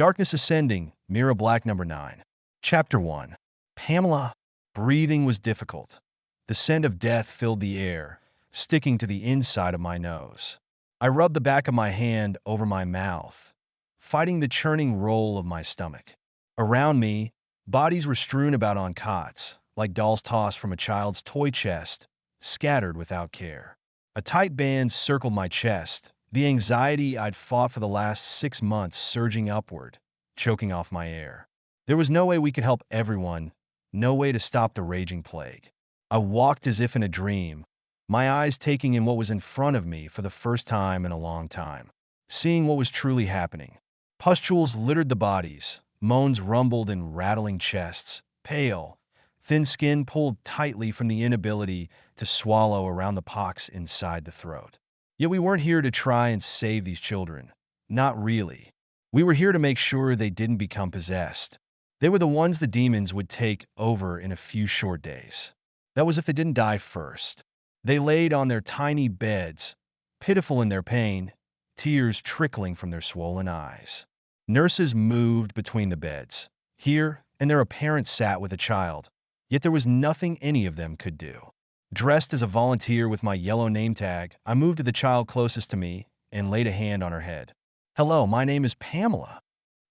Darkness Ascending, Mira Black number 9. Chapter 1. Pamela. Breathing was difficult. The scent of death filled the air, sticking to the inside of my nose. I rubbed the back of my hand over my mouth, fighting the churning roll of my stomach. Around me, bodies were strewn about on cots, like dolls tossed from a child's toy chest, scattered without care. A tight band circled my chest, the anxiety I'd fought for the last 6 months surging upward, choking off my air. There was no way we could help everyone, no way to stop the raging plague. I walked as if in a dream, my eyes taking in what was in front of me for the first time in a long time, seeing what was truly happening. Pustules littered the bodies, moans rumbled in rattling chests, pale, thin skin pulled tightly from the inability to swallow around the pocks inside the throat. Yet we weren't here to try and save these children. Not really. We were here to make sure they didn't become possessed. They were the ones the demons would take over in a few short days. That was if they didn't die first. They laid on their tiny beds, pitiful in their pain, tears trickling from their swollen eyes. Nurses moved between the beds. Here and there a parent sat with a child, yet there was nothing any of them could do. Dressed as a volunteer with my yellow name tag, I moved to the child closest to me and laid a hand on her head. "Hello, my name is Pamela."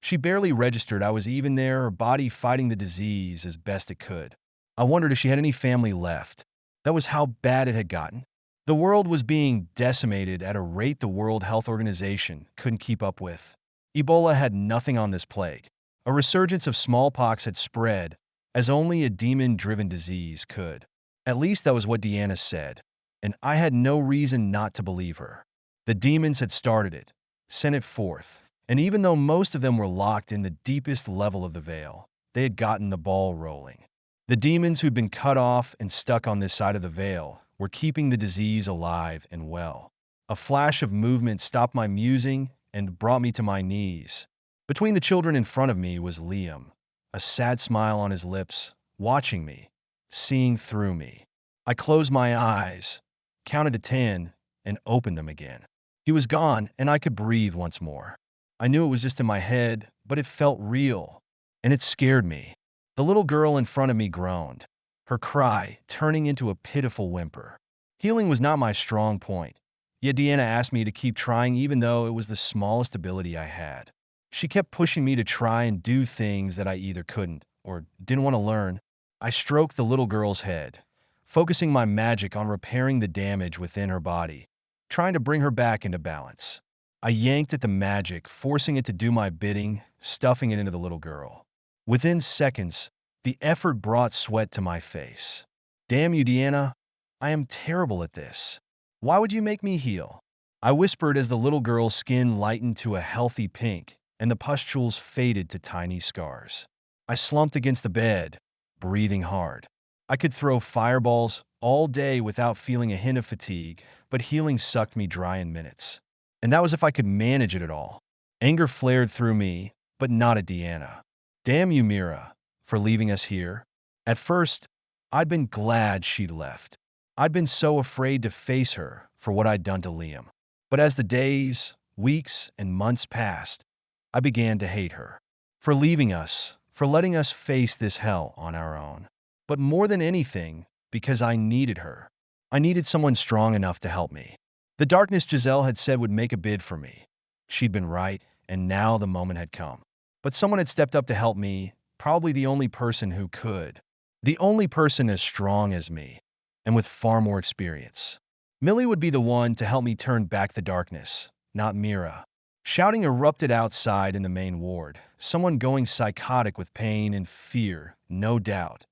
She barely registered I was even there, her body fighting the disease as best it could. I wondered if she had any family left. That was how bad it had gotten. The world was being decimated at a rate the World Health Organization couldn't keep up with. Ebola had nothing on this plague. A resurgence of smallpox had spread, as only a demon-driven disease could. At least that was what Deanna said, and I had no reason not to believe her. The demons had started it, sent it forth, and even though most of them were locked in the deepest level of the veil, they had gotten the ball rolling. The demons who'd been cut off and stuck on this side of the veil were keeping the disease alive and well. A flash of movement stopped my musing and brought me to my knees. Between the children in front of me was Liam, a sad smile on his lips, watching me, seeing through me. I closed my eyes, counted to 10, and opened them again. He was gone, and I could breathe once more. I knew it was just in my head, but it felt real, and it scared me. The little girl in front of me groaned, her cry turning into a pitiful whimper. Healing was not my strong point, yet Deanna asked me to keep trying even though it was the smallest ability I had. She kept pushing me to try and do things that I either couldn't or didn't want to learn. I stroked the little girl's head, focusing my magic on repairing the damage within her body, trying to bring her back into balance. I yanked at the magic, forcing it to do my bidding, stuffing it into the little girl. Within seconds, the effort brought sweat to my face. "Damn you, Deanna. I am terrible at this. Why would you make me heal?" I whispered as the little girl's skin lightened to a healthy pink and the pustules faded to tiny scars. I slumped against the bed, breathing hard. I could throw fireballs all day without feeling a hint of fatigue, but healing sucked me dry in minutes. And that was if I could manage it at all. Anger flared through me, but not at Deanna. "Damn you, Mira, for leaving us here." At first, I'd been glad she'd left. I'd been so afraid to face her for what I'd done to Liam. But as the days, weeks, and months passed, I began to hate her. For leaving us, for letting us face this hell on our own. But more than anything, because I needed her. I needed someone strong enough to help me. The darkness Giselle had said would make a bid for me. She'd been right, and now the moment had come. But someone had stepped up to help me, probably the only person who could. The only person as strong as me, and with far more experience. Millie would be the one to help me turn back the darkness, not Mira. Shouting erupted outside in the main ward, someone going psychotic with pain and fear, no doubt.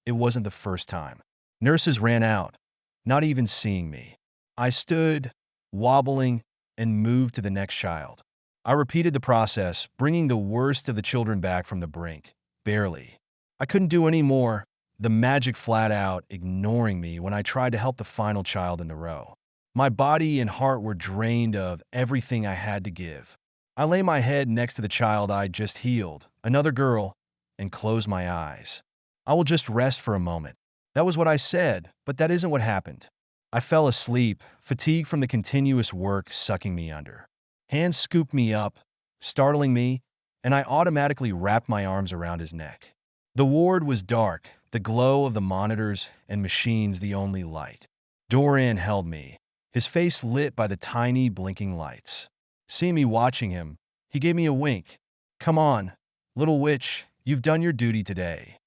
It wasn't the first time. Nurses ran out, not even seeing me. I stood, wobbling, and moved to the next child. I repeated the process, bringing the worst of the children back from the brink, barely. I couldn't do any more, the magic flat out ignoring me when I tried to help the final child in the row. My body and heart were drained of everything I had to give. I lay my head next to the child I'd just healed, another girl, and closed my eyes. I will just rest for a moment. That was what I said, but that isn't what happened. I fell asleep, fatigue from the continuous work sucking me under. Hands scooped me up, startling me, and I automatically wrapped my arms around his neck. The ward was dark, the glow of the monitors and machines the only light. Dorian held me, his face lit by the tiny, blinking lights. Seeing me watching him, he gave me a wink. "Come on, little witch, you've done your duty today."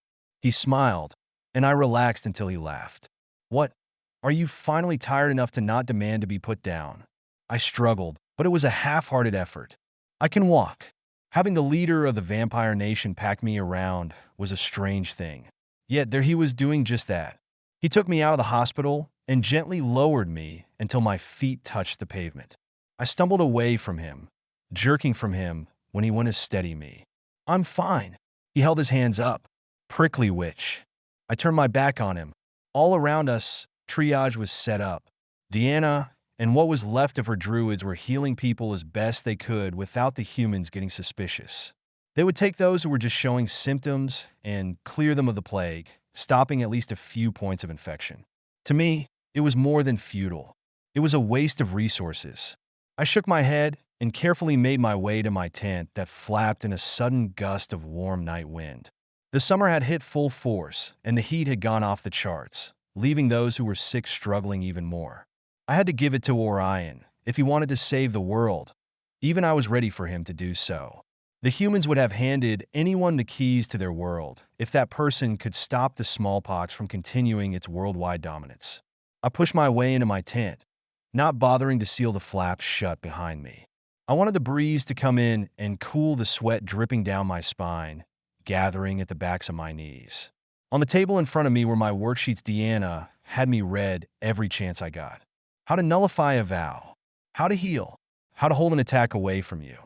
He smiled, and I relaxed until he laughed. "What? Are you finally tired enough to not demand to be put down?" I struggled, but it was a half-hearted effort. "I can walk." Having the leader of the vampire nation pack me around was a strange thing. Yet there he was doing just that. He took me out of the hospital and gently lowered me until my feet touched the pavement. I stumbled away from him, jerking from him when he went to steady me. "I'm fine." He held his hands up. "Prickly witch." I turned my back on him. All around us, triage was set up. Deanna and what was left of her druids were healing people as best they could without the humans getting suspicious. They would take those who were just showing symptoms and clear them of the plague, stopping at least a few points of infection. To me, it was more than futile. It was a waste of resources. I shook my head and carefully made my way to my tent that flapped in a sudden gust of warm night wind. The summer had hit full force, and the heat had gone off the charts, leaving those who were sick struggling even more. I had to give it to Orion if he wanted to save the world. Even I was ready for him to do so. The humans would have handed anyone the keys to their world if that person could stop the smallpox from continuing its worldwide dominance. I pushed my way into my tent, not bothering to seal the flaps shut behind me. I wanted the breeze to come in and cool the sweat dripping down my spine, gathering at the backs of my knees. On the table in front of me were my worksheets. Deanna had me read every chance I got. How to nullify a vow, how to heal, how to hold an attack away from you.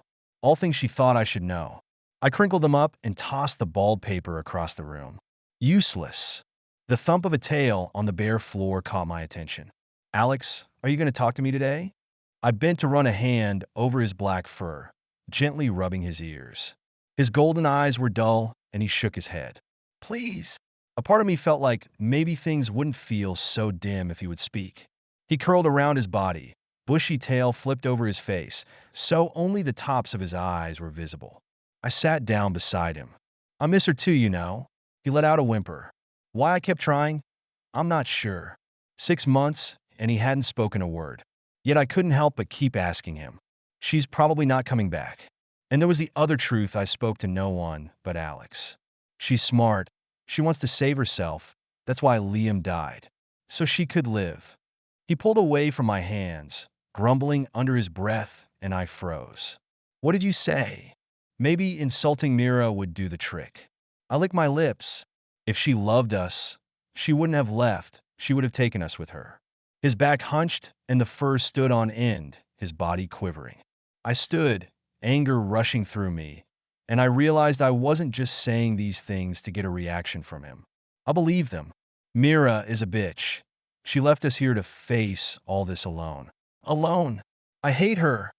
All things she thought I should know. I crinkled them up and tossed the bald paper across the room. Useless. The thump of a tail on the bare floor caught my attention. "Alex, are you going to talk to me today?" I bent to run a hand over his black fur, gently rubbing his ears. His golden eyes were dull, and he shook his head. "Please." A part of me felt like maybe things wouldn't feel so dim if he would speak. He curled around his body, bushy tail flipped over his face, so only the tops of his eyes were visible. I sat down beside him. "I miss her too, you know." He let out a whimper. Why I kept trying? I'm not sure. 6 months, and he hadn't spoken a word. Yet I couldn't help but keep asking him. She's probably not coming back. And there was the other truth: I spoke to no one but Alex. She's smart. She wants to save herself. That's why Liam died. So she could live. He pulled away from my hands, grumbling under his breath, and I froze. What did you say? Maybe insulting Mira would do the trick. I licked my lips. If she loved us, she wouldn't have left. She would have taken us with her. His back hunched, and the fur stood on end, his body quivering. I stood, anger rushing through me, and I realized I wasn't just saying these things to get a reaction from him. I believe them. Mira is a bitch. She left us here to face all this alone. Alone. I hate her.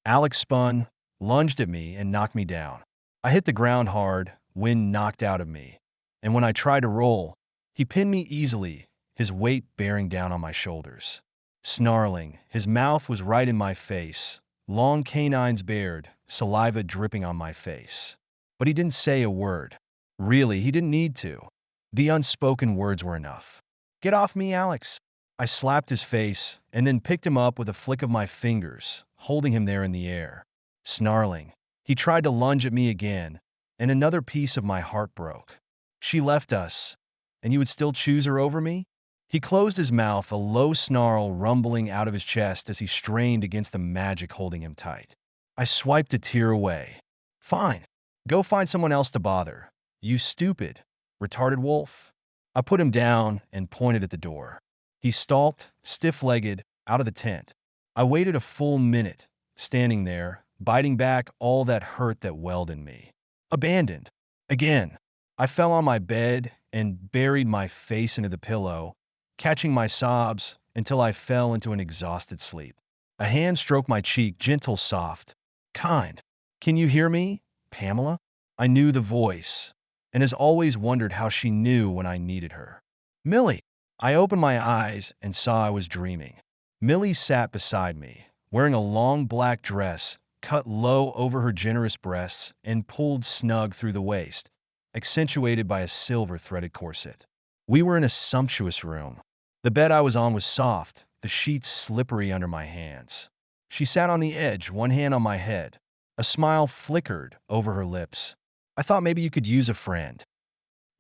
Alex spun, lunged at me, and knocked me down. I hit the ground hard, wind knocked out of me. And when I tried to roll, he pinned me easily, his weight bearing down on my shoulders. Snarling, his mouth was right in my face, long canines bared, saliva dripping on my face. But he didn't say a word. Really, he didn't need to. The unspoken words were enough. Get off me, Alex. I slapped his face and then picked him up with a flick of my fingers, holding him there in the air. Snarling, he tried to lunge at me again, and another piece of my heart broke. She left us, and you would still choose her over me? He closed his mouth, a low snarl rumbling out of his chest as he strained against the magic holding him tight. I swiped a tear away. Fine. Go find someone else to bother. You stupid, retarded wolf. I put him down and pointed at the door. He stalked, stiff-legged, out of the tent. I waited a full minute, standing there, biting back all that hurt that welled in me. Abandoned. Again. I fell on my bed and buried my face into the pillow, catching my sobs until I fell into an exhausted sleep. A hand stroked my cheek, gentle, soft, kind. Can you hear me, Pamela? I knew the voice, and has always wondered how she knew when I needed her. Millie! I opened my eyes and saw I was dreaming. Millie sat beside me, wearing a long black dress cut low over her generous breasts and pulled snug through the waist, accentuated by a silver-threaded corset. We were in a sumptuous room. The bed I was on was soft, the sheets slippery under my hands. She sat on the edge, one hand on my head. A smile flickered over her lips. I thought maybe you could use a friend.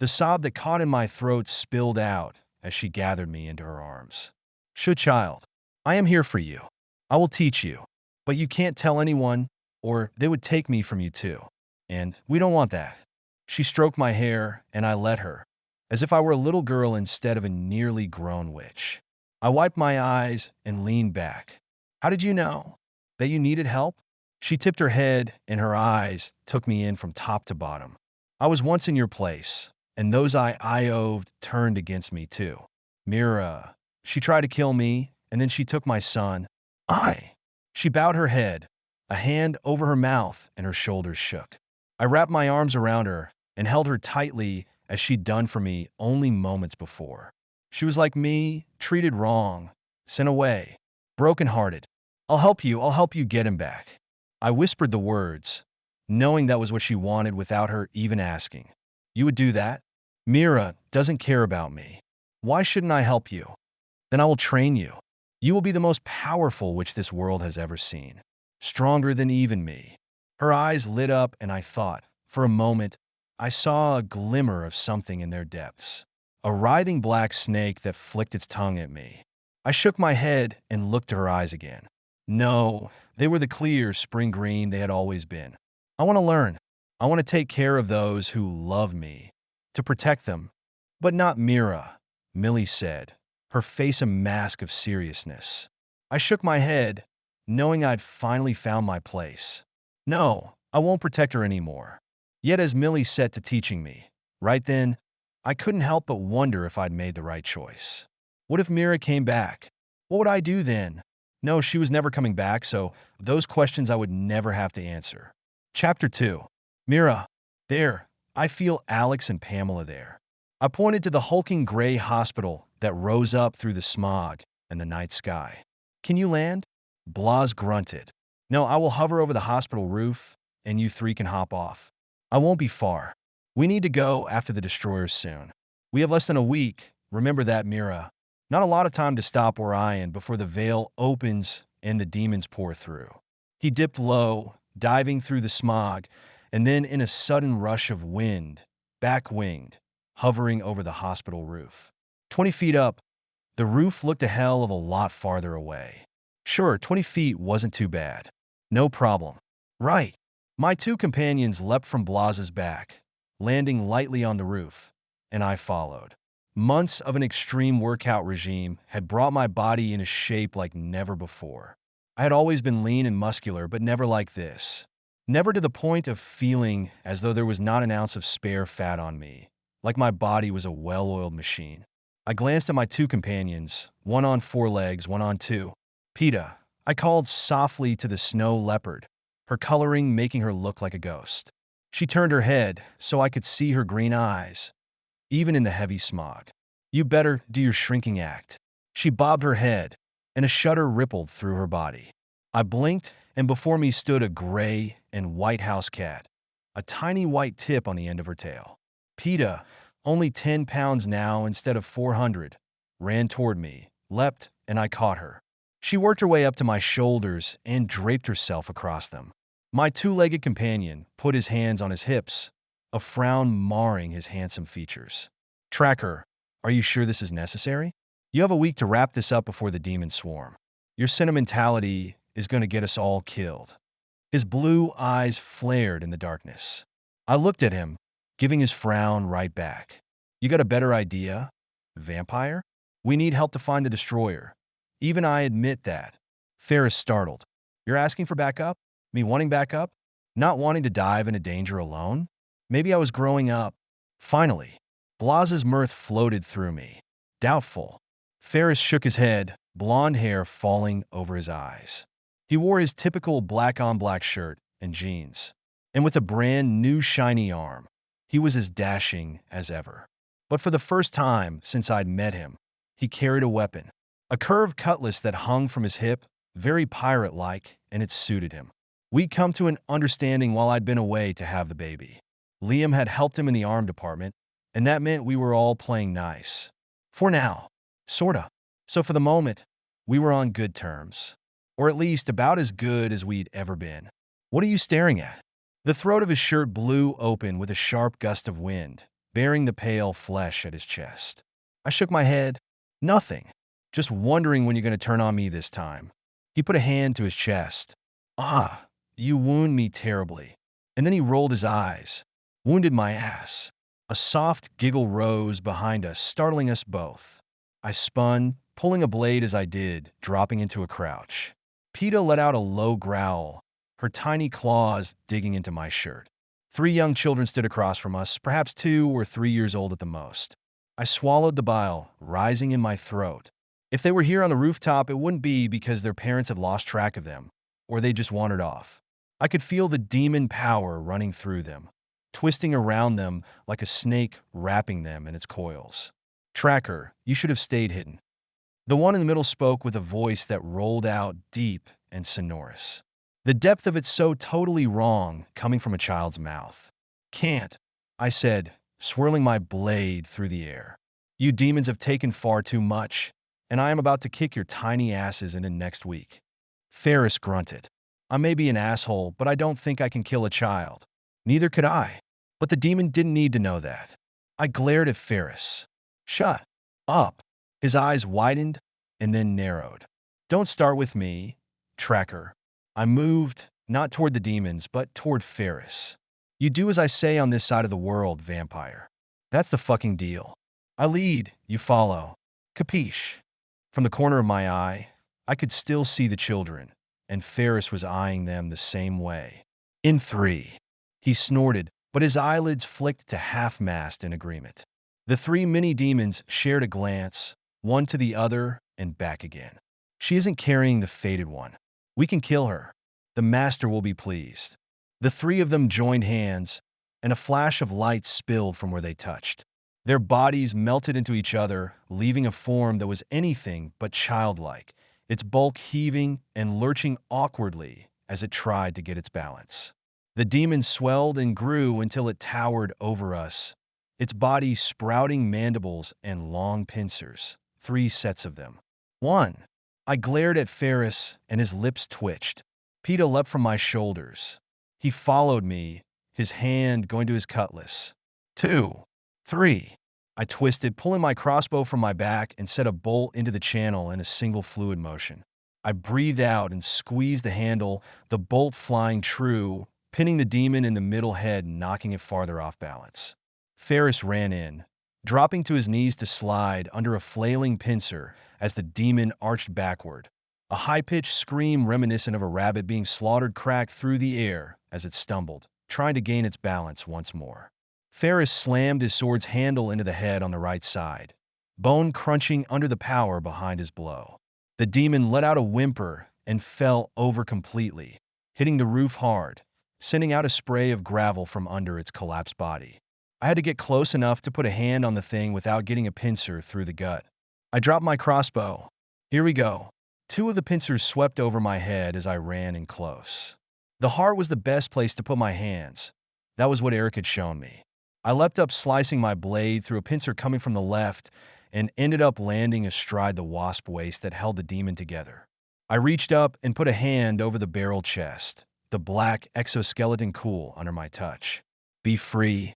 The sob that caught in my throat spilled out as she gathered me into her arms. Should child, I am here for you. I will teach you. But you can't tell anyone, or they would take me from you too. And we don't want that. She stroked my hair, and I let her, as if I were a little girl instead of a nearly grown witch. I wiped my eyes and leaned back. How did you know? That you needed help? She tipped her head, and her eyes took me in from top to bottom. I was once in your place, and those I ioved turned against me too. Mira, she tried to kill me, and then she took my son. She bowed her head, a hand over her mouth, and her shoulders shook. I wrapped my arms around her and held her tightly as she'd done for me only moments before. She was like me, treated wrong, sent away, broken-hearted. I'll help you get him back. I whispered the words, knowing that was what she wanted without her even asking. You would do that? Mira doesn't care about me. Why shouldn't I help you? Then I will train you. You will be the most powerful witch this world has ever seen. Stronger than even me. Her eyes lit up, and I thought, for a moment, I saw a glimmer of something in their depths. A writhing black snake that flicked its tongue at me. I shook my head and looked to her eyes again. No, they were the clear spring green they had always been. I want to learn. I want to take care of those who love me. To protect them. But not Mira, Millie said, her face a mask of seriousness. I shook my head, knowing I'd finally found my place. No, I won't protect her anymore. Yet as Millie set to teaching me, right then, I couldn't help but wonder if I'd made the right choice. What if Mira came back? What would I do then? No, she was never coming back, so those questions I would never have to answer. Chapter 2. Mira. There. I feel Alex and Pamela there. I pointed to the hulking gray hospital that rose up through the smog and the night sky. Can you land? Blas grunted. No, I will hover over the hospital roof, and you three can hop off. I won't be far. We need to go after the destroyers soon. We have less than a week. Remember that, Mira. Not a lot of time to stop Orion before the veil opens and the demons pour through. He dipped low, diving through the smog, and then in a sudden rush of wind, back-winged, hovering over the hospital roof. 20 feet up, the roof looked a hell of a lot farther away. Sure, 20 feet wasn't too bad. No problem. Right. My two companions leapt from Blas's back, landing lightly on the roof, and I followed. Months of an extreme workout regime had brought my body into shape like never before. I had always been lean and muscular, but never like this. Never to the point of feeling as though there was not an ounce of spare fat on me, like my body was a well-oiled machine. I glanced at my two companions, one on 4 legs, one on 2. PETA, I called softly to the snow leopard, her coloring making her look like a ghost. She turned her head so I could see her green eyes, even in the heavy smog. You better do your shrinking act. She bobbed her head, and a shudder rippled through her body. I blinked, and before me stood a gray and white house cat, a tiny white tip on the end of her tail. PETA, only 10 pounds now instead of 400, ran toward me, leapt, and I caught her. She worked her way up to my shoulders and draped herself across them. My two-legged companion put his hands on his hips, a frown marring his handsome features. Tracker, are you sure this is necessary? You have a week to wrap this up before the demons swarm. Your sentimentality is going to get us all killed. His blue eyes flared in the darkness. I looked at him, giving his frown right back. You got a better idea? Vampire? We need help to find the destroyer. Even I admit that. Ferris startled. You're asking for backup? Me wanting backup? Not wanting to dive into danger alone? Maybe I was growing up. Finally, Blas's mirth floated through me. Doubtful. Ferris shook his head, blonde hair falling over his eyes. He wore his typical black-on-black shirt and jeans, and with a brand new shiny arm, he was as dashing as ever. But for the first time since I'd met him, he carried a weapon, a curved cutlass that hung from his hip, very pirate-like, and it suited him. We'd come to an understanding while I'd been away to have the baby. Liam had helped him in the arm department, and that meant we were all playing nice. For now. Sorta. So for the moment, we were on good terms. Or at least about as good as we'd ever been. What are you staring at? The throat of his shirt blew open with a sharp gust of wind, baring the pale flesh at his chest. I shook my head. Nothing. Just wondering when you're going to turn on me this time. He put a hand to his chest. Ah, you wound me terribly. And then he rolled his eyes. Wounded my ass. A soft giggle rose behind us, startling us both. I spun, pulling a blade as I did, dropping into a crouch. Peta let out a low growl, her tiny claws digging into my shirt. 3 young children stood across from us, perhaps 2 or 3 years old at the most. I swallowed the bile, rising in my throat. If they were here on the rooftop, it wouldn't be because their parents had lost track of them, or they just wandered off. I could feel the demon power running through them, twisting around them like a snake wrapping them in its coils. Tracker, you should have stayed hidden. The one in the middle spoke with a voice that rolled out deep and sonorous. The depth of it so totally wrong, coming from a child's mouth. Can't, I said, swirling my blade through the air. You demons have taken far too much, and I am about to kick your tiny asses into next week. Ferris grunted. I may be an asshole, but I don't think I can kill a child. Neither could I. But the demon didn't need to know that. I glared at Ferris. Shut up. His eyes widened and then narrowed. Don't start with me, Tracker. I moved, not toward the demons, but toward Ferris. You do as I say on this side of the world, vampire. That's the fucking deal. I lead, you follow. Capiche? From the corner of my eye, I could still see the children, and Ferris was eyeing them the same way. In 3. He snorted, but his eyelids flicked to half-mast in agreement. The 3 mini-demons shared a glance, one to the other and back again. She isn't carrying the fated one. We can kill her. The master will be pleased. The 3 of them joined hands, and a flash of light spilled from where they touched. Their bodies melted into each other, leaving a form that was anything but childlike, its bulk heaving and lurching awkwardly as it tried to get its balance. The demon swelled and grew until it towered over us, its body sprouting mandibles and long pincers, 3 sets of them. 1. I glared at Ferris, and his lips twitched. Peta leapt from my shoulders. He followed me, his hand going to his cutlass. 2. 3. I twisted, pulling my crossbow from my back and set a bolt into the channel in a single fluid motion. I breathed out and squeezed the handle, the bolt flying true, pinning the demon in the middle head, knocking it farther off balance. Ferris ran in, dropping to his knees to slide under a flailing pincer as the demon arched backward. A high-pitched scream reminiscent of a rabbit being slaughtered cracked through the air as it stumbled, trying to gain its balance once more. Ferris slammed his sword's handle into the head on the right side, bone crunching under the power behind his blow. The demon let out a whimper and fell over completely, hitting the roof hard, sending out a spray of gravel from under its collapsed body. I had to get close enough to put a hand on the thing without getting a pincer through the gut. I dropped my crossbow. Here we go. 2 of the pincers swept over my head as I ran in close. The heart was the best place to put my hands. That was what Eric had shown me. I leapt up, slicing my blade through a pincer coming from the left, and ended up landing astride the wasp waist that held the demon together. I reached up and put a hand over the barrel chest, the black exoskeleton cool under my touch. Be free,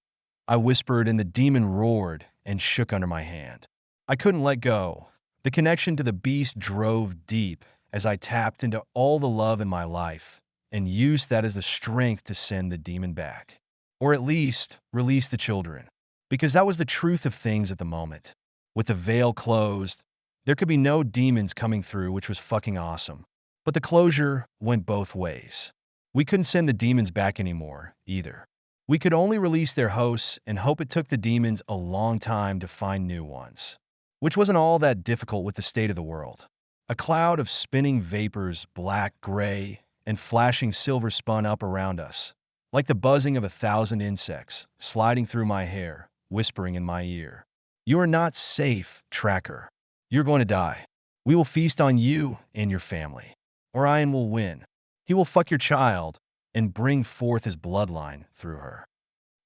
I whispered, and the demon roared and shook under my hand. I couldn't let go. The connection to the beast drove deep as I tapped into all the love in my life and used that as the strength to send the demon back. Or at least release the children. Because that was the truth of things at the moment. With the veil closed, there could be no demons coming through, which was fucking awesome. But the closure went both ways. We couldn't send the demons back anymore, either. We could only release their hosts and hope it took the demons a long time to find new ones. Which wasn't all that difficult with the state of the world. A cloud of spinning vapors, black, gray, and flashing silver spun up around us, like the buzzing of 1,000 insects, sliding through my hair, whispering in my ear. You are not safe, Tracker. You're going to die. We will feast on you and your family. Orion will win. He will fuck your child and bring forth his bloodline through her.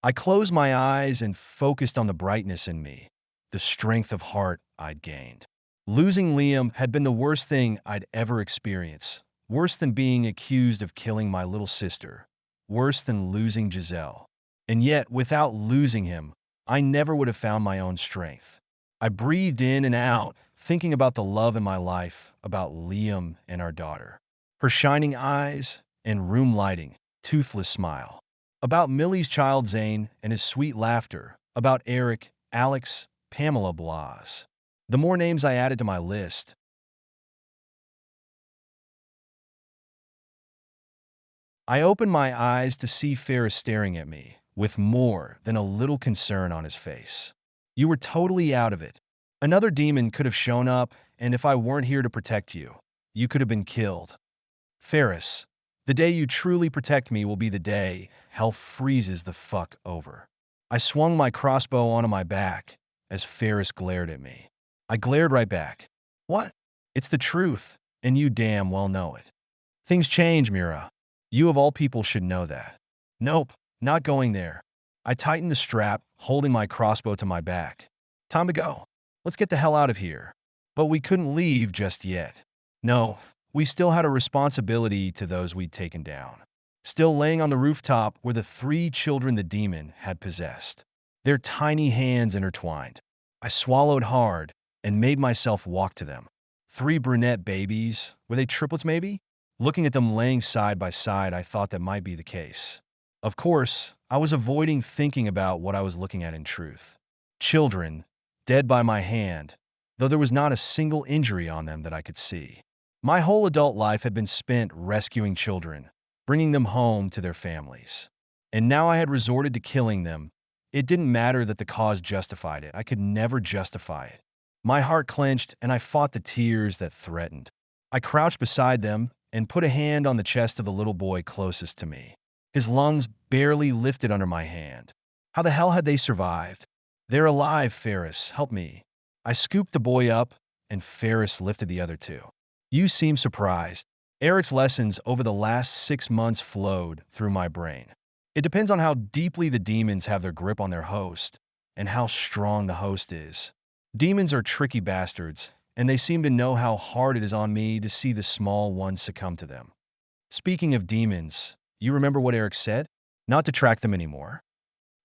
I closed my eyes and focused on the brightness in me, the strength of heart I'd gained. Losing Liam had been the worst thing I'd ever experienced, worse than being accused of killing my little sister, worse than losing Giselle. And yet, without losing him, I never would have found my own strength. I breathed in and out, thinking about the love in my life, about Liam and our daughter. Her shining eyes and room lighting, toothless smile. About Millie's child Zane and his sweet laughter. About Eric, Alex, Pamela Blas. The more names I added to my list, I opened my eyes to see Ferris staring at me, with more than a little concern on his face. You were totally out of it. Another demon could have shown up, and if I weren't here to protect you, you could have been killed. Ferris, the day you truly protect me will be the day hell freezes the fuck over. I swung my crossbow onto my back as Ferris glared at me. I glared right back. What? It's the truth, and you damn well know it. Things change, Mira. You of all people should know that. Nope, not going there. I tightened the strap, holding my crossbow to my back. Time to go. Let's get the hell out of here. But we couldn't leave just yet. No, we still had a responsibility to those we'd taken down. Still laying on the rooftop were the 3 children the demon had possessed, their tiny hands intertwined. I swallowed hard and made myself walk to them. 3 brunette babies. Were they triplets maybe? Looking at them laying side by side, I thought that might be the case. Of course, I was avoiding thinking about what I was looking at in truth. Children, dead by my hand, though there was not a single injury on them that I could see. My whole adult life had been spent rescuing children, bringing them home to their families. And now I had resorted to killing them. It didn't matter that the cause justified it. I could never justify it. My heart clenched and I fought the tears that threatened. I crouched beside them and put a hand on the chest of the little boy closest to me. His lungs barely lifted under my hand. How the hell had they survived? They're alive, Ferris. Help me. I scooped the boy up, and Ferris lifted the other 2. You seem surprised. Eric's lessons over the last 6 months flowed through my brain. It depends on how deeply the demons have their grip on their host, and how strong the host is. Demons are tricky bastards, and they seem to know how hard it is on me to see the small ones succumb to them. Speaking of demons, you remember what Eric said? Not to track them anymore.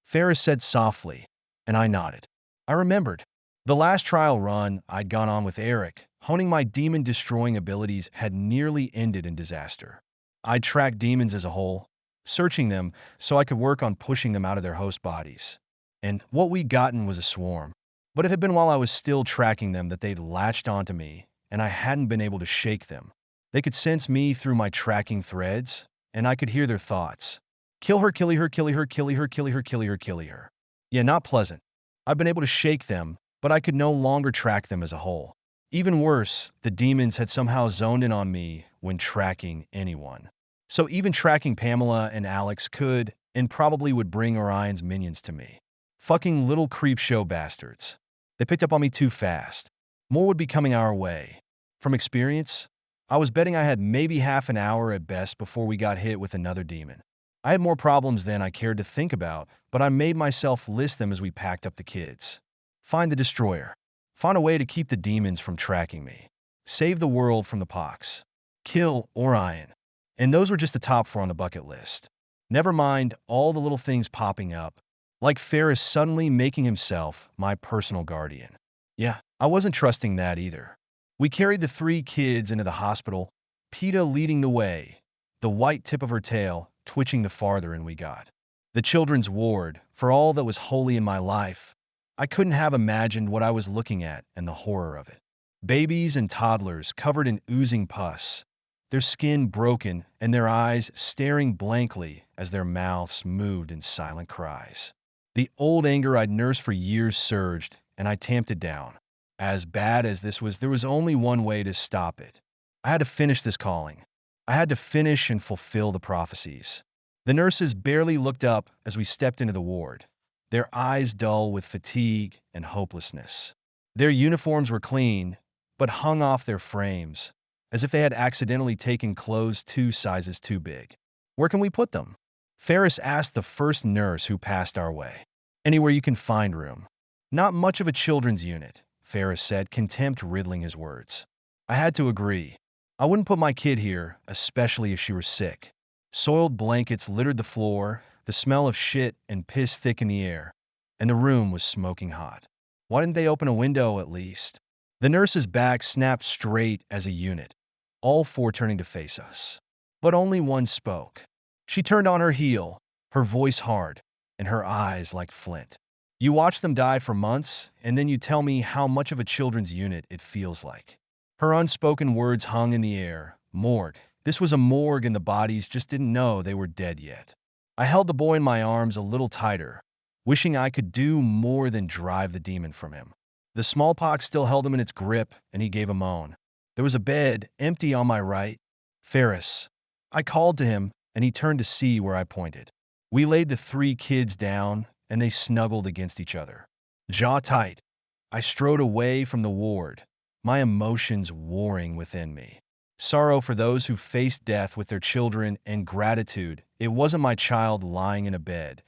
Ferris said softly, and I nodded. I remembered. The last trial run I'd gone on with Eric, honing my demon-destroying abilities, had nearly ended in disaster. I'd tracked demons as a whole, searching them so I could work on pushing them out of their host bodies. And what we'd gotten was a swarm. But it had been while I was still tracking them that they'd latched onto me, and I hadn't been able to shake them. They could sense me through my tracking threads, and I could hear their thoughts. Kill her, kill her, kill her, kill her, kill her, kill her, kill her. Yeah, not pleasant. I've been able to shake them, but I could no longer track them as a whole. Even worse, the demons had somehow zoned in on me when tracking anyone. So even tracking Pamela and Alex could, and probably would bring Orion's minions to me. Fucking little creep show bastards. They picked up on me too fast. More would be coming our way. From experience, I was betting I had maybe half an hour at best before we got hit with another demon. I had more problems than I cared to think about, but I made myself list them as we packed up the kids. Find the destroyer. Find a way to keep the demons from tracking me. Save the world from the pox. Kill Orion. And those were just the top 4 on the bucket list. Never mind all the little things popping up, like Ferris suddenly making himself my personal guardian. Yeah, I wasn't trusting that either. We carried the 3 kids into the hospital, PETA leading the way, the white tip of her tail twitching the farther in we got. The children's ward, for all that was holy in my life, I couldn't have imagined what I was looking at and the horror of it. Babies and toddlers covered in oozing pus, their skin broken and their eyes staring blankly as their mouths moved in silent cries. The old anger I'd nursed for years surged, and I tamped it down. As bad as this was, there was only one way to stop it. I had to finish this calling. I had to finish and fulfill the prophecies. The nurses barely looked up as we stepped into the ward, their eyes dull with fatigue and hopelessness. Their uniforms were clean, but hung off their frames, as if they had accidentally taken clothes 2 sizes too big. Where can we put them? Ferris asked the first nurse who passed our way. Anywhere you can find room. Not much of a children's unit, Ferris said, contempt riddling his words. I had to agree. I wouldn't put my kid here, especially if she were sick. Soiled blankets littered the floor, the smell of shit and piss thick in the air, and the room was smoking hot. Why didn't they open a window at least? The nurse's back snapped straight as a unit, all 4 turning to face us. But only one spoke. She turned on her heel, her voice hard, and her eyes like flint. You watch them die for months, and then you tell me how much of a children's unit it feels like. Her unspoken words hung in the air. Morgue. This was a morgue and the bodies just didn't know they were dead yet. I held the boy in my arms a little tighter, wishing I could do more than drive the demon from him. The smallpox still held him in its grip, and he gave a moan. There was a bed, empty on my right. Ferris. I called to him, and he turned to see where I pointed. We laid the 3 kids down, and they snuggled against each other. Jaw tight. I strode away from the ward, my emotions warring within me. Sorrow for those who faced death with their children, and gratitude. It wasn't my child lying in a bed,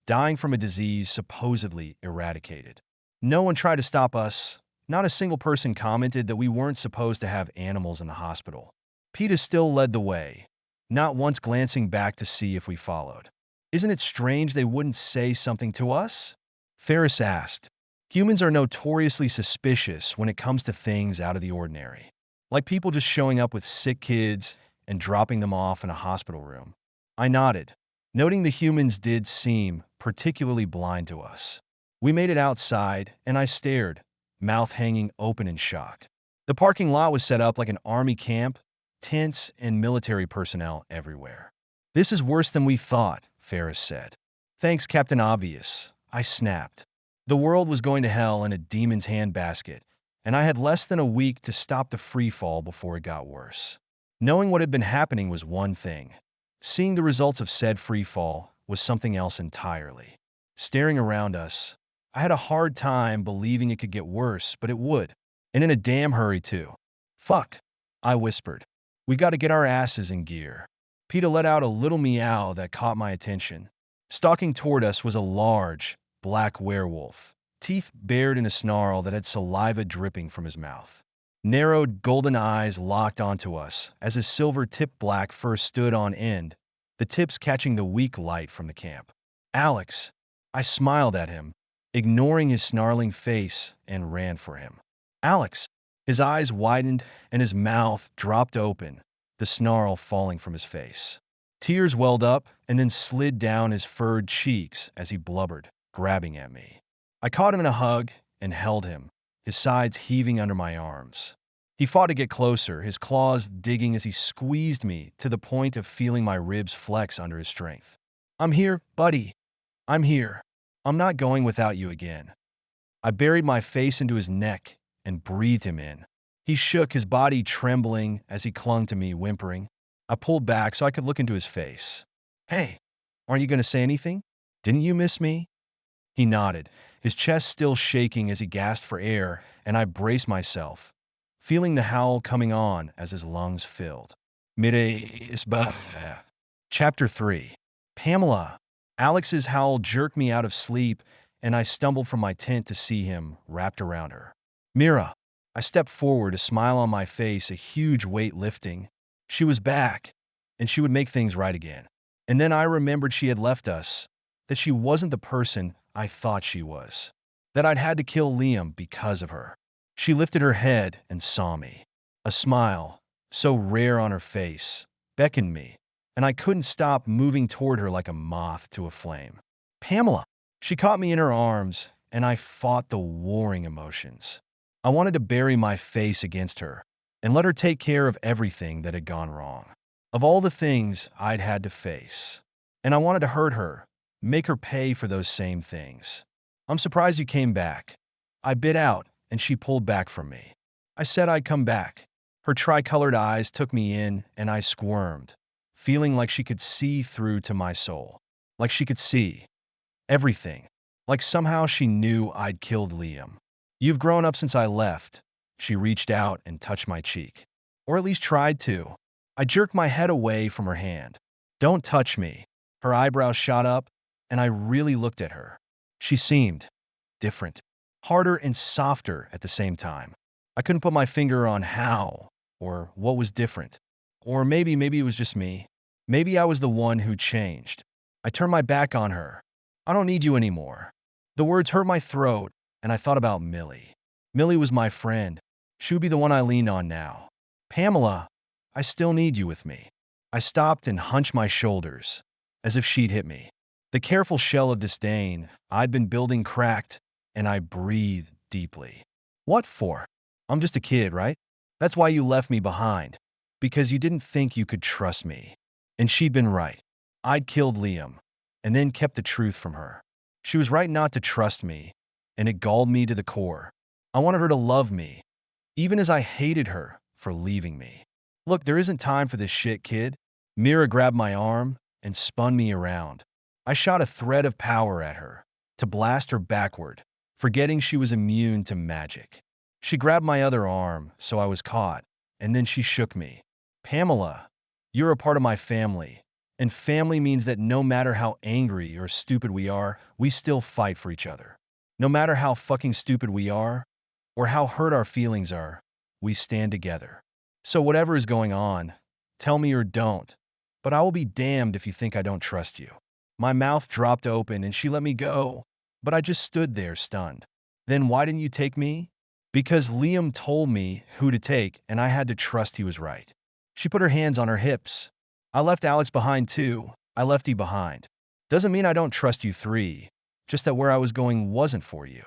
dying from a disease supposedly eradicated. No one tried to stop us. Not a single person commented that we weren't supposed to have animals in the hospital. PETA still led the way, not once glancing back to see if we followed. Isn't it strange they wouldn't say something to us? Ferris asked. Humans are notoriously suspicious when it comes to things out of the ordinary, like people just showing up with sick kids and dropping them off in a hospital room. I nodded, noting the humans did seem particularly blind to us. We made it outside, and I stared, mouth hanging open in shock. The parking lot was set up like an army camp, tents and military personnel everywhere. This is worse than we thought, Ferris said. Thanks, Captain Obvious, I snapped. The world was going to hell in a demon's handbasket, and I had less than a week to stop the freefall before it got worse. Knowing what had been happening was one thing. Seeing the results of said freefall was something else entirely. Staring around us, I had a hard time believing it could get worse, but it would. And in a damn hurry, too. Fuck, I whispered. We got to get our asses in gear. PETA let out a little meow that caught my attention. Stalking toward us was a large, black werewolf, teeth bared in a snarl that had saliva dripping from his mouth. Narrowed, golden eyes locked onto us as his silver-tipped black fur stood on end, the tips catching the weak light from the camp. Alex, I smiled at him, ignoring his snarling face, and ran for him. Alex! His eyes widened and his mouth dropped open, the snarl falling from his face. Tears welled up and then slid down his furred cheeks as he blubbered, grabbing at me. I caught him in a hug and held him, his sides heaving under my arms. He fought to get closer, his claws digging as he squeezed me to the point of feeling my ribs flex under his strength. I'm here, buddy. I'm here. I'm not going without you again. I buried my face into his neck and breathed him in. He shook, his body trembling as he clung to me, whimpering. I pulled back so I could look into his face. Hey, aren't you going to say anything? Didn't you miss me? He nodded, his chest still shaking as he gasped for air, and I braced myself, feeling the howl coming on as his lungs filled. Chapter 3. Pamela. Alex's howl jerked me out of sleep, and I stumbled from my tent to see him wrapped around her. Mira. I stepped forward, a smile on my face, a huge weight lifting. She was back, and she would make things right again. And then I remembered she had left us, that she wasn't the person I thought she was, that I'd had to kill Liam because of her. She lifted her head and saw me. A smile, so rare on her face, beckoned me, and I couldn't stop moving toward her like a moth to a flame. Pamela! She caught me in her arms, and I fought the warring emotions. I wanted to bury my face against her and let her take care of everything that had gone wrong, of all the things I'd had to face. And I wanted to hurt her, make her pay for those same things. I'm surprised you came back. I bit out, and she pulled back from me. I said I'd come back. Her tricolored eyes took me in, and I squirmed, feeling like she could see through to my soul, like she could see everything, like somehow she knew I'd killed Liam. You've grown up since I left. She reached out and touched my cheek. Or at least tried to. I jerked my head away from her hand. Don't touch me. Her eyebrows shot up, and I really looked at her. She seemed different, harder and softer at the same time. I couldn't put my finger on how or what was different. Or maybe it was just me. Maybe I was the one who changed. I turned my back on her. I don't need you anymore. The words hurt my throat, and I thought about Millie. Millie was my friend. She would be the one I leaned on now. Pamela, I still need you with me. I stopped and hunched my shoulders, as if she'd hit me. The careful shell of disdain I'd been building cracked, and I breathed deeply. What for? I'm just a kid, right? That's why you left me behind. Because you didn't think you could trust me. And she'd been right. I'd killed Liam, and then kept the truth from her. She was right not to trust me, and it galled me to the core. I wanted her to love me, even as I hated her for leaving me. Look, there isn't time for this shit, kid. Mira grabbed my arm and spun me around. I shot a thread of power at her, to blast her backward, forgetting she was immune to magic. She grabbed my other arm, so I was caught, and then she shook me. Pamela, you're a part of my family, and family means that no matter how angry or stupid we are, we still fight for each other. No matter how fucking stupid we are, or how hurt our feelings are, we stand together. So whatever is going on, tell me or don't, but I will be damned if you think I don't trust you. My mouth dropped open and she let me go, but I just stood there stunned. Then why didn't you take me? Because Liam told me who to take and I had to trust he was right. She put her hands on her hips. I left Alex behind too. I left you behind. Doesn't mean I don't trust you three, just that where I was going wasn't for you.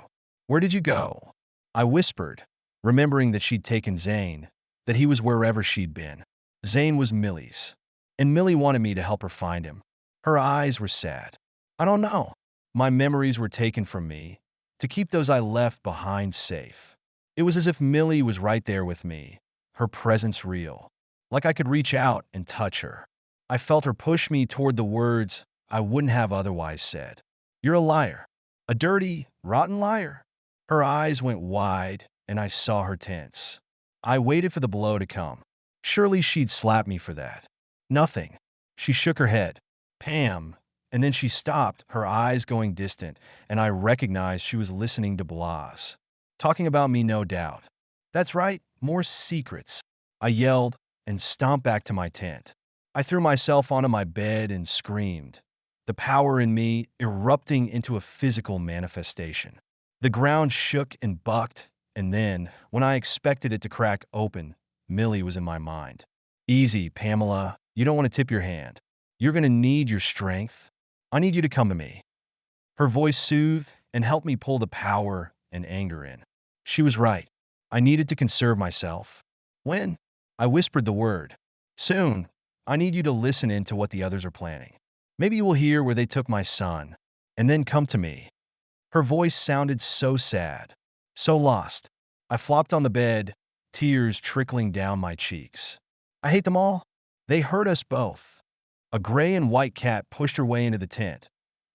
Where did you go? I whispered, remembering that she'd taken Zane, that he was wherever she'd been. Zane was Millie's, and Millie wanted me to help her find him. Her eyes were sad. I don't know. My memories were taken from me, to keep those I left behind safe. It was as if Millie was right there with me, her presence real, like I could reach out and touch her. I felt her push me toward the words I wouldn't have otherwise said. You're a liar. A dirty, rotten liar. Her eyes went wide, and I saw her tense. I waited for the blow to come. Surely she'd slap me for that. Nothing. She shook her head. Pam. And then she stopped, her eyes going distant, and I recognized she was listening to Blas. Talking about me, no doubt. That's right, more secrets. I yelled and stomped back to my tent. I threw myself onto my bed and screamed, the power in me erupting into a physical manifestation. The ground shook and bucked, and then, when I expected it to crack open, Millie was in my mind. Easy, Pamela. You don't want to tip your hand. You're going to need your strength. I need you to come to me. Her voice soothed and helped me pull the power and anger in. She was right. I needed to conserve myself. When? I whispered the word. Soon. I need you to listen in to what the others are planning. Maybe you will hear where they took my son, and then come to me. Her voice sounded so sad, so lost. I flopped on the bed, tears trickling down my cheeks. I hate them all. They hurt us both. A gray and white cat pushed her way into the tent,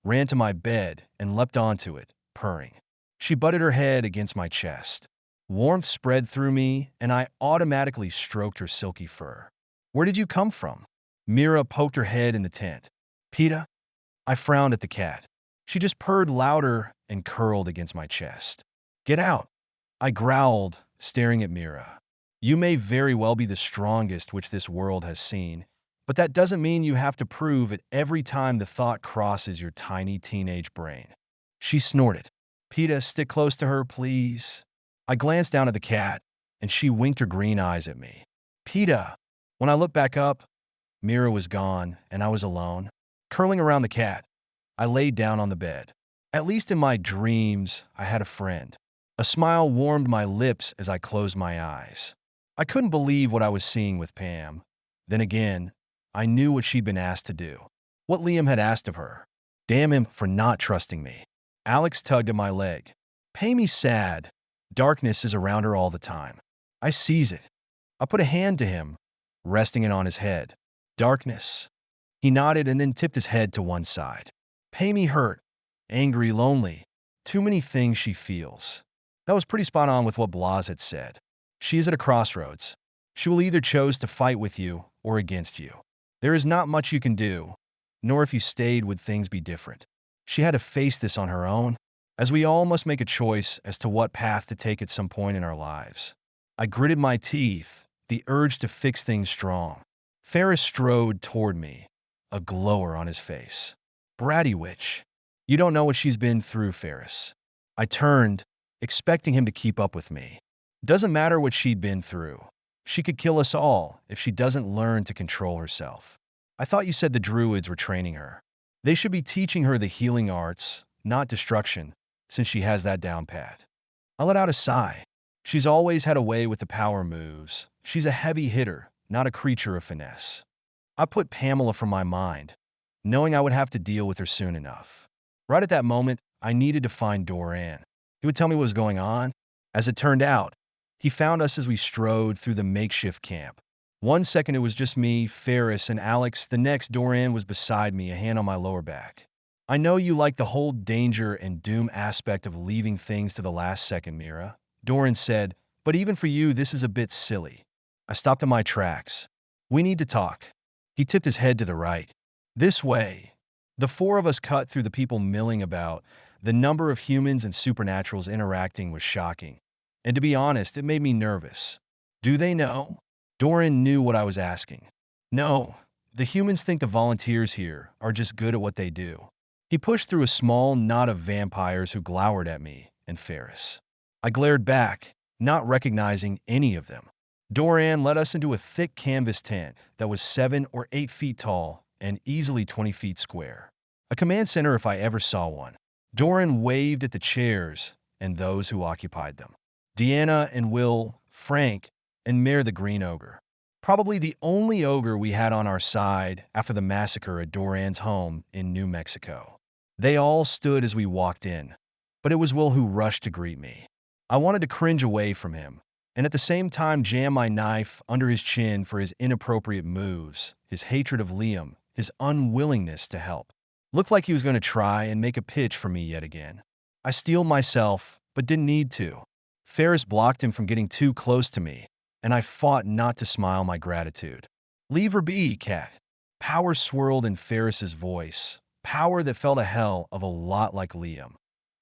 ran to my bed, and leapt onto it, purring. She butted her head against my chest. Warmth spread through me, and I automatically stroked her silky fur. Where did you come from? Mira poked her head in the tent. PETA? I frowned at the cat. She just purred louder and curled against my chest. Get out. I growled, staring at Mira. You may very well be the strongest which this world has seen, but that doesn't mean you have to prove it every time the thought crosses your tiny teenage brain. She snorted. PETA, stick close to her, please. I glanced down at the cat, and she winked her green eyes at me. PETA. When I looked back up, Mira was gone, and I was alone. Curling around the cat, I laid down on the bed. At least in my dreams, I had a friend. A smile warmed my lips as I closed my eyes. I couldn't believe what I was seeing with Pam. Then again, I knew what she'd been asked to do. What Liam had asked of her. Damn him for not trusting me. Alex tugged at my leg. Pay me sad. Darkness is around her all the time. I seize it. I put a hand to him, resting it on his head. Darkness. He nodded and then tipped his head to one side. Pay me hurt. Angry, lonely. Too many things she feels. That was pretty spot on with what Blas had said. She is at a crossroads. She will either choose to fight with you or against you. There is not much you can do, nor if you stayed would things be different. She had to face this on her own, as we all must make a choice as to what path to take at some point in our lives. I gritted my teeth, the urge to fix things strong. Ferris strode toward me, a glower on his face. Bratty witch. You don't know what she's been through, Ferris. I turned, expecting him to keep up with me. Doesn't matter what she'd been through. She could kill us all if she doesn't learn to control herself. I thought you said the druids were training her. They should be teaching her the healing arts, not destruction, since she has that down pat. I let out a sigh. She's always had a way with the power moves. She's a heavy hitter, not a creature of finesse. I put Pamela from my mind, knowing I would have to deal with her soon enough. Right at that moment, I needed to find Doran. He would tell me what was going on. As it turned out, he found us as we strode through the makeshift camp. 1 second it was just me, Ferris, and Alex. The next, Doran was beside me, a hand on my lower back. I know you like the whole danger and doom aspect of leaving things to the last second, Mira, Doran said, but even for you, this is a bit silly. I stopped in my tracks. We need to talk. He tipped his head to the right. This way. The four of us cut through the people milling about. The number of humans and supernaturals interacting was shocking. And to be honest, it made me nervous. Do they know? Doran knew what I was asking. No, the humans think the volunteers here are just good at what they do. He pushed through a small knot of vampires who glowered at me and Ferris. I glared back, not recognizing any of them. Doran led us into a thick canvas tent that was 7 or 8 feet tall and easily 20 feet square. A command center if I ever saw one. Doran waved at the chairs and those who occupied them. Deanna and Will, Frank, and Mare the Green Ogre. Probably the only ogre we had on our side after the massacre at Doran's home in New Mexico. They all stood as we walked in, but it was Will who rushed to greet me. I wanted to cringe away from him, and at the same time jam my knife under his chin for his inappropriate moves, his hatred of Liam, his unwillingness to help. Looked like he was going to try and make a pitch for me yet again. I steeled myself, but didn't need to. Ferris blocked him from getting too close to me, and I fought not to smile my gratitude. Leave her be, cat. Power swirled in Ferris's voice, power that felt a hell of a lot like Liam.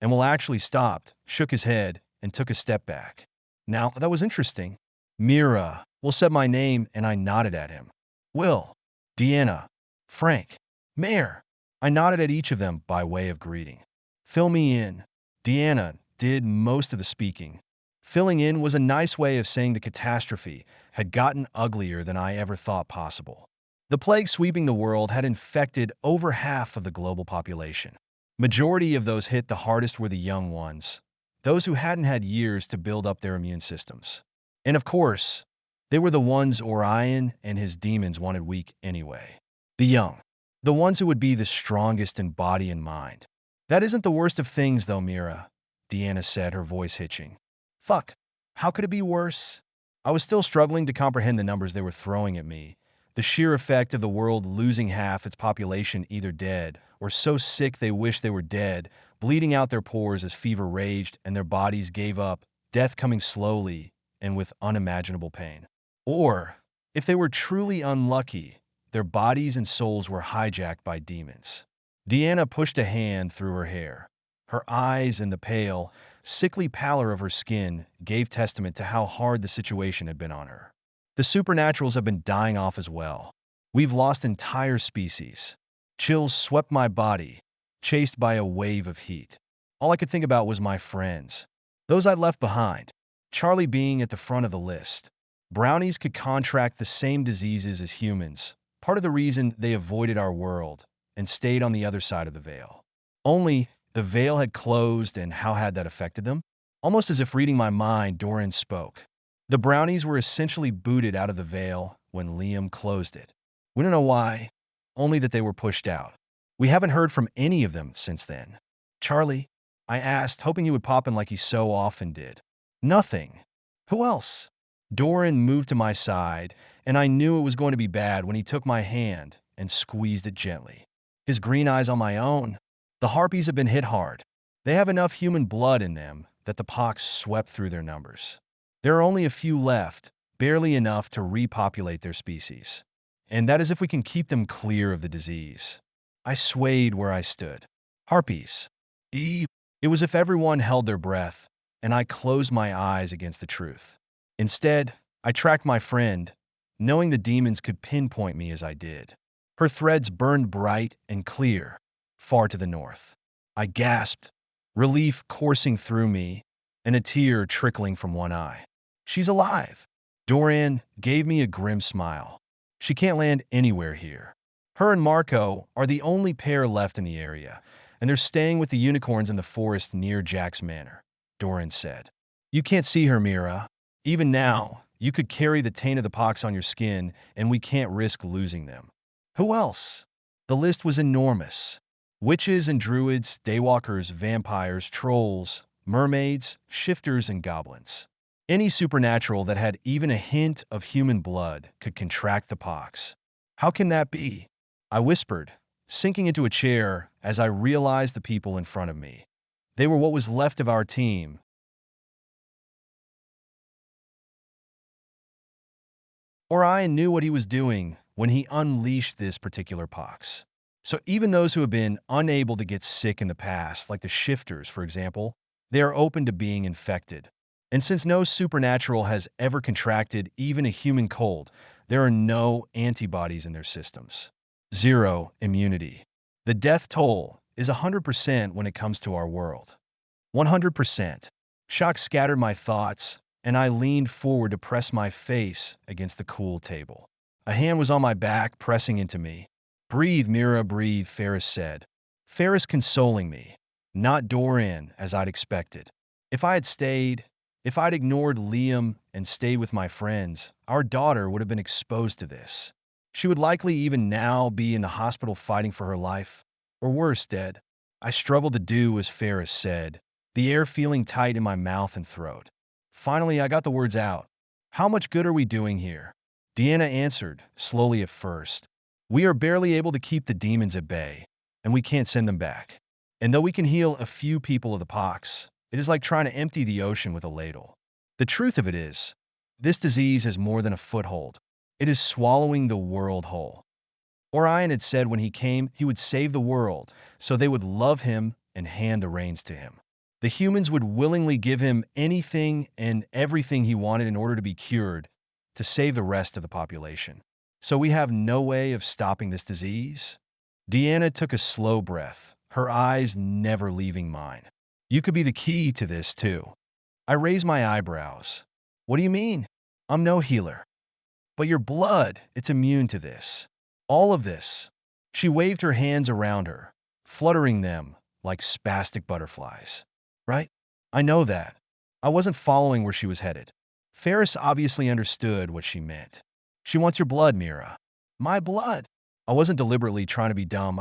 And Will actually stopped, shook his head, and took a step back. Now, that was interesting. Mira, Will said my name, and I nodded at him. Will, Deanna, Frank, Mare. I nodded at each of them by way of greeting. Fill me in. Deanna did most of the speaking. Filling in was a nice way of saying the catastrophe had gotten uglier than I ever thought possible. The plague sweeping the world had infected over half of the global population. Majority of those hit the hardest were the young ones, those who hadn't had years to build up their immune systems. And of course, they were the ones Orion and his demons wanted weak anyway. The young. The ones who would be the strongest in body and mind. That isn't the worst of things, though, Mira, Deanna said, her voice hitching. Fuck. How could it be worse? I was still struggling to comprehend the numbers they were throwing at me. The sheer effect of the world losing half its population either dead or so sick they wished they were dead, bleeding out their pores as fever raged and their bodies gave up, death coming slowly and with unimaginable pain. Or, if they were truly unlucky, their bodies and souls were hijacked by demons. Deanna pushed a hand through her hair. Her eyes and the pale, sickly pallor of her skin gave testament to how hard the situation had been on her. The supernaturals have been dying off as well. We've lost entire species. Chills swept my body, chased by a wave of heat. All I could think about was my friends. Those I'd left behind, Charlie being at the front of the list. Brownies could contract the same diseases as humans, part of the reason they avoided our world and stayed on the other side of the veil. Only, the veil had closed, and how had that affected them? Almost as if reading my mind, Doran spoke. The brownies were essentially booted out of the veil when Liam closed it. We don't know why, only that they were pushed out. We haven't heard from any of them since then. Charlie, I asked, hoping he would pop in like he so often did. Nothing. Who else? Doran moved to my side, and I knew it was going to be bad when he took my hand and squeezed it gently. His green eyes on my own. The harpies have been hit hard. They have enough human blood in them that the pox swept through their numbers. There are only a few left, barely enough to repopulate their species. And that is if we can keep them clear of the disease. I swayed where I stood. Harpies. It was if everyone held their breath, and I closed my eyes against the truth. Instead, I tracked my friend, knowing the demons could pinpoint me as I did. Her threads burned bright and clear, far to the north. I gasped, relief coursing through me, and a tear trickling from one eye. She's alive. Dorian gave me a grim smile. She can't land anywhere here. Her and Marco are the only pair left in the area, and they're staying with the unicorns in the forest near Jack's Manor, Dorian said. You can't see her, Mira. Even now, you could carry the taint of the pox on your skin, and we can't risk losing them. Who else? The list was enormous. Witches and druids, daywalkers, vampires, trolls, mermaids, shifters, and goblins. Any supernatural that had even a hint of human blood could contract the pox. How can that be? I whispered, sinking into a chair as I realized the people in front of me. They were what was left of our team. Orion knew what he was doing when he unleashed this particular pox. So even those who have been unable to get sick in the past, like the shifters, for example, they are open to being infected. And since no supernatural has ever contracted even a human cold, there are no antibodies in their systems. Zero immunity. The death toll is 100% when it comes to our world. 100%. Shock scattered my thoughts, and I leaned forward to press my face against the cool table. A hand was on my back, pressing into me. Breathe, Mira, breathe, Ferris said. Ferris consoling me, not Dorian as I'd expected. If I had stayed, if I'd ignored Liam and stayed with my friends, our daughter would have been exposed to this. She would likely even now be in the hospital fighting for her life, or worse, dead. I struggled to do as Ferris said, the air feeling tight in my mouth and throat. Finally, I got the words out. How much good are we doing here? Deanna answered, slowly at first. We are barely able to keep the demons at bay, and we can't send them back. And though we can heal a few people of the pox, it is like trying to empty the ocean with a ladle. The truth of it is, this disease has more than a foothold. It is swallowing the world whole. Orion had said when he came, he would save the world, so they would love him and hand the reins to him. The humans would willingly give him anything and everything he wanted in order to be cured, to save the rest of the population. So we have no way of stopping this disease? Deanna took a slow breath, her eyes never leaving mine. You could be the key to this, too. I raised my eyebrows. What do you mean? I'm no healer. But your blood, it's immune to this. All of this. She waved her hands around her, fluttering them like spastic butterflies. Right? I know that. I wasn't following where she was headed. Ferris obviously understood what she meant. She wants your blood, Mira. My blood? I wasn't deliberately trying to be dumb,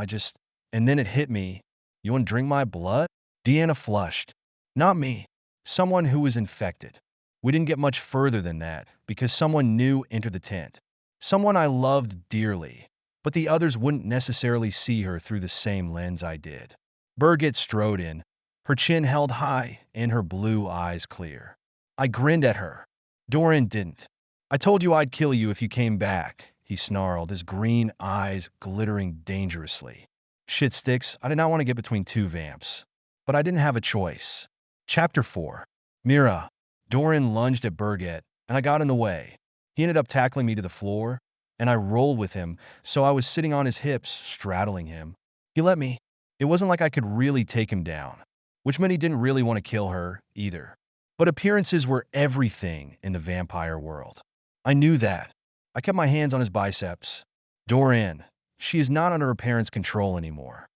And then it hit me. You want to drink my blood? Deanna flushed. Not me. Someone who was infected. We didn't get much further than that, because someone new entered the tent. Someone I loved dearly, but the others wouldn't necessarily see her through the same lens I did. Birgit strode in, her chin held high and her blue eyes clear. I grinned at her. Dorian didn't. I told you I'd kill you if you came back, he snarled, his green eyes glittering dangerously. Shit sticks, I did not want to get between two vamps. But I didn't have a choice. Chapter 4. Mira. Dorian lunged at Birgit, and I got in the way. He ended up tackling me to the floor, and I rolled with him, so I was sitting on his hips, straddling him. He let me. It wasn't like I could really take him down, which meant he didn't really want to kill her, either. But appearances were everything in the vampire world. I knew that. I kept my hands on his biceps. Dorian, she is not under her parents' control anymore.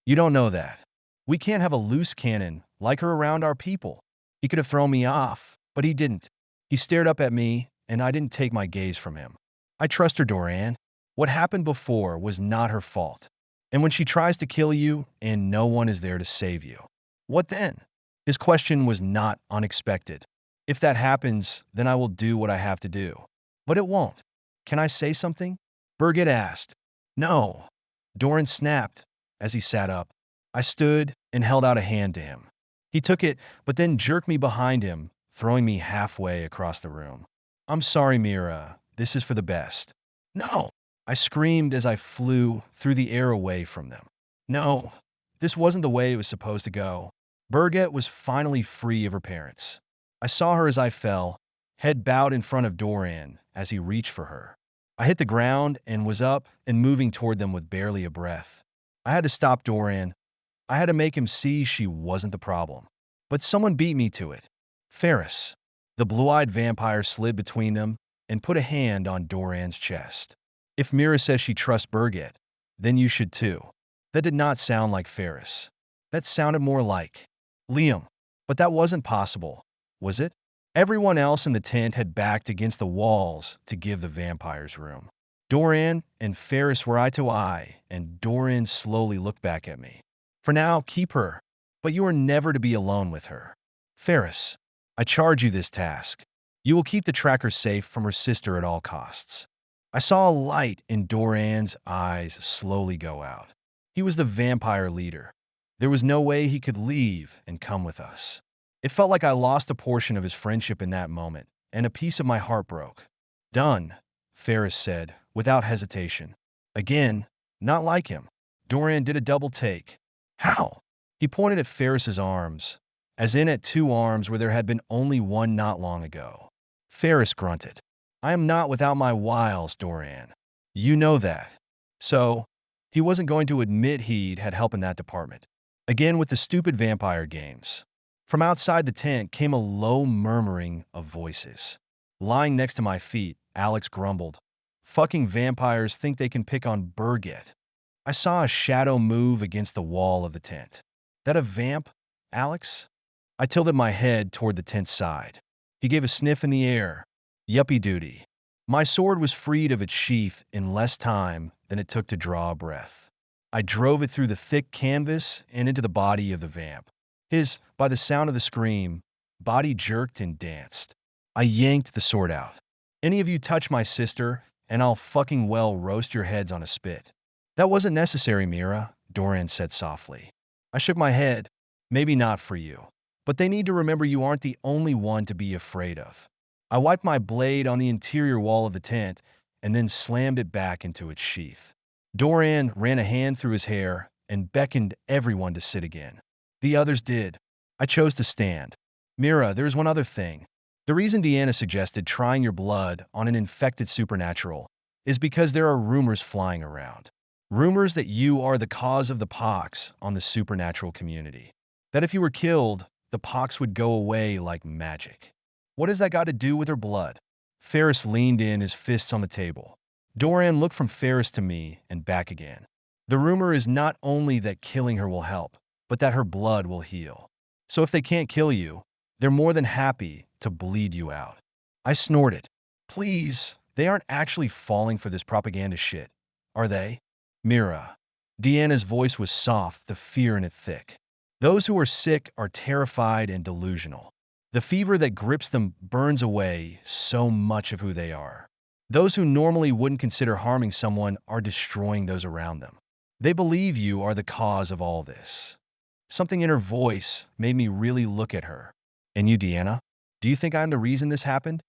You don't know that. We can't have a loose cannon like her around our people. He could have thrown me off, but he didn't. He stared up at me, and I didn't take my gaze from him. I trust her, Dorian. What happened before was not her fault. And when she tries to kill you, and no one is there to save you, what then? His question was not unexpected. If that happens, then I will do what I have to do. But it won't. Can I say something? Birgit asked. No. Dorian snapped as he sat up. I stood and held out a hand to him. He took it, but then jerked me behind him, throwing me halfway across the room. I'm sorry, Mira. This is for the best. No, I screamed as I flew through the air away from them. No, this wasn't the way it was supposed to go. Birgit was finally free of her parents. I saw her as I fell, head bowed in front of Doran as he reached for her. I hit the ground and was up and moving toward them with barely a breath. I had to stop Doran. I had to make him see she wasn't the problem. But someone beat me to it. Ferris. The blue-eyed vampire slid between them and put a hand on Doran's chest. If Mira says she trusts Birgit, then you should too. That did not sound like Ferris. That sounded more like Liam. But that wasn't possible, was it? Everyone else in the tent had backed against the walls to give the vampires room. Doran and Ferris were eye to eye, and Doran slowly looked back at me. For now, keep her, but you are never to be alone with her. Ferris, I charge you this task. You will keep the tracker safe from her sister at all costs. I saw a light in Doran's eyes slowly go out. He was the vampire leader. There was no way he could leave and come with us. It felt like I lost a portion of his friendship in that moment, and a piece of my heart broke. Done, Ferris said, without hesitation. Again, not like him. Doran did a double take. How? He pointed at Ferris's arms, as in at two arms where there had been only one not long ago. Ferris grunted. I am not without my wiles, Doran. You know that. So, he wasn't going to admit he'd had help in that department. Again with the stupid vampire games. From outside the tent came a low murmuring of voices. Lying next to my feet, Alex grumbled. Fucking vampires think they can pick on Birgit. I saw a shadow move against the wall of the tent. That a vamp, Alex? I tilted my head toward the tent's side. He gave a sniff in the air. Yuppie duty. My sword was freed of its sheath in less time than it took to draw a breath. I drove it through the thick canvas and into the body of the vamp. His, by the sound of the scream, body jerked and danced. I yanked the sword out. Any of you touch my sister, and I'll fucking well roast your heads on a spit. That wasn't necessary, Mira, Doran said softly. I shook my head. Maybe not for you. But they need to remember you aren't the only one to be afraid of. I wiped my blade on the interior wall of the tent and then slammed it back into its sheath. Doran ran a hand through his hair and beckoned everyone to sit again. The others did. I chose to stand. Mira, there's one other thing. The reason Deanna suggested trying your blood on an infected supernatural is because there are rumors flying around. Rumors that you are the cause of the pox on the supernatural community. That if you were killed, the pox would go away like magic. What has that got to do with her blood? Ferris leaned in, his fists on the table. Doran looked from Ferris to me and back again. The rumor is not only that killing her will help, but that her blood will heal. So if they can't kill you, they're more than happy to bleed you out. I snorted. Please, they aren't actually falling for this propaganda shit, are they? Mira. Deanna's voice was soft, the fear in it thick. Those who are sick are terrified and delusional. The fever that grips them burns away so much of who they are. Those who normally wouldn't consider harming someone are destroying those around them. They believe you are the cause of all this. Something in her voice made me really look at her. And you, Deanna? Do you think I'm the reason this happened?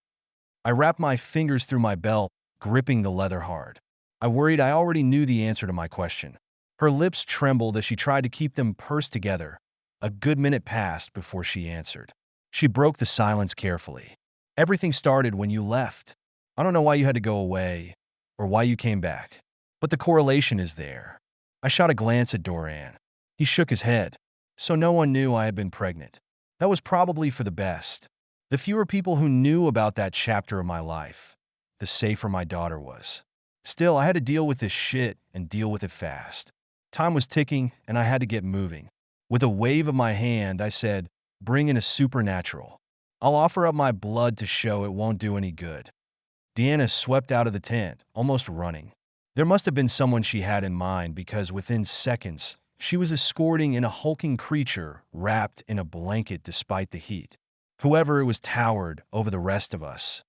I wrapped my fingers through my belt, gripping the leather hard. I worried I already knew the answer to my question. Her lips trembled as she tried to keep them pursed together. A good minute passed before she answered. She broke the silence carefully. Everything started when you left. I don't know why you had to go away, or why you came back, but the correlation is there. I shot a glance at Doran. He shook his head. So no one knew I had been pregnant. That was probably for the best. The fewer people who knew about that chapter of my life, the safer my daughter was. Still, I had to deal with this shit and deal with it fast. Time was ticking, and I had to get moving. With a wave of my hand, I said, bring in a supernatural. I'll offer up my blood to show it won't do any good. Deanna swept out of the tent, almost running. There must have been someone she had in mind because within seconds, she was escorting in a hulking creature wrapped in a blanket despite the heat. Whoever it was towered over the rest of us,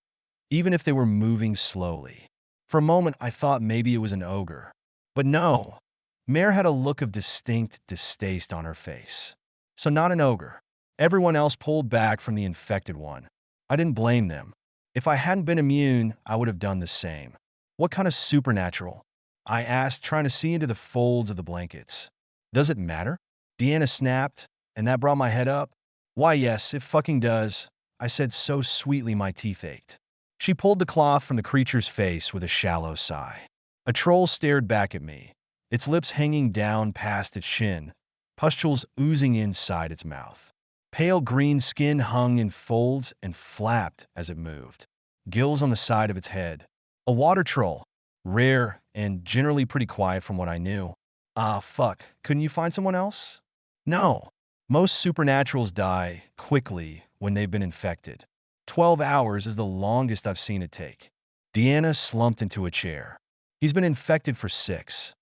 even if they were moving slowly. For a moment, I thought maybe it was an ogre. But no, Mare had a look of distinct distaste on her face. So not an ogre. Everyone else pulled back from the infected one. I didn't blame them. If I hadn't been immune, I would have done the same. What kind of supernatural? I asked, trying to see into the folds of the blankets. Does it matter? Deanna snapped, and that brought my head up. Why, yes, it fucking does, I said so sweetly my teeth ached. She pulled the cloth from the creature's face with a shallow sigh. A troll stared back at me, its lips hanging down past its chin, pustules oozing inside its mouth. Pale green skin hung in folds and flapped as it moved. Gills on the side of its head. A water troll. Rare and generally pretty quiet from what I knew. Ah, fuck. Couldn't you find someone else? No. Most supernaturals die quickly when they've been infected. 12 hours is the longest I've seen it take. Deanna slumped into a chair. He's been infected for 6.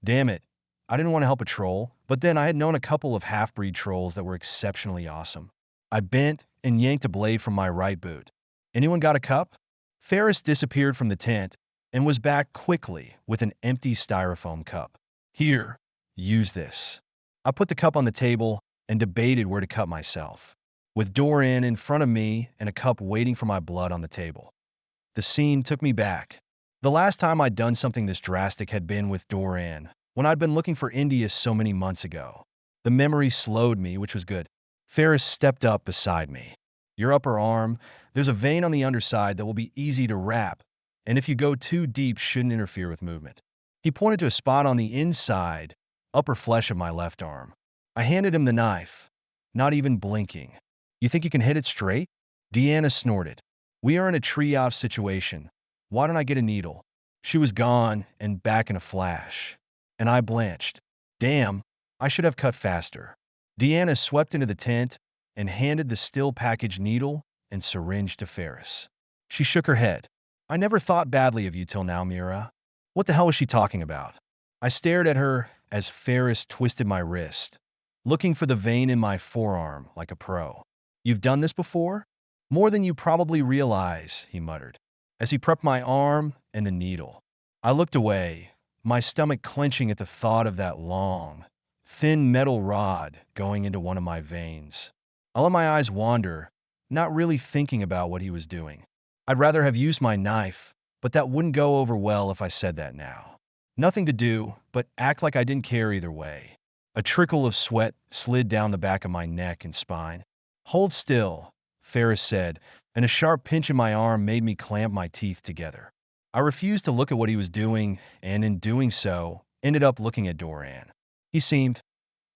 Damn it. I didn't want to help a troll, but then I had known a couple of half-breed trolls that were exceptionally awesome. I bent and yanked a blade from my right boot. Anyone got a cup? Ferris disappeared from the tent and was back quickly with an empty styrofoam cup. Here, use this. I put the cup on the table and debated where to cut myself, with Dorian in front of me and a cup waiting for my blood on the table. The scene took me back. The last time I'd done something this drastic had been with Dorian, when I'd been looking for India so many months ago. The memory slowed me, which was good. Ferris stepped up beside me. Your upper arm, there's a vein on the underside that will be easy to wrap, and if you go too deep, shouldn't interfere with movement. He pointed to a spot on the inside, upper flesh of my left arm. I handed him the knife, not even blinking. You think you can hit it straight? Deanna snorted. We are in a tree-off situation. Why don't I get a needle? She was gone and back in a flash. And I blanched. Damn, I should have cut faster. Deanna swept into the tent and handed the still packaged needle and syringe to Ferris. She shook her head. I never thought badly of you till now, Mira. What the hell was she talking about? I stared at her as Ferris twisted my wrist, looking for the vein in my forearm like a pro. You've done this before? More than you probably realize, he muttered, as he prepped my arm and the needle. I looked away, my stomach clenching at the thought of that long, thin metal rod going into one of my veins. I let my eyes wander, not really thinking about what he was doing. I'd rather have used my knife, but that wouldn't go over well if I said that now. Nothing to do but act like I didn't care either way. A trickle of sweat slid down the back of my neck and spine. Hold still, Ferris said, and a sharp pinch in my arm made me clamp my teeth together. I refused to look at what he was doing, and in doing so, ended up looking at Dorian. He seemed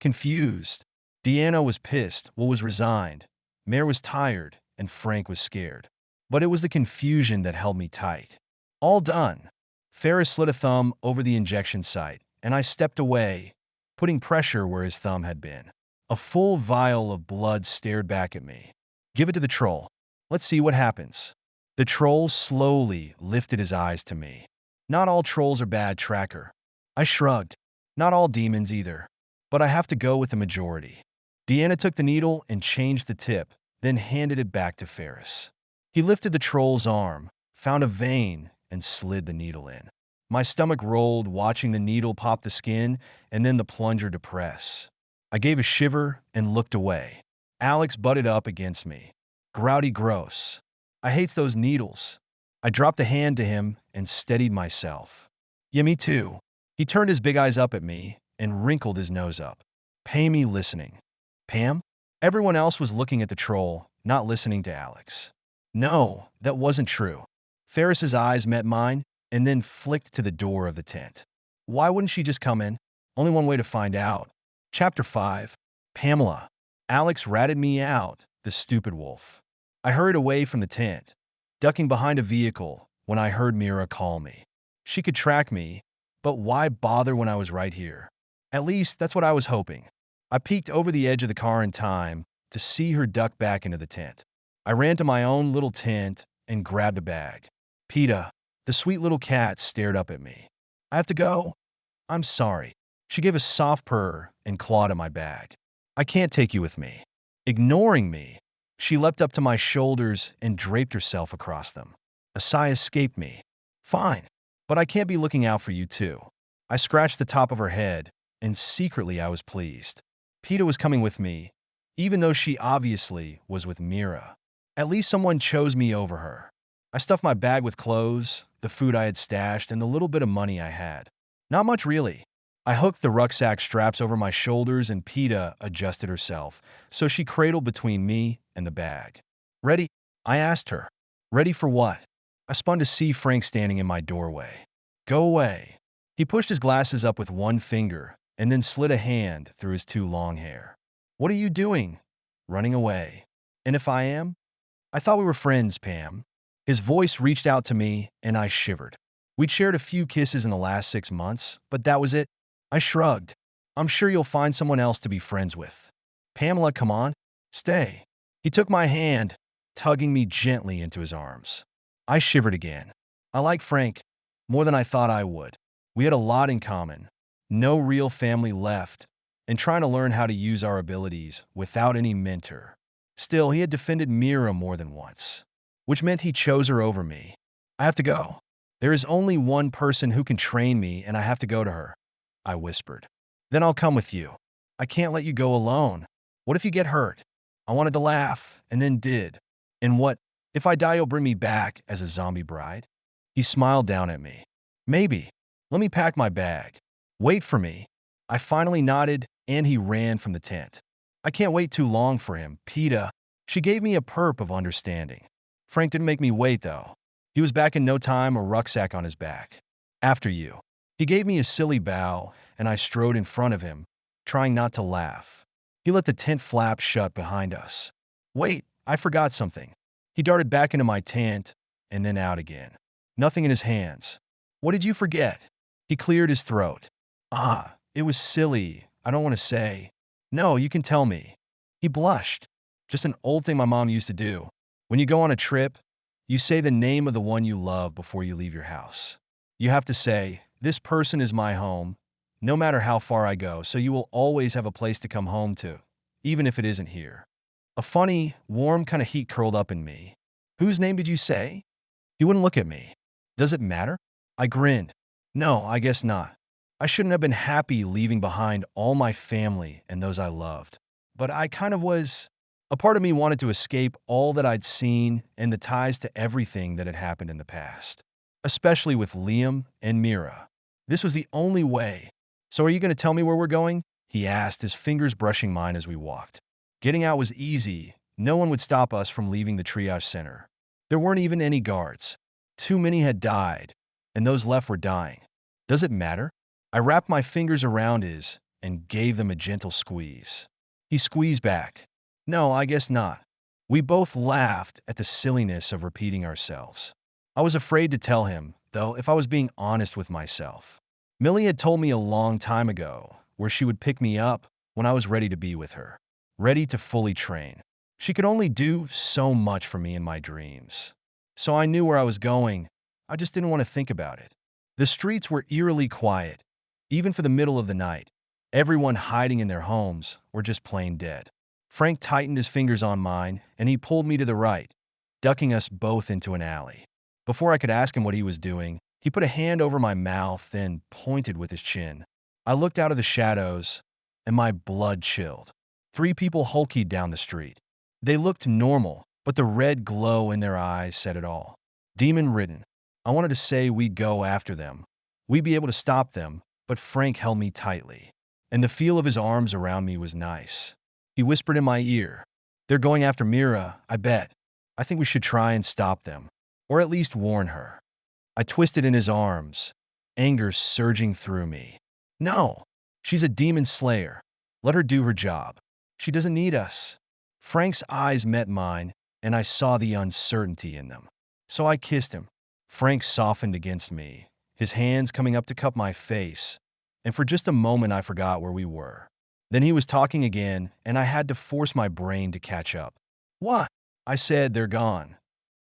confused. Deanna was pissed, Will was resigned, Mare was tired, and Frank was scared. But it was the confusion that held me tight. All done. Ferris slid a thumb over the injection site, and I stepped away, putting pressure where his thumb had been. A full vial of blood stared back at me. Give it to the troll. Let's see what happens. The troll slowly lifted his eyes to me. Not all trolls are bad, Tracker. I shrugged. Not all demons either. But I have to go with the majority. Deanna took the needle and changed the tip, then handed it back to Ferris. He lifted the troll's arm, found a vein, and slid the needle in. My stomach rolled watching the needle pop the skin and then the plunger depress. I gave a shiver and looked away. Alex butted up against me. Grouty gross. I hate those needles. I dropped a hand to him and steadied myself. Yeah, me too. He turned his big eyes up at me and wrinkled his nose up. Pay me listening. Pam? Everyone else was looking at the troll, not listening to Alex. No, that wasn't true. Ferris's eyes met mine and then flicked to the door of the tent. Why wouldn't she just come in? Only one way to find out. Chapter 5. Pamela. Alex ratted me out, the stupid wolf. I hurried away from the tent, ducking behind a vehicle when I heard Mira call me. She could track me, but why bother when I was right here? At least that's what I was hoping. I peeked over the edge of the car in time to see her duck back into the tent. I ran to my own little tent and grabbed a bag. PETA, the sweet little cat, stared up at me. I have to go. I'm sorry. She gave a soft purr and clawed at my bag. I can't take you with me. Ignoring me, she leapt up to my shoulders and draped herself across them. A sigh escaped me. Fine, but I can't be looking out for you too. I scratched the top of her head, and secretly I was pleased. PETA was coming with me, even though she obviously was with Mira. At least someone chose me over her. I stuffed my bag with clothes, the food I had stashed, and the little bit of money I had. Not much, really. I hooked the rucksack straps over my shoulders and Peta adjusted herself, so she cradled between me and the bag. Ready? I asked her. Ready for what? I spun to see Frank standing in my doorway. Go away. He pushed his glasses up with one finger and then slid a hand through his too long hair. What are you doing? Running away. And if I am? I thought we were friends, Pam. His voice reached out to me and I shivered. We'd shared a few kisses in the last 6 months, but that was it. I shrugged. I'm sure you'll find someone else to be friends with. Pamela, come on. Stay. He took my hand, tugging me gently into his arms. I shivered again. I like Frank more than I thought I would. We had a lot in common. No real family left, and trying to learn how to use our abilities without any mentor. Still, he had defended Mira more than once, which meant he chose her over me. I have to go. There is only one person who can train me, and I have to go to her, I whispered. Then I'll come with you. I can't let you go alone. What if you get hurt? I wanted to laugh, and then did. And what? If I die, you'll bring me back as a zombie bride? He smiled down at me. Maybe. Let me pack my bag. Wait for me. I finally nodded, and he ran from the tent. I can't wait too long for him, Peta. She gave me a perp of understanding. Frank didn't make me wait, though. He was back in no time, a rucksack on his back. After you. He gave me a silly bow, and I strode in front of him, trying not to laugh. He let the tent flap shut behind us. Wait, I forgot something. He darted back into my tent, and then out again. Nothing in his hands. What did you forget? He cleared his throat. It was silly. I don't want to say. No, you can tell me. He blushed. Just an old thing my mom used to do. When you go on a trip, you say the name of the one you love before you leave your house. You have to say, this person is my home, no matter how far I go, so you will always have a place to come home to, even if it isn't here. A funny, warm kind of heat curled up in me. Whose name did you say? He wouldn't look at me. Does it matter? I grinned. No, I guess not. I shouldn't have been happy leaving behind all my family and those I loved. But I kind of was. A part of me wanted to escape all that I'd seen and the ties to everything that had happened in the past. Especially with Liam and Mira. This was the only way. So are you going to tell me where we're going? He asked, his fingers brushing mine as we walked. Getting out was easy. No one would stop us from leaving the triage center. There weren't even any guards. Too many had died, and those left were dying. Does it matter? I wrapped my fingers around his and gave them a gentle squeeze. He squeezed back. No, I guess not. We both laughed at the silliness of repeating ourselves. I was afraid to tell him, though, if I was being honest with myself. Millie had told me a long time ago where she would pick me up when I was ready to be with her, ready to fully train. She could only do so much for me in my dreams. So I knew where I was going. I just didn't want to think about it. The streets were eerily quiet, even for the middle of the night. Everyone hiding in their homes or just plain dead. Frank tightened his fingers on mine, and he pulled me to the right, ducking us both into an alley. Before I could ask him what he was doing, he put a hand over my mouth, then pointed with his chin. I looked out of the shadows, and my blood chilled. 3 people hulkied down the street. They looked normal, but the red glow in their eyes said it all. Demon-ridden. I wanted to say we'd go after them. We'd be able to stop them, but Frank held me tightly, and the feel of his arms around me was nice. He whispered in my ear, "They're going after Mira, I bet. I think we should try and stop them, or at least warn her." I twisted in his arms, anger surging through me. No, she's a demon slayer. Let her do her job. She doesn't need us. Frank's eyes met mine, and I saw the uncertainty in them. So I kissed him. Frank softened against me, his hands coming up to cup my face, and for just a moment I forgot where we were. Then he was talking again, and I had to force my brain to catch up. What? I said, "They're gone."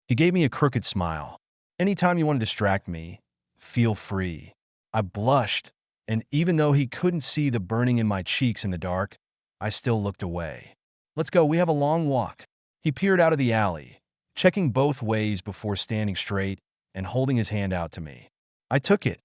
He gave me a crooked smile. "Anytime you want to distract me, feel free." I blushed, and even though he couldn't see the burning in my cheeks in the dark, I still looked away. "Let's go, we have a long walk." He peered out of the alley, checking both ways before standing straight and holding his hand out to me. I took it,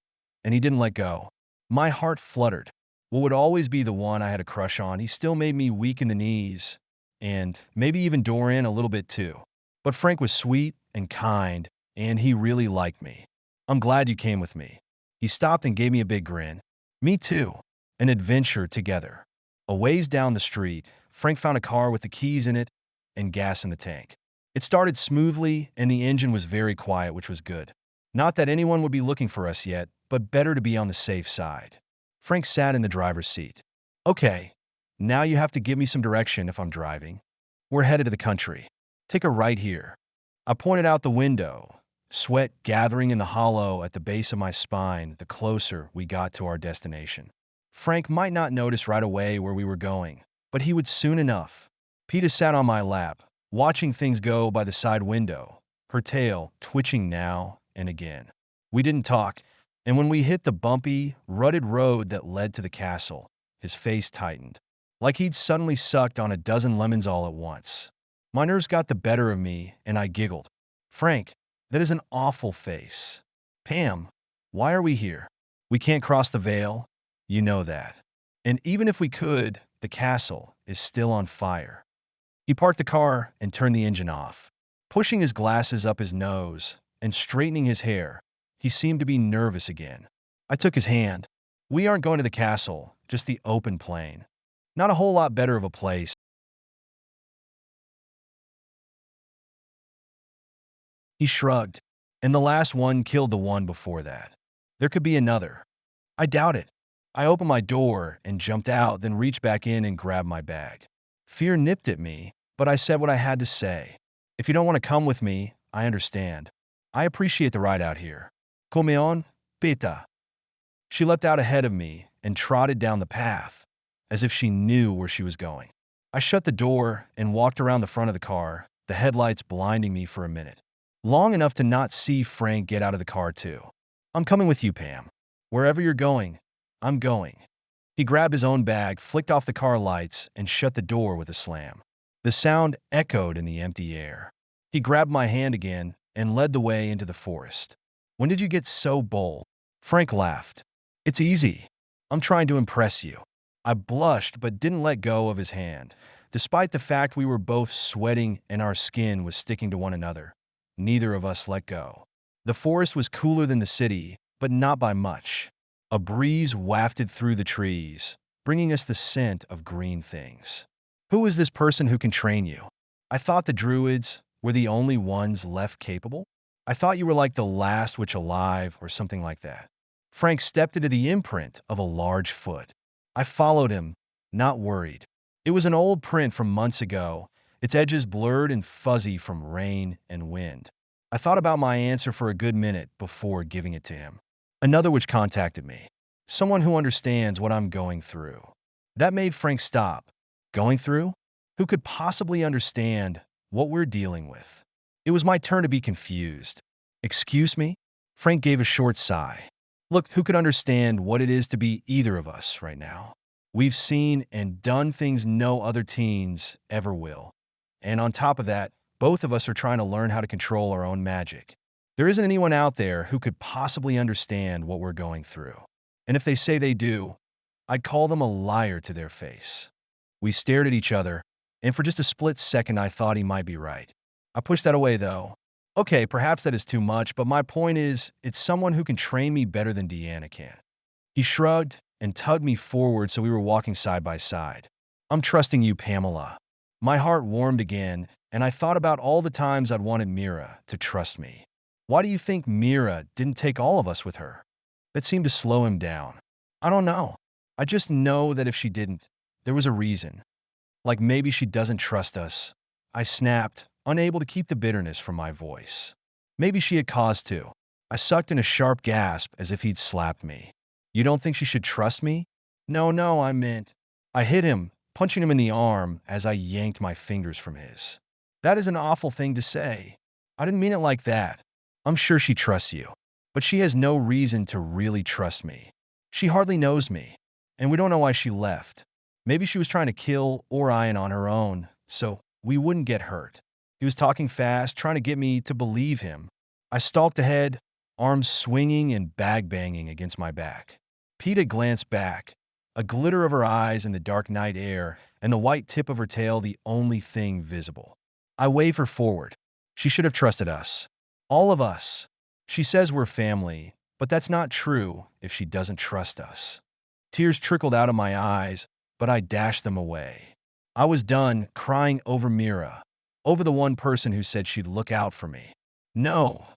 and he didn't let go. My heart fluttered. What would always be the one I had a crush on, he still made me weak in the knees, and maybe even Dorian a little bit too. But Frank was sweet and kind, and he really liked me. I'm glad you came with me. He stopped and gave me a big grin. Me too. An adventure together. A ways down the street, Frank found a car with the keys in it and gas in the tank. It started smoothly, and the engine was very quiet, which was good. Not that anyone would be looking for us yet, but better to be on the safe side. Frank sat in the driver's seat. Okay, now you have to give me some direction if I'm driving. We're headed to the country. Take a right here. I pointed out the window, sweat gathering in the hollow at the base of my spine the closer we got to our destination. Frank might not notice right away where we were going, but he would soon enough. Peta sat on my lap, watching things go by the side window, her tail twitching now and again. We didn't talk, and when we hit the bumpy, rutted road that led to the castle, his face tightened, like he'd suddenly sucked on a dozen lemons all at once. My nerves got the better of me, and I giggled. Frank, that is an awful face. Pam, why are we here? We can't cross the veil. You know that. And even if we could, the castle is still on fire. He parked the car and turned the engine off. Pushing his glasses up his nose and straightening his hair, he seemed to be nervous again. I took his hand. We aren't going to the castle, just the open plain. Not a whole lot better of a place. He shrugged. And the last one killed the one before that. There could be another. I doubt it. I opened my door and jumped out, then reached back in and grabbed my bag. Fear nipped at me, but I said what I had to say. If you don't want to come with me, I understand. I appreciate the ride out here. Come on, Peta. She leapt out ahead of me and trotted down the path, as if she knew where she was going. I shut the door and walked around the front of the car, the headlights blinding me for a minute. Long enough to not see Frank get out of the car too. I'm coming with you, Pam. Wherever you're going, I'm going. He grabbed his own bag, flicked off the car lights, and shut the door with a slam. The sound echoed in the empty air. He grabbed my hand again and led the way into the forest. When did you get so bold? Frank laughed. It's easy. I'm trying to impress you. I blushed but didn't let go of his hand, despite the fact we were both sweating and our skin was sticking to one another. Neither of us let go. The forest was cooler than the city, but not by much. A breeze wafted through the trees, bringing us the scent of green things. Who is this person who can train you? I thought the druids were the only ones left capable. I thought you were like the last witch alive or something like that. Frank stepped into the imprint of a large foot. I followed him, not worried. It was an old print from months ago, its edges blurred and fuzzy from rain and wind. I thought about my answer for a good minute before giving it to him. Another witch contacted me. Someone who understands what I'm going through. That made Frank stop. Going through? Who could possibly understand what we're dealing with? It was my turn to be confused. Excuse me? Frank gave a short sigh. Look, who could understand what it is to be either of us right now? We've seen and done things no other teens ever will. And on top of that, both of us are trying to learn how to control our own magic. There isn't anyone out there who could possibly understand what we're going through. And if they say they do, I'd call them a liar to their face. We stared at each other, and for just a split second I thought he might be right. I pushed that away though. Okay, perhaps that is too much, but my point is, it's someone who can train me better than Deanna can. He shrugged and tugged me forward so we were walking side by side. I'm trusting you, Pamela. My heart warmed again, and I thought about all the times I'd wanted Mira to trust me. Why do you think Mira didn't take all of us with her? That seemed to slow him down. I don't know. I just know that if she didn't, there was a reason. Like maybe she doesn't trust us. I snapped, unable to keep the bitterness from my voice. Maybe she had cause to. I sucked in a sharp gasp as if he'd slapped me. You don't think she should trust me? No, I meant. I hit him, punching him in the arm as I yanked my fingers from his. That is an awful thing to say. I didn't mean it like that. I'm sure she trusts you, but she has no reason to really trust me. She hardly knows me, and we don't know why she left. Maybe she was trying to kill Orion on her own, so we wouldn't get hurt. He was talking fast, trying to get me to believe him. I stalked ahead, arms swinging and bag banging against my back. Peta glanced back, a glitter of her eyes in the dark night air and the white tip of her tail the only thing visible. I waved her forward. She should have trusted us. All of us. She says we're family, but that's not true if she doesn't trust us. Tears trickled out of my eyes, but I dashed them away. I was done crying over Mira, over the one person who said she'd look out for me. No,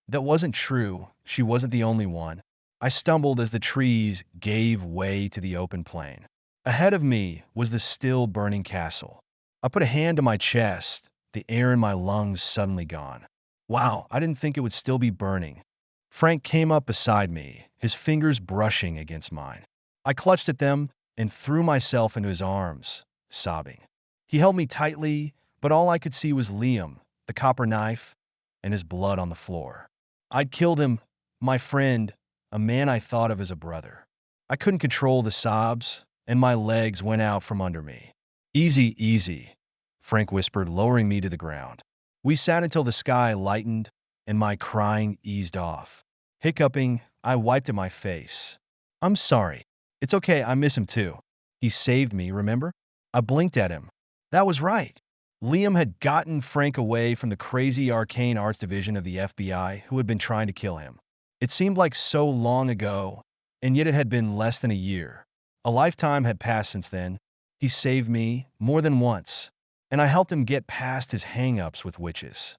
that wasn't true. She wasn't the only one. I stumbled as the trees gave way to the open plain. Ahead of me was the still burning castle. I put a hand to my chest, the air in my lungs suddenly gone. Wow, I didn't think it would still be burning. Frank came up beside me, his fingers brushing against mine. I clutched at them and threw myself into his arms, sobbing. He held me tightly, but all I could see was Liam, the copper knife, and his blood on the floor. I'd killed him, my friend, a man I thought of as a brother. I couldn't control the sobs, and my legs went out from under me. Easy, easy, Frank whispered, lowering me to the ground. We sat until the sky lightened and my crying eased off. Hiccuping, I wiped at my face. I'm sorry. It's okay, I miss him too. He saved me, remember? I blinked at him. That was right. Liam had gotten Frank away from the crazy arcane arts division of the FBI who had been trying to kill him. It seemed like so long ago, and yet it had been less than a year. A lifetime had passed since then. He saved me more than once, and I helped him get past his hang-ups with witches.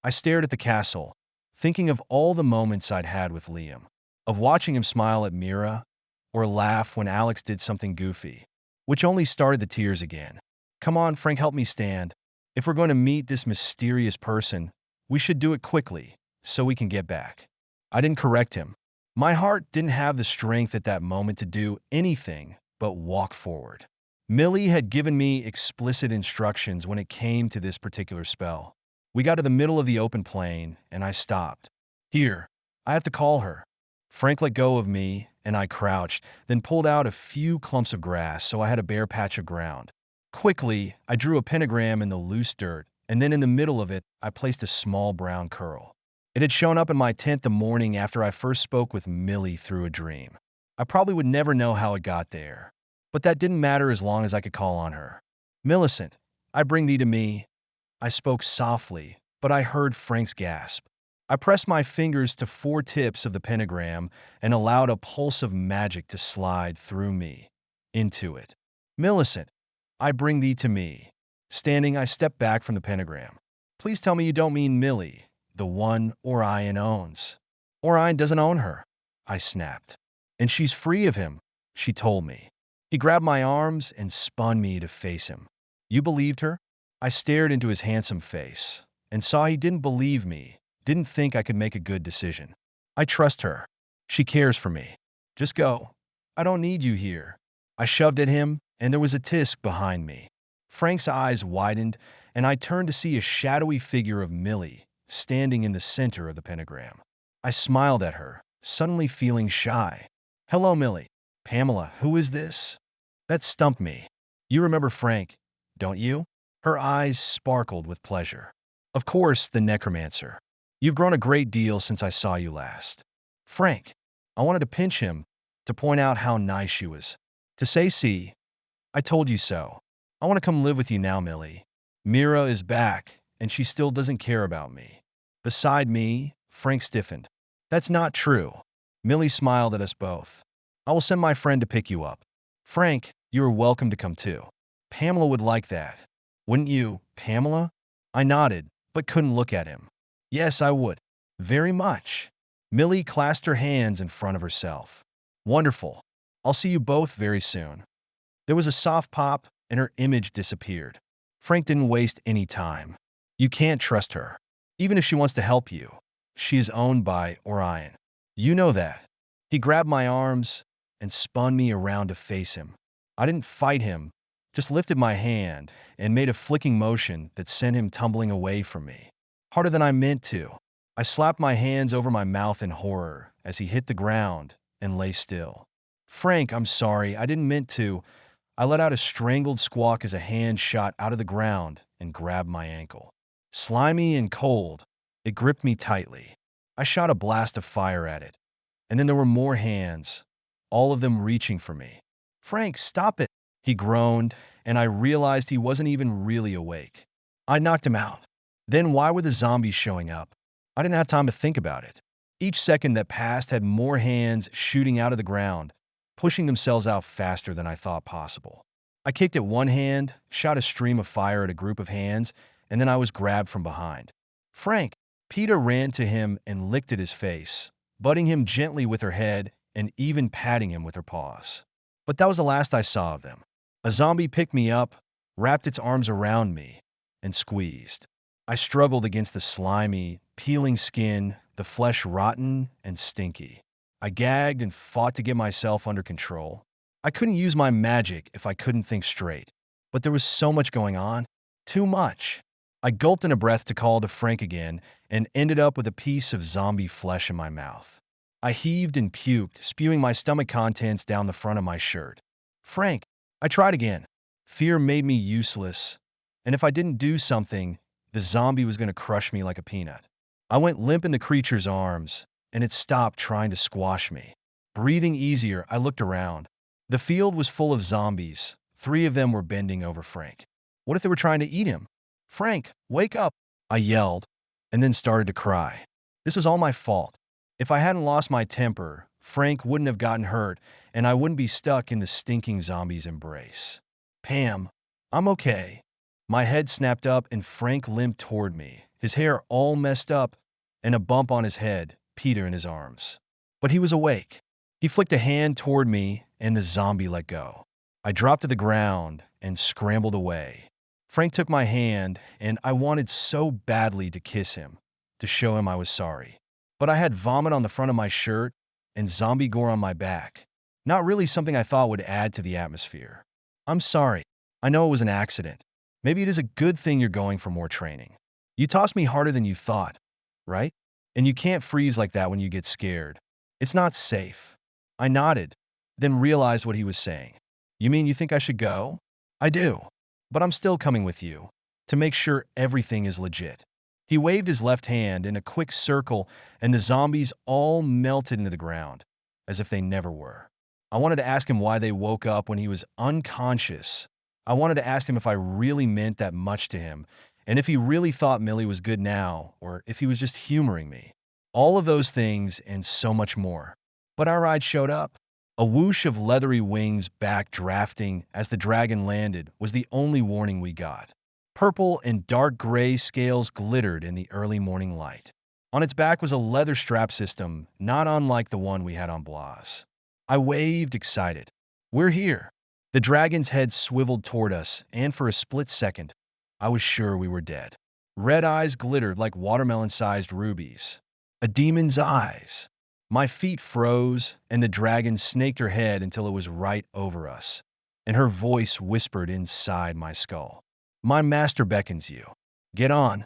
I stared at the castle, thinking of all the moments I'd had with Liam, of watching him smile at Mira, or laugh when Alex did something goofy, which only started the tears again. Come on, Frank, help me stand. If we're going to meet this mysterious person, we should do it quickly, so we can get back. I didn't correct him. My heart didn't have the strength at that moment to do anything but walk forward. Millie had given me explicit instructions when it came to this particular spell. We got to the middle of the open plain, and I stopped. Here, I have to call her. Frank let go of me, and I crouched, then pulled out a few clumps of grass so I had a bare patch of ground. Quickly, I drew a pentagram in the loose dirt, and then in the middle of it, I placed a small brown curl. It had shown up in my tent the morning after I first spoke with Millie through a dream. I probably would never know how it got there, but that didn't matter as long as I could call on her. Millicent, I bring thee to me. I spoke softly, but I heard Frank's gasp. I pressed my fingers to 4 tips of the pentagram and allowed a pulse of magic to slide through me, into it. Millicent, I bring thee to me. Standing, I stepped back from the pentagram. Please tell me you don't mean Millie, the one Orion owns. Orion doesn't own her, I snapped. And she's free of him, she told me. He grabbed my arms and spun me to face him. You believed her? I stared into his handsome face and saw he didn't believe me, didn't think I could make a good decision. I trust her. She cares for me. Just go. I don't need you here. I shoved at him, and there was a tisk behind me. Frank's eyes widened, and I turned to see a shadowy figure of Millie standing in the center of the pentagram. I smiled at her, suddenly feeling shy. Hello, Millie. Pamela, who is this? That stumped me. You remember Frank, don't you? Her eyes sparkled with pleasure. Of course, the necromancer. You've grown a great deal since I saw you last. Frank. I wanted to pinch him, to point out how nice she was. To say, see, I told you so. I want to come live with you now, Millie. Mira is back, and she still doesn't care about me. Beside me, Frank stiffened. That's not true. Millie smiled at us both. I will send my friend to pick you up. Frank, you are welcome to come too. Pamela would like that. Wouldn't you, Pamela? I nodded, but couldn't look at him. Yes, I would. Very much. Millie clasped her hands in front of herself. Wonderful. I'll see you both very soon. There was a soft pop, and her image disappeared. Frank didn't waste any time. You can't trust her. Even if she wants to help you. She is owned by Orion. You know that. He grabbed my arms and spun me around to face him. I didn't fight him, just lifted my hand and made a flicking motion that sent him tumbling away from me. Harder than I meant to. I slapped my hands over my mouth in horror as he hit the ground and lay still. Frank, I'm sorry, I didn't mean to. I let out a strangled squawk as a hand shot out of the ground and grabbed my ankle. Slimy and cold, it gripped me tightly. I shot a blast of fire at it. And then there were more hands, all of them reaching for me. Frank, stop it, he groaned, and I realized he wasn't even really awake. I knocked him out. Then why were the zombies showing up? I didn't have time to think about it. Each second that passed had more hands shooting out of the ground, pushing themselves out faster than I thought possible. I kicked at one hand, shot a stream of fire at a group of hands, and then I was grabbed from behind. Frank! Peter ran to him and licked at his face, butting him gently with her head and even patting him with her paws. But that was the last I saw of them. A zombie picked me up, wrapped its arms around me, and squeezed. I struggled against the slimy, peeling skin, the flesh rotten and stinky. I gagged and fought to get myself under control. I couldn't use my magic if I couldn't think straight. But there was so much going on. Too much. I gulped in a breath to call to Frank again and ended up with a piece of zombie flesh in my mouth. I heaved and puked, spewing my stomach contents down the front of my shirt. Frank! I tried again. Fear made me useless, and if I didn't do something, the zombie was going to crush me like a peanut. I went limp in the creature's arms, and it stopped trying to squash me. Breathing easier, I looked around. The field was full of zombies. 3 of them were bending over Frank. What if they were trying to eat him? Frank, wake up! I yelled, and then started to cry. This was all my fault. If I hadn't lost my temper, Frank wouldn't have gotten hurt, and I wouldn't be stuck in the stinking zombie's embrace. Pam, I'm okay. My head snapped up and Frank limped toward me, his hair all messed up and a bump on his head, Peter in his arms. But he was awake. He flicked a hand toward me and the zombie let go. I dropped to the ground and scrambled away. Frank took my hand and I wanted so badly to kiss him, to show him I was sorry. But I had vomit on the front of my shirt and zombie gore on my back. Not really something I thought would add to the atmosphere. I'm sorry. I know it was an accident. Maybe it is a good thing you're going for more training. You tossed me harder than you thought, right? And you can't freeze like that when you get scared. It's not safe. I nodded, then realized what he was saying. You mean you think I should go? I do. But I'm still coming with you, to make sure everything is legit. He waved his left hand in a quick circle, and the zombies all melted into the ground, as if they never were. I wanted to ask him why they woke up when he was unconscious. I wanted to ask him if I really meant that much to him, and if he really thought Millie was good now, or if he was just humoring me. All of those things and so much more. But our ride showed up. A whoosh of leathery wings back-drafting as the dragon landed was the only warning we got. Purple and dark gray scales glittered in the early morning light. On its back was a leather strap system, not unlike the one we had on Blas. I waved, excited. We're here. The dragon's head swiveled toward us, and for a split second, I was sure we were dead. Red eyes glittered like watermelon-sized rubies. A demon's eyes. My feet froze, and the dragon snaked her head until it was right over us, and her voice whispered inside my skull. My master beckons you. Get on,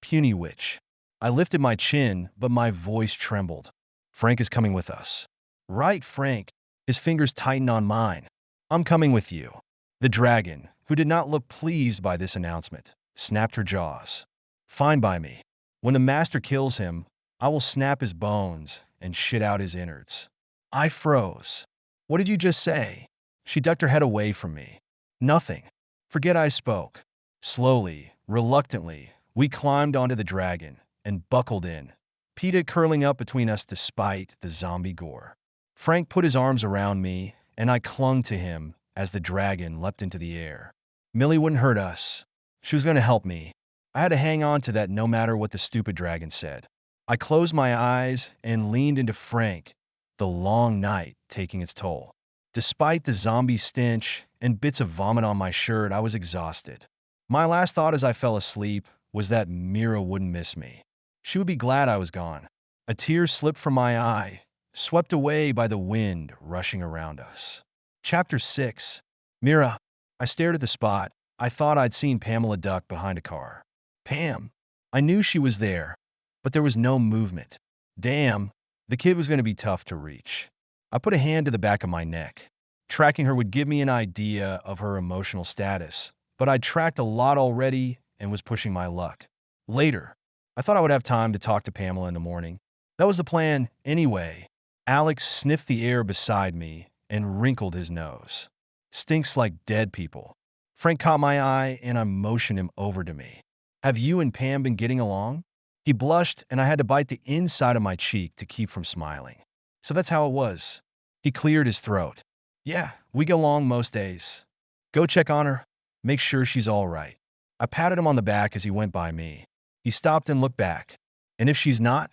puny witch. I lifted my chin, but my voice trembled. Frank is coming with us. Right, Frank. His fingers tightened on mine. I'm coming with you. The dragon, who did not look pleased by this announcement, snapped her jaws. Fine by me. When the master kills him, I will snap his bones and shit out his innards. I froze. What did you just say? She ducked her head away from me. Nothing. Forget I spoke. Slowly, reluctantly, we climbed onto the dragon and buckled in, PETA curling up between us despite the zombie gore. Frank put his arms around me, and I clung to him as the dragon leapt into the air. Millie wouldn't hurt us. She was going to help me. I had to hang on to that no matter what the stupid dragon said. I closed my eyes and leaned into Frank, the long night taking its toll. Despite the zombie stench and bits of vomit on my shirt, I was exhausted. My last thought as I fell asleep was that Mira wouldn't miss me. She would be glad I was gone. A tear slipped from my eye, swept away by the wind rushing around us. Chapter 6. Mira. I stared at the spot. I thought I'd seen Pamela duck behind a car. Pam. I knew she was there, but there was no movement. Damn, the kid was going to be tough to reach. I put a hand to the back of my neck. Tracking her would give me an idea of her emotional status, but I'd tracked a lot already and was pushing my luck. Later, I thought I would have time to talk to Pamela in the morning. That was the plan anyway. Alex sniffed the air beside me and wrinkled his nose. Stinks like dead people. Frank caught my eye and I motioned him over to me. Have you and Pam been getting along? He blushed, and I had to bite the inside of my cheek to keep from smiling. So that's how it was. He cleared his throat. Yeah, we get along most days. Go check on her. Make sure she's all right. I patted him on the back as he went by me. He stopped and looked back. And if she's not,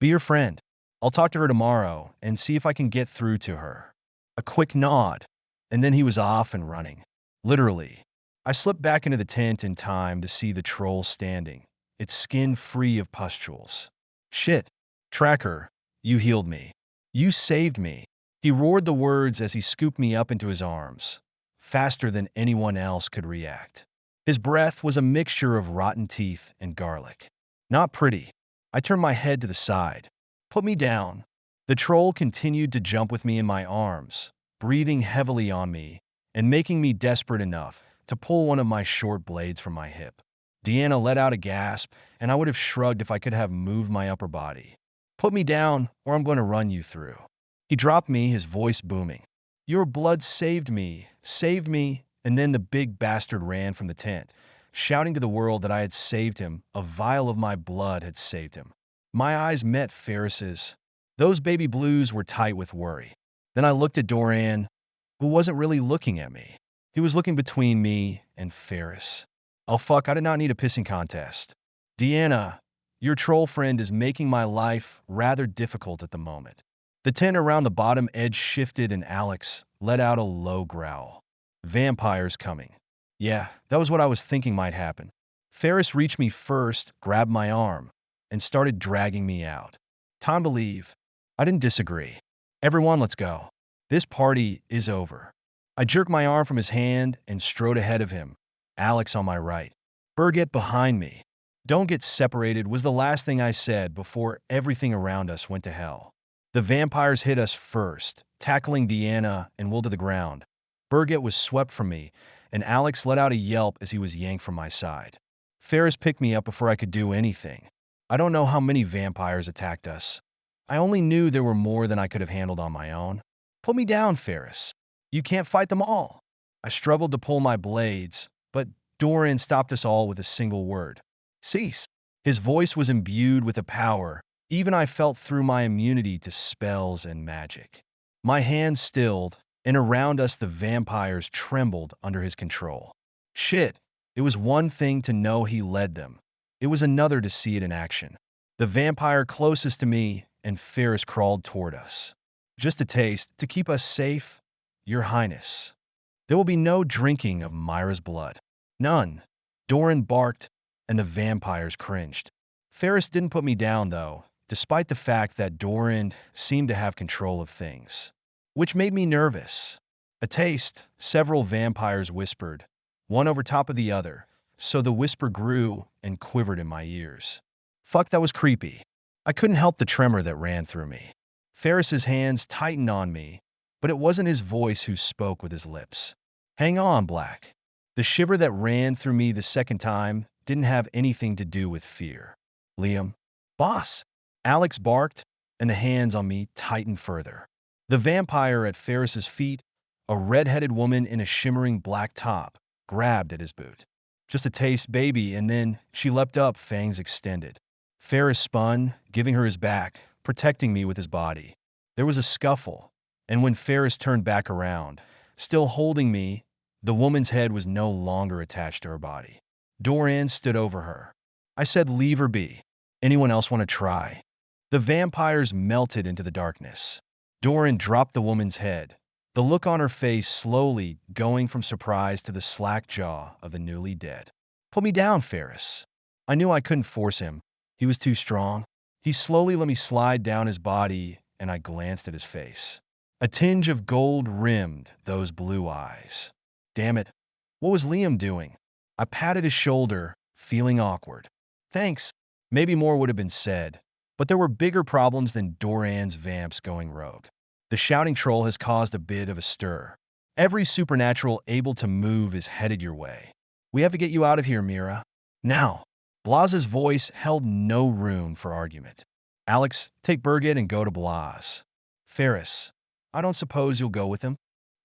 be your friend. I'll talk to her tomorrow and see if I can get through to her. A quick nod, and then he was off and running. Literally. I slipped back into the tent in time to see the troll standing, its skin free of pustules. Shit. Tracker, you healed me. You saved me. He roared the words as he scooped me up into his arms, faster than anyone else could react. His breath was a mixture of rotten teeth and garlic. Not pretty. I turned my head to the side. Put me down. The troll continued to jump with me in my arms, breathing heavily on me and making me desperate enough to pull one of my short blades from my hip. Deanna let out a gasp, and I would have shrugged if I could have moved my upper body. Put me down, or I'm going to run you through. He dropped me, his voice booming. Your blood saved me, and then the big bastard ran from the tent, shouting to the world that I had saved him, a vial of my blood had saved him. My eyes met Ferris's. Those baby blues were tight with worry. Then I looked at Doran, who wasn't really looking at me. He was looking between me and Ferris. Oh fuck, I did not need a pissing contest. Deanna, your troll friend is making my life rather difficult at the moment. The tent around the bottom edge shifted and Alex let out a low growl. Vampires coming. Yeah, that was what I was thinking might happen. Ferris reached me first, grabbed my arm, and started dragging me out. Time to leave. I didn't disagree. Everyone, let's go. This party is over. I jerked my arm from his hand and strode ahead of him, Alex on my right. Birgit behind me. Don't get separated was the last thing I said before everything around us went to hell. The vampires hit us first, tackling Deanna and Will to the ground. Birgit was swept from me, and Alex let out a yelp as he was yanked from my side. Ferris picked me up before I could do anything. I don't know how many vampires attacked us. I only knew there were more than I could have handled on my own. Put me down, Ferris. You can't fight them all. I struggled to pull my blades, but Doran stopped us all with a single word. Cease. His voice was imbued with a power even I felt through my immunity to spells and magic. My hands stilled, and around us the vampires trembled under his control. Shit, it was one thing to know he led them. It was another to see it in action. The vampire closest to me and Ferris crawled toward us. Just a taste, to keep us safe, Your Highness. There will be no drinking of Mira's blood. None. Doran barked, and the vampires cringed. Ferris didn't put me down, though, despite the fact that Doran seemed to have control of things, which made me nervous. A taste, several vampires whispered, one over top of the other, so the whisper grew and quivered in my ears. Fuck, that was creepy. I couldn't help the tremor that ran through me. Ferris's hands tightened on me, but it wasn't his voice who spoke with his lips. Hang on, Black. The shiver that ran through me the second time didn't have anything to do with fear. Liam. Boss. Alex barked, and the hands on me tightened further. The vampire at Ferris's feet, a red-headed woman in a shimmering black top, grabbed at his boot. Just a taste, baby, and then she leapt up, fangs extended. Ferris spun, giving her his back, protecting me with his body. There was a scuffle, and when Ferris turned back around, still holding me, the woman's head was no longer attached to her body. Doran stood over her. I said, leave her be. Anyone else want to try? The vampires melted into the darkness. Doran dropped the woman's head, the look on her face slowly going from surprise to the slack jaw of the newly dead. Put me down, Ferris. I knew I couldn't force him. He was too strong. He slowly let me slide down his body, and I glanced at his face. A tinge of gold rimmed those blue eyes. Damn it. What was Liam doing? I patted his shoulder, feeling awkward. Thanks. Maybe more would have been said, but there were bigger problems than Doran's vamps going rogue. The shouting troll has caused a bit of a stir. Every supernatural able to move is headed your way. We have to get you out of here, Mira. Now. Blaz's voice held no room for argument. Alex, take Birgit and go to Blaz. Ferris, I don't suppose you'll go with him?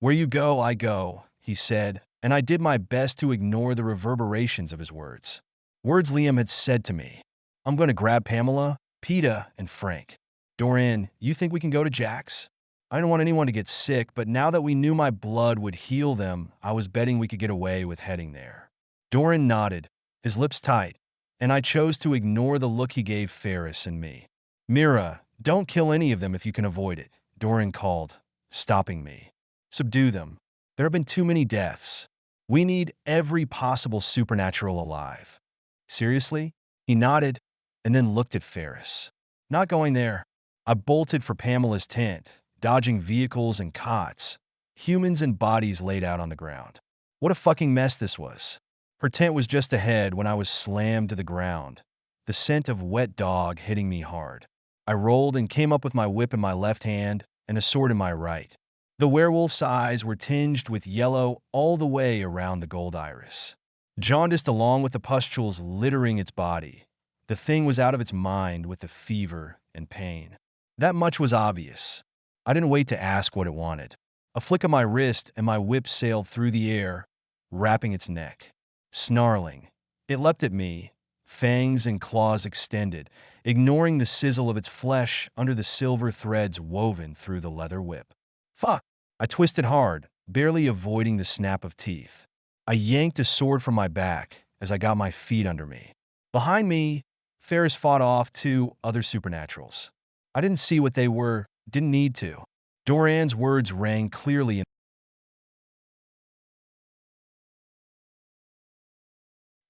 Where you go, I go, he said, and I did my best to ignore the reverberations of his words. Words Liam had said to me. I'm going to grab Pamela, Peta, and Frank. Dorian, you think we can go to Jack's? I don't want anyone to get sick, but now that we knew my blood would heal them, I was betting we could get away with heading there. Dorian nodded, his lips tight, and I chose to ignore the look he gave Ferris and me. Mira, don't kill any of them if you can avoid it, Dorian called, stopping me. Subdue them. There have been too many deaths. We need every possible supernatural alive. Seriously? He nodded and then looked at Ferris. Not going there. I bolted for Pamela's tent, dodging vehicles and cots, humans and bodies laid out on the ground. What a fucking mess this was. Her tent was just ahead when I was slammed to the ground, the scent of wet dog hitting me hard. I rolled and came up with my whip in my left hand and a sword in my right. The werewolf's eyes were tinged with yellow all the way around the gold iris. Jaundiced along with the pustules littering its body, the thing was out of its mind with the fever and pain. That much was obvious. I didn't wait to ask what it wanted. A flick of my wrist and my whip sailed through the air, wrapping its neck. Snarling, it leapt at me, fangs and claws extended, ignoring the sizzle of its flesh under the silver threads woven through the leather whip. Fuck! I twisted hard, barely avoiding the snap of teeth. I yanked a sword from my back as I got my feet under me. Behind me, Ferris fought off two other supernaturals. I didn't see what they were, didn't need to. Dorian's words rang clearly.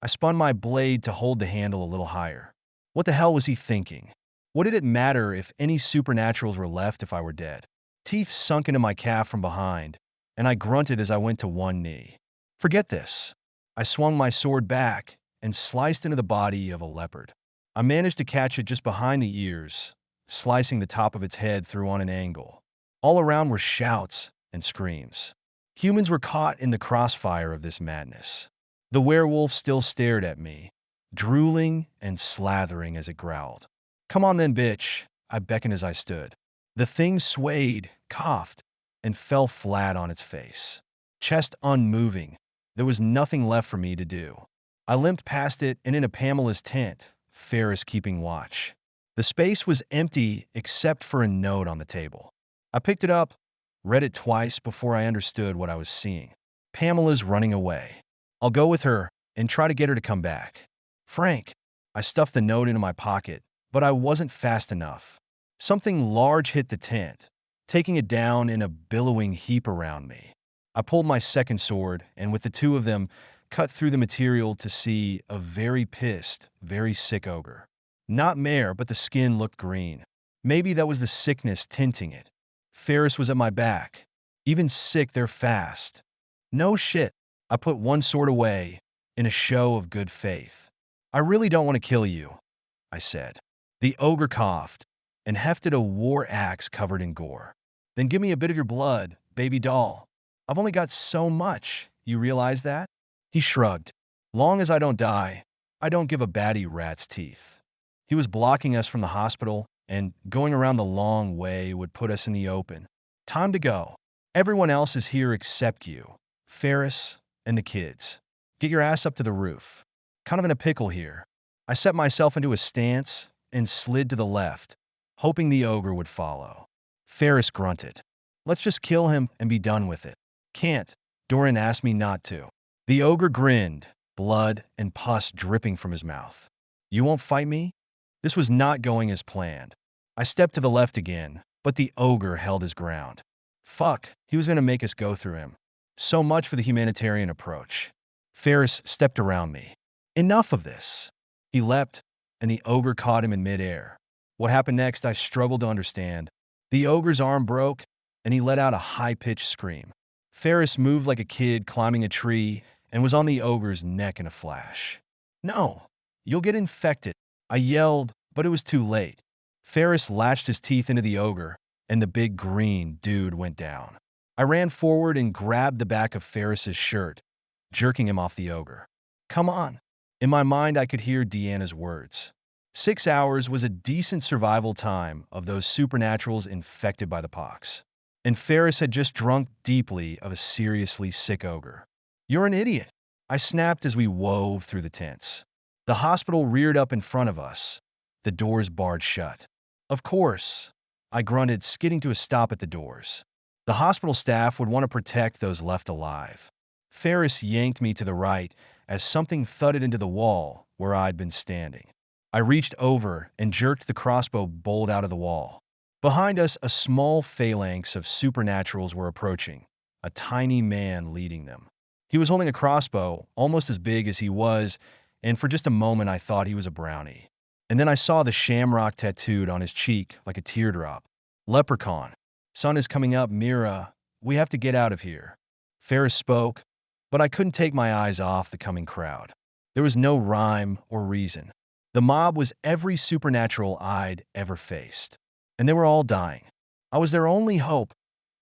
I spun my blade to hold the handle a little higher. What the hell was he thinking? What did it matter if any supernaturals were left if I were dead? Teeth sunk into my calf from behind, and I grunted as I went to one knee. Forget this. I swung my sword back and sliced into the body of a leopard. I managed to catch it just behind the ears, slicing the top of its head through on an angle. All around were shouts and screams. Humans were caught in the crossfire of this madness. The werewolf still stared at me, drooling and slathering as it growled. Come on then, bitch, I beckoned as I stood. The thing swayed, coughed, and fell flat on its face. Chest unmoving, there was nothing left for me to do. I limped past it and into Pamela's tent, Ferris keeping watch. The space was empty except for a note on the table. I picked it up, read it twice before I understood what I was seeing. Pamela's running away. I'll go with her and try to get her to come back. Frank. I stuffed the note into my pocket, but I wasn't fast enough. Something large hit the tent, taking it down in a billowing heap around me. I pulled my second sword, and with the two of them, cut through the material to see a very pissed, very sick ogre. Not mare, but the skin looked green. Maybe that was the sickness tinting it. Ferris was at my back. Even sick, they're fast. No shit. I put one sword away, in a show of good faith. I really don't want to kill you, I said. The ogre coughed and hefted a war axe covered in gore. Then give me a bit of your blood, baby doll. I've only got so much, you realize that? He shrugged. Long as I don't die, I don't give a batty rat's teeth. He was blocking us from the hospital, and going around the long way would put us in the open. Time to go. Everyone else is here except you, Ferris, and the kids. Get your ass up to the roof. Kind of in a pickle here. I set myself into a stance and slid to the left, hoping the ogre would follow. Ferris grunted. Let's just kill him and be done with it. Can't. Dorian asked me not to. The ogre grinned, blood and pus dripping from his mouth. You won't fight me? This was not going as planned. I stepped to the left again, but the ogre held his ground. Fuck, he was going to make us go through him. So much for the humanitarian approach. Ferris stepped around me. Enough of this. He leapt, and the ogre caught him in midair. What happened next, I struggled to understand. The ogre's arm broke, and he let out a high-pitched scream. Ferris moved like a kid climbing a tree and was on the ogre's neck in a flash. No, you'll get infected, I yelled, but it was too late. Ferris latched his teeth into the ogre, and the big green dude went down. I ran forward and grabbed the back of Ferris's shirt, jerking him off the ogre. Come on. In my mind, I could hear Deanna's words. 6 hours was a decent survival time of those supernaturals infected by the pox. And Ferris had just drunk deeply of a seriously sick ogre. You're an idiot, I snapped as we wove through the tents. The hospital reared up in front of us, the doors barred shut. Of course, I grunted, skidding to a stop at the doors. The hospital staff would want to protect those left alive. Ferris yanked me to the right as something thudded into the wall where I'd been standing. I reached over and jerked the crossbow bolt out of the wall. Behind us, a small phalanx of supernaturals were approaching, a tiny man leading them. He was holding a crossbow, almost as big as he was, and for just a moment I thought he was a brownie. And then I saw the shamrock tattooed on his cheek like a teardrop. Leprechaun. Sun is coming up, Mira. We have to get out of here. Ferris spoke, but I couldn't take my eyes off the coming crowd. There was no rhyme or reason. The mob was every supernatural I'd ever faced. And they were all dying. I was their only hope,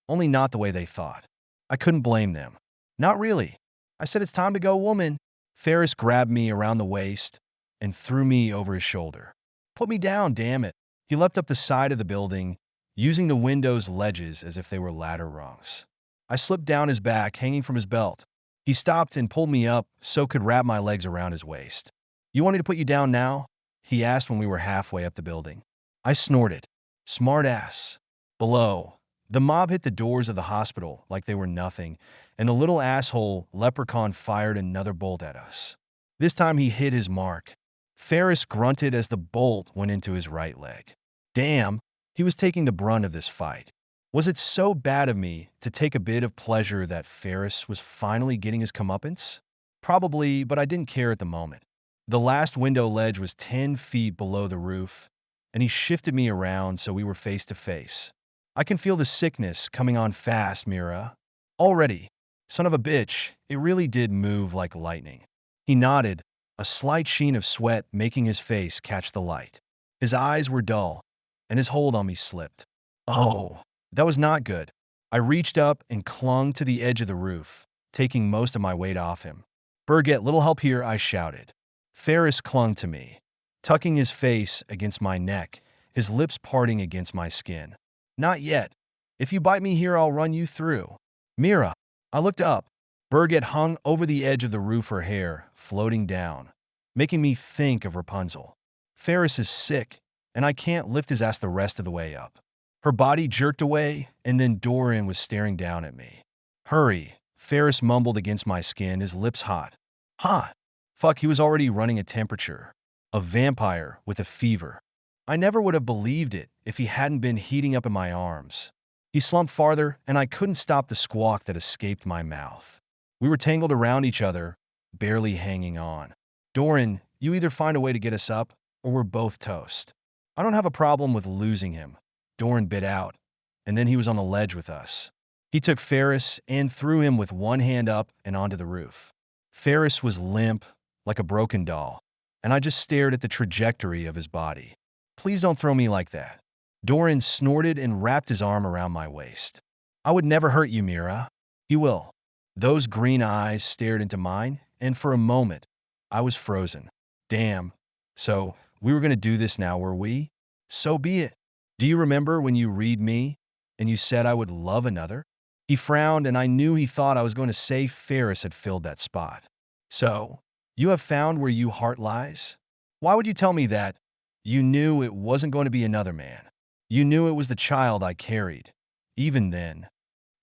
only not the way they thought. I couldn't blame them. Not really. I said, "It's time to go, woman." Ferris grabbed me around the waist and threw me over his shoulder. "Put me down, damn it." He leapt up the side of the building, using the window's ledges as if they were ladder rungs. I slipped down his back, hanging from his belt. He stopped and pulled me up so could wrap my legs around his waist. "You want me to put you down now?" he asked when we were halfway up the building. I snorted. Smart ass. Below, the mob hit the doors of the hospital like they were nothing, and the little asshole leprechaun fired another bolt at us. This time he hit his mark. Ferris grunted as the bolt went into his right leg. Damn, he was taking the brunt of this fight. Was it so bad of me to take a bit of pleasure that Ferris was finally getting his comeuppance? Probably, but I didn't care at the moment. The last window ledge was 10 feet below the roof, and he shifted me around so we were face to face. "I can feel the sickness coming on fast, Mira. Already. Son of a bitch, it really did move like lightning." He nodded, a slight sheen of sweat making his face catch the light. His eyes were dull, and his hold on me slipped. Oh, that was not good. I reached up and clung to the edge of the roof, taking most of my weight off him. "Birgit, little help here," I shouted. Ferris clung to me, tucking his face against my neck, his lips parting against my skin. "Not yet. If you bite me here, I'll run you through." "Mira." I looked up. Birgit hung over the edge of the roof, her hair floating down, making me think of Rapunzel. Ferris is sick, and I can't lift his ass the rest of the way up. Her body jerked away, and then Dorian was staring down at me. "Hurry," Ferris mumbled against my skin, his lips hot. Huh. Fuck, he was already running a temperature. A vampire with a fever. I never would have believed it if he hadn't been heating up in my arms. He slumped farther, and I couldn't stop the squawk that escaped my mouth. We were tangled around each other, barely hanging on. "Doran, you either find a way to get us up, or we're both toast." "I don't have a problem with losing him," Doran bit out, and then he was on the ledge with us. He took Ferris and threw him with one hand up and onto the roof. Ferris was limp, like a broken doll, and I just stared at the trajectory of his body. "Please don't throw me like that." Doran snorted and wrapped his arm around my waist. "I would never hurt you, Mira." "You will." Those green eyes stared into mine, and for a moment, I was frozen. Damn. So, we were going to do this now, were we? So be it. "Do you remember when you read me, and you said I would love another?" He frowned, and I knew he thought I was going to say Ferris had filled that spot. "So, you have found where your heart lies?" "Why would you tell me that?" "You knew it wasn't going to be another man. You knew it was the child I carried. Even then."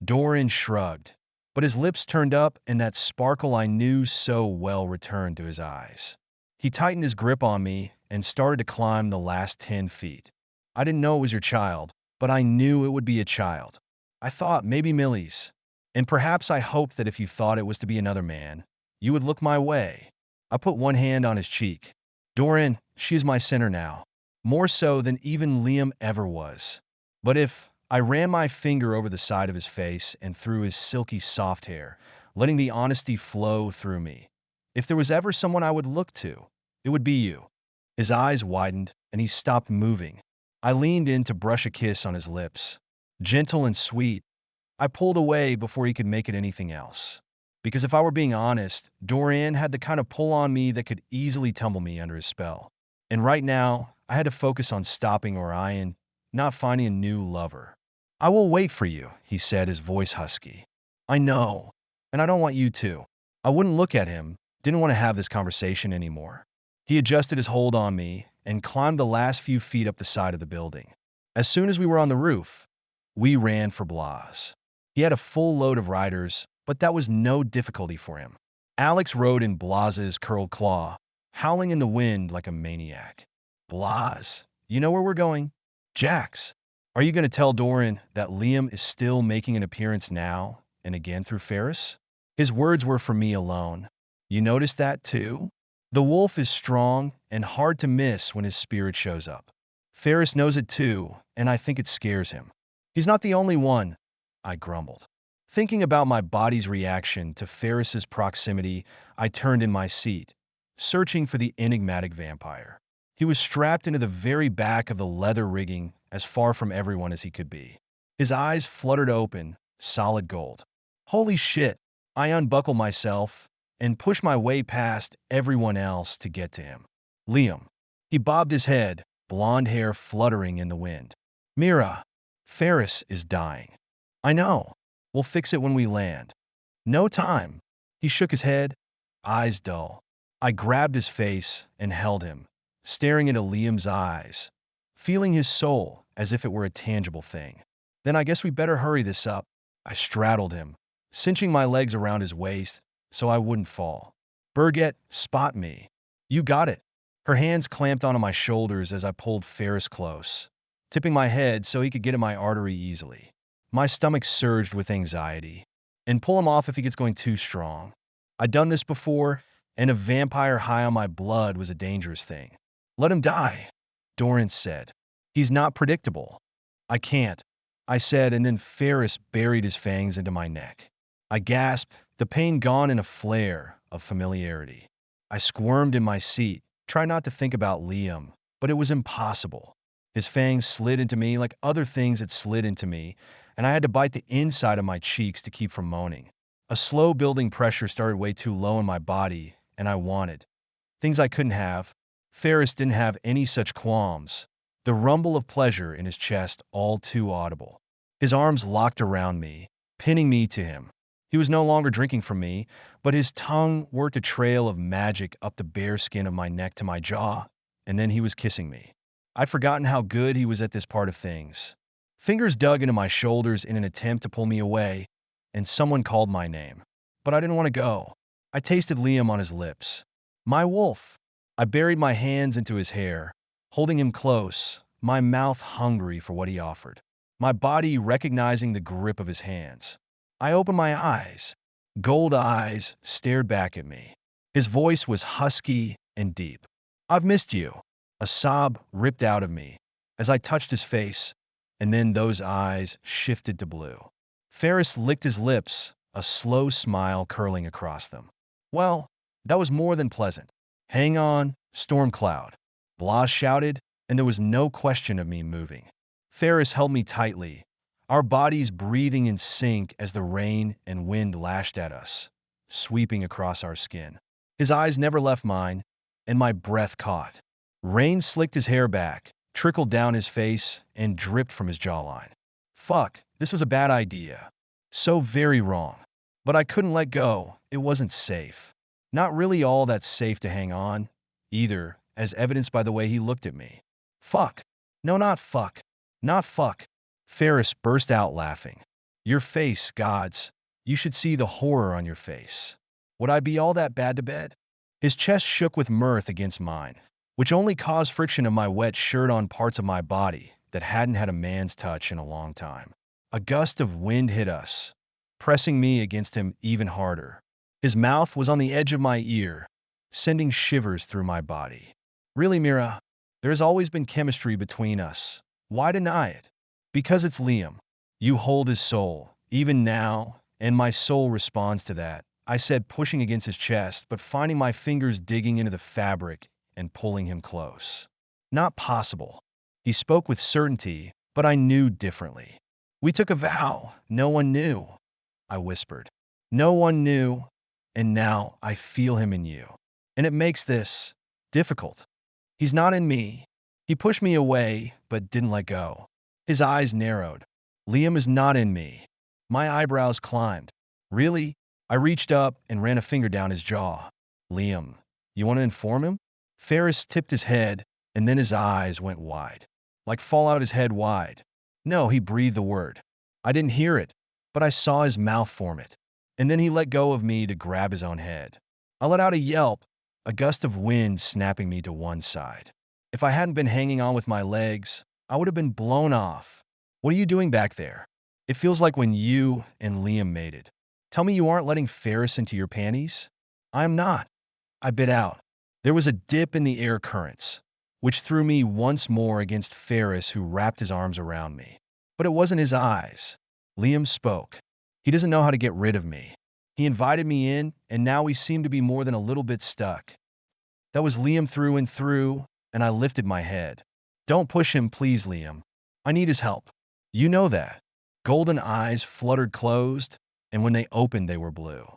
Doran shrugged, but his lips turned up and that sparkle I knew so well returned to his eyes. He tightened his grip on me and started to climb the last 10 feet. "I didn't know it was your child, but I knew it would be a child. I thought maybe Millie's. And perhaps I hoped that if you thought it was to be another man, you would look my way." I put one hand on his cheek. "Doran, she is my sinner now. More so than even Liam ever was." But if I ran my finger over the side of his face and through his silky soft hair, letting the honesty flow through me. "If there was ever someone I would look to, it would be you." His eyes widened, and he stopped moving. I leaned in to brush a kiss on his lips. Gentle and sweet, I pulled away before he could make it anything else. Because if I were being honest, Dorian had the kind of pull on me that could easily tumble me under his spell. And right now, I had to focus on stopping Orion, not finding a new lover. "I will wait for you," he said, his voice husky. "I know, and I don't want you to." I wouldn't look at him, didn't want to have this conversation anymore. He adjusted his hold on me, and climbed the last few feet up the side of the building. As soon as we were on the roof, we ran for Blas. He had a full load of riders, but that was no difficulty for him. Alex rode in Blas's curled claw, howling in the wind like a maniac. Blas, you know where we're going? Jax, are you going to tell Doran that Liam is still making an appearance now and again through Ferris? His words were for me alone. You noticed that too? The wolf is strong and hard to miss when his spirit shows up. Ferris knows it too, and I think it scares him. He's not the only one, I grumbled. Thinking about my body's reaction to Ferris's proximity, I turned in my seat, searching for the enigmatic vampire. He was strapped into the very back of the leather rigging, as far from everyone as he could be. His eyes fluttered open, solid gold. Holy shit! I unbuckled myself and pushed my way past everyone else to get to him. Liam. He bobbed his head, blonde hair fluttering in the wind. Mira, Ferris is dying. I know. We'll fix it when we land. No time. He shook his head, eyes dull. I grabbed his face and held him, staring into Liam's eyes, feeling his soul as if it were a tangible thing. Then I guess we better hurry this up. I straddled him, cinching my legs around his waist so I wouldn't fall. Birgit, spot me. You got it. Her hands clamped onto my shoulders as I pulled Ferris close, tipping my head so he could get at my artery easily. My stomach surged with anxiety. And pull him off if he gets going too strong. I'd done this before, and a vampire high on my blood was a dangerous thing. Let him die, Doran said. He's not predictable. I can't, I said, and then Ferris buried his fangs into my neck. I gasped, the pain gone in a flare of familiarity. I squirmed in my seat, trying not to think about Liam, but it was impossible. His fangs slid into me like other things had slid into me, and I had to bite the inside of my cheeks to keep from moaning. A slow building pressure started way too low in my body, and I wanted things I couldn't have. Ferris didn't have any such qualms, the rumble of pleasure in his chest all too audible. His arms locked around me, pinning me to him. He was no longer drinking from me, but his tongue worked a trail of magic up the bare skin of my neck to my jaw, and then he was kissing me. I'd forgotten how good he was at this part of things. Fingers dug into my shoulders in an attempt to pull me away, and someone called my name. But I didn't want to go. I tasted Liam on his lips. My wolf. I buried my hands into his hair, holding him close, my mouth hungry for what he offered, my body recognizing the grip of his hands. I opened my eyes. Gold eyes stared back at me. His voice was husky and deep. I've missed you. A sob ripped out of me as I touched his face, and then those eyes shifted to blue. Ferris licked his lips, a slow smile curling across them. Well, that was more than pleasant. Hang on, storm cloud. Blas shouted, and there was no question of me moving. Ferris held me tightly, our bodies breathing in sync as the rain and wind lashed at us, sweeping across our skin. His eyes never left mine, and my breath caught. Rain slicked his hair back, trickled down his face, and dripped from his jawline. Fuck, this was a bad idea. So very wrong. But I couldn't let go. It wasn't safe. Not really all that safe to hang on, either, as evidenced by the way he looked at me. Fuck. No, not fuck. Not fuck. Ferris burst out laughing. Your face, gods. You should see the horror on your face. Would I be all that bad to bed? His chest shook with mirth against mine, which only caused friction of my wet shirt on parts of my body that hadn't had a man's touch in a long time. A gust of wind hit us, pressing me against him even harder. His mouth was on the edge of my ear, sending shivers through my body. Really, Mira, there's always been chemistry between us. Why deny it? Because it's Liam. You hold his soul, even now, and my soul responds to that, I said, pushing against his chest, but finding my fingers digging into the fabric and pulling him close. Not possible. He spoke with certainty, but I knew differently. We took a vow. No one knew, I whispered. No one knew, and now I feel him in you. And it makes this difficult. He's not in me. He pushed me away, but didn't let go. His eyes narrowed. Liam is not in me. My eyebrows climbed. Really? I reached up and ran a finger down his jaw. Liam, you want to inform him? Ferris tipped his head, and then his eyes went wide. Like fall out his head wide. No, he breathed the word. I didn't hear it, but I saw his mouth form it. And then he let go of me to grab his own head. I let out a yelp, a gust of wind snapping me to one side. If I hadn't been hanging on with my legs, I would have been blown off. What are you doing back there? It feels like when you and Liam mated. Tell me you aren't letting Ferris into your panties? I am not. I bit out. There was a dip in the air currents, which threw me once more against Ferris, who wrapped his arms around me. But it wasn't his eyes. Liam spoke. He doesn't know how to get rid of me. He invited me in, and now we seem to be more than a little bit stuck. That was Liam through and through, and I lifted my head. Don't push him, please, Liam. I need his help. You know that. Golden eyes fluttered closed, and when they opened, they were blue.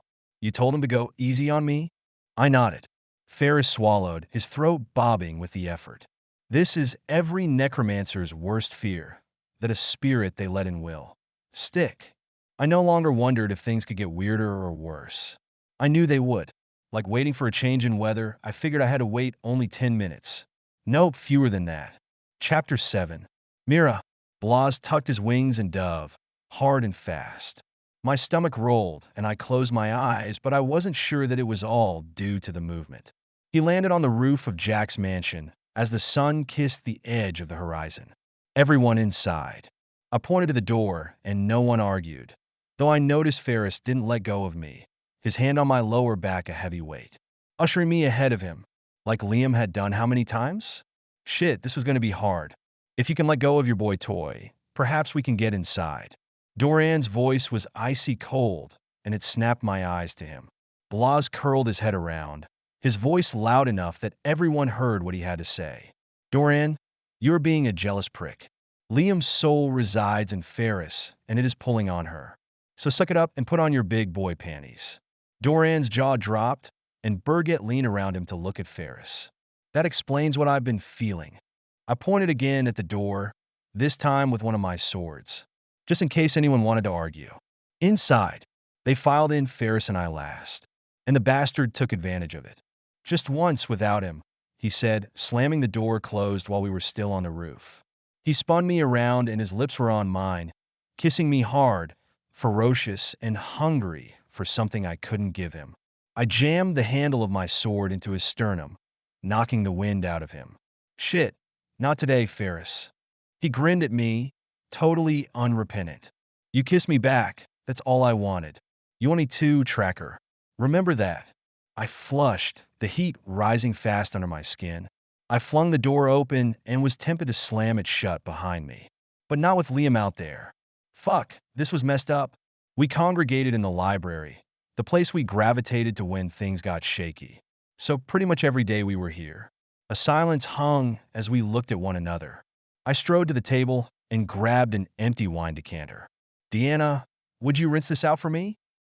You told him to go easy on me? I nodded. Ferris swallowed, his throat bobbing with the effort. This is every necromancer's worst fear, that a spirit they let in will stick. I no longer wondered if things could get weirder or worse. I knew they would. Like waiting for a change in weather, I figured I had to wait only 10 minutes. Nope, fewer than that. Chapter 7. Mira. Blas tucked his wings and dove, hard and fast. My stomach rolled, and I closed my eyes, but I wasn't sure that it was all due to the movement. He landed on the roof of Jack's mansion as the sun kissed the edge of the horizon. Everyone inside. I pointed to the door, and no one argued, though I noticed Ferris didn't let go of me, his hand on my lower back a heavy weight, ushering me ahead of him, like Liam had done how many times? Shit, this was going to be hard. If you can let go of your boy toy, perhaps we can get inside. Doran's voice was icy cold, and it snapped my eyes to him. Blas curled his head around, his voice loud enough that everyone heard what he had to say. Doran, you're being a jealous prick. Liam's soul resides in Ferris, and it is pulling on her. So suck it up and put on your big boy panties. Doran's jaw dropped, and Birgit leaned around him to look at Ferris. That explains what I've been feeling. I pointed again at the door, this time with one of my swords, just in case anyone wanted to argue. Inside, they filed in Ferris and I last, and the bastard took advantage of it. Just once without him, he said, slamming the door closed while we were still on the roof. He spun me around and his lips were on mine, kissing me hard, ferocious, and hungry for something I couldn't give him. I jammed the handle of my sword into his sternum, knocking the wind out of him. Shit, not today, Ferris. He grinned at me, totally unrepentant. You kissed me back, that's all I wanted. You only two, tracker. Remember that. I flushed, the heat rising fast under my skin. I flung the door open and was tempted to slam it shut behind me. But not with Liam out there. Fuck, this was messed up. We congregated in the library, the place we gravitated to when things got shaky. So pretty much every day we were here. A silence hung as we looked at one another. I strode to the table and grabbed an empty wine decanter. Deanna, would you rinse this out for me?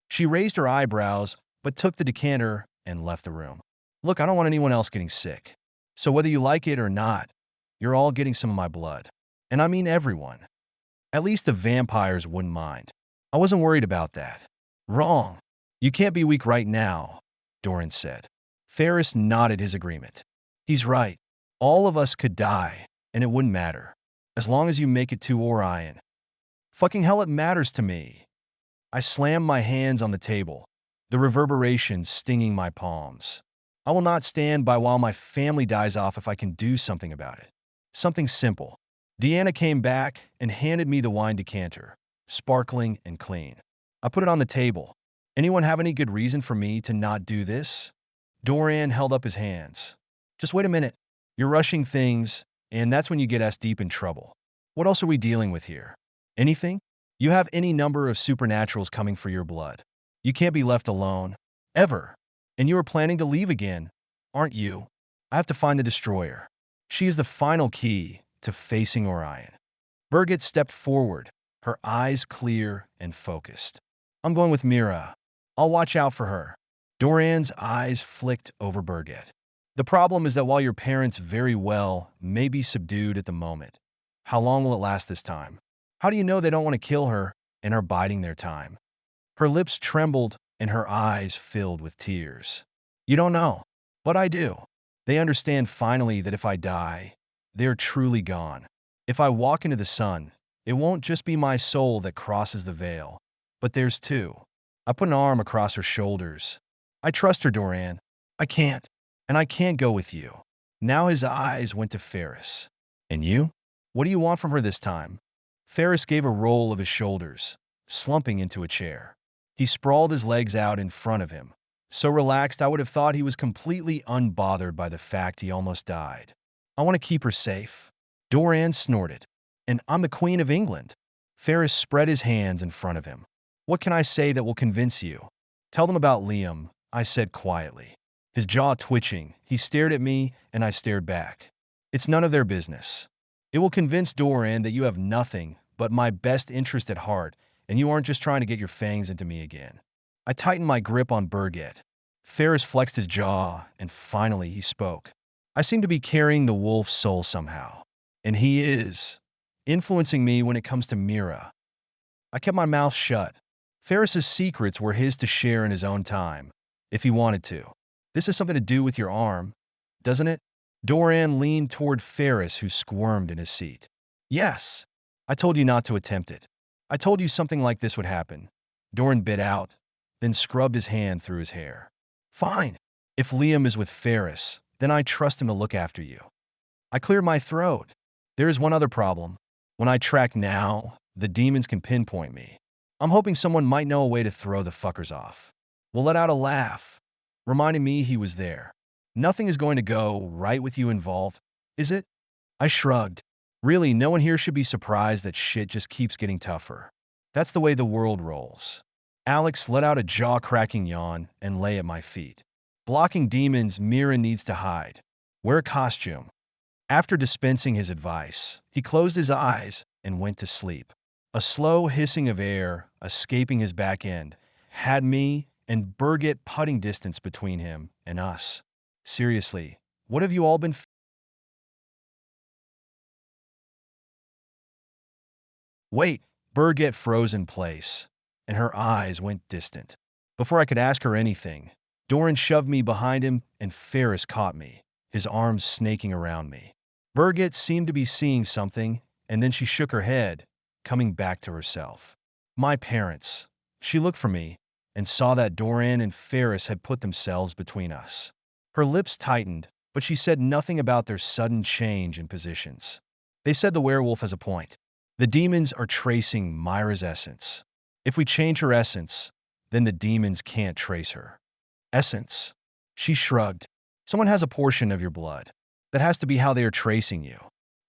She raised her eyebrows, but took the decanter and left the room. Look, I don't want anyone else getting sick. So whether you like it or not, you're all getting some of my blood. And I mean everyone. At least the vampires wouldn't mind. I wasn't worried about that. Wrong. You can't be weak right now, Doran said. Ferris nodded his agreement. He's right. All of us could die, and it wouldn't matter. As long as you make it to Orion. Fucking hell, it matters to me. I slammed my hands on the table, the reverberation stinging my palms. I will not stand by while my family dies off if I can do something about it. Something simple. Deanna came back and handed me the wine decanter, sparkling and clean. I put it on the table. Anyone have any good reason for me to not do this? Doran held up his hands. Just wait a minute. You're rushing things, and that's when you get us deep in trouble. What else are we dealing with here? Anything? You have any number of supernaturals coming for your blood. You can't be left alone. Ever. And you are planning to leave again, aren't you? I have to find the destroyer. She is the final key to facing Orion. Birgit stepped forward, her eyes clear and focused. I'm going with Mira. I'll watch out for her. Doran's eyes flicked over Birgit. The problem is that while your parents very well may be subdued at the moment, how long will it last this time? How do you know they don't want to kill her and are biding their time? Her lips trembled and her eyes filled with tears. You don't know, but I do. They understand finally that if I die, they're truly gone. If I walk into the sun, it won't just be my soul that crosses the veil, but theirs too. I put an arm across her shoulders. I trust her, Doran. I can't. And I can't go with you. Now his eyes went to Ferris. And you? What do you want from her this time? Ferris gave a roll of his shoulders, slumping into a chair. He sprawled his legs out in front of him, so relaxed I would have thought he was completely unbothered by the fact he almost died. I want to keep her safe. Doran snorted. And I'm the Queen of England. Ferris spread his hands in front of him. What can I say that will convince you? Tell them about Liam, I said quietly. His jaw twitching, he stared at me and I stared back. It's none of their business. It will convince Doran that you have nothing but my best interest at heart and you aren't just trying to get your fangs into me again. I tightened my grip on Birgit. Ferris flexed his jaw, and finally he spoke. I seem to be carrying the wolf's soul somehow. And he is influencing me when it comes to Mira. I kept my mouth shut. Ferris's secrets were his to share in his own time, if he wanted to. This has something to do with your arm, doesn't it? Doran leaned toward Ferris, who squirmed in his seat. Yes. I told you not to attempt it. I told you something like this would happen. Doran bit out, then scrubbed his hand through his hair. Fine. If Liam is with Ferris, then I trust him to look after you. I cleared my throat. There is one other problem. When I track now, the demons can pinpoint me. I'm hoping someone might know a way to throw the fuckers off. We'll let out a laugh, reminding me he was there. Nothing is going to go right with you involved, is it? I shrugged. Really, no one here should be surprised that shit just keeps getting tougher. That's the way the world rolls. Alex let out a jaw-cracking yawn and lay at my feet. Blocking demons, Mira needs to hide. Wear a costume. After dispensing his advice, he closed his eyes and went to sleep. A slow hissing of air, escaping his back end, had me and Birgit putting distance between him and us. Seriously, what have you all been Wait, Birgit froze in place, and her eyes went distant. Before I could ask her anything, Doran shoved me behind him and Ferris caught me, his arms snaking around me. Birgit seemed to be seeing something, and then she shook her head, coming back to herself. My parents. She looked for me and saw that Doran and Ferris had put themselves between us. Her lips tightened, but she said nothing about their sudden change in positions. They said the werewolf has a point. The demons are tracing Myra's essence. If we change her essence, then the demons can't trace her. Essence? She shrugged. Someone has a portion of your blood. That has to be how they are tracing you.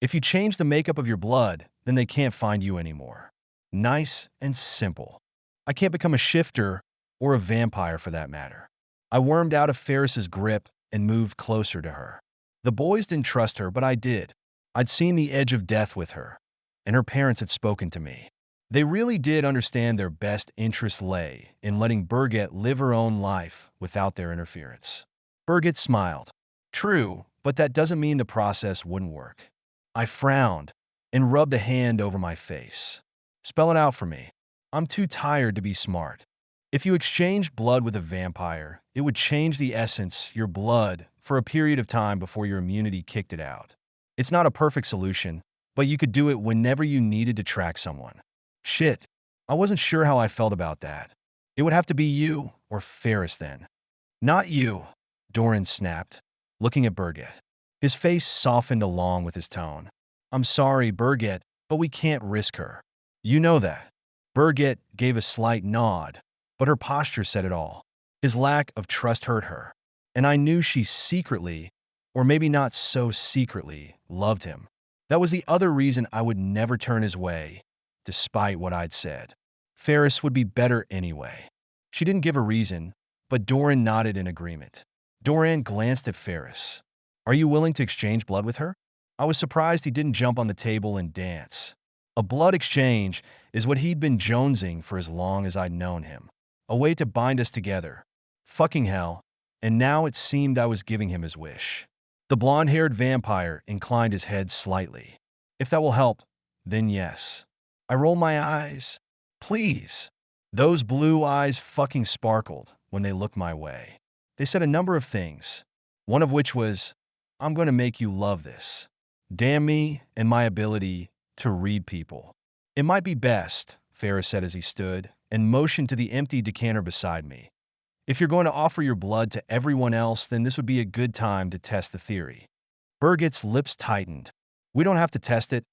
If you change the makeup of your blood, then they can't find you anymore. Nice and simple. I can't become a shifter or a vampire for that matter. I wormed out of Ferris's grip and moved closer to her. The boys didn't trust her, but I did. I'd seen the edge of death with her, and her parents had spoken to me. They really did understand their best interest lay in letting Birgit live her own life without their interference. Birgit smiled. True, but that doesn't mean the process wouldn't work. I frowned and rubbed a hand over my face. Spell it out for me. I'm too tired to be smart. If you exchanged blood with a vampire, it would change the essence, your blood, for a period of time before your immunity kicked it out. It's not a perfect solution, but you could do it whenever you needed to track someone. Shit, I wasn't sure how I felt about that. It would have to be you or Ferris then. Not you, Doran snapped, looking at Birgit. His face softened along with his tone. I'm sorry, Birgit, but we can't risk her. You know that. Birgit gave a slight nod, but her posture said it all. His lack of trust hurt her, and I knew she secretly, or maybe not so secretly, loved him. That was the other reason I would never turn his way, despite what I'd said. Ferris would be better anyway. She didn't give a reason, but Doran nodded in agreement. Doran glanced at Ferris. Are you willing to exchange blood with her? I was surprised he didn't jump on the table and dance. A blood exchange is what he'd been jonesing for as long as I'd known him. A way to bind us together. Fucking hell. And now it seemed I was giving him his wish. The blonde-haired vampire inclined his head slightly. If that will help, then yes. I rolled my eyes. Please. Those blue eyes fucking sparkled when they looked my way. They said a number of things, one of which was, I'm going to make you love this. Damn me and my ability to read people. It might be best, Ferris said as he stood, and motioned to the empty decanter beside me. If you're going to offer your blood to everyone else, then this would be a good time to test the theory. Birgit's lips tightened. We don't have to test it.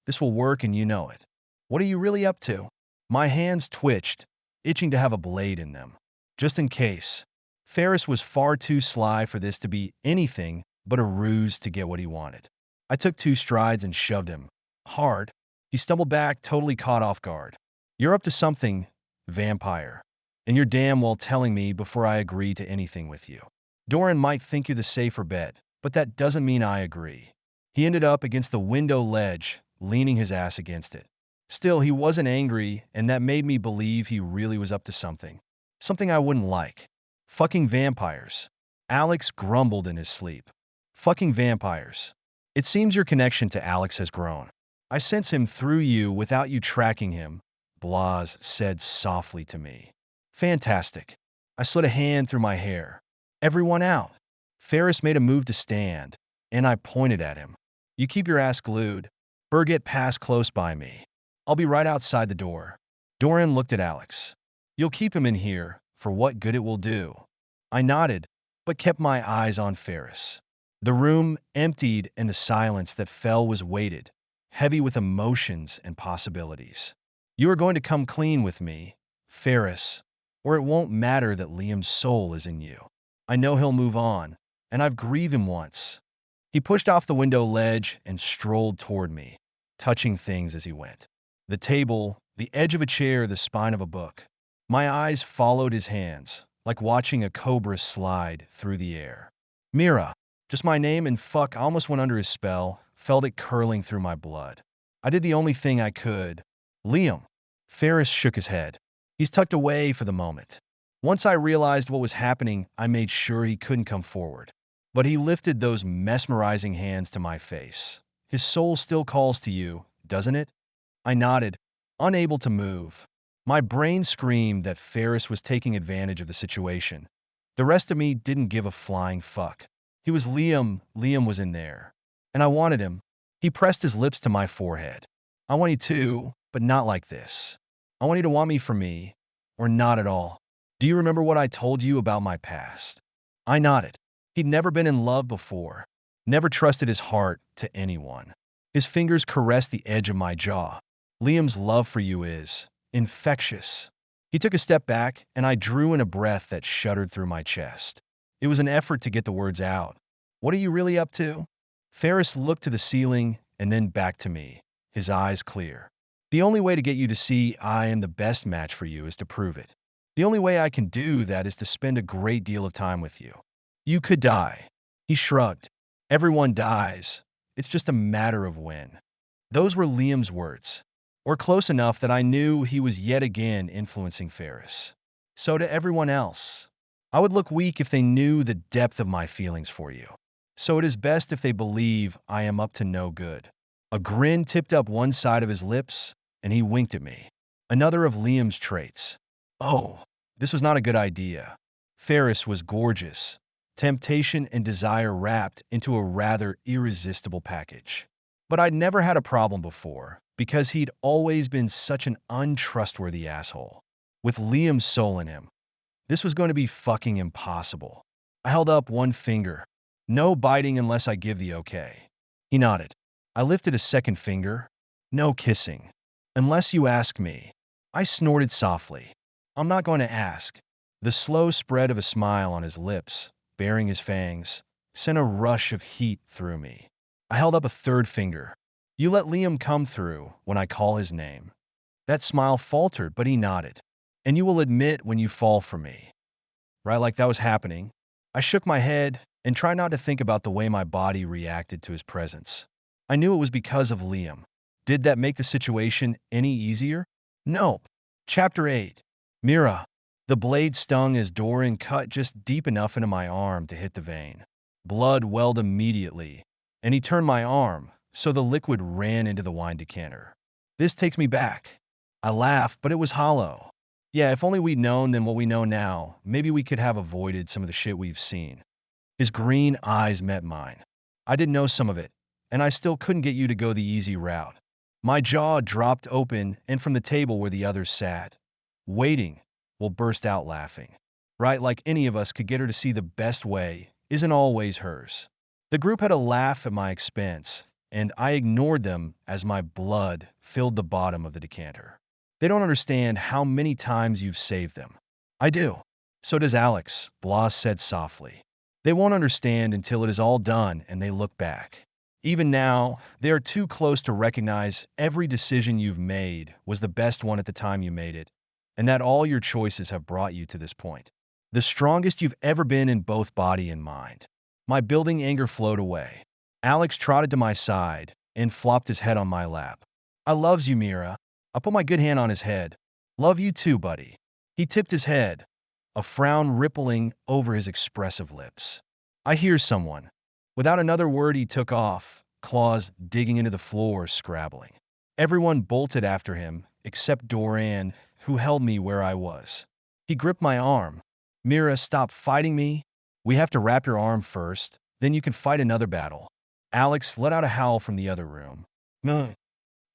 This will work and you know it. What are you really up to? My hands twitched, itching to have a blade in them. Just in case. Ferris was far too sly for this to be anything but a ruse to get what he wanted. I took 2 strides and shoved him. Hard. He stumbled back, totally caught off guard. You're up to something, vampire. And you're damn well telling me before I agree to anything with you. Doran might think you're the safer bet, but that doesn't mean I agree. He ended up against the window ledge, leaning his ass against it. Still, he wasn't angry, and that made me believe he really was up to something. Something I wouldn't like. Fucking vampires. Alex grumbled in his sleep. Fucking vampires. It seems your connection to Alex has grown. I sense him through you without you tracking him, Blas said softly to me. Fantastic. I slid a hand through my hair. Everyone out. Ferris made a move to stand, and I pointed at him. You keep your ass glued. Birgit passed close by me. I'll be right outside the door. Doran looked at Alex. You'll keep him in here, for what good it will do. I nodded, but kept my eyes on Ferris. The room emptied, and the silence that fell was weighted, heavy with emotions and possibilities. You are going to come clean with me, Ferris, or it won't matter that Liam's soul is in you. I know he'll move on, and I've grieved him once. He pushed off the window ledge and strolled toward me, touching things as he went. The table, the edge of a chair, the spine of a book. My eyes followed his hands, like watching a cobra slide through the air. Mira, just my name, and fuck, I almost went under his spell, felt it curling through my blood. I did the only thing I could. Liam. Ferris shook his head. He's tucked away for the moment. Once I realized what was happening, I made sure he couldn't come forward. But he lifted those mesmerizing hands to my face. His soul still calls to you, doesn't it? I nodded, unable to move. My brain screamed that Ferris was taking advantage of the situation. The rest of me didn't give a flying fuck. He was Liam. Liam was in there. And I wanted him. He pressed his lips to my forehead. I want you to, but not like this. I want you to want me for me, or not at all. Do you remember what I told you about my past? I nodded. He'd never been in love before, never trusted his heart to anyone. His fingers caressed the edge of my jaw. Liam's love for you is infectious. He took a step back, and I drew in a breath that shuddered through my chest. It was an effort to get the words out. What are you really up to? Ferris looked to the ceiling and then back to me, his eyes clear. The only way to get you to see I am the best match for you is to prove it. The only way I can do that is to spend a great deal of time with you. You could die. He shrugged. Everyone dies. It's just a matter of when. Those were Liam's words, or close enough that I knew he was yet again influencing Ferris. So to everyone else, I would look weak if they knew the depth of my feelings for you. So it is best if they believe I am up to no good. A grin tipped up one side of his lips, and he winked at me. Another of Liam's traits. Oh, this was not a good idea. Ferris was gorgeous. Temptation and desire wrapped into a rather irresistible package. But I'd never had a problem before, because he'd always been such an untrustworthy asshole. With Liam's soul in him, this was going to be fucking impossible. I held up one finger. No biting unless I give the okay. He nodded. I lifted a second finger. No kissing. Unless you ask me. I snorted softly. I'm not going to ask. The slow spread of a smile on his lips, baring his fangs, sent a rush of heat through me. I held up a third finger. You let Liam come through when I call his name. That smile faltered, but he nodded. And you will admit when you fall for me. Right like that was happening. I shook my head and tried not to think about the way my body reacted to his presence. I knew it was because of Liam. Did that make the situation any easier? No. Chapter 8. Mira. The blade stung as Doran cut just deep enough into my arm to hit the vein. Blood welled immediately, and he turned my arm, so the liquid ran into the wine decanter. This takes me back. I laughed, but it was hollow. Yeah, if only we'd known then what we know now, maybe we could have avoided some of the shit we've seen. His green eyes met mine. I didn't know some of it, and I still couldn't get you to go the easy route. My jaw dropped open, and from the table where the others sat, waiting, will burst out laughing. Right, like any of us could get her to see the best way isn't always hers. The group had a laugh at my expense, and I ignored them as my blood filled the bottom of the decanter. They don't understand how many times you've saved them. I do. So does Alex, Blas said softly. They won't understand until it is all done and they look back. Even now, they are too close to recognize every decision you've made was the best one at the time you made it, and that all your choices have brought you to this point. The strongest you've ever been in both body and mind. My building anger flowed away. Alex trotted to my side and flopped his head on my lap. I loves you, Mira. I put my good hand on his head. Love you too, buddy. He tipped his head, a frown rippling over his expressive lips. I hear someone. Without another word, he took off, claws digging into the floor, scrabbling. Everyone bolted after him, except Doran, who held me where I was. He gripped my arm. Mira, stop fighting me. We have to wrap your arm first, then you can fight another battle. Alex let out a howl from the other room. Meh.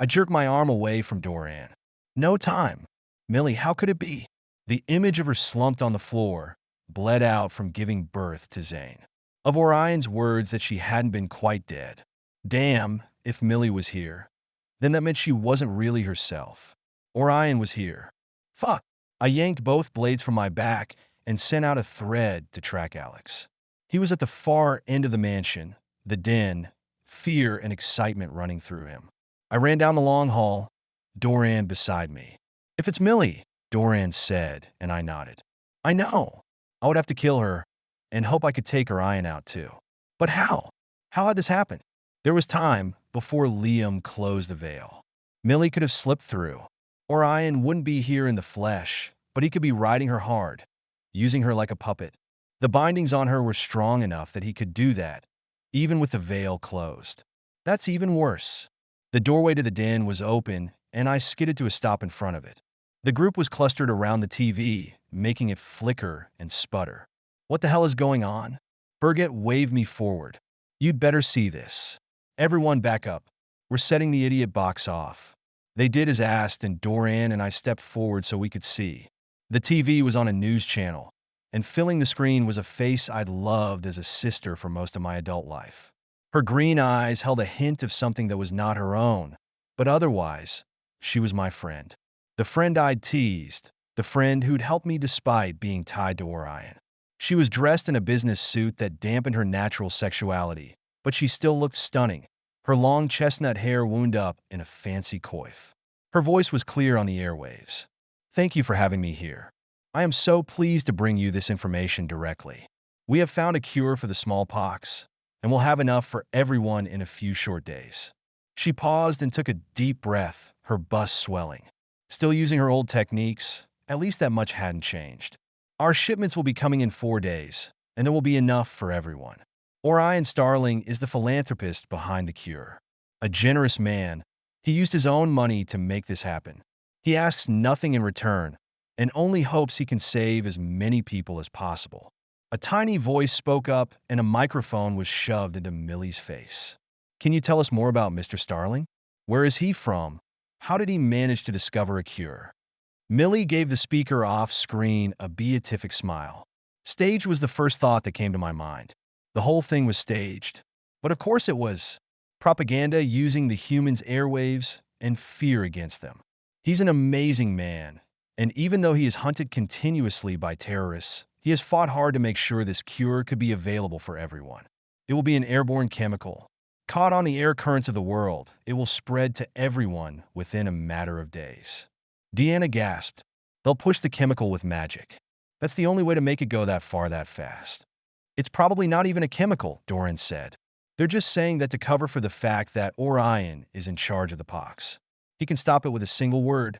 I jerked my arm away from Doran. No time. Millie, how could it be? The image of her slumped on the floor, bled out from giving birth to Zane. Of Orion's words that she hadn't been quite dead. Damn, if Millie was here. Then that meant she wasn't really herself. Orion was here. Fuck. I yanked both blades from my back and sent out a thread to track Alex. He was at the far end of the mansion, the den, fear and excitement running through him. I ran down the long hall, Doran beside me. If it's Millie, Doran said, and I nodded. I know. I would have to kill her and hope I could take Orion out too. But how? How had this happened? There was time before Liam closed the veil. Millie could have slipped through. Orion wouldn't be here in the flesh, but he could be riding her hard, using her like a puppet. The bindings on her were strong enough that he could do that, even with the veil closed. That's even worse. The doorway to the den was open, and I skidded to a stop in front of it. The group was clustered around the TV, making it flicker and sputter. What the hell is going on? Birgit waved me forward. You'd better see this. Everyone back up. We're setting the idiot box off. They did as asked, and Doran and I stepped forward so we could see. The TV was on a news channel, and filling the screen was a face I'd loved as a sister for most of my adult life. Her green eyes held a hint of something that was not her own, but otherwise, she was my friend. The friend I'd teased, the friend who'd helped me despite being tied to Orion. She was dressed in a business suit that dampened her natural sexuality, but she still looked stunning, her long chestnut hair wound up in a fancy coif. Her voice was clear on the airwaves. Thank you for having me here. I am so pleased to bring you this information directly. We have found a cure for the smallpox, and we'll have enough for everyone in a few short days. She paused and took a deep breath, her bust swelling. Still using her old techniques, at least that much hadn't changed. Our shipments will be coming in 4 days, and there will be enough for everyone. Orion Starling is the philanthropist behind the cure. A generous man, he used his own money to make this happen. He asks nothing in return, and only hopes he can save as many people as possible. A tiny voice spoke up, and a microphone was shoved into Millie's face. Can you tell us more about Mr. Starling? Where is he from? How did he manage to discover a cure? Millie gave the speaker off-screen a beatific smile. Stage was the first thought that came to my mind. The whole thing was staged. But of course it was. Propaganda using the humans' airwaves and fear against them. He's an amazing man, and even though he is hunted continuously by terrorists, he has fought hard to make sure this cure could be available for everyone. It will be an airborne chemical. Caught on the air currents of the world, it will spread to everyone within a matter of days. Deanna gasped. They'll push the chemical with magic. That's the only way to make it go that far that fast. It's probably not even a chemical, Doran said. They're just saying that to cover for the fact that Orion is in charge of the pox. He can stop it with a single word.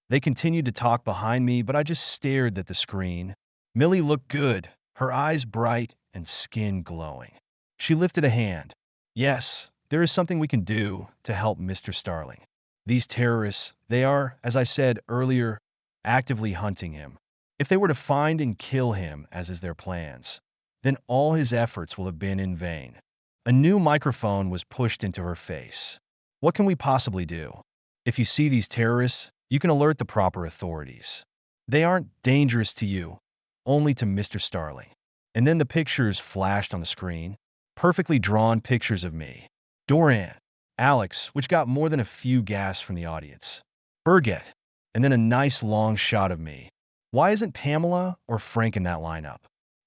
They continued to talk behind me, but I just stared at the screen. Millie looked good, her eyes bright and skin glowing. She lifted a hand. Yes, there is something we can do to help Mr. Starling. These terrorists, they are, as I said earlier, actively hunting him. If they were to find and kill him, as is their plans, then all his efforts will have been in vain. A new microphone was pushed into her face. What can we possibly do? If you see these terrorists, you can alert the proper authorities. They aren't dangerous to you, only to Mr. Starling. And then the pictures flashed on the screen. Perfectly drawn pictures of me. Dorian, Alex, which got more than a few gasps from the audience. Birgit, and then a nice long shot of me. Why isn't Pamela or Frank in that lineup?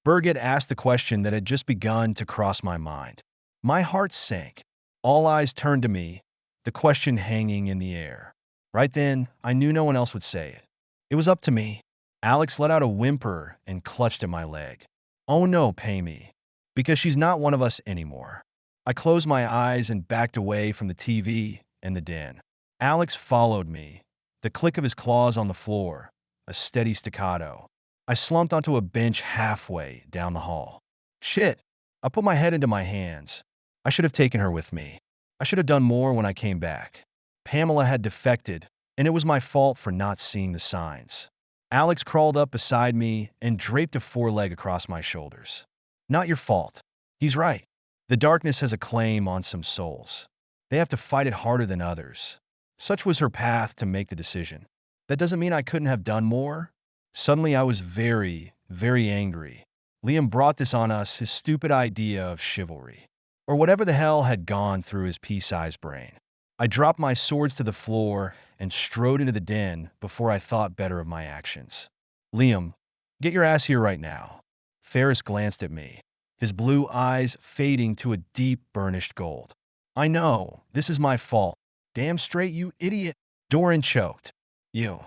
Birgit asked the question that had just begun to cross my mind. My heart sank. All eyes turned to me, the question hanging in the air. Right then, I knew no one else would say it. It was up to me. Alex let out a whimper and clutched at my leg. Oh no, Pammy, because she's not one of us anymore. I closed my eyes and backed away from the TV and the den. Alex followed me, the click of his claws on the floor, a steady staccato. I slumped onto a bench halfway down the hall. Shit! I put my head into my hands. I should have taken her with me. I should have done more when I came back. Pamela had defected, and it was my fault for not seeing the signs. Alex crawled up beside me and draped a foreleg across my shoulders. Not your fault. He's right. The darkness has a claim on some souls. They have to fight it harder than others. Such was her path to make the decision. That doesn't mean I couldn't have done more. Suddenly I was very, very angry. Liam brought this on us, his stupid idea of chivalry. Or whatever the hell had gone through his pea-sized brain. I dropped my swords to the floor and strode into the den before I thought better of my actions. Liam, get your ass here right now. Ferris glanced at me, his blue eyes fading to a deep burnished gold. I know, this is my fault. Damn straight, you idiot. Doran choked. You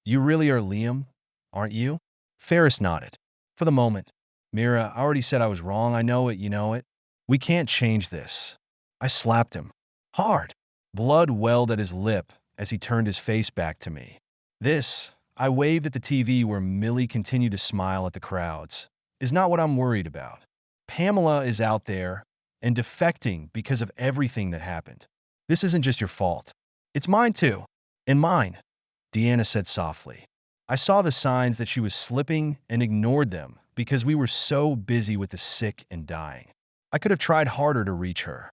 really are Liam, aren't you? Ferris nodded. For the moment. Mira, I already said I was wrong. I know it, you know it. We can't change this. I slapped him. Hard. Blood welled at his lip as he turned his face back to me. This, I waved at the TV where Millie continued to smile at the crowds, is not what I'm worried about. Pamela is out there and defecting because of everything that happened. This isn't just your fault. It's mine too. And mine, Deanna said softly. I saw the signs that she was slipping and ignored them because we were so busy with the sick and dying. I could have tried harder to reach her.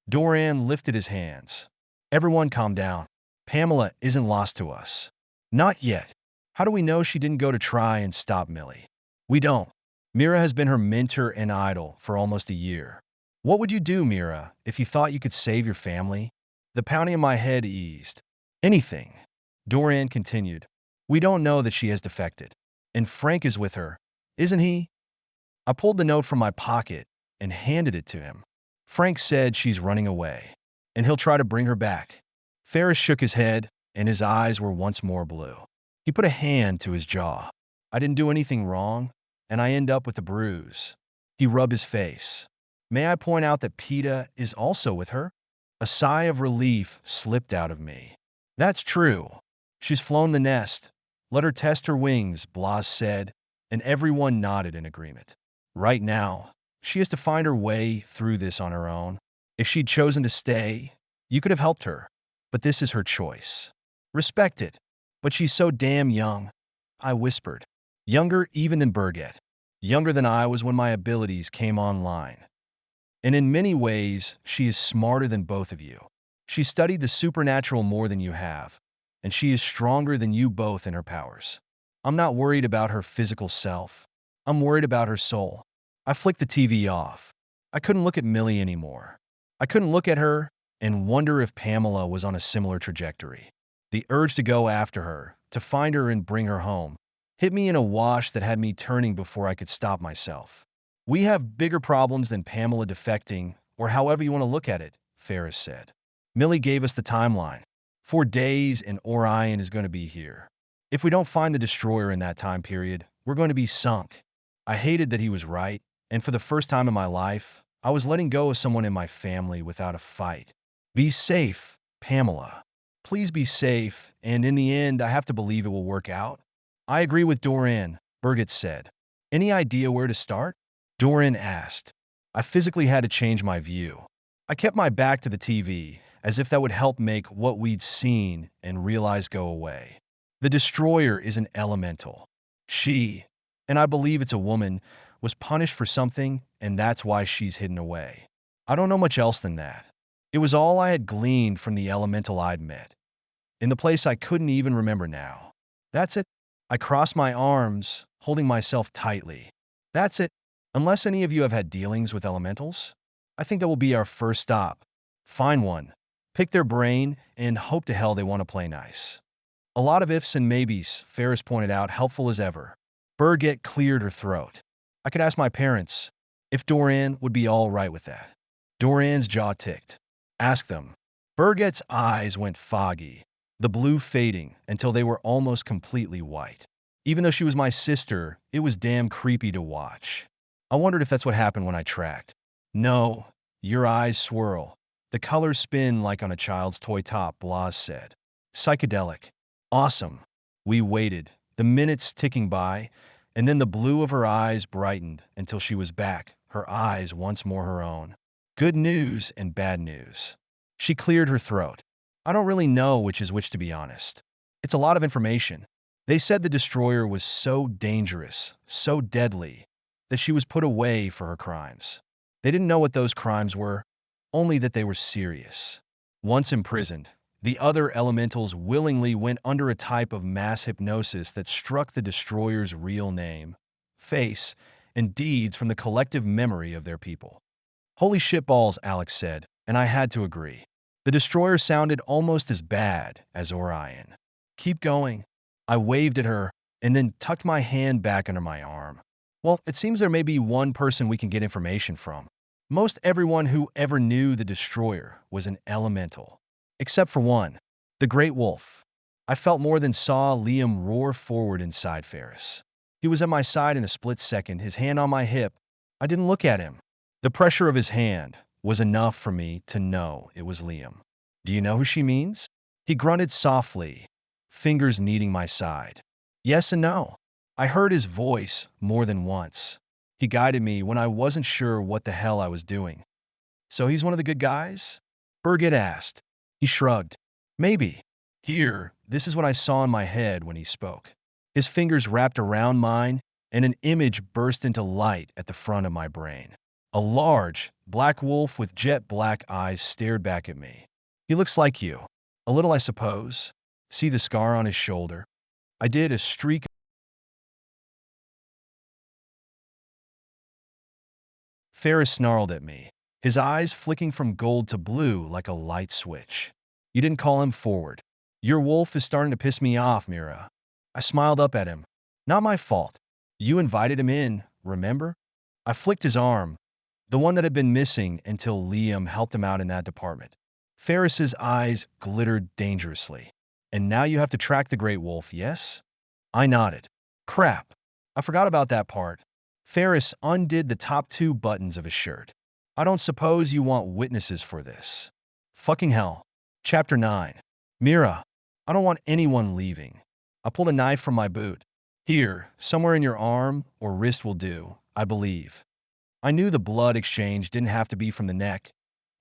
Doran lifted his hands. Everyone calm down. Pamela isn't lost to us. Not yet. How do we know she didn't go to try and stop Millie? We don't. Mira has been her mentor and idol for almost a year. What would you do, Mira, if you thought you could save your family? The pounding in my head eased. Anything. Doran continued. We don't know that she has defected. And Frank is with her, isn't he? I pulled the note from my pocket and handed it to him. Frank said she's running away, and he'll try to bring her back. Ferris shook his head, and his eyes were once more blue. He put a hand to his jaw. I didn't do anything wrong, and I end up with a bruise. He rubbed his face. May I point out that PETA is also with her? A sigh of relief slipped out of me. That's true. She's flown the nest. Let her test her wings, Blas said, and everyone nodded in agreement. Right now, she has to find her way through this on her own. If she'd chosen to stay, you could have helped her. But this is her choice. Respect it. But she's so damn young, I whispered. Younger even than Birgit. Younger than I was when my abilities came online. And in many ways, she is smarter than both of you. She studied the supernatural more than you have, and she is stronger than you both in her powers. I'm not worried about her physical self. I'm worried about her soul. I flicked the TV off. I couldn't look at Millie anymore. I couldn't look at her and wonder if Pamela was on a similar trajectory. The urge to go after her, to find her and bring her home, hit me in a wash that had me turning before I could stop myself. We have bigger problems than Pamela defecting, or however you want to look at it, Ferris said. Millie gave us the timeline. 4 days and Orion is going to be here. If we don't find the destroyer in that time period, we're going to be sunk. I hated that he was right, and for the first time in my life, I was letting go of someone in my family without a fight. Be safe, Pamela. Please be safe, and in the end, I have to believe it will work out. I agree with Doran, Birgit said. Any idea where to start? Doran asked. I physically had to change my view. I kept my back to the TV, as if that would help make what we'd seen and realize go away. The destroyer is an elemental. She, and I believe it's a woman, was punished for something, and that's why she's hidden away. I don't know much else than that. It was all I had gleaned from the elemental I'd met, in the place I couldn't even remember now. That's it. I crossed my arms, holding myself tightly. That's it. Unless any of you have had dealings with elementals, I think that will be our first stop. Find one, pick their brain, and hope to hell they want to play nice. A lot of ifs and maybes, Ferris pointed out, helpful as ever. Birgit cleared her throat. I could ask my parents if Dorian would be all right with that. Dorian's jaw ticked. Ask them. Birgit's eyes went foggy, the blue fading until they were almost completely white. Even though she was my sister, it was damn creepy to watch. I wondered if that's what happened when I tracked. No, your eyes swirl. The colors spin like on a child's toy top, Blas said. Psychedelic. Awesome. We waited, the minutes ticking by, and then the blue of her eyes brightened until she was back, her eyes once more her own. Good news and bad news. She cleared her throat. I don't really know which is which, to be honest. It's a lot of information. They said the destroyer was so dangerous, so deadly, that she was put away for her crimes. They didn't know what those crimes were, only that they were serious. Once imprisoned, the other elementals willingly went under a type of mass hypnosis that struck the destroyer's real name, face, and deeds from the collective memory of their people. Holy shitballs, Alex said, and I had to agree. The destroyer sounded almost as bad as Orion. Keep going. I waved at her and then tucked my hand back under my arm. Well, it seems there may be one person we can get information from. Most everyone who ever knew the destroyer was an elemental. Except for one, the Great Wolf. I felt more than saw Liam roar forward inside Ferris. He was at my side in a split second, his hand on my hip. I didn't look at him. The pressure of his hand was enough for me to know it was Liam. Do you know who she means? He grunted softly, fingers kneading my side. Yes and no. I heard his voice more than once. He guided me when I wasn't sure what the hell I was doing. So he's one of the good guys? Birgit asked. He shrugged. Maybe. Here, this is what I saw in my head when he spoke. His fingers wrapped around mine, and an image burst into light at the front of my brain. A large, black wolf with jet black eyes stared back at me. He looks like you. A little, I suppose. See the scar on his shoulder? I did. A streak. Ferris snarled at me, his eyes flicking from gold to blue like a light switch. You didn't call him forward. Your wolf is starting to piss me off, Mira. I smiled up at him. Not my fault. You invited him in, remember? I flicked his arm, the one that had been missing until Liam helped him out in that department. Ferris's eyes glittered dangerously. And now you have to track the Great Wolf, yes? I nodded. Crap. I forgot about that part. Ferris undid the top 2 buttons of his shirt. I don't suppose you want witnesses for this. Fucking hell. Chapter 9. Mira, I don't want anyone leaving. I pulled a knife from my boot. Here, somewhere in your arm or wrist will do, I believe. I knew the blood exchange didn't have to be from the neck,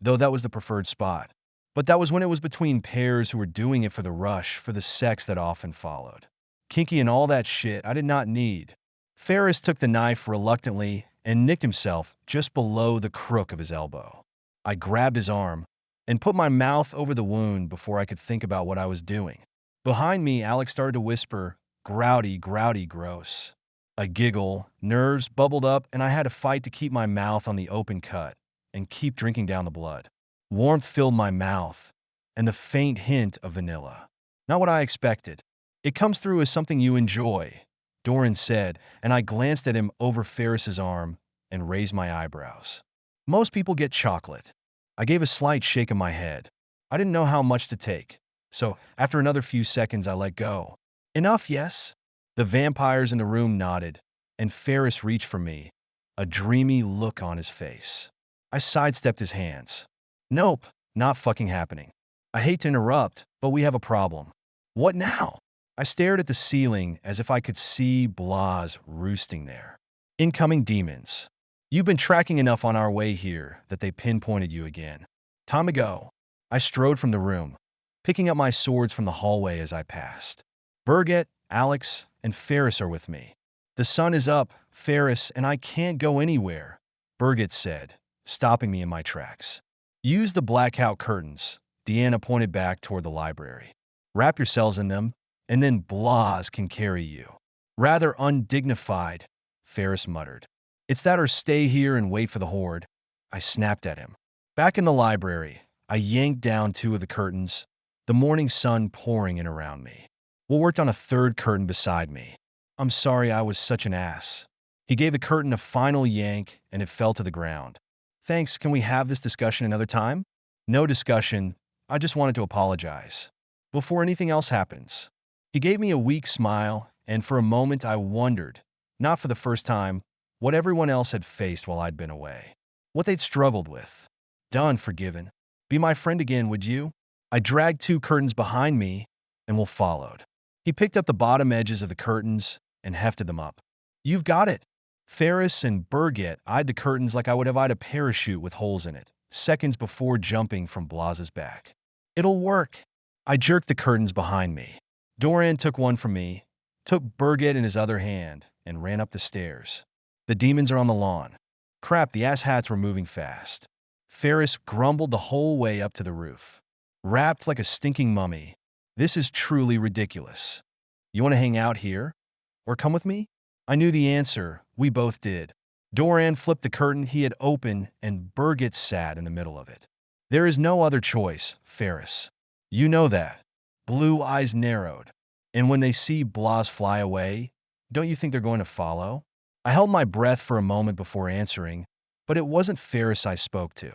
though that was the preferred spot. But that was when it was between pairs who were doing it for the rush, for the sex that often followed. Kinky and all that shit I did not need. Ferris took the knife reluctantly and nicked himself just below the crook of his elbow. I grabbed his arm and put my mouth over the wound before I could think about what I was doing. Behind me, Alex started to whisper, "Grouty, grouty, gross." A giggle, nerves bubbled up, and I had to fight to keep my mouth on the open cut and keep drinking down the blood. Warmth filled my mouth, and the faint hint of vanilla. Not what I expected. It comes through as something you enjoy, Doran said, and I glanced at him over Ferris's arm and raised my eyebrows. Most people get chocolate. I gave a slight shake of my head. I didn't know how much to take, so after another few seconds I let go. Enough, yes? The vampires in the room nodded, and Ferris reached for me, a dreamy look on his face. I sidestepped his hands. Nope, not fucking happening. I hate to interrupt, but we have a problem. What now? I stared at the ceiling as if I could see Blas roosting there. Incoming demons. You've been tracking enough on our way here that they pinpointed you again. Time to go. I strode from the room, picking up my swords from the hallway as I passed. Birgit, Alex, and Ferris are with me. The sun is up, Ferris, and I can't go anywhere, Birgit said, stopping me in my tracks. Use the blackout curtains. Deanna pointed back toward the library. Wrap yourselves in them, and then Blas can carry you. Rather undignified, Ferris muttered. It's that or stay here and wait for the horde. I snapped at him. Back in the library, I yanked down 2 of the curtains, the morning sun pouring in around me. Will worked on a 3rd curtain beside me. I'm sorry I was such an ass. He gave the curtain a final yank, and it fell to the ground. Thanks, can we have this discussion another time? No discussion, I just wanted to apologize. Before anything else happens. He gave me a weak smile, and for a moment I wondered, not for the first time, what everyone else had faced while I'd been away. What they'd struggled with. Done, forgiven. Be my friend again, would you? I dragged 2 curtains behind me, and Will followed. He picked up the bottom edges of the curtains and hefted them up. You've got it. Ferris and Birgit eyed the curtains like I would have eyed a parachute with holes in it, seconds before jumping from Blas's back. It'll work. I jerked the curtains behind me. Doran took one from me, took Birgit in his other hand, and ran up the stairs. The demons are on the lawn. Crap, the asshats were moving fast. Ferris grumbled the whole way up to the roof. Wrapped like a stinking mummy. This is truly ridiculous. You want to hang out here? Or come with me? I knew the answer. We both did. Doran flipped the curtain he had opened, and Birgit sat in the middle of it. There is no other choice, Ferris. You know that. Blue eyes narrowed. And when they see Blas fly away, don't you think they're going to follow? I held my breath for a moment before answering, but it wasn't Ferris I spoke to.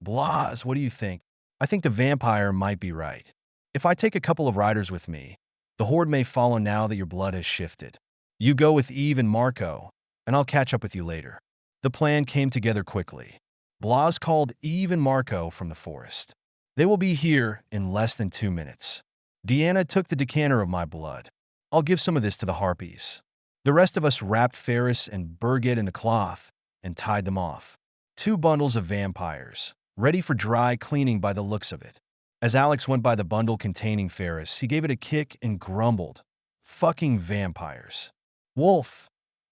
Blas, what do you think? I think the vampire might be right. If I take a couple of riders with me, the horde may follow now that your blood has shifted. You go with Eve and Marco, and I'll catch up with you later. The plan came together quickly. Blas called Eve and Marco from the forest. They will be here in less than 2 minutes. Deanna took the decanter of my blood. I'll give some of this to the harpies. The rest of us wrapped Ferris and Birgit in the cloth and tied them off. 2 bundles of vampires, ready for dry cleaning by the looks of it. As Alex went by the bundle containing Ferris, he gave it a kick and grumbled, "Fucking vampires. Wolf,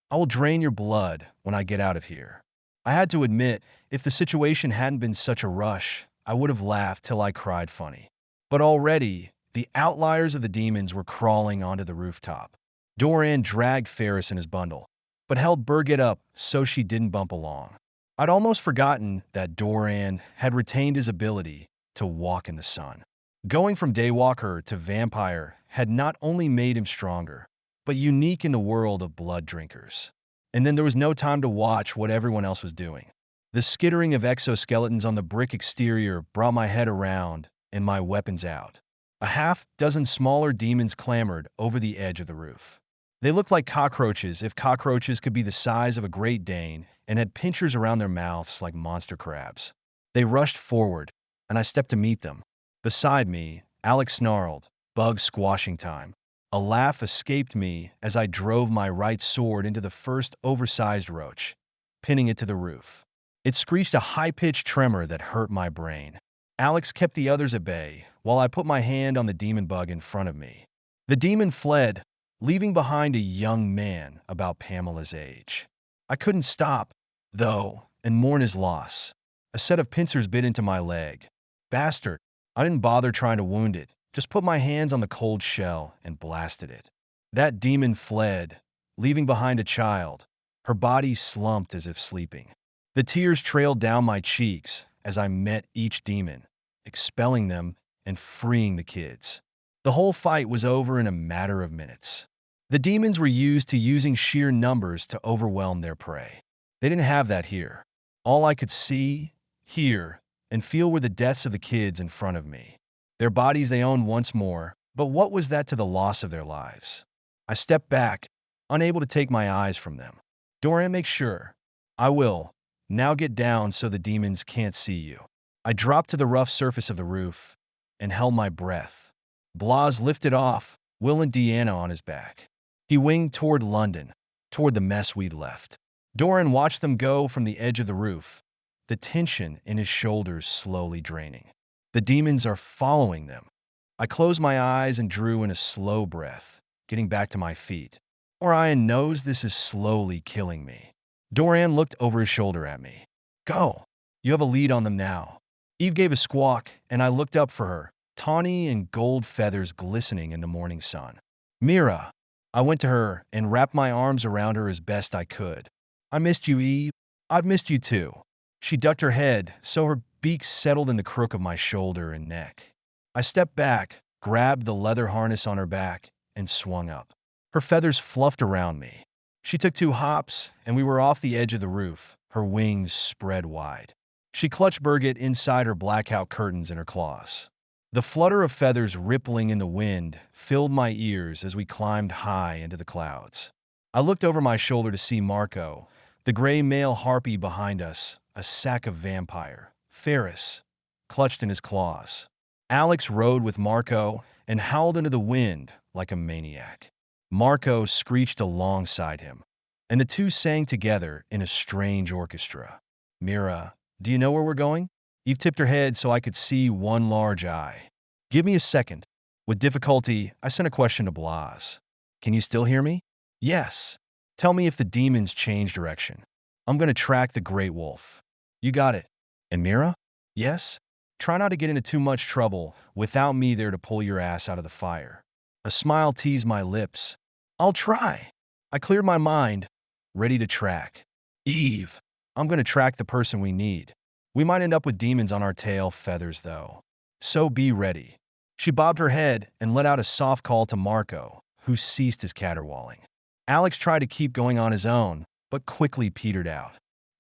I will drain your blood when I get out of here." I had to admit, if the situation hadn't been such a rush, I would have laughed till I cried funny. But already, the outliers of the demons were crawling onto the rooftop. Doran dragged Ferris in his bundle, but held Birgit up so she didn't bump along. I'd almost forgotten that Doran had retained his ability to walk in the sun. Going from daywalker to vampire had not only made him stronger, but unique in the world of blood drinkers. And then there was no time to watch what everyone else was doing. The skittering of exoskeletons on the brick exterior brought my head around and my weapons out. A half-dozen smaller demons clambered over the edge of the roof. They looked like cockroaches if cockroaches could be the size of a Great Dane and had pinchers around their mouths like monster crabs. They rushed forward, and I stepped to meet them. Beside me, Alex snarled, "Bug squashing time." A laugh escaped me as I drove my right sword into the first oversized roach, pinning it to the roof. It screeched a high-pitched tremor that hurt my brain. Alex kept the others at bay while I put my hand on the demon bug in front of me. The demon fled, leaving behind a young man about Pamela's age. I couldn't stop, though, and mourn his loss. A set of pincers bit into my leg. Bastard, I didn't bother trying to wound it, just put my hands on the cold shell and blasted it. That demon fled, leaving behind a child, her body slumped as if sleeping. The tears trailed down my cheeks as I met each demon, expelling them and freeing the kids. The whole fight was over in a matter of minutes. The demons were used to using sheer numbers to overwhelm their prey. They didn't have that here. All I could see, hear, and feel were the deaths of the kids in front of me. Their bodies they owned once more, but what was that to the loss of their lives? I stepped back, unable to take my eyes from them. Doran, make sure. I will. Now get down so the demons can't see you. I dropped to the rough surface of the roof and held my breath. Blas lifted off, Will and Deanna on his back. He winged toward London, toward the mess we'd left. Doran watched them go from the edge of the roof, the tension in his shoulders slowly draining. The demons are following them. I closed my eyes and drew in a slow breath, getting back to my feet. Orion knows this is slowly killing me. Doran looked over his shoulder at me. Go. You have a lead on them now. Eve gave a squawk, and I looked up for her, tawny and gold feathers glistening in the morning sun. Mira. I went to her and wrapped my arms around her as best I could. I missed you, Eve. I've missed you too. She ducked her head, so her beak settled in the crook of my shoulder and neck. I stepped back, grabbed the leather harness on her back, and swung up. Her feathers fluffed around me. She took 2 hops, and we were off the edge of the roof, her wings spread wide. She clutched Birgit inside her blackout curtains in her claws. The flutter of feathers rippling in the wind filled my ears as we climbed high into the clouds. I looked over my shoulder to see Marco, the gray male harpy behind us, a sack of vampire, Ferris, clutched in his claws. Alex rode with Marco and howled into the wind like a maniac. Marco screeched alongside him, and the two sang together in a strange orchestra. Mira, do you know where we're going? Eve tipped her head so I could see one large eye. Give me a second. With difficulty, I sent a question to Blas. Can you still hear me? Yes. Tell me if the demons change direction. I'm going to track the great wolf. You got it. And Mira? Yes? Try not to get into too much trouble without me there to pull your ass out of the fire. A smile teased my lips. I'll try. I cleared my mind, ready to track. Eve, I'm going to track the person we need. We might end up with demons on our tail feathers, though. So be ready. She bobbed her head and let out a soft call to Marco, who ceased his caterwauling. Alex tried to keep going on his own, but quickly petered out.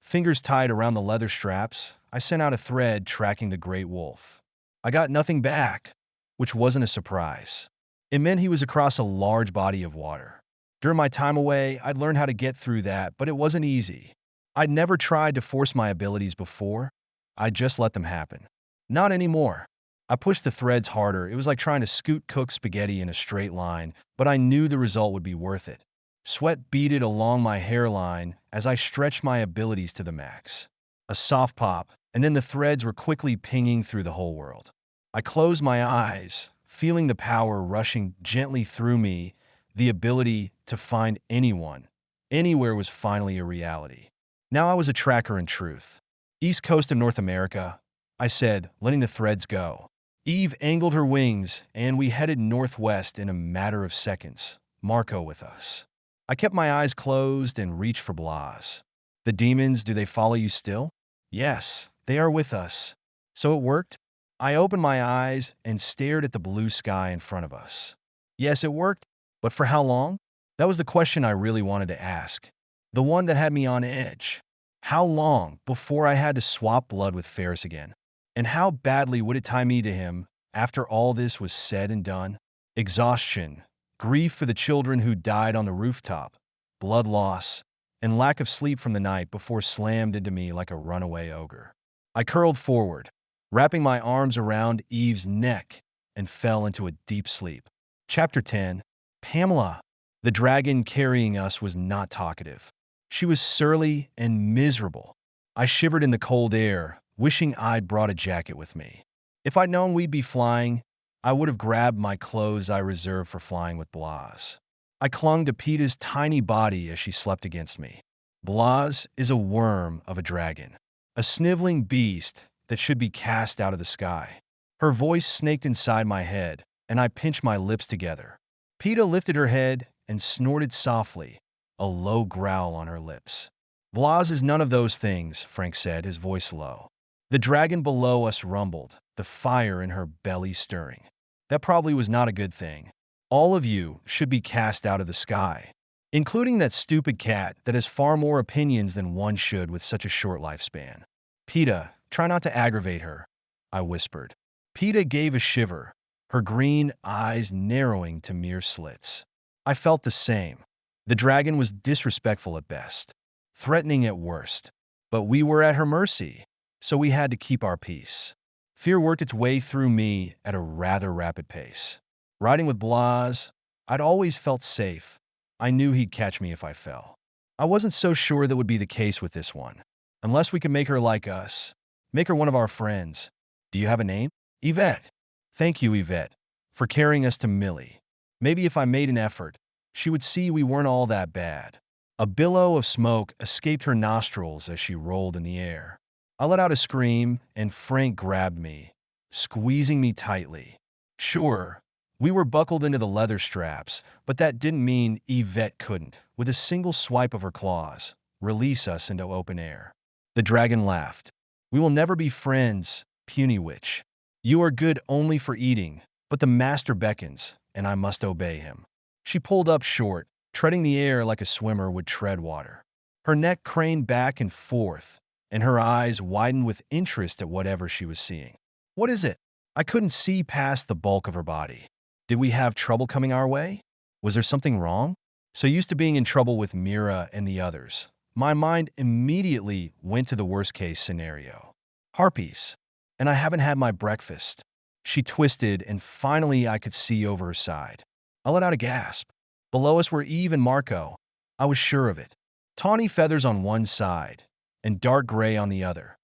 Fingers tied around the leather straps, I sent out a thread tracking the great wolf. I got nothing back, which wasn't a surprise. It meant he was across a large body of water. During my time away, I'd learned how to get through that, but it wasn't easy. I'd never tried to force my abilities before. I just let them happen. Not anymore. I pushed the threads harder. It was like trying to scoot cooked spaghetti in a straight line, but I knew the result would be worth it. Sweat beaded along my hairline as I stretched my abilities to the max. A soft pop, and then the threads were quickly pinging through the whole world. I closed my eyes, feeling the power rushing gently through me. The ability to find anyone, anywhere was finally a reality. Now I was a tracker in truth. East coast of North America, I said, letting the threads go. Eve angled her wings, and we headed northwest in a matter of seconds, Marco with us. I kept my eyes closed and reached for Blas. The demons, do they follow you still? Yes, they are with us. So it worked? I opened my eyes and stared at the blue sky in front of us. Yes, it worked, but for how long? That was the question I really wanted to ask. The one that had me on edge. How long before I had to swap blood with Ferris again? And how badly would it tie me to him after all this was said and done? Exhaustion, grief for the children who died on the rooftop, blood loss, and lack of sleep from the night before slammed into me like a runaway ogre. I curled forward, wrapping my arms around Eve's neck, and fell into a deep sleep. Chapter 10. Pamela. The dragon carrying us was not talkative. She was surly and miserable. I shivered in the cold air, wishing I'd brought a jacket with me. If I'd known we'd be flying, I would have grabbed my clothes I reserved for flying with Blas. I clung to Peta's tiny body as she slept against me. Blas is a worm of a dragon, a sniveling beast that should be cast out of the sky. Her voice snaked inside my head, and I pinched my lips together. Peta lifted her head and snorted softly, a low growl on her lips. Blas is none of those things, Frank said, his voice low. The dragon below us rumbled, the fire in her belly stirring. That probably was not a good thing. All of you should be cast out of the sky, including that stupid cat that has far more opinions than one should with such a short lifespan. Peta, try not to aggravate her, I whispered. Peta gave a shiver, her green eyes narrowing to mere slits. I felt the same. The dragon was disrespectful at best, threatening at worst, but we were at her mercy, so we had to keep our peace. Fear worked its way through me at a rather rapid pace. Riding with Blas, I'd always felt safe. I knew he'd catch me if I fell. I wasn't so sure that would be the case with this one. Unless we could make her like us, make her one of our friends. Do you have a name? Yvette. Thank you, Yvette, for carrying us to Millie. Maybe if I made an effort, she would see we weren't all that bad. A billow of smoke escaped her nostrils as she rolled in the air. I let out a scream, and Frank grabbed me, squeezing me tightly. Sure, we were buckled into the leather straps, but that didn't mean Yvette couldn't, with a single swipe of her claws, release us into open air. The dragon laughed. We will never be friends, puny witch. You are good only for eating, but the master beckons, and I must obey him. She pulled up short, treading the air like a swimmer would tread water. Her neck craned back and forth, and her eyes widened with interest at whatever she was seeing. What is it? I couldn't see past the bulk of her body. Did we have trouble coming our way? Was there something wrong? So used to being in trouble with Mira and the others, my mind immediately went to the worst-case scenario. Harpies. And I haven't had my breakfast. She twisted, and finally I could see over her side. I let out a gasp. Below us were Eve and Marco. I was sure of it. Tawny feathers on one side, and dark gray on the other.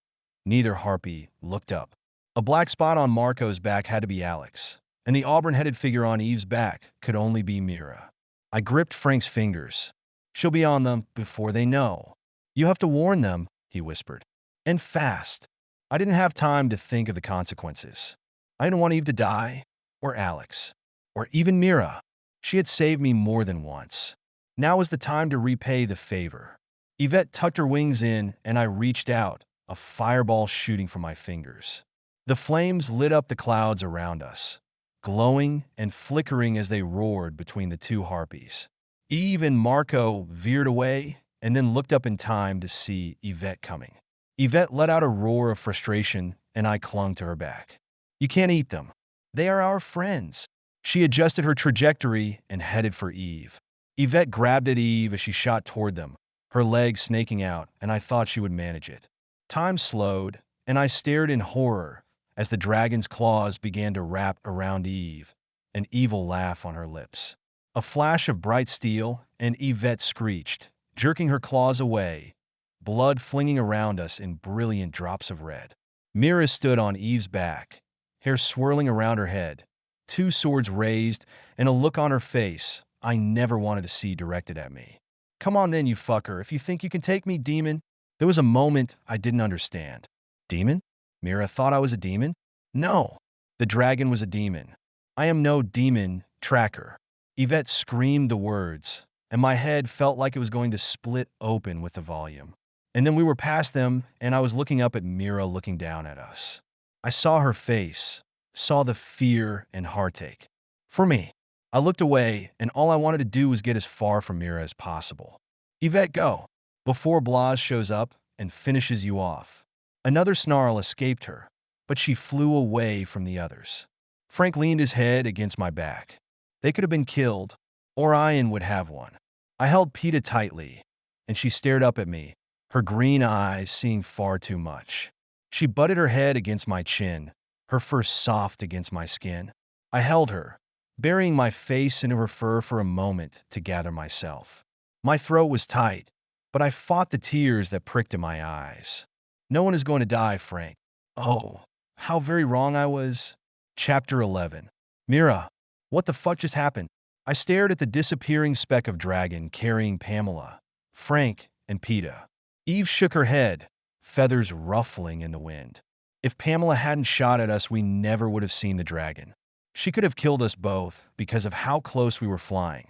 Neither harpy looked up. A black spot on Marco's back had to be Alex, and the auburn-headed figure on Eve's back could only be Mira. I gripped Frank's fingers. She'll be on them before they know. You have to warn them, he whispered. And fast. I didn't have time to think of the consequences. I didn't want Eve to die, or Alex, or even Mira. She had saved me more than once. Now was the time to repay the favor. Yvette tucked her wings in, and I reached out, a fireball shooting from my fingers. The flames lit up the clouds around us, glowing and flickering as they roared between the two harpies. Eve and Marco veered away and then looked up in time to see Yvette coming. Yvette let out a roar of frustration, and I clung to her back. You can't eat them. They are our friends. She adjusted her trajectory and headed for Eve. Yvette grabbed at Eve as she shot toward them, her legs snaking out, and I thought she would manage it. Time slowed, and I stared in horror as the dragon's claws began to wrap around Eve, an evil laugh on her lips. A flash of bright steel, and Yvette screeched, jerking her claws away, blood flinging around us in brilliant drops of red. Mira stood on Eve's back, hair swirling around her head, two swords raised, and a look on her face I never wanted to see directed at me. Come on then, you fucker, if you think you can take me, demon. There was a moment I didn't understand. Demon? Mira thought I was a demon? No, the dragon was a demon. I am no demon tracker. Yvette screamed the words, and my head felt like it was going to split open with the volume. And then we were past them, and I was looking up at Mira looking down at us. I saw her face, saw the fear and heartache. For me, I looked away, and all I wanted to do was get as far from Mira as possible. Yvette, go, before Blas shows up and finishes you off. Another snarl escaped her, but she flew away from the others. Frank leaned his head against my back. They could have been killed, or Ian would have one. I held Peta tightly, and she stared up at me, her green eyes seeing far too much. She butted her head against my chin, her fur soft against my skin. I held her, burying my face into her fur for a moment to gather myself. My throat was tight, but I fought the tears that pricked in my eyes. No one is going to die, Frank. Oh, how very wrong I was. Chapter 11. Mira, what the fuck just happened? I stared at the disappearing speck of dragon carrying Pamela, Frank, and Peta. Eve shook her head, feathers ruffling in the wind. If Pamela hadn't shot at us, we never would have seen the dragon. She could have killed us both because of how close we were flying.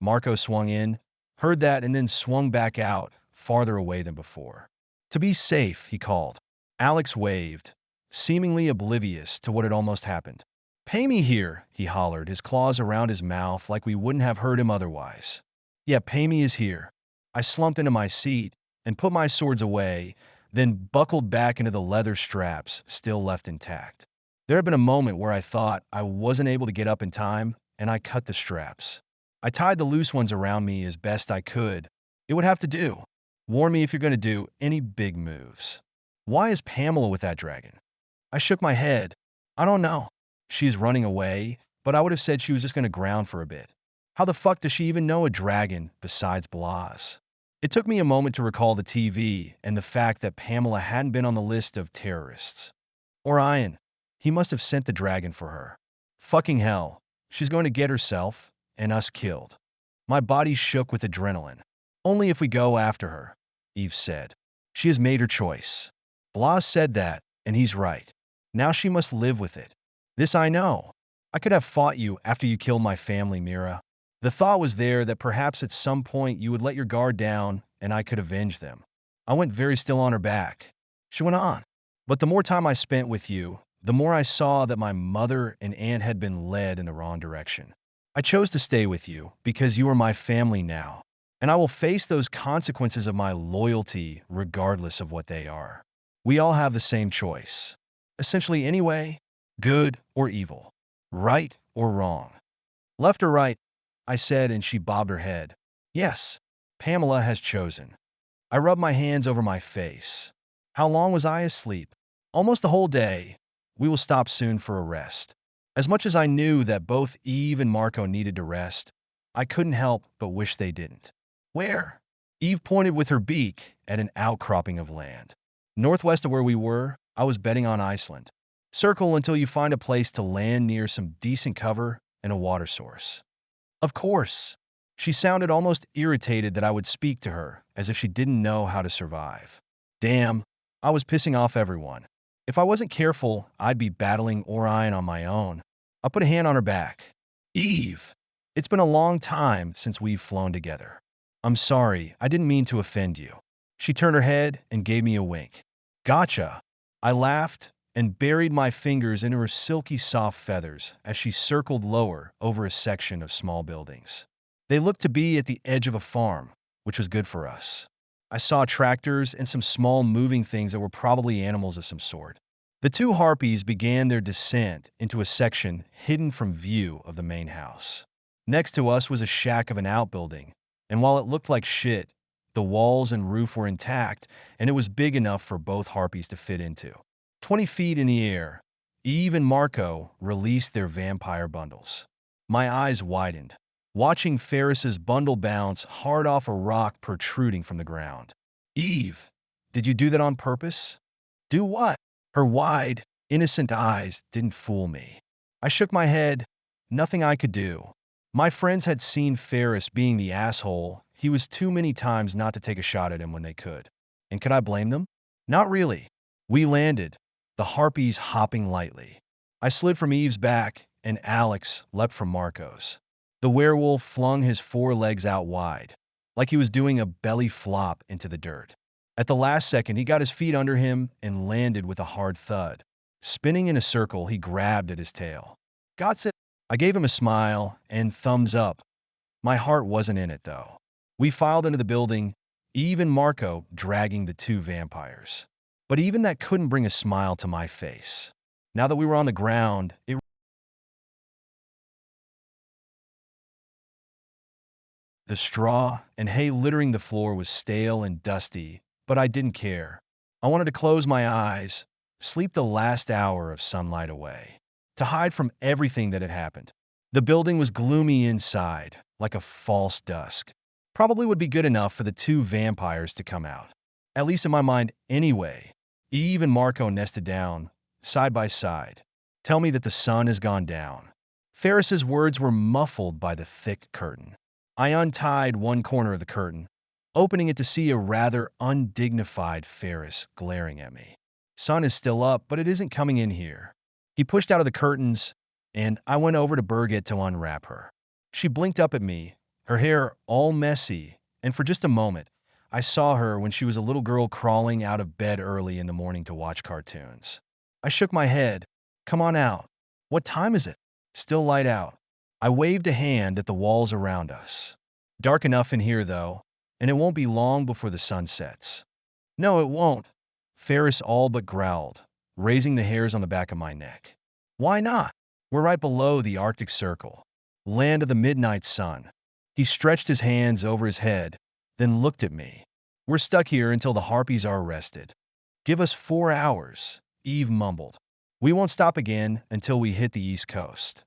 Marco swung in, heard that, and then swung back out, farther away than before. To be safe, he called. Alex waved, seemingly oblivious to what had almost happened. Pay me here, he hollered, his claws around his mouth like we wouldn't have heard him otherwise. Yeah, pay me is here. I slumped into my seat and put my swords away, then buckled back into the leather straps still left intact. There had been a moment where I thought I wasn't able to get up in time, and I cut the straps. I tied the loose ones around me as best I could. It would have to do. Warn me if you're going to do any big moves. Why is Pamela with that dragon? I shook my head. I don't know. She's running away, but I would have said she was just going to ground for a bit. How the fuck does she even know a dragon besides Blas? It took me a moment to recall the TV and the fact that Pamela hadn't been on the list of terrorists. Or Ian. He must have sent the dragon for her. Fucking hell. She's going to get herself and us killed. My body shook with adrenaline. Only if we go after her, Eve said. She has made her choice. Blas said that, and he's right. Now she must live with it. This I know. I could have fought you after you killed my family, Mira. The thought was there that perhaps at some point you would let your guard down and I could avenge them. I went very still on her back. She went on. But the more time I spent with you, the more I saw that my mother and aunt had been led in the wrong direction. I chose to stay with you because you are my family now, and I will face those consequences of my loyalty regardless of what they are. We all have the same choice. Essentially anyway, good or evil, right or wrong. Left or right, I said, and she bobbed her head. Yes, Pamela has chosen. I rubbed my hands over my face. How long was I asleep? Almost the whole day. We will stop soon for a rest. As much as I knew that both Eve and Marco needed to rest, I couldn't help but wish they didn't. Where? Eve pointed with her beak at an outcropping of land. Northwest of where we were, I was betting on Iceland. Circle until you find a place to land near some decent cover and a water source. Of course. She sounded almost irritated that I would speak to her, as if she didn't know how to survive. Damn, I was pissing off everyone. If I wasn't careful, I'd be battling Orion on my own. I put a hand on her back. Eve, it's been a long time since we've flown together. I'm sorry, I didn't mean to offend you. She turned her head and gave me a wink. Gotcha. I laughed and buried my fingers into her silky soft feathers as she circled lower over a section of small buildings. They looked to be at the edge of a farm, which was good for us. I saw tractors and some small moving things that were probably animals of some sort. The two harpies began their descent into a section hidden from view of the main house. Next to us was a shack of an outbuilding, and while it looked like shit, the walls and roof were intact, and it was big enough for both harpies to fit into. 20 feet in the air, Eve and Marco released their vampire bundles. My eyes widened, watching Ferris's bundle bounce hard off a rock protruding from the ground. Eve, did you do that on purpose? Do what? Her wide, innocent eyes didn't fool me. I shook my head. Nothing I could do. My friends had seen Ferris being the asshole he was too many times not to take a shot at him when they could. And could I blame them? Not really. We landed, the harpies hopping lightly. I slid from Eve's back, and Alex leapt from Marco's. The werewolf flung his forelegs out wide, like he was doing a belly flop into the dirt. At the last second, he got his feet under him and landed with a hard thud. Spinning in a circle, he grabbed at his tail. Got it. I gave him a smile and thumbs up. My heart wasn't in it, though. We filed into the building, Eve and Marco dragging the two vampires. But even that couldn't bring a smile to my face. Now that we were on the ground, the straw and hay littering the floor was stale and dusty, but I didn't care. I wanted to close my eyes, sleep the last hour of sunlight away, to hide from everything that had happened. The building was gloomy inside, like a false dusk. Probably would be good enough for the two vampires to come out. At least in my mind anyway. Eve and Marco nested down, side by side. Tell me that the sun has gone down. Ferris's words were muffled by the thick curtain. I untied one corner of the curtain, opening it to see a rather undignified Ferris glaring at me. Sun is still up, but it isn't coming in here. He pushed out of the curtains, and I went over to Birgit to unwrap her. She blinked up at me, her hair all messy, and for just a moment, I saw her when she was a little girl crawling out of bed early in the morning to watch cartoons. I shook my head. Come on out. What time is it? Still light out. I waved a hand at the walls around us. Dark enough in here, though, and it won't be long before the sun sets. No, it won't. Ferris all but growled, raising the hairs on the back of my neck. Why not? We're right below the Arctic Circle, land of the midnight sun. He stretched his hands over his head, then looked at me. We're stuck here until the harpies are arrested. Give us 4 hours, Eve mumbled. We won't stop again until we hit the East Coast.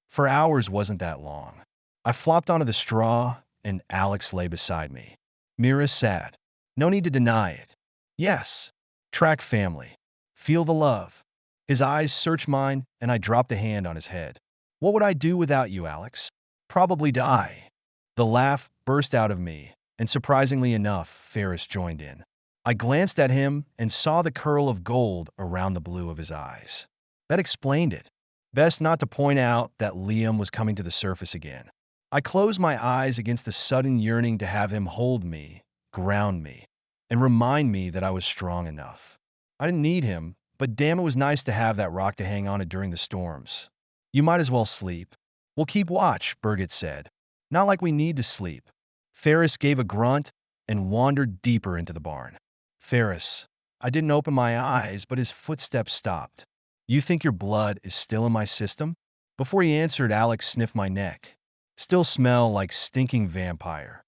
4 hours wasn't that long. I flopped onto the straw, and Alex lay beside me. Mira sat. No need to deny it. Yes. Track family. Feel the love. His eyes searched mine, and I dropped a hand on his head. What would I do without you, Alex? Probably die. The laugh burst out of me, and surprisingly enough, Ferris joined in. I glanced at him and saw the curl of gold around the blue of his eyes. That explained it. Best not to point out that Liam was coming to the surface again. I closed my eyes against the sudden yearning to have him hold me, ground me, and remind me that I was strong enough. I didn't need him, but damn, it was nice to have that rock to hang on to during the storms. You might as well sleep. We'll keep watch, Birgit said. Not like we need to sleep. Ferris gave a grunt and wandered deeper into the barn. Ferris. I didn't open my eyes, but his footsteps stopped. You think your blood is still in my system? Before he answered, Alex sniffed my neck. Still smell like stinking vampire.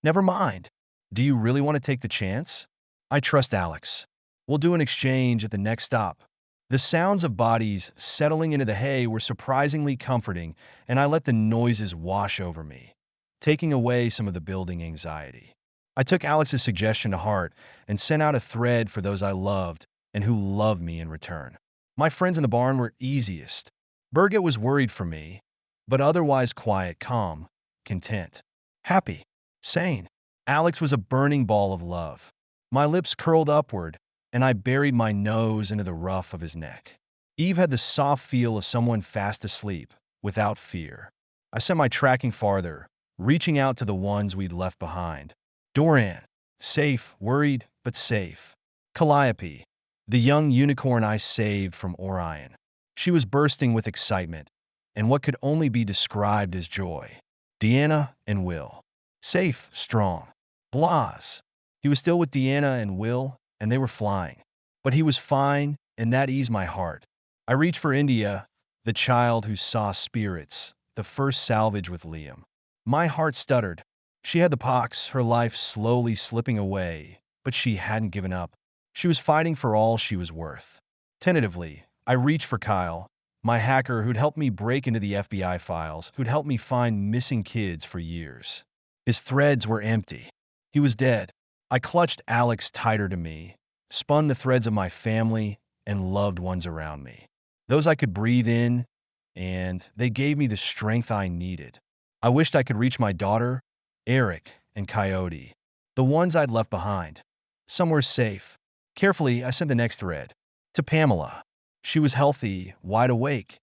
Never mind. Do you really want to take the chance? I trust Alex. We'll do an exchange at the next stop. The sounds of bodies settling into the hay were surprisingly comforting, and I let the noises wash over me, taking away some of the building anxiety. I took Alex's suggestion to heart and sent out a thread for those I loved and who loved me in return. My friends in the barn were easiest. Birgit was worried for me, but otherwise quiet, calm, content, happy, sane. Alex was a burning ball of love. My lips curled upward, and I buried my nose into the ruff of his neck. Eve had the soft feel of someone fast asleep, without fear. I sent my tracking farther, reaching out to the ones we'd left behind. Doran, safe, worried, but safe. Calliope, the young unicorn I saved from Orion. She was bursting with excitement, and what could only be described as joy. Deanna and Will. Safe, strong. Blas. He was still with Deanna and Will, and they were flying. But he was fine, and that eased my heart. I reached for India, the child who saw spirits, the first salvage with Liam. My heart stuttered. She had the pox, her life slowly slipping away, but she hadn't given up. She was fighting for all she was worth. Tentatively, I reached for Kyle, my hacker who'd helped me break into the FBI files, who'd helped me find missing kids for years. His threads were empty. He was dead. I clutched Alex tighter to me, spun the threads of my family and loved ones around me. Those I could breathe in, and they gave me the strength I needed. I wished I could reach my daughter, Eric, and Coyote, the ones I'd left behind. Somewhere safe. Carefully, I sent the next thread. To Pamela. She was healthy, wide awake,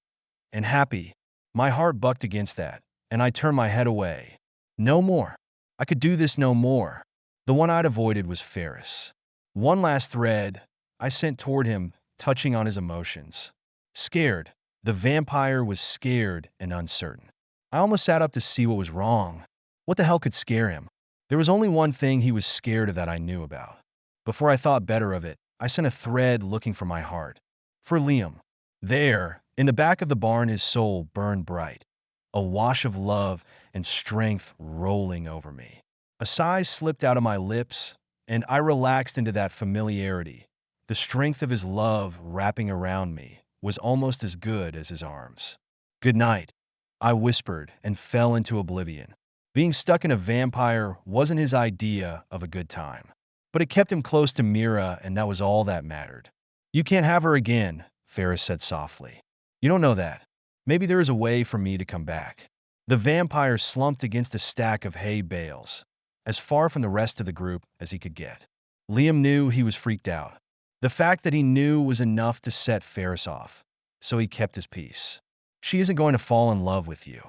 and happy. My heart bucked against that, and I turned my head away. No more. I could do this no more. The one I'd avoided was Ferris. One last thread I sent toward him, touching on his emotions. Scared. The vampire was scared and uncertain. I almost sat up to see what was wrong. What the hell could scare him? There was only one thing he was scared of that I knew about. Before I thought better of it, I sent a thread looking for my heart. For Liam. There, in the back of the barn, his soul burned bright. A wash of love and strength rolling over me. A sigh slipped out of my lips, and I relaxed into that familiarity. The strength of his love wrapping around me was almost as good as his arms. Good night, I whispered and fell into oblivion. Being stuck in a vampire wasn't his idea of a good time. But it kept him close to Mira, and that was all that mattered. You can't have her again, Ferris said softly. You don't know that. Maybe there is a way for me to come back. The vampire slumped against a stack of hay bales, as far from the rest of the group as he could get. Liam knew he was freaked out. The fact that he knew was enough to set Ferris off, so he kept his peace. She isn't going to fall in love with you.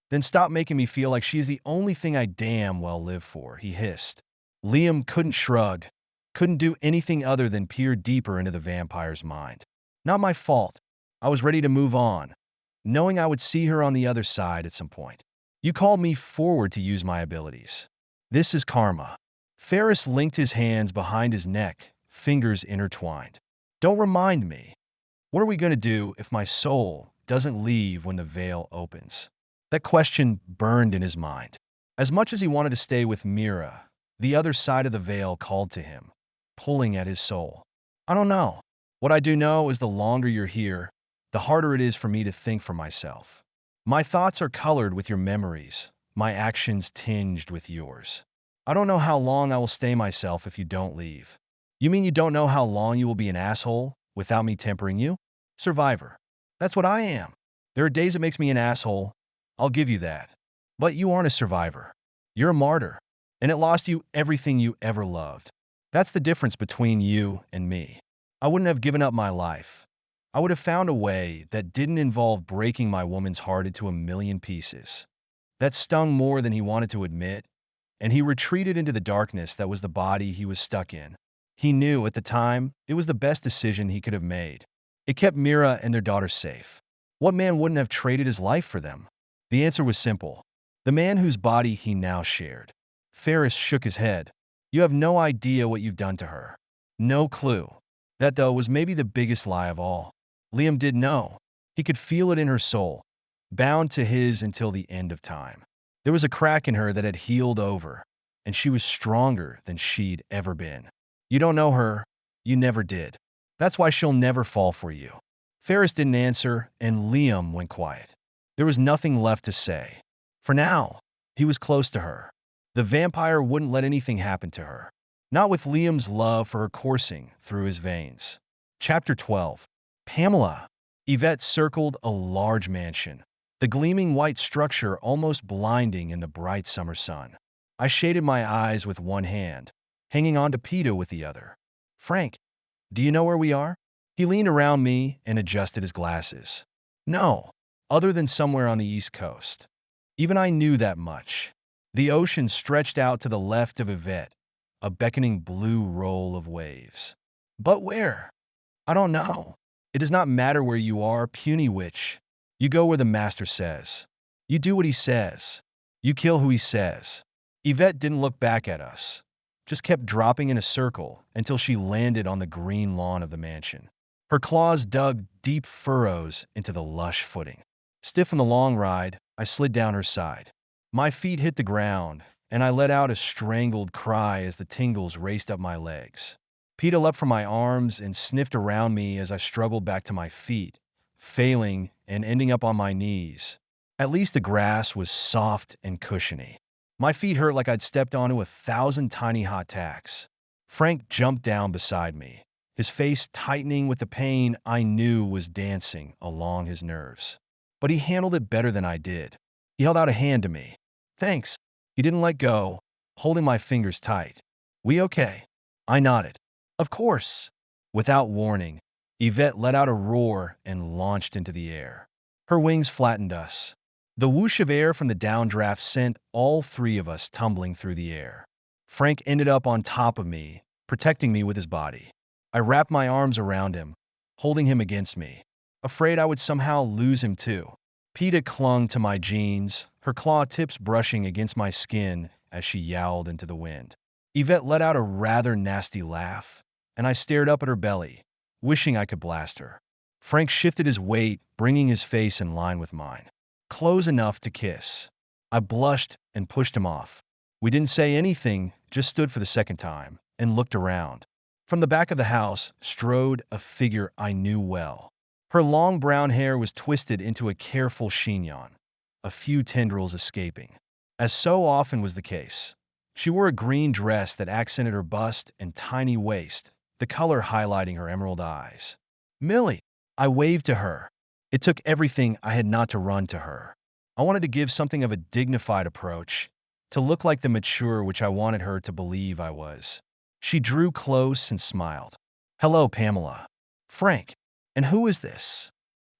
Then stop making me feel like she's the only thing I damn well live for, he hissed. Liam couldn't shrug, couldn't do anything other than peer deeper into the vampire's mind. Not my fault. I was ready to move on, knowing I would see her on the other side at some point. You called me forward to use my abilities. This is karma. Ferris linked his hands behind his neck, fingers intertwined. Don't remind me. What are we going to do if my soul doesn't leave when the veil opens? That question burned in his mind. As much as he wanted to stay with Mira, the other side of the veil called to him, pulling at his soul. I don't know. What I do know is the longer you're here, the harder it is for me to think for myself. My thoughts are colored with your memories, my actions tinged with yours. I don't know how long I will stay myself if you don't leave. You mean you don't know how long you will be an asshole without me tempering you? Survivor. That's what I am. There are days it makes me an asshole. I'll give you that. But you aren't a survivor. You're a martyr. And it lost you everything you ever loved. That's the difference between you and me. I wouldn't have given up my life. I would have found a way that didn't involve breaking my woman's heart into a million pieces. That stung more than he wanted to admit, and he retreated into the darkness that was the body he was stuck in. He knew at the time it was the best decision he could have made. It kept Mira and their daughter safe. What man wouldn't have traded his life for them? The answer was simple. The man whose body he now shared. Ferris shook his head. You have no idea what you've done to her. No clue. That, though, was maybe the biggest lie of all. Liam did know. He could feel it in her soul, bound to his until the end of time. There was a crack in her that had healed over, and she was stronger than she'd ever been. You don't know her. You never did. That's why she'll never fall for you. Ferris didn't answer, and Liam went quiet. There was nothing left to say. For now, he was close to her. The vampire wouldn't let anything happen to her. Not with Liam's love for her coursing through his veins. Chapter 12. Pamela. Yvette circled a large mansion, the gleaming white structure almost blinding in the bright summer sun. I shaded my eyes with one hand, hanging on to Peter with the other. Frank, do you know where we are? He leaned around me and adjusted his glasses. No, other than somewhere on the East Coast. Even I knew that much. The ocean stretched out to the left of Yvette, a beckoning blue roll of waves. But where? I don't know. It does not matter where you are, puny witch. You go where the master says. You do what he says. You kill who he says. Yvette didn't look back at us, just kept dropping in a circle until she landed on the green lawn of the mansion. Her claws dug deep furrows into the lush footing. Stiff from the long ride, I slid down her side. My feet hit the ground, and I let out a strangled cry as the tingles raced up my legs. Peter leapt from my arms and sniffed around me as I struggled back to my feet, failing and ending up on my knees. At least the grass was soft and cushiony. My feet hurt like I'd stepped onto 1,000 tiny hot tacks. Frank jumped down beside me, his face tightening with the pain I knew was dancing along his nerves. But he handled it better than I did. He held out a hand to me. Thanks. He didn't let go, holding my fingers tight. We okay? I nodded. Of course. Without warning, Yvette let out a roar and launched into the air. Her wings flattened us. The whoosh of air from the downdraft sent all three of us tumbling through the air. Frank ended up on top of me, protecting me with his body. I wrapped my arms around him, holding him against me, afraid I would somehow lose him too. Peeta clung to my jeans, her claw tips brushing against my skin as she yowled into the wind. Yvette let out a rather nasty laugh, and I stared up at her belly, wishing I could blast her. Frank shifted his weight, bringing his face in line with mine. Close enough to kiss. I blushed and pushed him off. We didn't say anything, just stood for the second time, and looked around. From the back of the house strode a figure I knew well. Her long brown hair was twisted into a careful chignon, a few tendrils escaping. As so often was the case, she wore a green dress that accented her bust and tiny waist, the color highlighting her emerald eyes. Millie! I waved to her. It took everything I had not to run to her. I wanted to give something of a dignified approach, to look like the mature which I wanted her to believe I was. She drew close and smiled. Hello, Pamela. Frank. And who is this?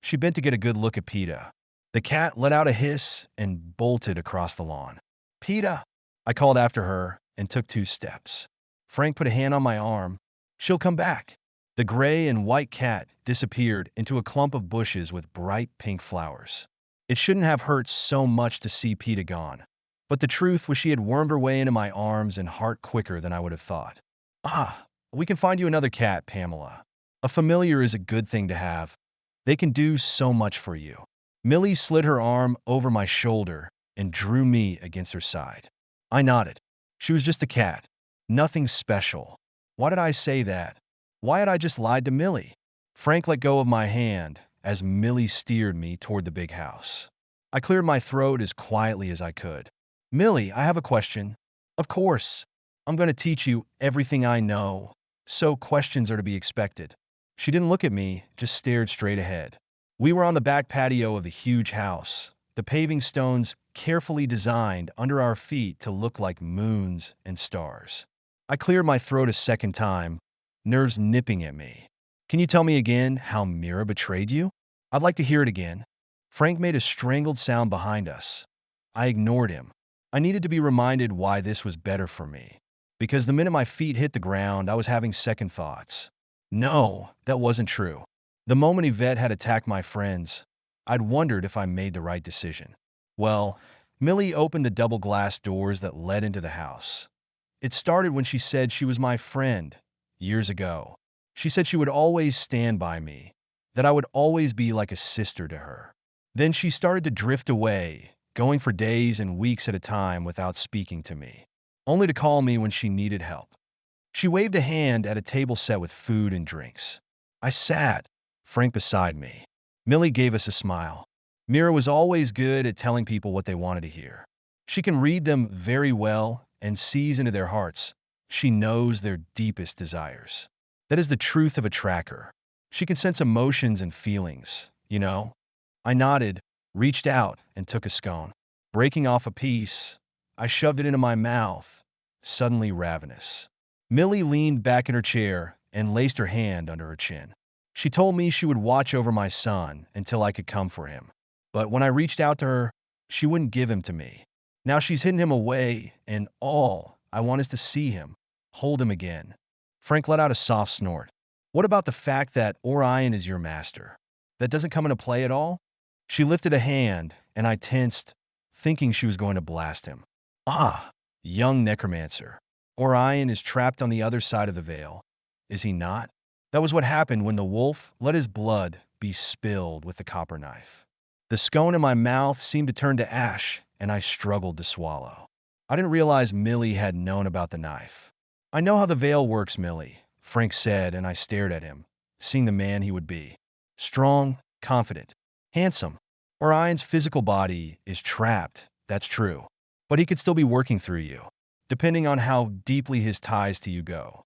She bent to get a good look at Peeta. The cat let out a hiss and bolted across the lawn. Peeta! I called after her and took 2 steps. Frank put a hand on my arm. She'll come back. The gray and white cat disappeared into a clump of bushes with bright pink flowers. It shouldn't have hurt so much to see Peeta gone, but the truth was she had wormed her way into my arms and heart quicker than I would have thought. Ah, we can find you another cat, Pamela. A familiar is a good thing to have. They can do so much for you. Millie slid her arm over my shoulder and drew me against her side. I nodded. She was just a cat. Nothing special. Why did I say that? Why had I just lied to Millie? Frank let go of my hand as Millie steered me toward the big house. I cleared my throat as quietly as I could. Millie, I have a question. Of course. I'm going to teach you everything I know, so questions are to be expected. She didn't look at me, just stared straight ahead. We were on the back patio of the huge house, the paving stones carefully designed under our feet to look like moons and stars. I cleared my throat a second time, nerves nipping at me. Can you tell me again how Mira betrayed you? I'd like to hear it again. Frank made a strangled sound behind us. I ignored him. I needed to be reminded why this was better for me. Because the minute my feet hit the ground, I was having second thoughts. No, that wasn't true. The moment Yvette had attacked my friends, I'd wondered if I made the right decision. Well, Millie opened the double glass doors that led into the house. It started when she said she was my friend, years ago. She said she would always stand by me, that I would always be like a sister to her. Then she started to drift away, going for days and weeks at a time without speaking to me, only to call me when she needed help. She waved a hand at a table set with food and drinks. I sat, Frank beside me. Millie gave us a smile. Mira was always good at telling people what they wanted to hear. She can read them very well and sees into their hearts. She knows their deepest desires. That is the truth of a tracker. She can sense emotions and feelings, you know? I nodded, reached out, and took a scone. Breaking off a piece, I shoved it into my mouth, suddenly ravenous. Millie leaned back in her chair and laced her hand under her chin. She told me she would watch over my son until I could come for him. But when I reached out to her, she wouldn't give him to me. Now she's hidden him away, and all I want is to see him, hold him again. Frank let out a soft snort. What about the fact that Orion is your master? That doesn't come into play at all? She lifted a hand, and I tensed, thinking she was going to blast him. Ah, young necromancer. Orion is trapped on the other side of the veil. Is he not? That was what happened when the wolf let his blood be spilled with the copper knife. The scone in my mouth seemed to turn to ash, and I struggled to swallow. I didn't realize Millie had known about the knife. I know how the veil works, Millie, Frank said, and I stared at him, seeing the man he would be. Strong, confident, handsome. Orion's physical body is trapped, that's true. But he could still be working through you, depending on how deeply his ties to you go.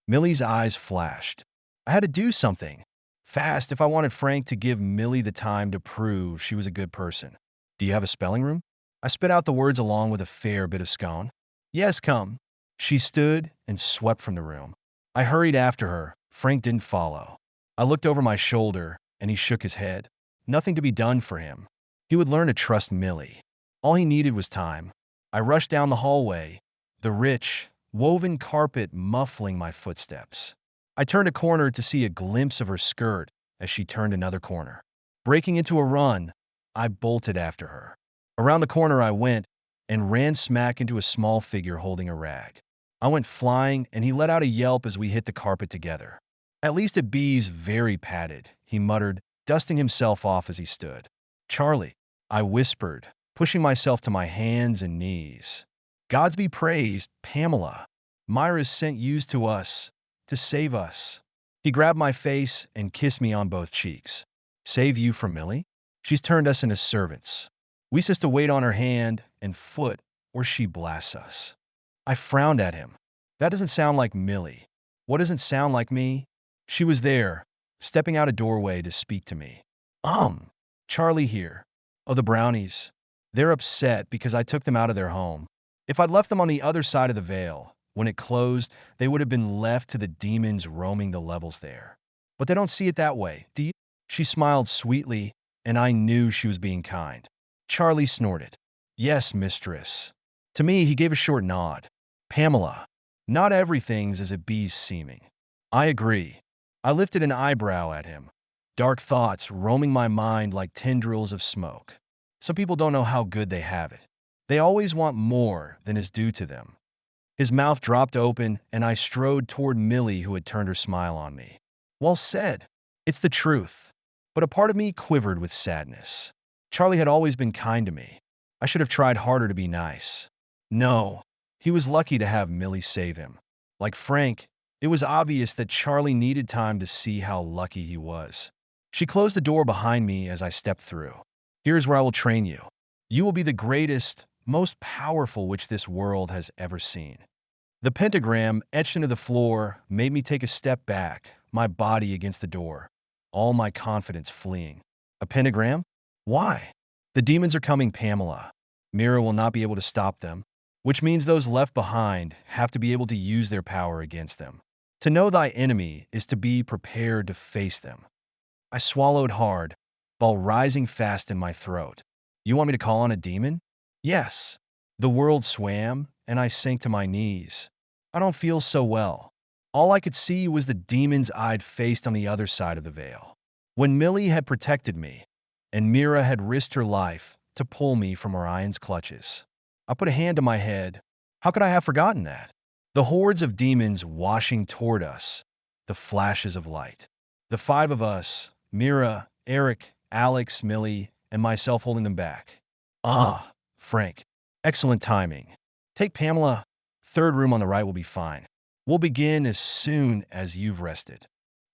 Millie's eyes flashed. I had to do something fast if I wanted Frank to give Millie the time to prove she was a good person. Do you have a spelling room? I spit out the words along with a fair bit of scone. Yes, come. She stood and swept from the room. I hurried after her. Frank didn't follow. I looked over my shoulder, and he shook his head. Nothing to be done for him. He would learn to trust Millie. All he needed was time. I rushed down the hallway, the rich, woven carpet muffling my footsteps. I turned a corner to see a glimpse of her skirt as she turned another corner. Breaking into a run, I bolted after her. Around the corner I went and ran smack into a small figure holding a rag. I went flying, and he let out a yelp as we hit the carpet together. At least it be's very padded, he muttered, dusting himself off as he stood. Charlie, I whispered, pushing myself to my hands and knees. Gods be praised, Pamela. Myra's sent yous to us, to save us. He grabbed my face and kissed me on both cheeks. Save you from Millie? She's turned us into servants. We just to wait on her hand and foot, or she blasts us. I frowned at him. That doesn't sound like Millie. What doesn't sound like me? She was there, stepping out a doorway to speak to me. Charlie here. Oh, the brownies. They're upset because I took them out of their home. If I'd left them on the other side of the veil, when it closed, they would have been left to the demons roaming the levels there. But they don't see it that way, do you? She smiled sweetly, and I knew she was being kind. Charlie snorted. Yes, mistress. To me, he gave a short nod. Pamela, not everything's as it be's seeming. I agree. I lifted an eyebrow at him. Dark thoughts roaming my mind like tendrils of smoke. Some people don't know how good they have it. They always want more than is due to them. His mouth dropped open, and I strode toward Millie, who had turned her smile on me. Well said. It's the truth. But a part of me quivered with sadness. Charlie had always been kind to me. I should have tried harder to be nice. No, he was lucky to have Millie save him. Like Frank, it was obvious that Charlie needed time to see how lucky he was. She closed the door behind me as I stepped through. Here's where I will train you. You will be the greatest, most powerful witch this world has ever seen. The pentagram etched into the floor made me take a step back, my body against the door, all my confidence fleeing. A pentagram? Why? The demons are coming, Pamela. Mira will not be able to stop them. which means those left behind have to be able to use their power against them. To know thy enemy is to be prepared to face them. I swallowed hard, while rising fast in my throat. You want me to call on a demon? Yes. The world swam, and I sank to my knees. I don't feel so well. All I could see was the demons I'd faced on the other side of the veil. When Millie had protected me, and Mira had risked her life to pull me from Orion's clutches. I put a hand to my head. How could I have forgotten that? The hordes of demons washing toward us, the flashes of light. The five of us, Mira, Eric, Alex, Millie, and myself holding them back. Ah, Frank. Excellent timing. Take Pamela. Third room on the right will be fine. We'll begin as soon as you've rested.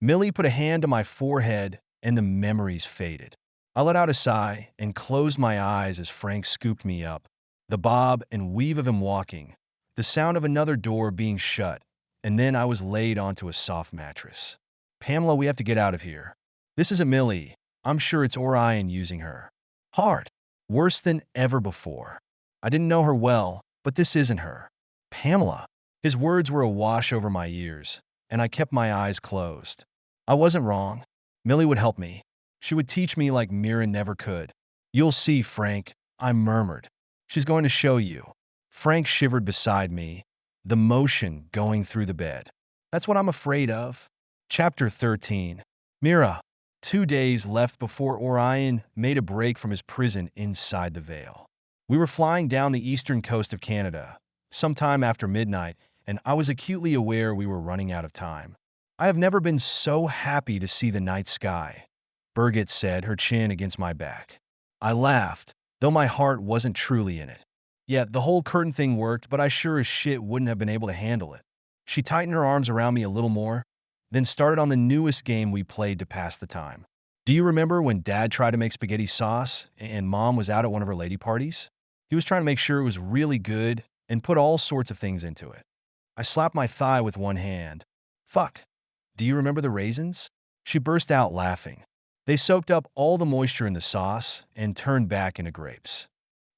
Millie put a hand to my forehead, and the memories faded. I let out a sigh and closed my eyes as Frank scooped me up. The bob and weave of him walking, the sound of another door being shut, and then I was laid onto a soft mattress. Pamela, we have to get out of here. This isn't Millie. I'm sure it's Orion using her. Hard. Worse than ever before. I didn't know her well, but this isn't her. Pamela. His words were awash over my ears, and I kept my eyes closed. I wasn't wrong. Millie would help me. She would teach me like Mira never could. You'll see, Frank, I murmured. She's going to show you. Frank shivered beside me, the motion going through the bed. That's what I'm afraid of. Chapter 13. Mira. 2 days left before Orion made a break from his prison inside the veil. We were flying down the eastern coast of Canada, sometime after midnight, and I was acutely aware we were running out of time. I have never been so happy to see the night sky, Birgit said, her chin against my back. I laughed, though my heart wasn't truly in it. Yeah, the whole curtain thing worked, but I sure as shit wouldn't have been able to handle it. She tightened her arms around me a little more, then started on the newest game we played to pass the time. Do you remember when Dad tried to make spaghetti sauce and Mom was out at one of her lady parties? He was trying to make sure it was really good and put all sorts of things into it. I slapped my thigh with one hand. Fuck. Do you remember the raisins? She burst out laughing. They soaked up all the moisture in the sauce and turned back into grapes.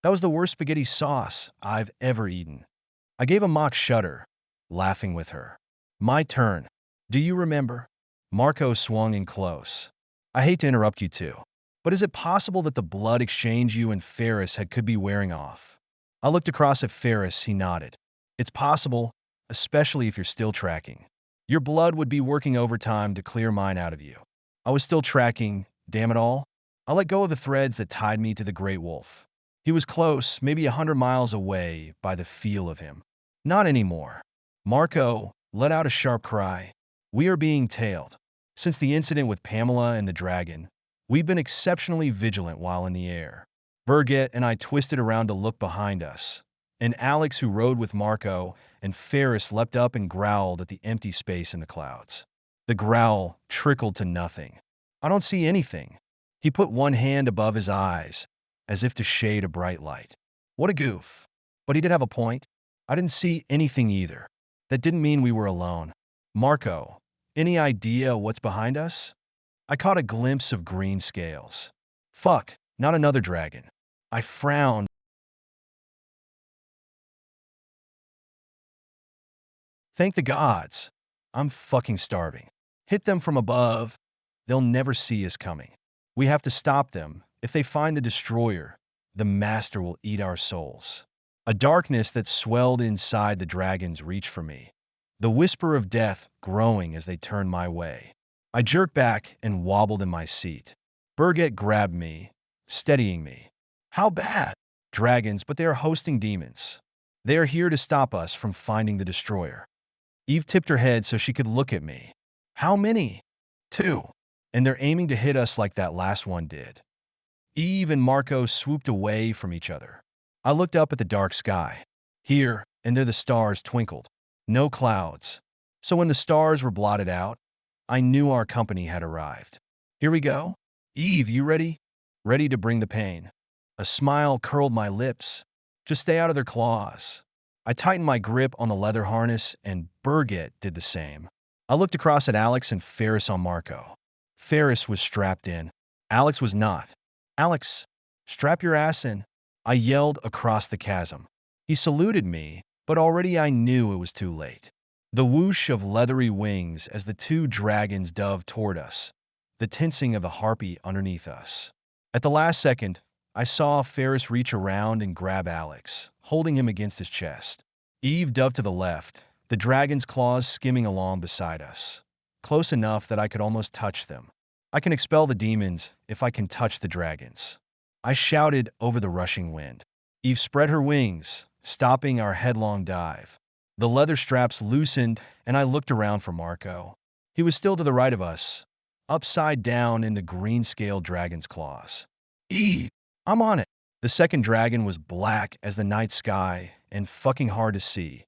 That was the worst spaghetti sauce I've ever eaten. I gave a mock shudder, laughing with her. My turn. Do you remember? Marco swung in close. I hate to interrupt you two, but is it possible that the blood exchange you and Ferris had could be wearing off? I looked across at Ferris. He nodded. It's possible, especially if you're still tracking. Your blood would be working overtime to clear mine out of you. I was still tracking, damn it all. I let go of the threads that tied me to the great wolf. He was close, maybe 100 miles away by the feel of him. Not anymore. Marco let out a sharp cry. We are being tailed. Since the incident with Pamela and the dragon, we've been exceptionally vigilant while in the air. Birgit and I twisted around to look behind us, and Alex, who rode with Marco, and Ferris leapt up and growled at the empty space in the clouds. The growl trickled to nothing. I don't see anything. He put one hand above his eyes, as if to shade a bright light. What a goof. But he did have a point. I didn't see anything either. That didn't mean we were alone. Marco, any idea what's behind us? I caught a glimpse of green scales. Fuck, not another dragon. I frowned. Thank the gods. I'm fucking starving. Hit them from above. They'll never see us coming. We have to stop them. If they find the destroyer, the master will eat our souls. A darkness that swelled inside the dragons reached for me, the whisper of death growing as they turned my way. I jerked back and wobbled in my seat. Birgit grabbed me, steadying me. How bad? Dragons, but they are hosting demons. They are here to stop us from finding the destroyer. Eve tipped her head so she could look at me. How many? 2. And they're aiming to hit us like that last one did. Eve and Marco swooped away from each other. I looked up at the dark sky. Here, and there the stars twinkled. No clouds. So when the stars were blotted out, I knew our company had arrived. Here we go. Eve, you ready? Ready to bring the pain. A smile curled my lips. Just stay out of their claws. I tightened my grip on the leather harness, and Birgit did the same. I looked across at Alex and Ferris on Marco. Ferris was strapped in. Alex was not. Alex, strap your ass in. I yelled across the chasm. He saluted me, but already I knew it was too late. The whoosh of leathery wings as the two dragons dove toward us, the tensing of the harpy underneath us. At the last second, I saw Ferris reach around and grab Alex, holding him against his chest. Eve dove to the left, the dragon's claws skimming along beside us, close enough that I could almost touch them. I can expel the demons if I can touch the dragons. I shouted over the rushing wind. Eve spread her wings, stopping our headlong dive. The leather straps loosened, and I looked around for Marco. He was still to the right of us, upside down in the green-scaled dragon's claws. Eve! I'm on it! The second dragon was black as the night sky and fucking hard to see.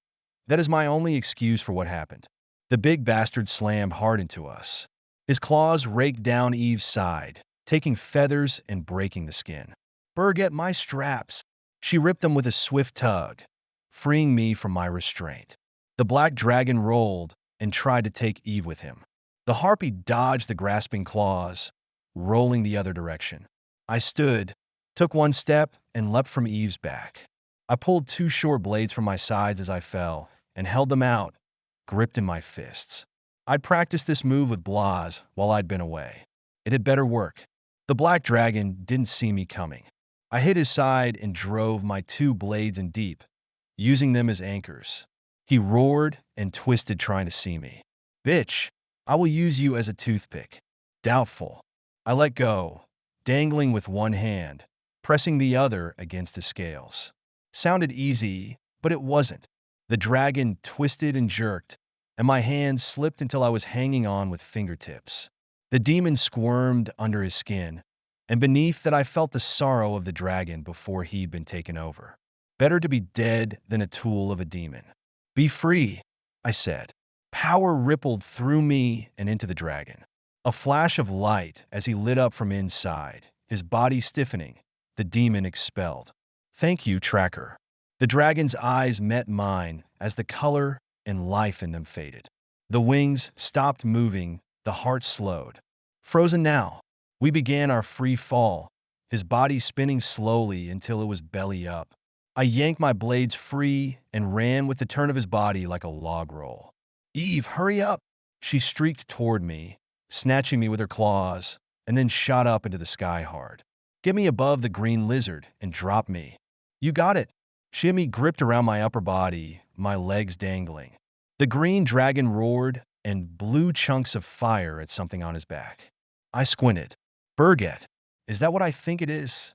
That is my only excuse for what happened. The big bastard slammed hard into us. His claws raked down Eve's side, taking feathers and breaking the skin. "Get my straps!" She ripped them with a swift tug, freeing me from my restraint. The black dragon rolled and tried to take Eve with him. The harpy dodged the grasping claws, rolling the other direction. I stood, took one step, and leapt from Eve's back. I pulled two short blades from my sides as I fell and held them out, gripped in my fists. I'd practiced this move with Blas while I'd been away. It had better work. The black dragon didn't see me coming. I hit his side and drove my two blades in deep, using them as anchors. He roared and twisted, trying to see me. "Bitch, I will use you as a toothpick." Doubtful. I let go, dangling with one hand, pressing the other against his scales. Sounded easy, but it wasn't. The dragon twisted and jerked, and my hand slipped until I was hanging on with fingertips. The demon squirmed under his skin, and beneath that I felt the sorrow of the dragon before he'd been taken over. Better to be dead than a tool of a demon. "Be free," I said. Power rippled through me and into the dragon. A flash of light as he lit up from inside, his body stiffening, the demon expelled. "Thank you, Tracker." The dragon's eyes met mine as the color and life in them faded. The wings stopped moving, the heart slowed. Frozen now, we began our free fall, his body spinning slowly until it was belly up. I yanked my blades free and ran with the turn of his body like a log roll. "Eve, hurry up!" She streaked toward me, snatching me with her claws, and then shot up into the sky hard. "Get me above the green lizard and drop me." "You got it." She had me gripped around my upper body, my legs dangling. The green dragon roared and blew chunks of fire at something on his back. I squinted. "Birget, is that what I think it is?"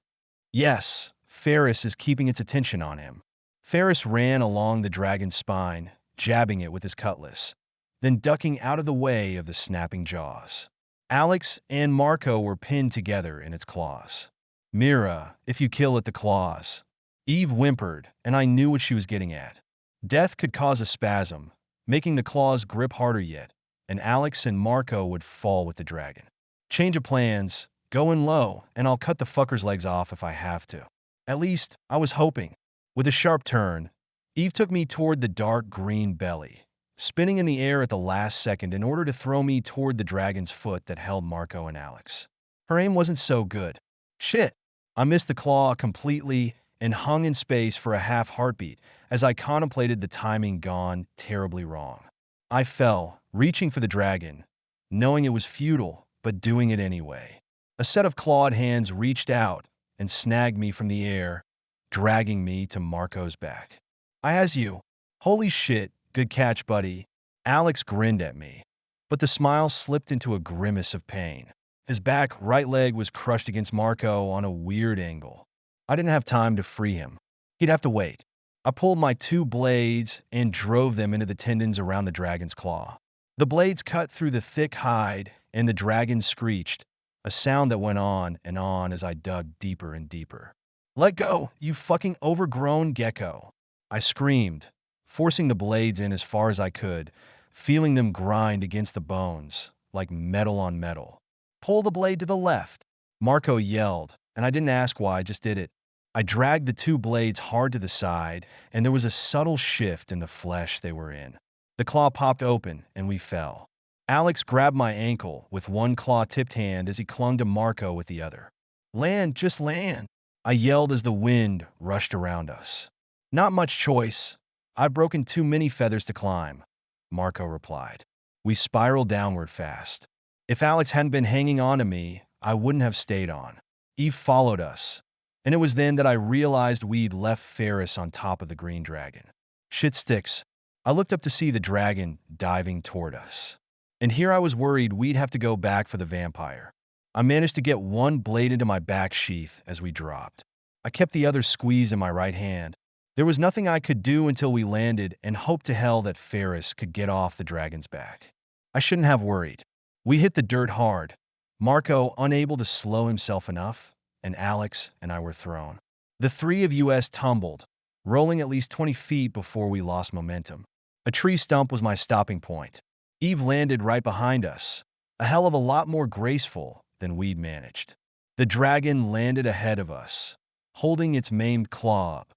"Yes, Ferris is keeping its attention on him." Ferris ran along the dragon's spine, jabbing it with his cutlass, then ducking out of the way of the snapping jaws. Alex and Marco were pinned together in its claws. "Mira, if you kill at the claws." Eve whimpered, and I knew what she was getting at. Death could cause a spasm, making the claws grip harder yet, and Alex and Marco would fall with the dragon. "Change of plans, go in low, and I'll cut the fucker's legs off if I have to." At least, I was hoping. With a sharp turn, Eve took me toward the dark green belly, spinning in the air at the last second in order to throw me toward the dragon's foot that held Marco and Alex. Her aim wasn't so good. Shit! I missed the claw completely and hung in space for a half heartbeat as I contemplated the timing gone terribly wrong. I fell, reaching for the dragon, knowing it was futile, but doing it anyway. A set of clawed hands reached out and snagged me from the air, dragging me to Marco's back. "I has you." "Holy shit, good catch, buddy." Alex grinned at me, but the smile slipped into a grimace of pain. His back right leg was crushed against Marco on a weird angle. I didn't have time to free him. He'd have to wait. I pulled my two blades and drove them into the tendons around the dragon's claw. The blades cut through the thick hide, and the dragon screeched, a sound that went on and on as I dug deeper and deeper. "Let go, you fucking overgrown gecko." I screamed, forcing the blades in as far as I could, feeling them grind against the bones, like metal on metal. "Pull the blade to the left." Marco yelled, and I didn't ask why, I just did it. I dragged the two blades hard to the side, and there was a subtle shift in the flesh they were in. The claw popped open, and we fell. Alex grabbed my ankle with one claw-tipped hand as he clung to Marco with the other. "Land, just land," I yelled as the wind rushed around us. Not much choice. I've broken too many feathers to climb, Marco replied. We spiraled downward fast. If Alex hadn't been hanging on to me, I wouldn't have stayed on. Eve followed us, and it was then that I realized we'd left Ferris on top of the green dragon. Shit sticks. I looked up to see the dragon diving toward us. And here I was worried we'd have to go back for the vampire. I managed to get one blade into my back sheath as we dropped. I kept the other squeezed in my right hand. There was nothing I could do until we landed and hoped to hell that Ferris could get off the dragon's back. I shouldn't have worried. We hit the dirt hard. Marco, unable to slow himself enough, and Alex and I were thrown. The three of us tumbled, rolling at least 20 feet before we lost momentum. A tree stump was my stopping point. Eve landed right behind us, a hell of a lot more graceful than we'd managed. The dragon landed ahead of us, holding its maimed claw up.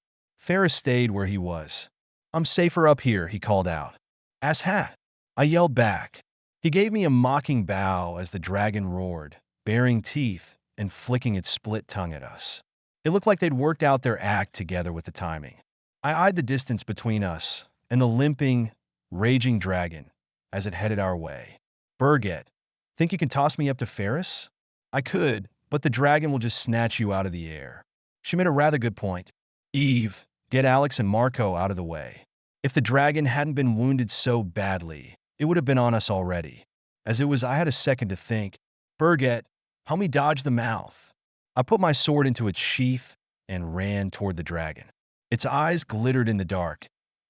Ferris stayed where he was. I'm safer up here, he called out. Ass hat. I yelled back. He gave me a mocking bow as the dragon roared, baring teeth and flicking its split tongue at us. It looked like they'd worked out their act together with the timing. I eyed the distance between us and the limping, raging dragon as it headed our way. Birgit, think you can toss me up to Ferris? I could, but the dragon will just snatch you out of the air. She made a rather good point. Eve, get Alex and Marco out of the way. If the dragon hadn't been wounded so badly, it would have been on us already. As it was, I had a second to think. Birgit, help me dodge the mouth. I put my sword into its sheath and ran toward the dragon. Its eyes glittered in the dark,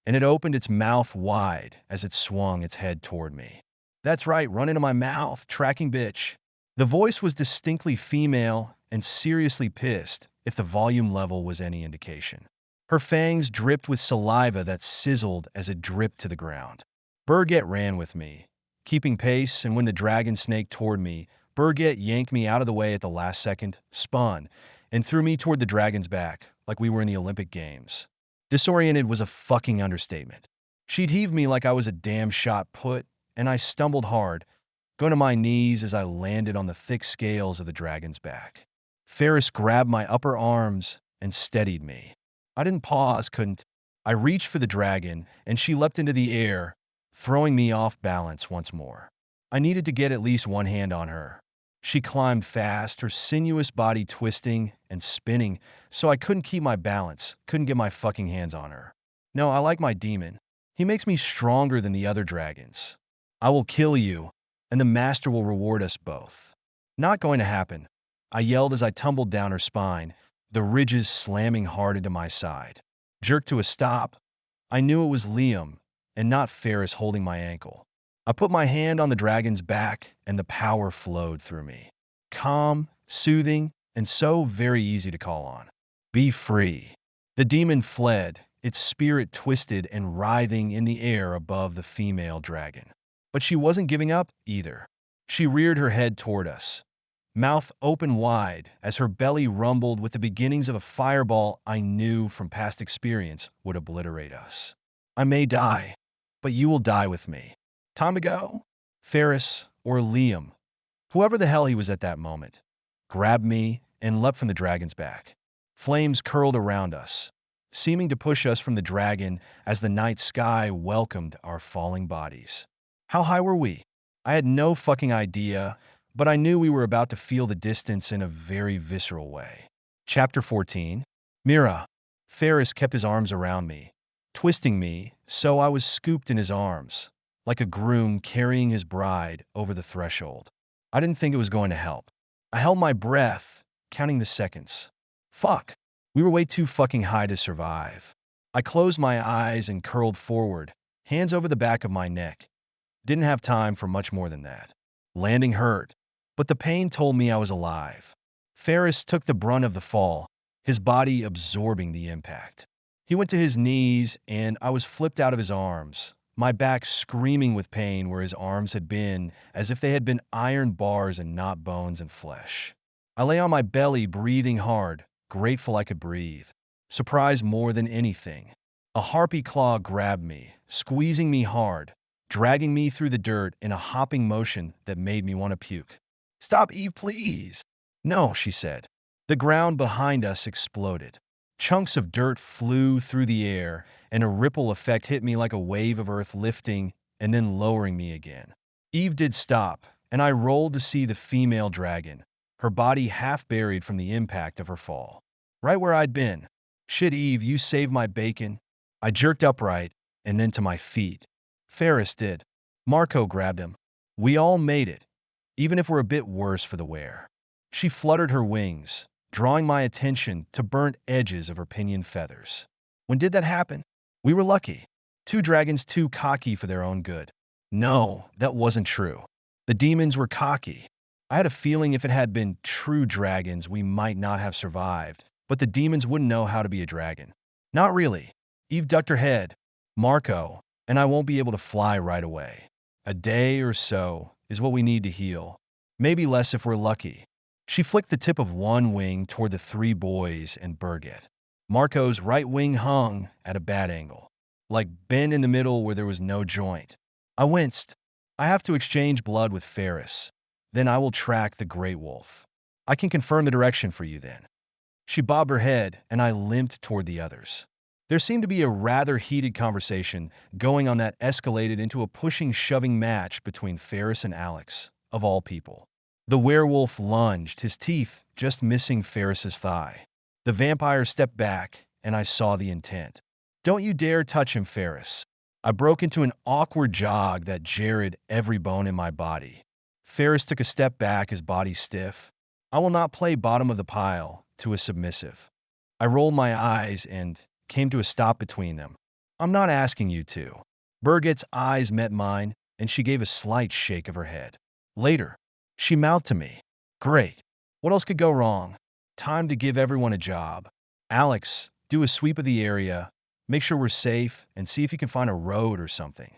and it opened its mouth wide as it swung its head toward me. That's right, run into my mouth, tracking bitch. The voice was distinctly female and seriously pissed, if the volume level was any indication. Her fangs dripped with saliva that sizzled as it dripped to the ground. Birgit ran with me, keeping pace, and when the dragon snaked toward me, Birgit yanked me out of the way at the last second, spun, and threw me toward the dragon's back, like we were in the Olympic Games. Disoriented was a fucking understatement. She'd heaved me like I was a damn shot put, and I stumbled hard, going to my knees as I landed on the thick scales of the dragon's back. Ferris grabbed my upper arms and steadied me. I didn't pause, couldn't. I reached for the dragon, and she leapt into the air, throwing me off balance once more. I needed to get at least one hand on her. She climbed fast, her sinuous body twisting and spinning, so I couldn't keep my balance, couldn't get my fucking hands on her. No, I like my demon. He makes me stronger than the other dragons. I will kill you, and the master will reward us both. Not going to happen, I yelled as I tumbled down her spine, the ridges slamming hard into my side. Jerked to a stop, I knew it was Liam, and not Ferris holding my ankle. I put my hand on the dragon's back, and the power flowed through me. Calm, soothing, and so very easy to call on. Be free. The demon fled, its spirit twisted and writhing in the air above the female dragon. But she wasn't giving up either. She reared her head toward us, mouth open wide as her belly rumbled with the beginnings of a fireball I knew from past experience would obliterate us. I may die, but you will die with me. Time to go? Ferris or Liam, whoever the hell he was at that moment, grabbed me and leapt from the dragon's back. Flames curled around us, seeming to push us from the dragon as the night sky welcomed our falling bodies. How high were we? I had no fucking idea, but I knew we were about to feel the distance in a very visceral way. Chapter 14. Mira. Ferris kept his arms around me, twisting me so I was scooped in his arms, like a groom carrying his bride over the threshold. I didn't think it was going to help. I held my breath, counting the seconds. Fuck. We were way too fucking high to survive. I closed my eyes and curled forward, hands over the back of my neck. Didn't have time for much more than that. Landing hurt, but the pain told me I was alive. Ferris took the brunt of the fall, his body absorbing the impact. He went to his knees, and I was flipped out of his arms, my back screaming with pain where his arms had been, as if they had been iron bars and not bones and flesh. I lay on my belly, breathing hard, grateful I could breathe. Surprised more than anything. A harpy claw grabbed me, squeezing me hard, dragging me through the dirt in a hopping motion that made me want to puke. Stop, Eve, please. No, she said. The ground behind us exploded. Chunks of dirt flew through the air, and a ripple effect hit me like a wave of earth lifting and then lowering me again. Eve did stop, and I rolled to see the female dragon, her body half buried from the impact of her fall. Right where I'd been. Shit, Eve, you saved my bacon. I jerked upright, and then to my feet. Ferris did. Marco grabbed him. We all made it, even if we're a bit worse for the wear. She fluttered her wings, drawing my attention to burnt edges of her pinion feathers. When did that happen? We were lucky. Two dragons too cocky for their own good. No, that wasn't true. The demons were cocky. I had a feeling if it had been true dragons, we might not have survived, but the demons wouldn't know how to be a dragon. Not really. Eve ducked her head. Marco, and I won't be able to fly right away. A day or so is what we need to heal. Maybe less if we're lucky. She flicked the tip of one wing toward the three boys and Birgit. Marco's right wing hung at a bad angle, like bent in the middle where there was no joint. I winced. I have to exchange blood with Ferris. Then I will track the great wolf. I can confirm the direction for you then. She bobbed her head, and I limped toward the others. There seemed to be a rather heated conversation going on that escalated into a pushing-shoving match between Ferris and Alex, of all people. The werewolf lunged, his teeth just missing Ferris's thigh. The vampire stepped back, and I saw the intent. Don't you dare touch him, Ferris. I broke into an awkward jog that jarred every bone in my body. Ferris took a step back, his body stiff. I will not play bottom of the pile to a submissive. I rolled my eyes and came to a stop between them. I'm not asking you to. Birgit's eyes met mine, and she gave a slight shake of her head. Later, she mouthed to me. Great. What else could go wrong? Time to give everyone a job. Alex, do a sweep of the area, make sure we're safe, and see if you can find a road or something.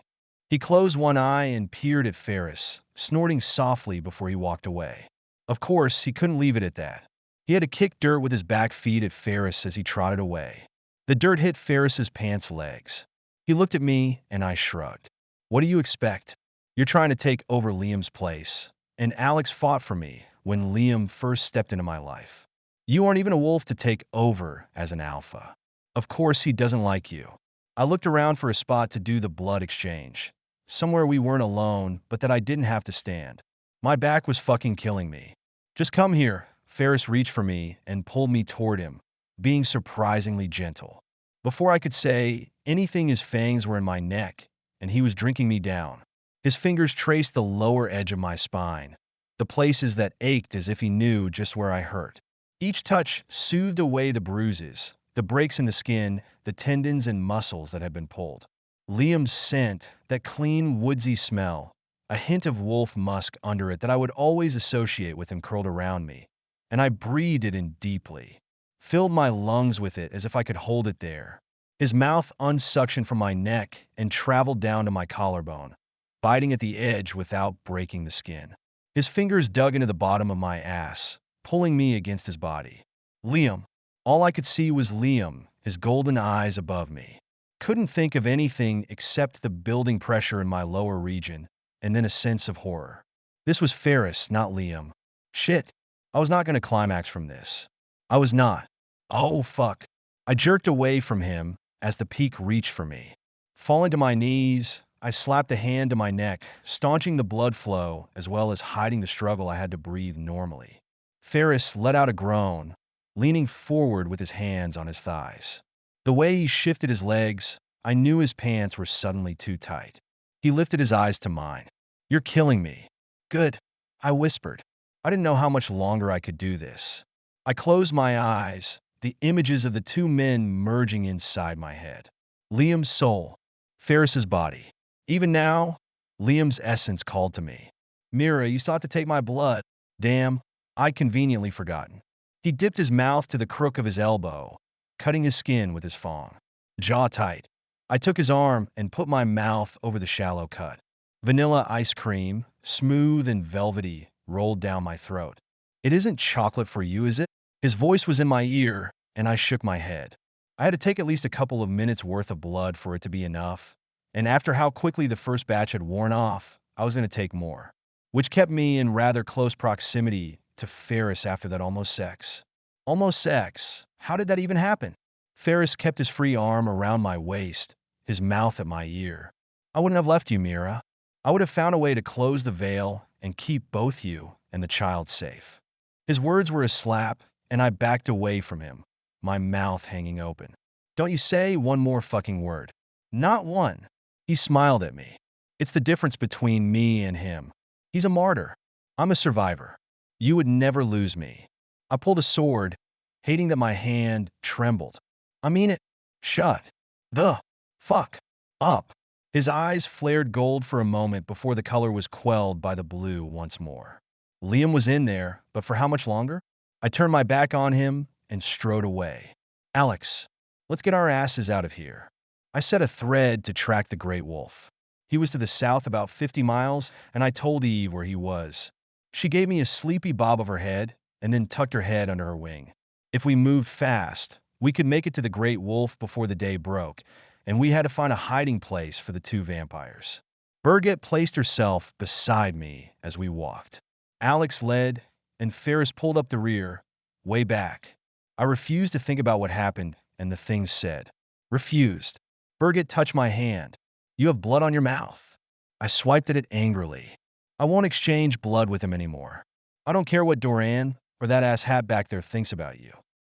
He closed one eye and peered at Ferris, snorting softly before he walked away. Of course, he couldn't leave it at that. He had to kick dirt with his back feet at Ferris as he trotted away. The dirt hit Ferris's pants legs. He looked at me, and I shrugged. What do you expect? You're trying to take over Liam's place, and Alex fought for me when Liam first stepped into my life. You aren't even a wolf to take over as an alpha. Of course he doesn't like you. I looked around for a spot to do the blood exchange. Somewhere we weren't alone, but that I didn't have to stand. My back was fucking killing me. Just come here. Ferris reached for me and pulled me toward him, being surprisingly gentle. Before I could say anything, his fangs were in my neck, and he was drinking me down. His fingers traced the lower edge of my spine, the places that ached as if he knew just where I hurt. Each touch soothed away the bruises, the breaks in the skin, the tendons and muscles that had been pulled. Liam's scent, that clean, woodsy smell, a hint of wolf musk under it that I would always associate with him curled around me, and I breathed it in deeply, filled my lungs with it as if I could hold it there. His mouth unsuctioned from my neck and traveled down to my collarbone, biting at the edge without breaking the skin. His fingers dug into the bottom of my ass, pulling me against his body. Liam. All I could see was Liam, his golden eyes above me. Couldn't think of anything except the building pressure in my lower region, and then a sense of horror. This was Ferris, not Liam. Shit. I was not going to climax from this. I was not. Oh, fuck. I jerked away from him as the peak reached for me. Falling to my knees, I slapped a hand to my neck, staunching the blood flow as well as hiding the struggle I had to breathe normally. Ferris let out a groan, leaning forward with his hands on his thighs. The way he shifted his legs, I knew his pants were suddenly too tight. He lifted his eyes to mine. You're killing me. Good, I whispered. I didn't know how much longer I could do this. I closed my eyes, the images of the two men merging inside my head. Liam's soul, Ferris's body. Even now, Liam's essence called to me. Mira, you sought to take my blood. Damn, I'd conveniently forgotten. He dipped his mouth to the crook of his elbow, cutting his skin with his fong. Jaw tight. I took his arm and put my mouth over the shallow cut. Vanilla ice cream, smooth and velvety, rolled down my throat. It isn't chocolate for you, is it? His voice was in my ear, and I shook my head. I had to take at least a couple of minutes worth of blood for it to be enough, and after how quickly the first batch had worn off, I was going to take more, which kept me in rather close proximity to Ferris after that almost sex. Almost sex? How did that even happen? Ferris kept his free arm around my waist, his mouth at my ear. I wouldn't have left you, Mira. I would have found a way to close the veil and keep both you and the child safe. His words were a slap, and I backed away from him, my mouth hanging open. Don't you say one more fucking word. Not one. He smiled at me. It's the difference between me and him. He's a martyr. I'm a survivor. You would never lose me. I pulled a sword, hating that my hand trembled. I mean it. Shut the fuck up. His eyes flared gold for a moment before the color was quelled by the blue once more. Liam was in there, but for how much longer? I turned my back on him and strode away. Alex, let's get our asses out of here. I set a thread to track the great wolf. He was to the south about 50 miles, and I told Eve where he was. She gave me a sleepy bob of her head and then tucked her head under her wing. If we moved fast, we could make it to the great wolf before the day broke, and we had to find a hiding place for the two vampires. Birgit placed herself beside me as we walked. Alex led, and Ferris pulled up the rear, way back. I refused to think about what happened and the things said. Refused. Birgit touched my hand. You have blood on your mouth. I swiped at it angrily. I won't exchange blood with him anymore. I don't care what Doran or that ass hat back there thinks about you.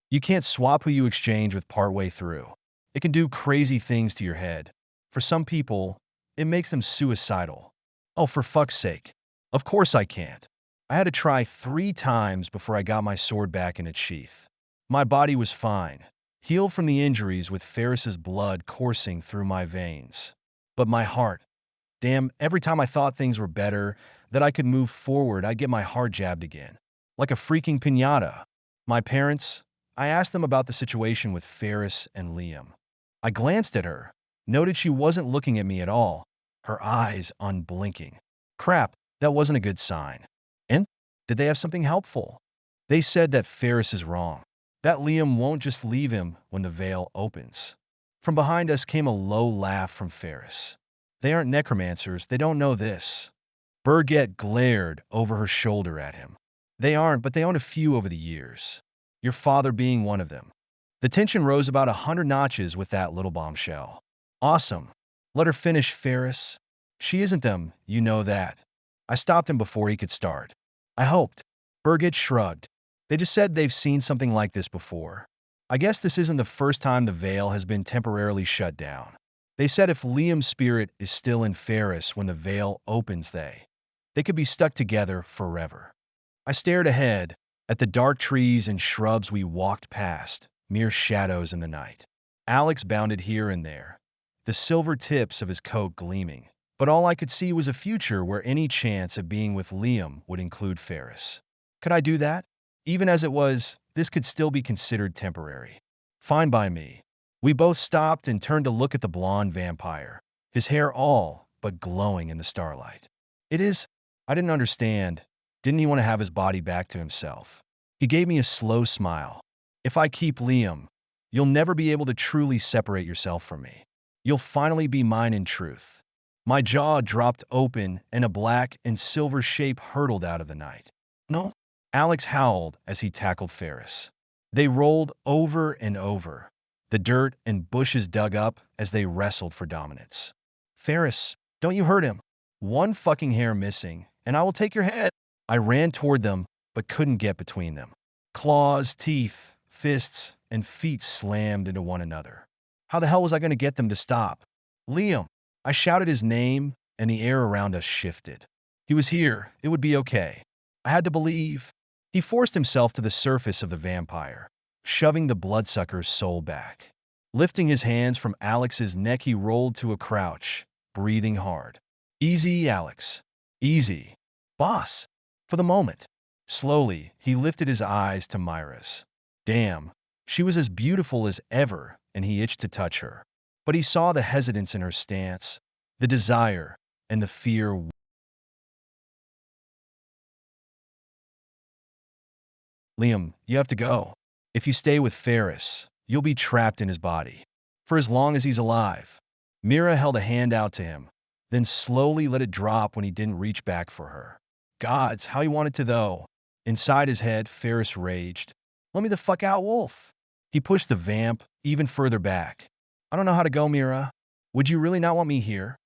You can't swap who you exchange with partway through. It can do crazy things to your head. For some people, it makes them suicidal. Oh, for fuck's sake. Of course I can't. I had to try 3 times before I got my sword back in its sheath. My body was fine, healed from the injuries with Ferris's blood coursing through my veins. But my heart, damn, every time I thought things were better, that I could move forward, I'd get my heart jabbed again. Like a freaking piñata. My parents, I asked them about the situation with Ferris and Liam. I glanced at her, noted she wasn't looking at me at all, her eyes unblinking. Crap, that wasn't a good sign. And did they have something helpful? They said that Ferris is wrong, that Liam won't just leave him when the veil opens. From behind us came a low laugh from Ferris. They aren't necromancers, they don't know this. Birgit glared over her shoulder at him. They aren't, but they own a few over the years. Your father being one of them. The tension rose about 100 notches with that little bombshell. Awesome. Let her finish, Ferris. She isn't them, you know that. I stopped him before he could start. I hoped. Birgit shrugged. They just said they've seen something like this before. I guess this isn't the first time the veil has been temporarily shut down. They said if Liam's spirit is still in Ferris when the veil opens, they could be stuck together forever. I stared ahead at the dark trees and shrubs we walked past, mere shadows in the night. Alex bounded here and there, the silver tips of his coat gleaming. But all I could see was a future where any chance of being with Liam would include Ferris. Could I do that? Even as it was, this could still be considered temporary. Fine by me. We both stopped and turned to look at the blonde vampire, his hair all but glowing in the starlight. I didn't understand. Didn't he want to have his body back to himself? He gave me a slow smile. If I keep Liam, you'll never be able to truly separate yourself from me. You'll finally be mine in truth. My jaw dropped open and a black and silver shape hurtled out of the night. No? Alex howled as he tackled Ferris. They rolled over and over, the dirt and bushes dug up as they wrestled for dominance. Ferris, don't you hurt him. One fucking hair missing, and I will take your head. I ran toward them, but couldn't get between them. Claws, teeth, fists, and feet slammed into one another. How the hell was I going to get them to stop? Liam. I shouted his name, and the air around us shifted. He was here. It would be okay. I had to believe. He forced himself to the surface of the vampire, shoving the bloodsucker's soul back. Lifting his hands from Alex's neck, he rolled to a crouch, breathing hard. Easy, Alex. Easy. Boss. For the moment. Slowly, he lifted his eyes to Mira's. Damn, she was as beautiful as ever, and he itched to touch her. But he saw the hesitance in her stance, the desire, and the fear. Liam, you have to go. If you stay with Ferris, you'll be trapped in his body. For as long as he's alive. Mira held a hand out to him, then slowly let it drop when he didn't reach back for her. Gods, how he wanted to though. Inside his head, Ferris raged. Let me the fuck out, wolf. He pushed the vamp even further back. I don't know how to go, Mira. Would you really not want me here?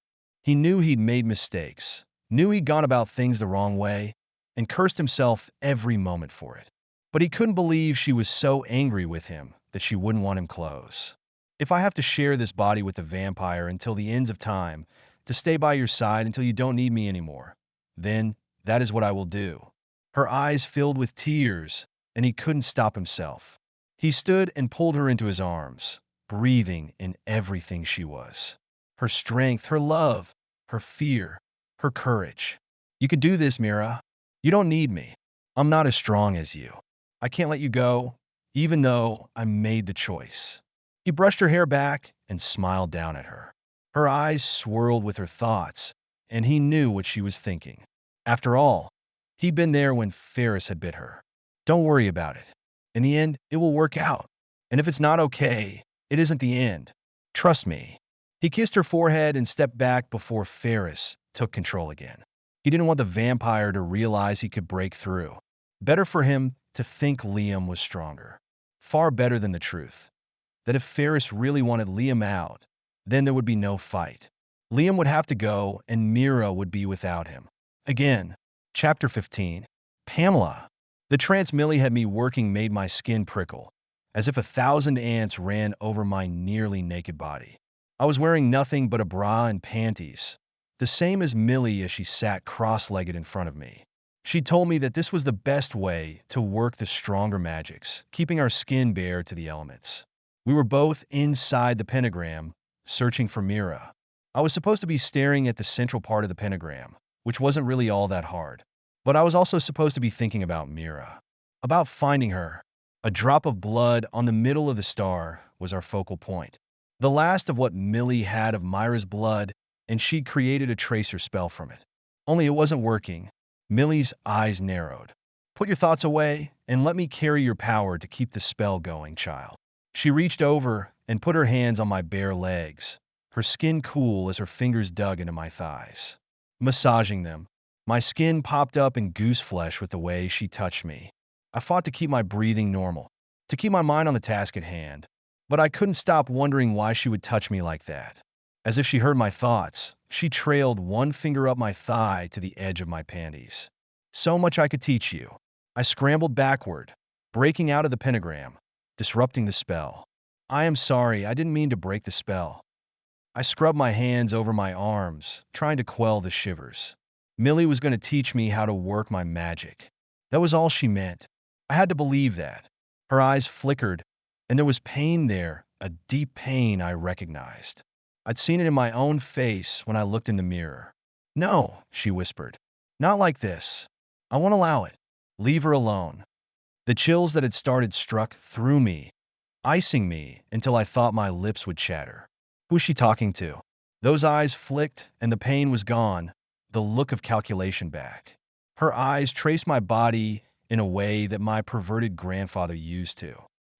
He knew he'd made mistakes, knew he'd gone about things the wrong way, and cursed himself every moment for it. But he couldn't believe she was so angry with him that she wouldn't want him close. If I have to share this body with the vampire until the ends of time, to stay by your side until you don't need me anymore, then that is what I will do. Her eyes filled with tears, and he couldn't stop himself. He stood and pulled her into his arms, breathing in everything she was. Her strength, her love, her fear, her courage. You could do this, Mira. You don't need me. I'm not as strong as you. I can't let you go, even though I made the choice. He brushed her hair back and smiled down at her. Her eyes swirled with her thoughts, and he knew what she was thinking. After all, he'd been there when Ferris had bit her. Don't worry about it. In the end, it will work out. And if it's not okay, it isn't the end. Trust me. He kissed her forehead and stepped back before Ferris took control again. He didn't want the vampire to realize he could break through. Better for him to think Liam was stronger. Far better than the truth. That if Ferris really wanted Liam out, then there would be no fight. Liam would have to go, and Mira would be without him. Again, Chapter 15. Pamela. The trance Millie had me working made my skin prickle, as if 1,000 ants ran over my nearly naked body. I was wearing nothing but a bra and panties, the same as Millie as she sat cross-legged in front of me. She told me that this was the best way to work the stronger magics, keeping our skin bare to the elements. We were both inside the pentagram, searching for Mira. I was supposed to be staring at the central part of the pentagram, which wasn't really all that hard. But I was also supposed to be thinking about Mira, about finding her. A drop of blood on the middle of the star was our focal point. The last of what Millie had of Myra's blood, and she'd created a tracer spell from it. Only it wasn't working. Millie's eyes narrowed. Put your thoughts away and let me carry your power to keep the spell going, child. She reached over and put her hands on my bare legs, her skin cool as her fingers dug into my thighs. Massaging them, my skin popped up in goose flesh with the way she touched me. I fought to keep my breathing normal, to keep my mind on the task at hand, but I couldn't stop wondering why she would touch me like that. As if she heard my thoughts, she trailed one finger up my thigh to the edge of my panties. So much I could teach you. I scrambled backward, breaking out of the pentagram, disrupting the spell. I am sorry, I didn't mean to break the spell. I scrubbed my hands over my arms, trying to quell the shivers. Millie was going to teach me how to work my magic. That was all she meant. I had to believe that. Her eyes flickered, and there was pain there, a deep pain I recognized. I'd seen it in my own face when I looked in the mirror. No, she whispered. Not like this. I won't allow it. Leave her alone. The chills that had started struck through me, icing me until I thought my lips would chatter. Who was she talking to? Those eyes flicked, and the pain was gone, the look of calculation back. Her eyes traced my body in a way that my perverted grandfather used to.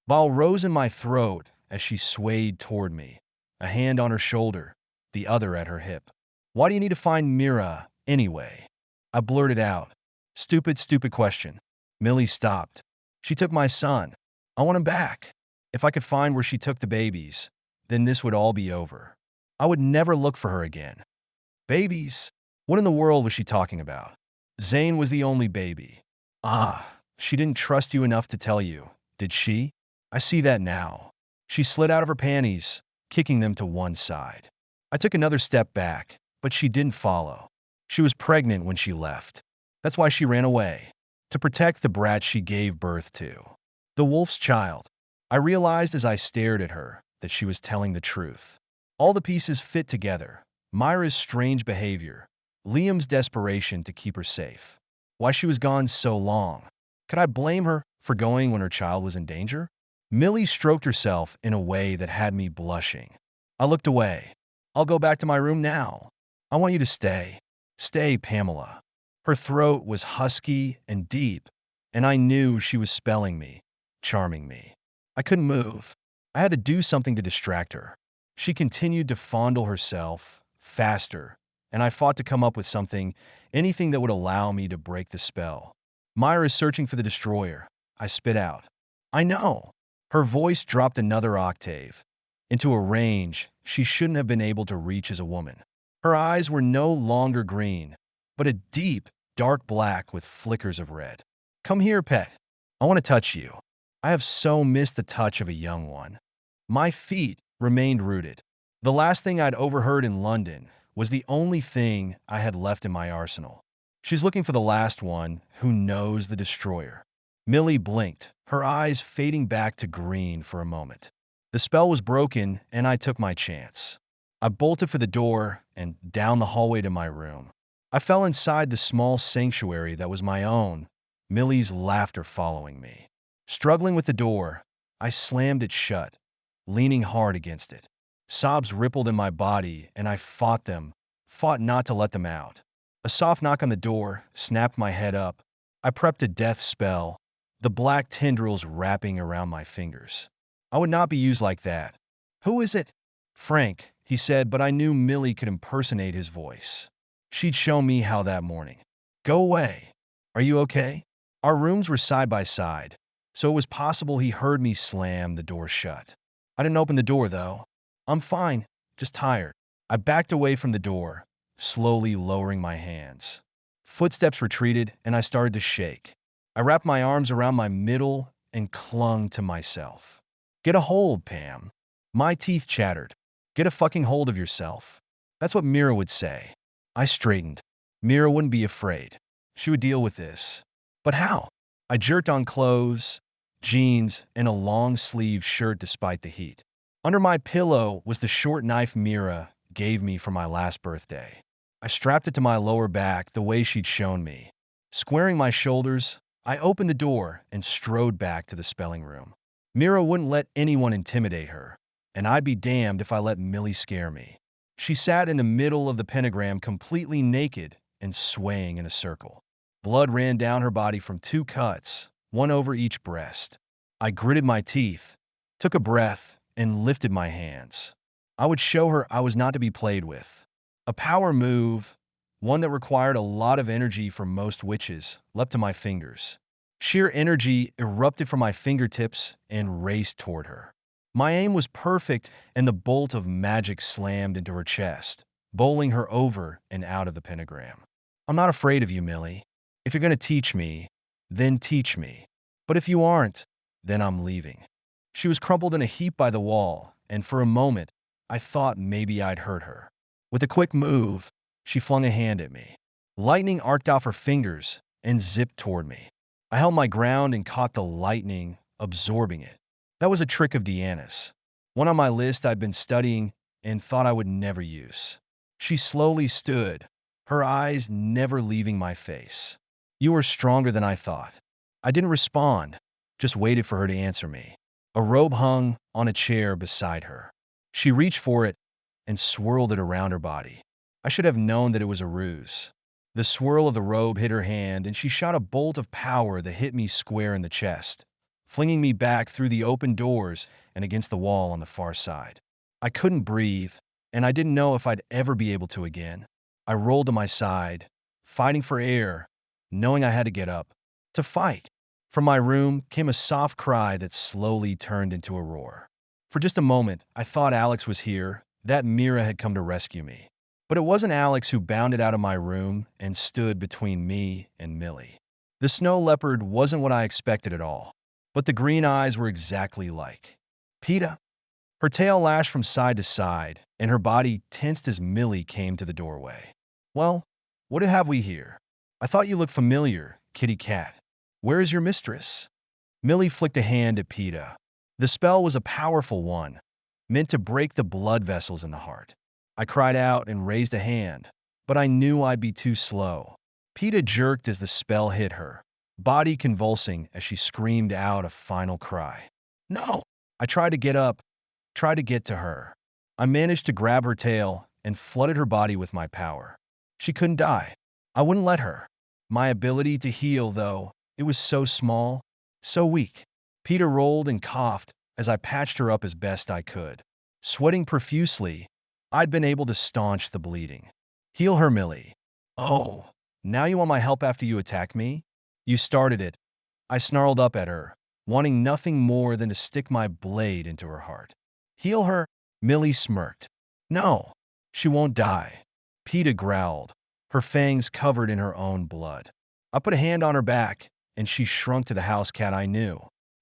Bile rose in my throat as she swayed toward me, a hand on her shoulder, the other at her hip. Why do you need to find Mira, anyway? I blurted out. Stupid question. Millie stopped. She took my son. I want him back. If I could find where she took the babies, then this would all be over. I would never look for her again. Babies? What in the world was she talking about? Zane was the only baby. Ah, she didn't trust you enough to tell you, did she? I see that now. She slid out of her panties, kicking them to one side. I took another step back, but she didn't follow. She was pregnant when she left. That's why she ran away, to protect the brat she gave birth to. The wolf's child. I realized as I stared at her that she was telling the truth. All the pieces fit together. Myra's strange behavior, Liam's desperation to keep her safe. Why she was gone so long. Could I blame her for going when her child was in danger? Millie stroked herself in a way that had me blushing. I looked away. I'll go back to my room now. I want you to stay. Stay, Pamela. Her throat was husky and deep, and I knew she was spelling me, charming me. I couldn't move. I had to do something to distract her. She continued to fondle herself, faster, and I fought to come up with something, anything that would allow me to break the spell. Myra's searching for the destroyer. I spit out. I know. Her voice dropped another octave, into a range she shouldn't have been able to reach as a woman. Her eyes were no longer green, but a deep, dark black with flickers of red. Come here, pet. I want to touch you. I have so missed the touch of a young one. My feet remained rooted. The last thing I'd overheard in London was the only thing I had left in my arsenal. She's looking for the last one who knows the destroyer. Millie blinked, her eyes fading back to green for a moment. The spell was broken, and I took my chance. I bolted for the door and down the hallway to my room. I fell inside the small sanctuary that was my own, Millie's laughter following me. Struggling with the door, I slammed it shut, leaning hard against it. Sobs rippled in my body, and I fought not to let them out. A soft knock on the door snapped my head up. I prepped a death spell, the black tendrils wrapping around my fingers. I would not be used like that. Who is it? Frank, he said, but I knew Millie could impersonate his voice. She'd shown me how that morning. Go away. Are you okay? Our rooms were side by side, so it was possible he heard me slam the door shut. I didn't open the door, though. I'm fine, just tired. I backed away from the door, slowly lowering my hands. Footsteps retreated, and I started to shake. I wrapped my arms around my middle and clung to myself. Get a hold, Pam. My teeth chattered. Get a fucking hold of yourself. That's what Mira would say. I straightened. Mira wouldn't be afraid. She would deal with this. But how? I jerked on clothes, jeans, and a long-sleeved shirt despite the heat. Under my pillow was the short knife Mira gave me for my last birthday. I strapped it to my lower back the way she'd shown me. Squaring my shoulders, I opened the door and strode back to the spelling room. Mira wouldn't let anyone intimidate her, and I'd be damned if I let Millie scare me. She sat in the middle of the pentagram completely naked and swaying in a circle. Blood ran down her body from 2 cuts, one over each breast. I gritted my teeth, took a breath, and lifted my hands. I would show her I was not to be played with. A power move, one that required a lot of energy for most witches, leapt to my fingers. Sheer energy erupted from my fingertips and raced toward her. My aim was perfect, and the bolt of magic slammed into her chest, bowling her over and out of the pentagram. I'm not afraid of you, Millie. If you're going to teach me, then teach me. But if you aren't, then I'm leaving. She was crumpled in a heap by the wall, and for a moment, I thought maybe I'd hurt her. With a quick move, she flung a hand at me. Lightning arced off her fingers and zipped toward me. I held my ground and caught the lightning, absorbing it. That was a trick of Deanna's, one on my list I'd been studying and thought I would never use. She slowly stood, her eyes never leaving my face. You were stronger than I thought. I didn't respond, just waited for her to answer me. A robe hung on a chair beside her. She reached for it and swirled it around her body. I should have known that it was a ruse. The swirl of the robe hit her hand, and she shot a bolt of power that hit me square in the chest, flinging me back through the open doors and against the wall on the far side. I couldn't breathe, and I didn't know if I'd ever be able to again. I rolled to my side, fighting for air, knowing I had to get up, to fight. From my room came a soft cry that slowly turned into a roar. For just a moment, I thought Alex was here, that Mira had come to rescue me. But it wasn't Alex who bounded out of my room and stood between me and Millie. The snow leopard wasn't what I expected at all, but the green eyes were exactly like PETA. Her tail lashed from side to side, and her body tensed as Millie came to the doorway. Well, what have we here? I thought you looked familiar, kitty cat. Where is your mistress? Millie flicked a hand at PETA. The spell was a powerful one, meant to break the blood vessels in the heart. I cried out and raised a hand, but I knew I'd be too slow. PETA jerked as the spell hit her, body convulsing as she screamed out a final cry. No! I tried to get up, tried to get to her. I managed to grab her tail and flooded her body with my power. She couldn't die. I wouldn't let her. My ability to heal, though, it was so small, so weak. PETA rolled and coughed as I patched her up as best I could. Sweating profusely, I'd been able to staunch the bleeding. Heal her, Millie. Oh, now you want my help after you attack me? You started it. I snarled up at her, wanting nothing more than to stick my blade into her heart. Heal her? Millie smirked. No, she won't die. Peeta growled, her fangs covered in her own blood. I put a hand on her back, and she shrunk to the house cat I knew.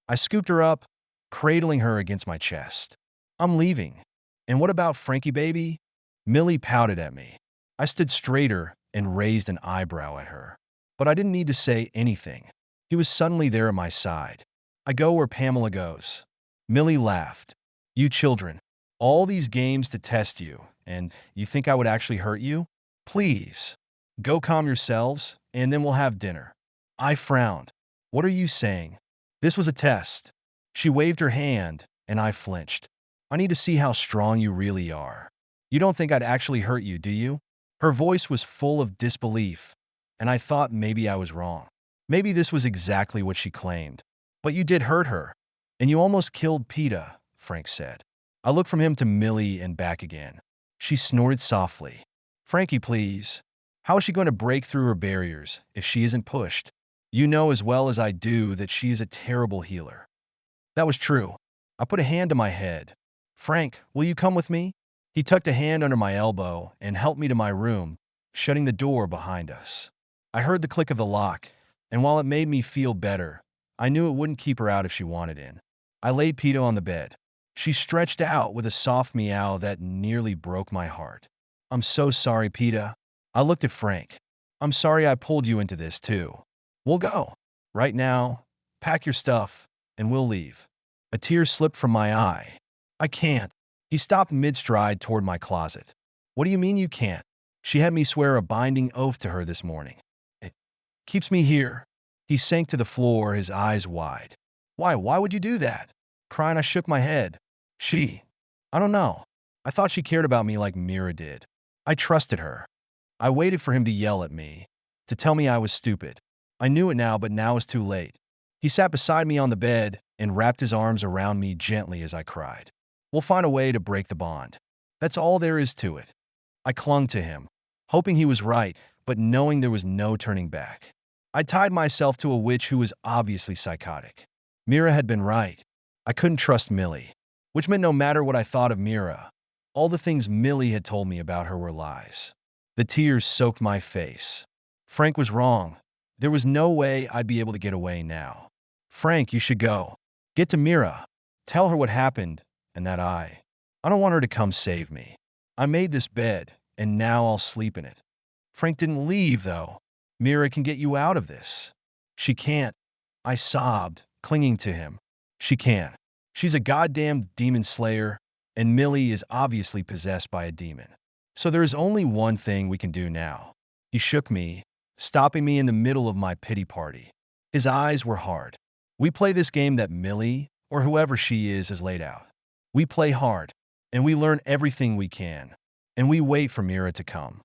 I scooped her up, cradling her against my chest. I'm leaving. And what about Frankie, baby? Millie pouted at me. I stood straighter and raised an eyebrow at her. But I didn't need to say anything. He was suddenly there at my side. I go where Pamela goes. Millie laughed. You children. All these games to test you, and you think I would actually hurt you? Please. Go calm yourselves, and then we'll have dinner. I frowned. What are you saying? This was a test. She waved her hand, and I flinched. I need to see how strong you really are. You don't think I'd actually hurt you, do you? Her voice was full of disbelief, and I thought maybe I was wrong. Maybe this was exactly what she claimed. But you did hurt her, and you almost killed Peeta, Frank said. I looked from him to Millie and back again. She snorted softly. Frankie, please. How is she going to break through her barriers if she isn't pushed? You know as well as I do that she is a terrible healer. That was true. I put a hand to my head. Frank, will you come with me? He tucked a hand under my elbow and helped me to my room, shutting the door behind us. I heard the click of the lock, and while it made me feel better, I knew it wouldn't keep her out if she wanted in. I laid Peeta on the bed. She stretched out with a soft meow that nearly broke my heart. I'm so sorry, Peeta. I looked at Frank. I'm sorry I pulled you into this, too. We'll go. Right now, pack your stuff, and we'll leave. A tear slipped from my eye. I can't. He stopped mid-stride toward my closet. What do you mean you can't? She had me swear a binding oath to her this morning. It keeps me here. He sank to the floor, his eyes wide. Why would you do that? Crying, I shook my head. I don't know. I thought she cared about me like Mira did. I trusted her. I waited for him to yell at me, to tell me I was stupid. I knew it now, but now it's too late. He sat beside me on the bed and wrapped his arms around me gently as I cried. We'll find a way to break the bond. That's all there is to it. I clung to him, hoping he was right, but knowing there was no turning back. I tied myself to a witch who was obviously psychotic. Mira had been right. I couldn't trust Millie, which meant no matter what I thought of Mira, all the things Millie had told me about her were lies. The tears soaked my face. Frank was wrong. There was no way I'd be able to get away now. Frank, you should go. Get to Mira. Tell her what happened and that I don't want her to come save me. I made this bed, and now I'll sleep in it. Frank didn't leave, though. Mira can get you out of this. She can't. I sobbed, clinging to him. She can't. She's a goddamn demon slayer, and Millie is obviously possessed by a demon. So there is only one thing we can do now. He shook me, stopping me in the middle of my pity party. His eyes were hard. We play this game that Millie, or whoever she is, has laid out. We play hard, and we learn everything we can, and we wait for Mira to come.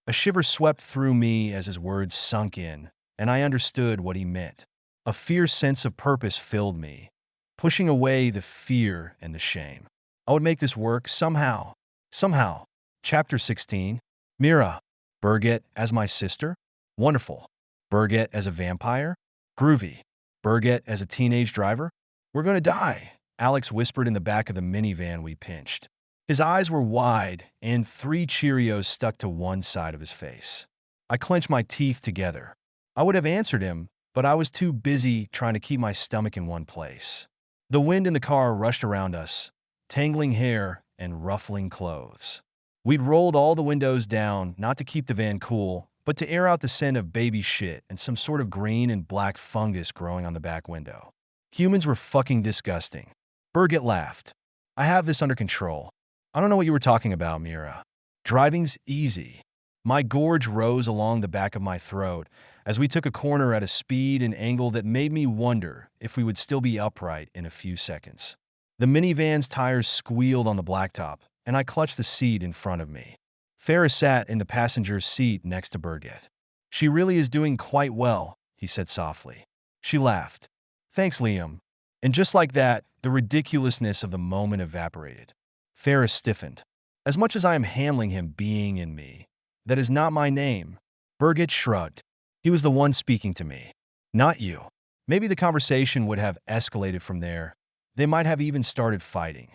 A shiver swept through me as his words sunk in, and I understood what he meant. A fierce sense of purpose filled me, pushing away the fear and the shame. I would make this work somehow. Somehow. Chapter 16. Mira. Birgit as my sister? Wonderful. Birgit as a vampire? Groovy. Birgit as a teenage driver? We're gonna die, Alex whispered in the back of the minivan we pinched. His eyes were wide, and 3 Cheerios stuck to one side of his face. I clenched my teeth together. I would have answered him, but I was too busy trying to keep my stomach in one place. The wind in the car rushed around us, tangling hair and ruffling clothes. We'd rolled all the windows down, not to keep the van cool, but to air out the scent of baby shit and some sort of green and black fungus growing on the back window. Humans were fucking disgusting. Birgit laughed. I have this under control. I don't know what you were talking about, Mira. Driving's easy. My gorge rose along the back of my throat as we took a corner at a speed and angle that made me wonder if we would still be upright in a few seconds. The minivan's tires squealed on the blacktop, and I clutched the seat in front of me. Ferris sat in the passenger's seat next to Birgit. She really is doing quite well, he said softly. She laughed. Thanks, Liam. And just like that, the ridiculousness of the moment evaporated. Ferris stiffened. As much as I am handling him being in me, that is not my name. Birgit shrugged. He was the one speaking to me. Not you. Maybe the conversation would have escalated from there. They might have even started fighting.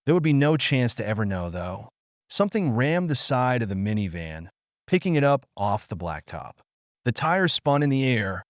There would be no chance to ever know, though. Something rammed the side of the minivan, picking it up off the blacktop. The tires spun in the air,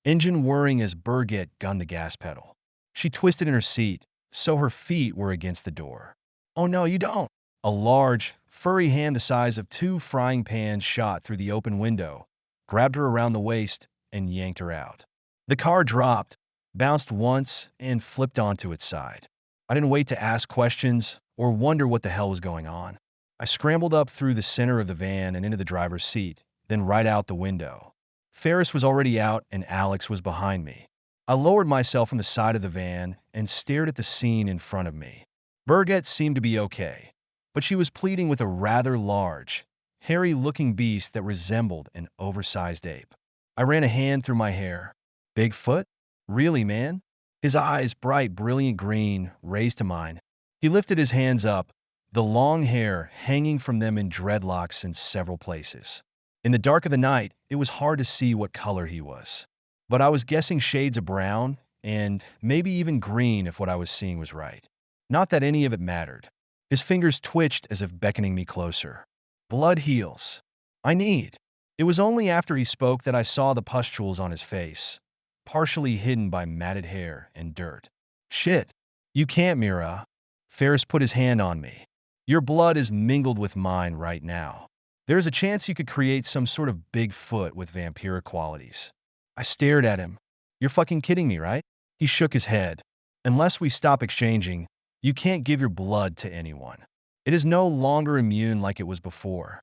engine whirring as Birgit gunned the gas pedal. She twisted in her seat, so her feet were against the door. "Oh no, you don't!" A large, furry hand the size of 2 frying pans shot through the open window, grabbed her around the waist, and yanked her out. The car dropped, bounced once, and flipped onto its side. I didn't wait to ask questions or wonder what the hell was going on. I scrambled up through the center of the van and into the driver's seat, then right out the window. Ferris was already out and Alex was behind me. I lowered myself from the side of the van and stared at the scene in front of me. Birgit seemed to be okay, but she was pleading with a rather large, hairy-looking beast that resembled an oversized ape. I ran a hand through my hair. "Bigfoot? Really, man?" His eyes, bright, brilliant green, raised to mine. He lifted his hands up, the long hair hanging from them in dreadlocks in several places. In the dark of the night, it was hard to see what color he was. But I was guessing shades of brown, and maybe even green if what I was seeing was right. Not that any of it mattered. His fingers twitched as if beckoning me closer. Blood heals. I need. It was only after he spoke that I saw the pustules on his face, partially hidden by matted hair and dirt. "Shit. You can't, Mira." Ferris put his hand on me. "Your blood is mingled with mine right now. There's a chance you could create some sort of Bigfoot with vampiric qualities." I stared at him. "You're fucking kidding me, right?" He shook his head. "Unless we stop exchanging, you can't give your blood to anyone. It is no longer immune like it was before."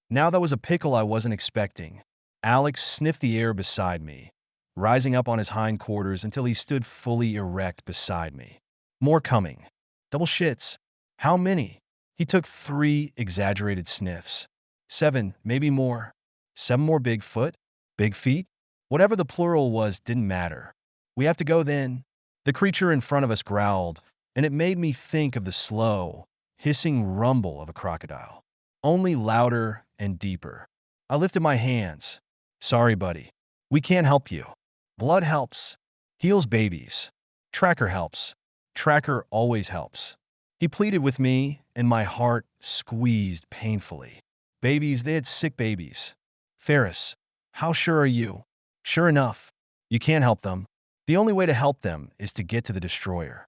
Now that was a pickle I wasn't expecting. Alex sniffed the air beside me, rising up on his hindquarters until he stood fully erect beside me. "More coming." "Double shits." "How many?" He took 3 exaggerated sniffs. 7, maybe more. 7 more Bigfoot? Big feet? Whatever the plural was didn't matter. "We have to go then." The creature in front of us growled, and it made me think of the slow, hissing rumble of a crocodile, only louder and deeper. I lifted my hands. "Sorry, buddy. We can't help you. Blood helps. Heals babies. Tracker helps. Tracker always helps." He pleaded with me, and my heart squeezed painfully. Babies, they had sick babies. "Ferris, how sure are you?" "Sure enough. You can't help them. The only way to help them is to get to the destroyer."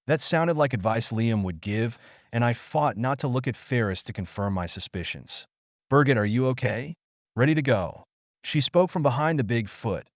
That sounded like advice Liam would give, and I fought not to look at Ferris to confirm my suspicions. "Birgit, are you okay? Ready to go?" She spoke from behind the Bigfoot,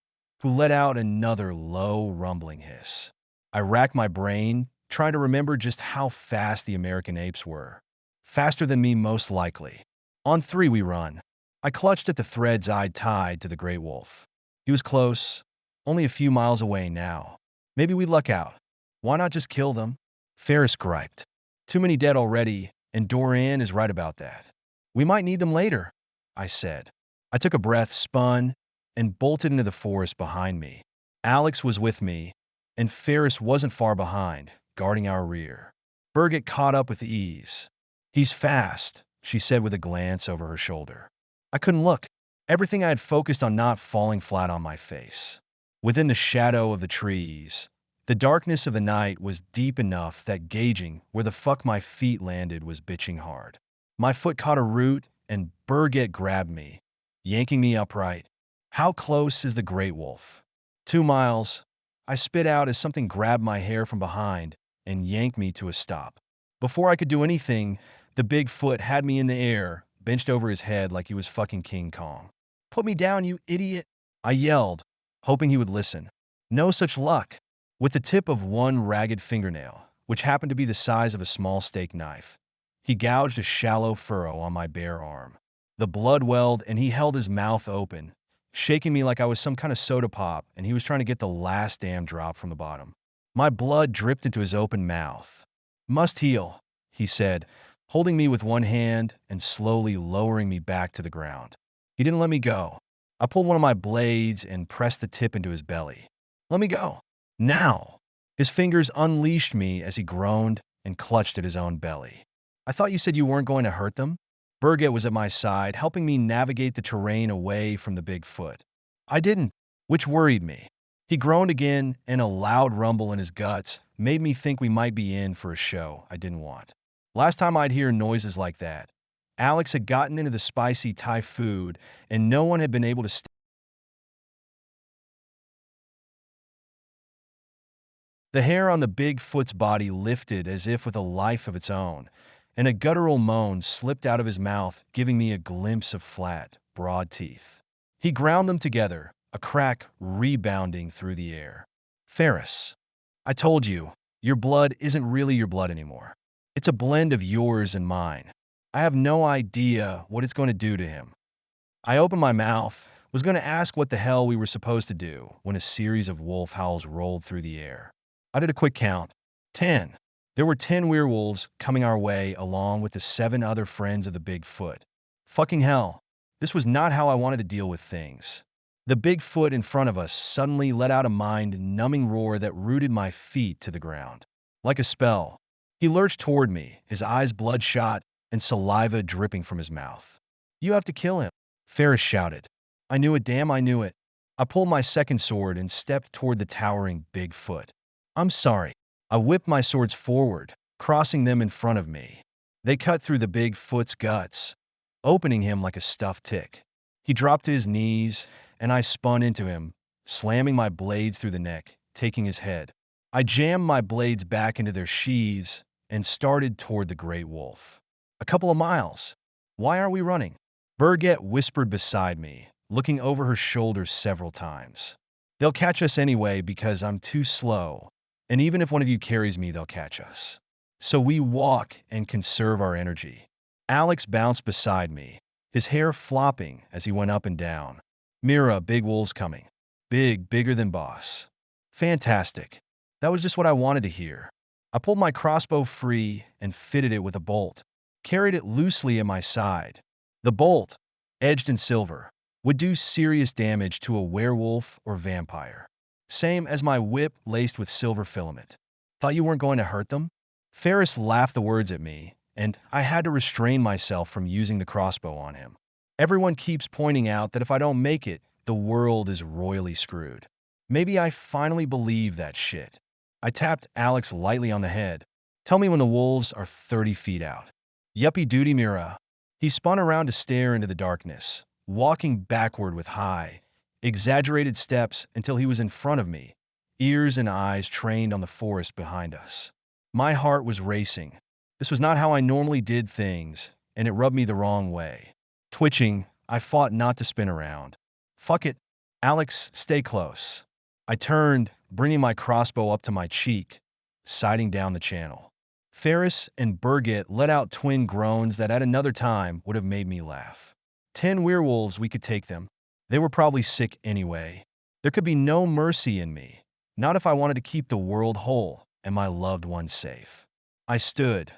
who let out another low, rumbling hiss. I racked my brain, trying to remember just how fast the American apes were. Faster than me, most likely. On 3, we run. I clutched at the threads I'd tied to the great wolf. He was close, only a few miles away now. Maybe we'd luck out. Why not just kill them? Ferris griped. "Too many dead already, and Dorian is right about that." "We might need them later," I said. I took a breath, spun, and bolted into the forest behind me. Alex was with me, and Ferris wasn't far behind, guarding our rear. Birgit caught up with ease. "He's fast," she said with a glance over her shoulder. I couldn't look. Everything I had focused on not falling flat on my face. Within the shadow of the trees, the darkness of the night was deep enough that gauging where the fuck my feet landed was bitching hard. My foot caught a root, and Birgit grabbed me, yanking me upright. "How close is the great wolf?" 2 miles. I spit out as something grabbed my hair from behind and yanked me to a stop. Before I could do anything, the Bigfoot had me in the air, benched over his head like he was fucking King Kong. "Put me down, you idiot!" I yelled, hoping he would listen. No such luck. With the tip of one ragged fingernail, which happened to be the size of a small steak knife, he gouged a shallow furrow on my bare arm. The blood welled, and he held his mouth open, shaking me like I was some kind of soda pop, and he was trying to get the last damn drop from the bottom. My blood dripped into his open mouth. "Must heal," he said, holding me with one hand and slowly lowering me back to the ground. He didn't let me go. I pulled one of my blades and pressed the tip into his belly. "Let me go. Now!" His fingers unleashed me as he groaned and clutched at his own belly. "I thought you said you weren't going to hurt them?" Birgit was at my side, helping me navigate the terrain away from the Bigfoot. I didn't, which worried me. He groaned again, and a loud rumble in his guts made me think we might be in for a show I didn't want. Last time I'd hear noises like that, Alex had gotten into the spicy Thai food, and no one had been able to stay. The hair on the big foot's body lifted as if with a life of its own, and a guttural moan slipped out of his mouth, giving me a glimpse of flat, broad teeth. He ground them together, a crack rebounding through the air. Ferris, I told you, your blood isn't really your blood anymore. It's a blend of yours and mine. I have no idea what it's going to do to him. I opened my mouth, was going to ask what the hell we were supposed to do when a series of wolf howls rolled through the air. I did a quick count. 10. There were 10 werewolves coming our way along with the 7 other friends of the Bigfoot. Fucking hell. This was not how I wanted to deal with things. The Bigfoot in front of us suddenly let out a mind-numbing roar that rooted my feet to the ground. Like a spell, he lurched toward me, his eyes bloodshot and saliva dripping from his mouth. You have to kill him, Ferris shouted. I knew it, damn, I knew it. I pulled my second sword and stepped toward the towering Bigfoot. I'm sorry. I whipped my swords forward, crossing them in front of me. They cut through the Bigfoot's guts, opening him like a stuffed tick. He dropped to his knees, and I spun into him, slamming my blades through the neck, taking his head. I jammed my blades back into their sheaths and started toward the great wolf. A couple of miles. Why are we running? Birgit whispered beside me, looking over her shoulder several times. They'll catch us anyway because I'm too slow, and even if one of you carries me, they'll catch us. So we walk and conserve our energy. Alex bounced beside me, his hair flopping as he went up and down. Mira, big wolves coming. Big, bigger than boss. Fantastic. That was just what I wanted to hear. I pulled my crossbow free and fitted it with a bolt, carried it loosely at my side. The bolt, edged in silver, would do serious damage to a werewolf or vampire. Same as my whip laced with silver filament. Thought you weren't going to hurt them? Ferris laughed the words at me, and I had to restrain myself from using the crossbow on him. Everyone keeps pointing out that if I don't make it, the world is royally screwed. Maybe I finally believe that shit. I tapped Alex lightly on the head. Tell me when the wolves are 30 feet out. Yuppie duty, Mira. He spun around to stare into the darkness, walking backward with high, exaggerated steps until he was in front of me, ears and eyes trained on the forest behind us. My heart was racing. This was not how I normally did things, and it rubbed me the wrong way. Twitching, I fought not to spin around. Fuck it. Alex, stay close. I turned, bringing my crossbow up to my cheek, sighting down the channel. Ferris and Birgit let out twin groans that at another time would have made me laugh. 10 werewolves, we could take them. They were probably sick anyway. There could be no mercy in me, not if I wanted to keep the world whole and my loved ones safe. I stood,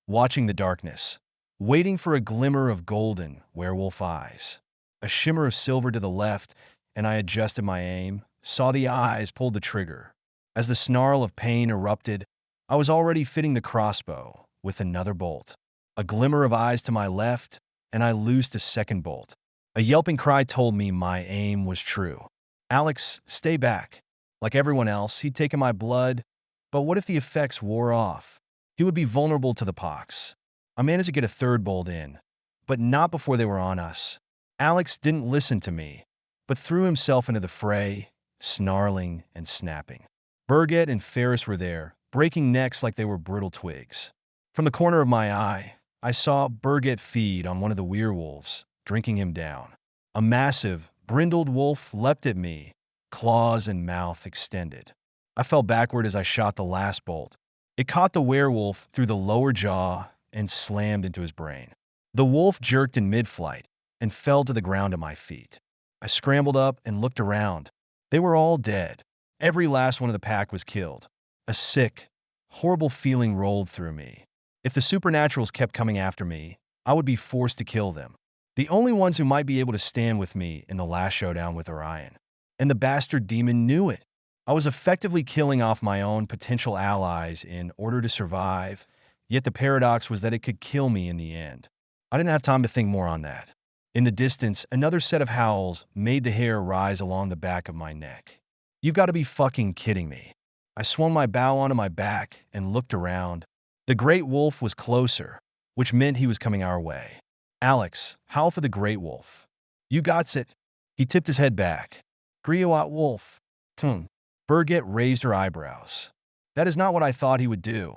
watching the darkness, waiting for a glimmer of golden werewolf eyes. A shimmer of silver to the left, and I adjusted my aim, saw the eyes, pulled the trigger. As the snarl of pain erupted, I was already fitting the crossbow with another bolt. A glimmer of eyes to my left, and I loosed a second bolt. A yelping cry told me my aim was true. Alex, stay back. Like everyone else, he'd taken my blood, but what if the effects wore off? He would be vulnerable to the pox. I managed to get a third bolt in, but not before they were on us. Alex didn't listen to me, but threw himself into the fray, snarling and snapping. Birgit and Ferris were there, breaking necks like they were brittle twigs. From the corner of my eye, I saw Birgit feed on one of the werewolves, drinking him down. A massive, brindled wolf leapt at me, claws and mouth extended. I fell backward as I shot the last bolt. It caught the werewolf through the lower jaw and slammed into his brain. The wolf jerked in mid-flight and fell to the ground at my feet. I scrambled up and looked around. They were all dead. Every last one of the pack was killed. A sick, horrible feeling rolled through me. If the supernaturals kept coming after me, I would be forced to kill them. The only ones who might be able to stand with me in the last showdown with Orion. And the bastard demon knew it. I was effectively killing off my own potential allies in order to survive, yet the paradox was that it could kill me in the end. I didn't have time to think more on that. In the distance, another set of howls made the hair rise along the back of my neck. You've got to be fucking kidding me. I swung my bow onto my back and looked around. The great wolf was closer, which meant he was coming our way. Alex, howl for the great wolf. You gots it. He tipped his head back. Griot wolf. Kum. Birgit raised her eyebrows. That is not what I thought he would do.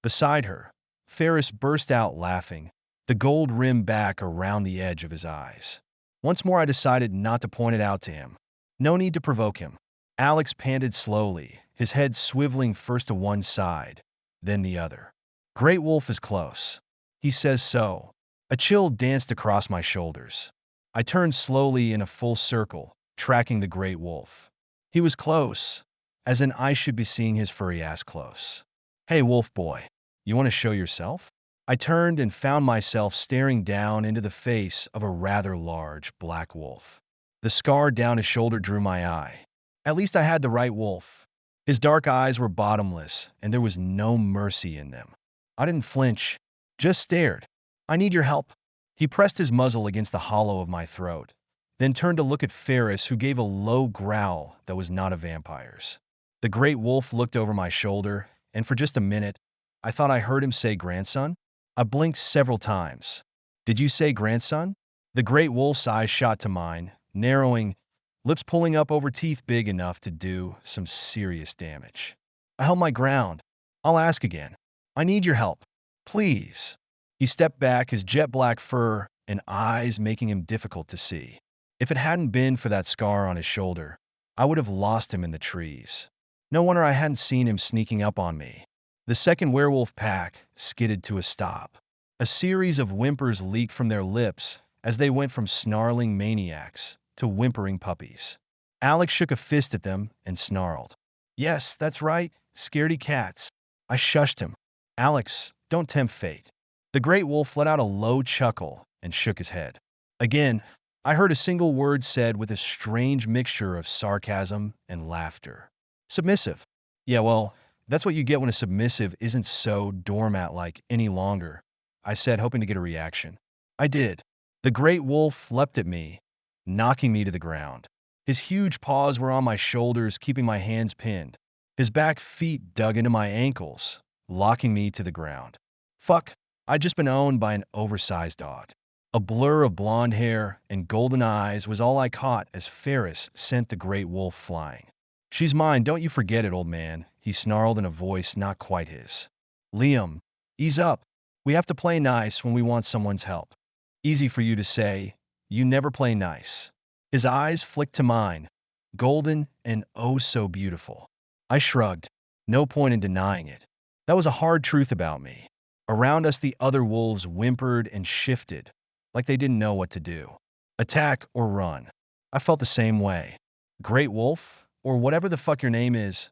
Beside her, Ferris burst out laughing, the gold rim back around the edge of his eyes. Once more I decided not to point it out to him. No need to provoke him. Alex panted slowly, his head swiveling first to one side, then the other. Great wolf is close. He says so. A chill danced across my shoulders. I turned slowly in a full circle, tracking the great wolf. He was close, as in I should be seeing his furry ass close. Hey, wolf boy, you want to show yourself? I turned and found myself staring down into the face of a rather large black wolf. The scar down his shoulder drew my eye. At least I had the right wolf. His dark eyes were bottomless, and there was no mercy in them. I didn't flinch, just stared. I need your help. He pressed his muzzle against the hollow of my throat, then turned to look at Ferris, who gave a low growl that was not a vampire's. The great wolf looked over my shoulder, and for just a minute, I thought I heard him say grandson. I blinked several times. Did you say grandson? The great wolf's eyes shot to mine, narrowing, lips pulling up over teeth big enough to do some serious damage. I held my ground. I'll ask again. I need your help. Please. He stepped back, his jet black fur and eyes making him difficult to see. If it hadn't been for that scar on his shoulder, I would have lost him in the trees. No wonder I hadn't seen him sneaking up on me. The second werewolf pack skidded to a stop. A series of whimpers leaked from their lips as they went from snarling maniacs to whimpering puppies. Alex shook a fist at them and snarled. Yes, that's right, scaredy cats. I shushed him. Alex, don't tempt fate. The great wolf let out a low chuckle and shook his head. Again, I heard a single word said with a strange mixture of sarcasm and laughter. Submissive. Yeah, well, that's what you get when a submissive isn't so doormat-like any longer, I said, hoping to get a reaction. I did. The great wolf leapt at me, knocking me to the ground. His huge paws were on my shoulders, keeping my hands pinned. His back feet dug into my ankles, locking me to the ground. Fuck, I'd just been owned by an oversized dog. A blur of blonde hair and golden eyes was all I caught as Ferris sent the great wolf flying. She's mine, don't you forget it, old man, he snarled in a voice not quite his. Liam, ease up. We have to play nice when we want someone's help. Easy for you to say. You never play nice. His eyes flicked to mine, golden and oh so beautiful. I shrugged. No point in denying it. That was a hard truth about me. Around us, the other wolves whimpered and shifted, like they didn't know what to do. Attack or run. I felt the same way. Great wolf, or whatever the fuck your name is,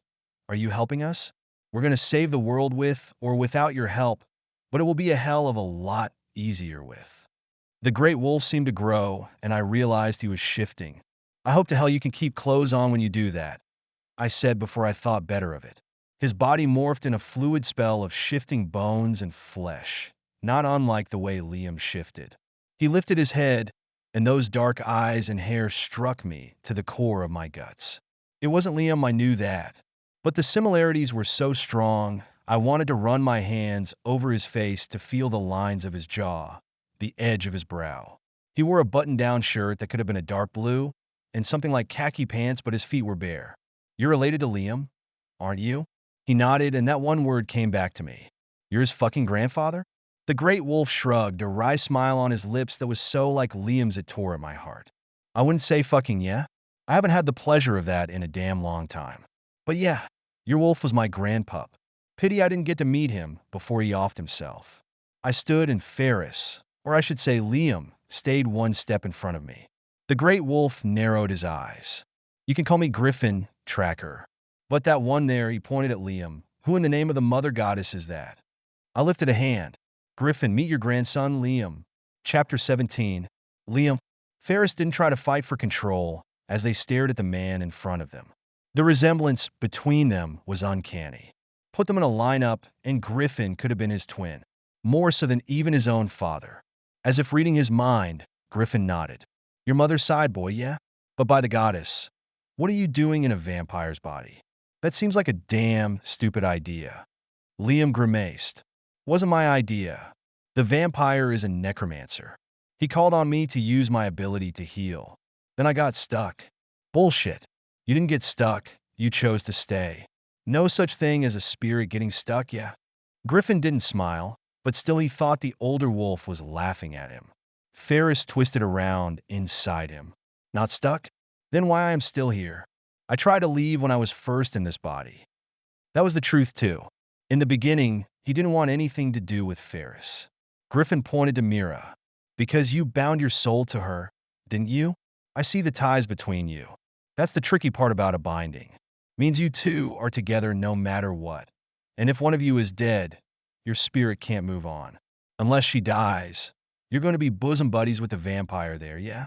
are you helping us? We're gonna save the world with or without your help, but it will be a hell of a lot easier with. The great wolf seemed to grow, and I realized he was shifting. I hope to hell you can keep clothes on when you do that, I said before I thought better of it. His body morphed in a fluid spell of shifting bones and flesh, not unlike the way Liam shifted. He lifted his head, and those dark eyes and hair struck me to the core of my guts. It wasn't Liam, I knew that, but the similarities were so strong, I wanted to run my hands over his face to feel the lines of his jaw, the edge of his brow. He wore a button-down shirt that could have been a dark blue, and something like khaki pants, but his feet were bare. You're related to Liam, aren't you? He nodded, and that one word came back to me. You're his fucking grandfather? The great wolf shrugged, a wry smile on his lips that was so like Liam's it tore at my heart. I wouldn't say fucking yeah. I haven't had the pleasure of that in a damn long time. But yeah, your wolf was my grandpup. Pity I didn't get to meet him before he offed himself. I stood and Ferris, or I should say Liam, stayed one step in front of me. The great wolf narrowed his eyes. You can call me Griffin, Tracker. But that one there, he pointed at Liam. Who in the name of the mother goddess is that? I lifted a hand. Griffin, meet your grandson, Liam. Chapter 17. Liam. Ferris didn't try to fight for control as they stared at the man in front of them. The resemblance between them was uncanny. Put them in a lineup, and Griffin could have been his twin, more so than even his own father. As if reading his mind, Griffin nodded. Your mother's side, boy, yeah? But by the goddess. What are you doing in a vampire's body? That seems like a damn stupid idea. Liam grimaced. Wasn't my idea. The vampire is a necromancer. He called on me to use my ability to heal. Then I got stuck. Bullshit. You didn't get stuck. You chose to stay. No such thing as a spirit getting stuck, yeah? Griffin didn't smile, but still he thought the older wolf was laughing at him. Ferris twisted around inside him. Not stuck? Then why I am still here? I tried to leave when I was first in this body. That was the truth too. In the beginning, he didn't want anything to do with Ferris. Griffin pointed to Mira. Because you bound your soul to her, didn't you? I see the ties between you. That's the tricky part about a binding. Means you two are together no matter what. And if one of you is dead, your spirit can't move on. Unless she dies, you're going to be bosom buddies with the vampire there, yeah?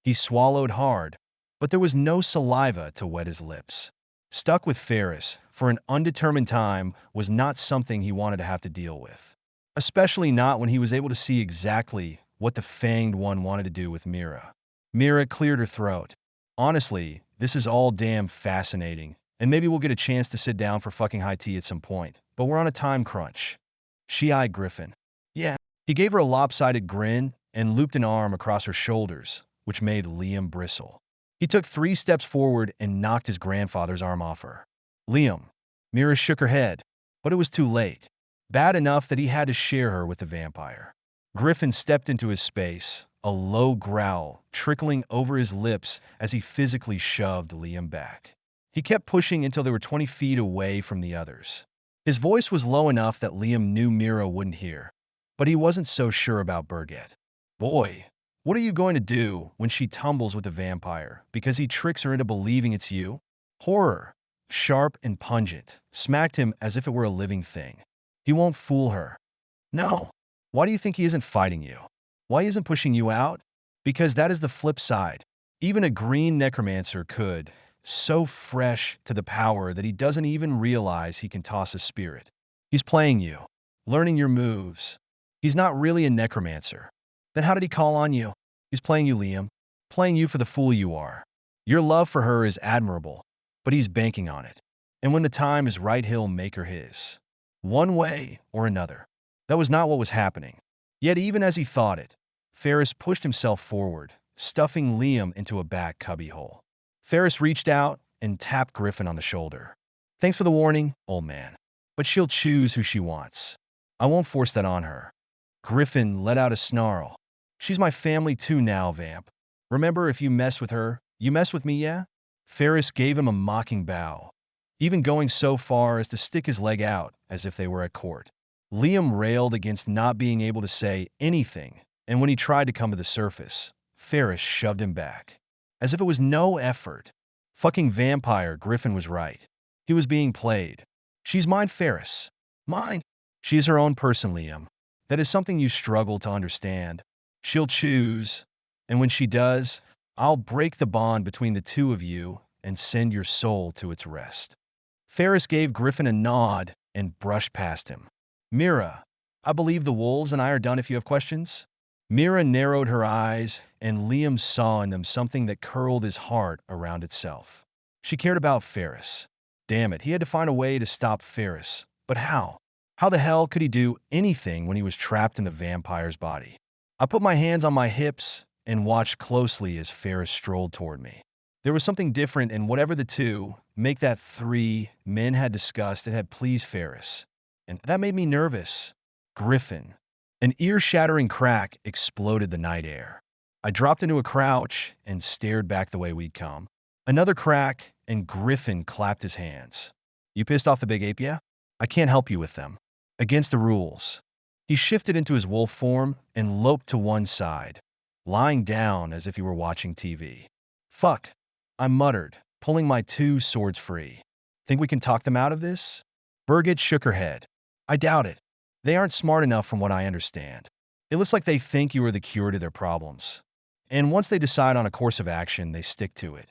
He swallowed hard, but there was no saliva to wet his lips. Stuck with Ferris for an undetermined time was not something he wanted to have to deal with. Especially not when he was able to see exactly what the Fanged One wanted to do with Mira. Mira cleared her throat. Honestly, this is all damn fascinating, and maybe we'll get a chance to sit down for fucking high tea at some point, but we're on a time crunch. She eyed Griffin. Yeah. He gave her a lopsided grin and looped an arm across her shoulders, which made Liam bristle. He took 3 steps forward and knocked his grandfather's arm off her. Liam. Mira shook her head, but it was too late. Bad enough that he had to share her with the vampire. Griffin stepped into his space, a low growl trickling over his lips as he physically shoved Liam back. He kept pushing until they were 20 feet away from the others. His voice was low enough that Liam knew Mira wouldn't hear, but he wasn't so sure about Birgit. Boy, what are you going to do when she tumbles with the vampire because he tricks her into believing it's you? Horror, sharp and pungent, smacked him as if it were a living thing. He won't fool her. No. Why do you think he isn't fighting you? Why he isn't pushing you out? Because that is the flip side. Even a green necromancer could, so fresh to the power that he doesn't even realize he can toss a spirit. He's playing you, learning your moves. He's not really a necromancer. Then how did he call on you? He's playing you, Liam. Playing you for the fool you are. Your love for her is admirable, but he's banking on it. And when the time is right, he'll make her his. One way or another. That was not what was happening. Yet even as he thought it, Ferris pushed himself forward, stuffing Liam into a back cubbyhole. Ferris reached out and tapped Griffin on the shoulder. Thanks for the warning, old man. But she'll choose who she wants. I won't force that on her. Griffin let out a snarl. She's my family too now, vamp. Remember, if you mess with her, you mess with me, yeah? Ferris gave him a mocking bow, even going so far as to stick his leg out as if they were at court. Liam railed against not being able to say anything, and when he tried to come to the surface, Ferris shoved him back. As if it was no effort. Fucking vampire, Griffin was right. He was being played. She's mine, Ferris. Mine. She is her own person, Liam. That is something you struggle to understand. She'll choose, and when she does, I'll break the bond between the two of you and send your soul to its rest. Ferris gave Griffin a nod and brushed past him. Mira, I believe the wolves and I are done if you have questions. Mira narrowed her eyes, and Liam saw in them something that curled his heart around itself. She cared about Ferris. Damn it, he had to find a way to stop Ferris. But how? How the hell could he do anything when he was trapped in the vampire's body? I put my hands on my hips and watched closely as Ferris strolled toward me. There was something different in whatever the two, make that 3, men had discussed and had pleased Ferris. And that made me nervous. Griffin. An ear-shattering crack exploded the night air. I dropped into a crouch and stared back the way we'd come. Another crack, and Griffin clapped his hands. You pissed off the big ape, yeah? I can't help you with them. Against the rules. He shifted into his wolf form and loped to one side, lying down as if he were watching TV. Fuck, I muttered, pulling my 2 swords free. Think we can talk them out of this? Birgit shook her head. I doubt it. They aren't smart enough from what I understand. It looks like they think you are the cure to their problems. And once they decide on a course of action, they stick to it.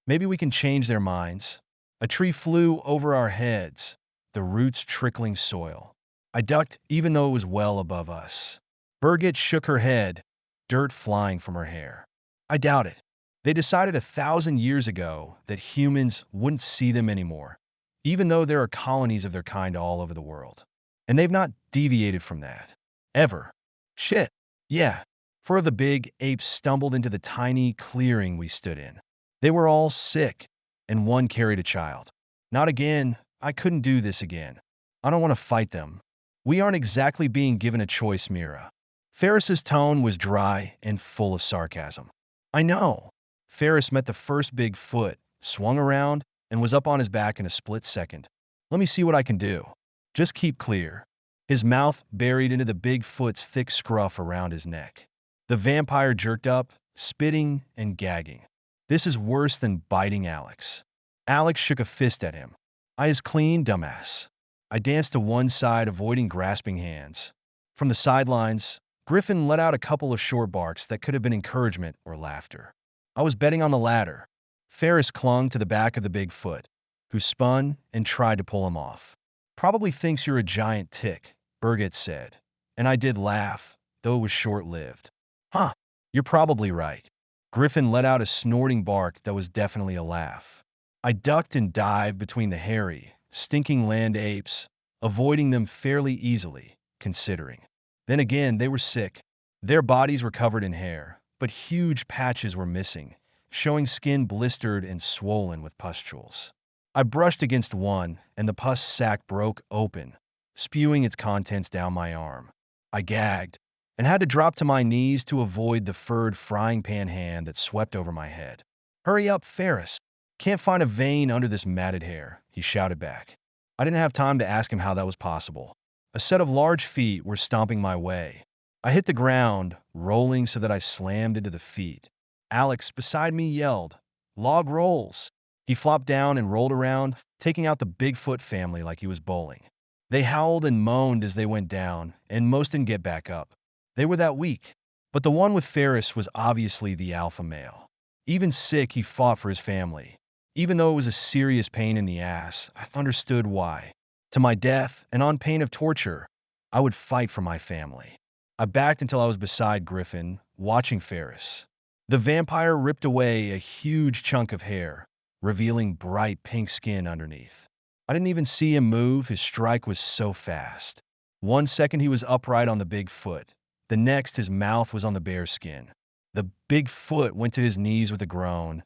Maybe we can change their minds. A tree flew over our heads, the roots trickling soil. I ducked even though it was well above us. Birgit shook her head, dirt flying from her hair. I doubt it. They decided 1,000 years ago that humans wouldn't see them anymore, even though there are colonies of their kind all over the world. And they've not deviated from that. Ever. Shit. Yeah. Four of the big apes stumbled into the tiny clearing we stood in. They were all sick, and one carried a child. Not again. I couldn't do this again. I don't want to fight them. We aren't exactly being given a choice, Mira. Ferris's tone was dry and full of sarcasm. I know. Ferris met the first big foot, swung around, and was up on his back in a split second. Let me see what I can do. Just keep clear. His mouth buried into the big foot's thick scruff around his neck. The vampire jerked up, spitting and gagging. This is worse than biting Alex. Alex shook a fist at him. Eyes clean, dumbass. I danced to one side, avoiding grasping hands. From the sidelines, Griffin let out a couple of short barks that could have been encouragement or laughter. I was betting on the latter. Ferris clung to the back of the big foot, who spun and tried to pull him off. Probably thinks you're a giant tick, Birgit said. And I did laugh, though it was short-lived. Huh, you're probably right. Griffin let out a snorting bark that was definitely a laugh. I ducked and dived between the hairy, stinking land apes, avoiding them fairly easily, considering. Then again, they were sick. Their bodies were covered in hair, but huge patches were missing, showing skin blistered and swollen with pustules. I brushed against one, and the pus sac broke open, spewing its contents down my arm. I gagged, and had to drop to my knees to avoid the furred frying pan hand that swept over my head. Hurry up, Ferris. Can't find a vein under this matted hair, he shouted back. I didn't have time to ask him how that was possible. A set of large feet were stomping my way. I hit the ground, rolling so that I slammed into the feet. Alex, beside me, yelled, "Log rolls!" He flopped down and rolled around, taking out the Bigfoot family like he was bowling. They howled and moaned as they went down, and most didn't get back up. They were that weak. But the one with Ferris was obviously the alpha male. Even sick, he fought for his family. Even though it was a serious pain in the ass, I understood why. To my death, and on pain of torture, I would fight for my family. I backed until I was beside Griffin, watching Ferris. The vampire ripped away a huge chunk of hair, revealing bright pink skin underneath. I didn't even see him move, his strike was so fast. 1 second he was upright on the big foot. The next his mouth was on the bear skin. The big foot went to his knees with a groan.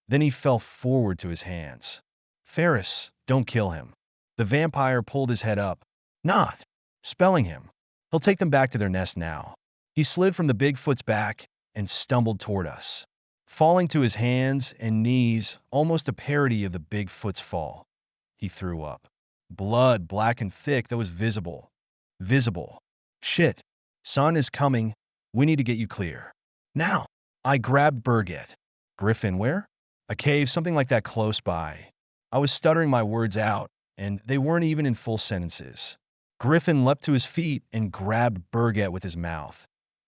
Then he fell forward to his hands. Ferris, don't kill him. The vampire pulled his head up. Not. Spelling him. He'll take them back to their nest now. He slid from the Bigfoot's back and stumbled toward us, falling to his hands and knees, almost a parody of the Bigfoot's fall. He threw up. Blood, black and thick, that was visible. Visible. Shit. Sun is coming. We need to get you clear. Now. I grabbed Birgit. Griffin, where? A cave, something like that close by. I was stuttering my words out, and they weren't even in full sentences. Griffin leapt to his feet and grabbed Birgit with his mouth,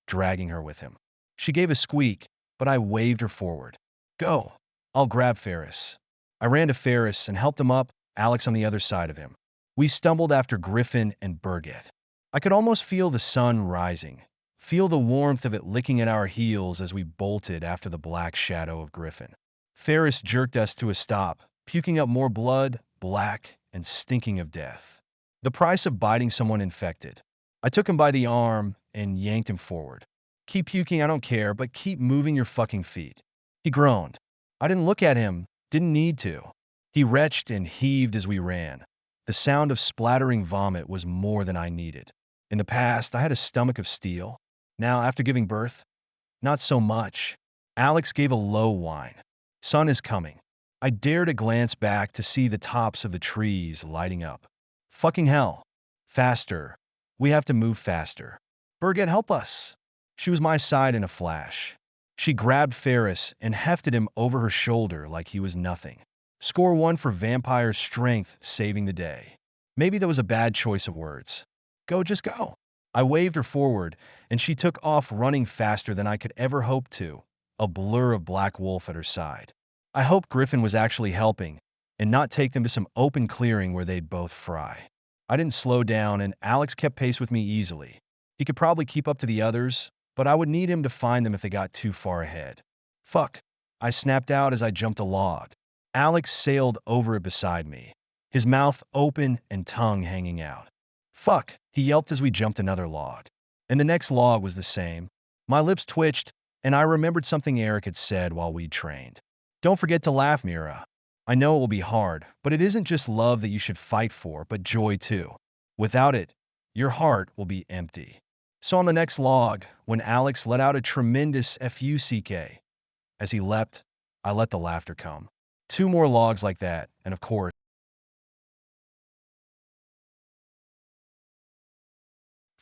dragging her with him. She gave a squeak, but I waved her forward. Go. I'll grab Ferris. I ran to Ferris and helped him up, Alex on the other side of him. We stumbled after Griffin and Birgit. I could almost feel the sun rising, feel the warmth of it licking at our heels as we bolted after the black shadow of Griffin. Ferris jerked us to a stop, puking up more blood, black, and stinking of death. The price of biting someone infected. I took him by the arm and yanked him forward. Keep puking, I don't care, but keep moving your fucking feet. He groaned. I didn't look at him, didn't need to. He retched and heaved as we ran. The sound of splattering vomit was more than I needed. In the past, I had a stomach of steel. Now, after giving birth, not so much. Alex gave a low whine. Sun is coming. I dared to glance back to see the tops of the trees lighting up. Fucking hell. Faster. We have to move faster. Birgit, help us. She was my side in a flash. She grabbed Ferris and hefted him over her shoulder like he was nothing. Score 1 for vampire strength saving the day. Maybe that was a bad choice of words. Go, just go. I waved her forward, and she took off running faster than I could ever hope to, a blur of black wolf at her side. I hoped Griffin was actually helping, and not take them to some open clearing where they'd both fry. I didn't slow down, and Alex kept pace with me easily. He could probably keep up to the others, but I would need him to find them if they got too far ahead. Fuck. I snapped out as I jumped a log. Alex sailed over it beside me, his mouth open and tongue hanging out. Fuck, he yelped as we jumped another log. And the next log was the same. My lips twitched, and I remembered something Eric had said while we trained. Don't forget to laugh, Mira. I know it will be hard, but it isn't just love that you should fight for, but joy too. Without it, your heart will be empty. So on the next log, when Alex let out a tremendous F-U-C-K, as he leapt, I let the laughter come. 2 more logs like that, and of course,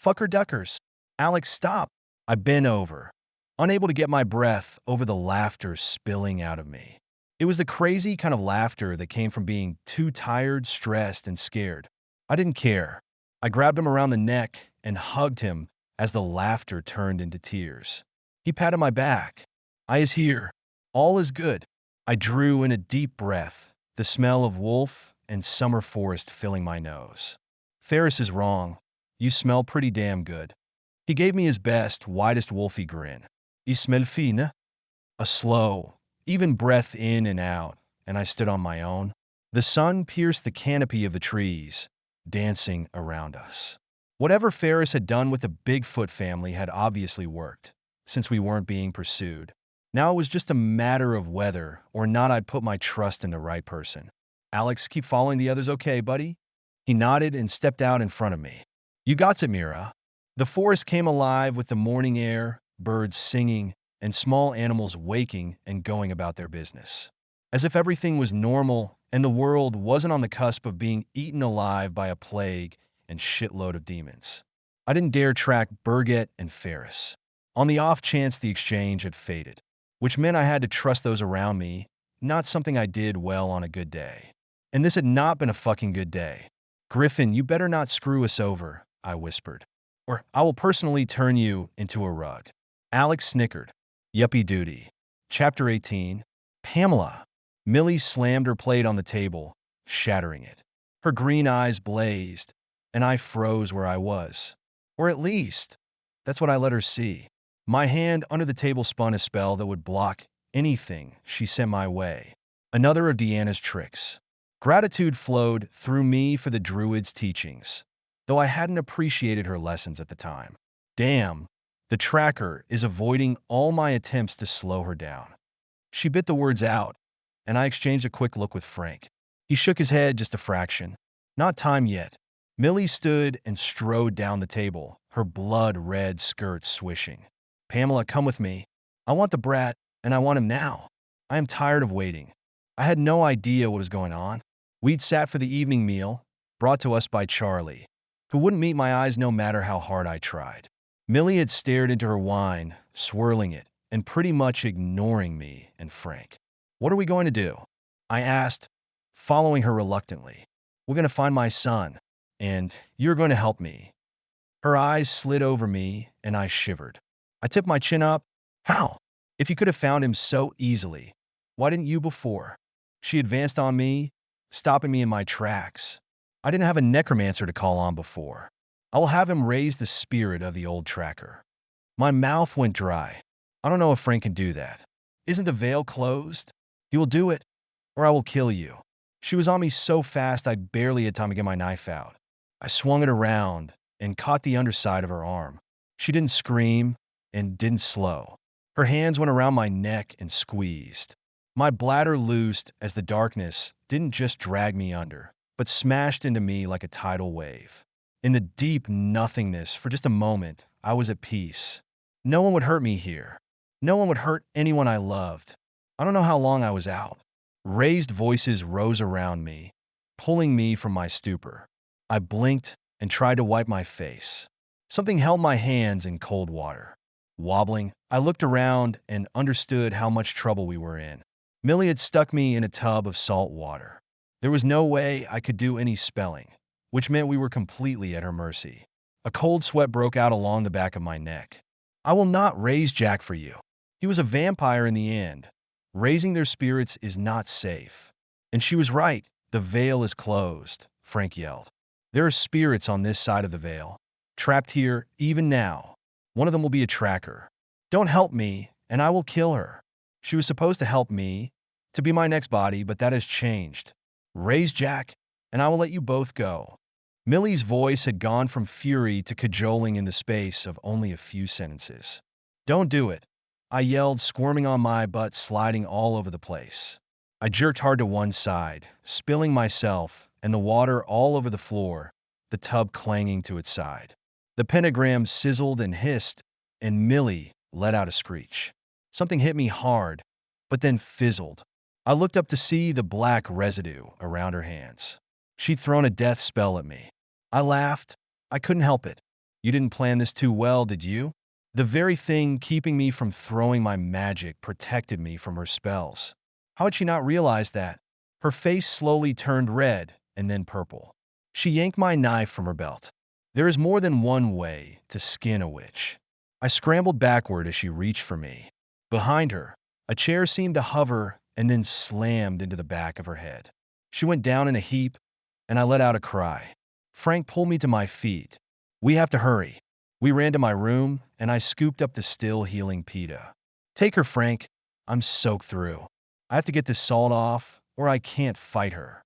fucker duckers. Alex, stop. I bent over, unable to get my breath over the laughter spilling out of me. It was the crazy kind of laughter that came from being too tired, stressed, and scared. I didn't care. I grabbed him around the neck and hugged him as the laughter turned into tears. He patted my back. I is here. All is good. I drew in a deep breath, the smell of wolf and summer forest filling my nose. Ferris is wrong. You smell pretty damn good. He gave me his best, widest wolfy grin. You smell fine. A slow, even breath in and out, and I stood on my own. The sun pierced the canopy of the trees, dancing around us. Whatever Ferris had done with the Bigfoot family had obviously worked, since we weren't being pursued. Now it was just a matter of whether or not I'd put my trust in the right person. Alex, keep following the others, okay, buddy? He nodded and stepped out in front of me. You got it, Mira. The forest came alive with the morning air, birds singing, and small animals waking and going about their business. As if everything was normal and the world wasn't on the cusp of being eaten alive by a plague and shitload of demons. I didn't dare track Burgett and Ferris, on the off chance the exchange had faded, which meant I had to trust those around me, not something I did well on a good day. And this had not been a fucking good day. Griffin, you better not screw us over, I whispered, or I will personally turn you into a rug. Alex snickered. Yuppie duty. Chapter 18. Pamela. Millie slammed her plate on the table, shattering it. Her green eyes blazed, and I froze where I was. Or at least, that's what I let her see. My hand under the table spun a spell that would block anything she sent my way. Another of Deanna's tricks. Gratitude flowed through me for the druid's teachings, though I hadn't appreciated her lessons at the time. Damn, the tracker is avoiding all my attempts to slow her down. She bit the words out, and I exchanged a quick look with Frank. He shook his head just a fraction. Not time yet. Millie stood and strode down the table, her blood-red skirt swishing. Pamela, come with me. I want the brat, and I want him now. I am tired of waiting. I had no idea what was going on. We'd sat for the evening meal, brought to us by Charlie, who wouldn't meet my eyes no matter how hard I tried. Millie had stared into her wine, swirling it, and pretty much ignoring me and Frank. What are we going to do? I asked, following her reluctantly. We're going to find my son, and you're going to help me. Her eyes slid over me, and I shivered. I tipped my chin up. How? If you could have found him so easily, why didn't you before? She advanced on me, stopping me in my tracks. I didn't have a necromancer to call on before. I will have him raise the spirit of the old tracker. My mouth went dry. I don't know if Frank can do that. Isn't the veil closed? He will do it, or I will kill you. She was on me so fast I barely had time to get my knife out. I swung it around and caught the underside of her arm. She didn't scream and didn't slow. Her hands went around my neck and squeezed. My bladder loosed as the darkness didn't just drag me under, but smashed into me like a tidal wave. In the deep nothingness, for just a moment, I was at peace. No one would hurt me here. No one would hurt anyone I loved. I don't know how long I was out. Raised voices rose around me, pulling me from my stupor. I blinked and tried to wipe my face. Something held my hands in cold water. Wobbling, I looked around and understood how much trouble we were in. Millie had stuck me in a tub of salt water. There was no way I could do any spelling, which meant we were completely at her mercy. A cold sweat broke out along the back of my neck. I will not raise Jack for you. He was a vampire in the end. Raising their spirits is not safe. And she was right. The veil is closed, Frank yelled. There are spirits on this side of the veil, trapped here even now. One of them will be a tracker. Don't help me, and I will kill her. She was supposed to help me, to be my next body, but that has changed. Raise Jack, and I will let you both go. Millie's voice had gone from fury to cajoling in the space of only a few sentences. Don't do it, I yelled, squirming on my butt, sliding all over the place. I jerked hard to one side, spilling myself and the water all over the floor, the tub clanging to its side. The pentagram sizzled and hissed, and Millie let out a screech. Something hit me hard, but then fizzled. I looked up to see the black residue around her hands. She'd thrown a death spell at me. I laughed. I couldn't help it. You didn't plan this too well, did you? The very thing keeping me from throwing my magic protected me from her spells. How had she not realized that? Her face slowly turned red and then purple. She yanked my knife from her belt. There is more than one way to skin a witch. I scrambled backward as she reached for me. Behind her, a chair seemed to hover and then slammed into the back of her head. She went down in a heap, and I let out a cry. Frank pulled me to my feet. We have to hurry. We ran to my room, and I scooped up the still healing PETA. Take her, Frank. I'm soaked through. I have to get this salt off, or I can't fight her.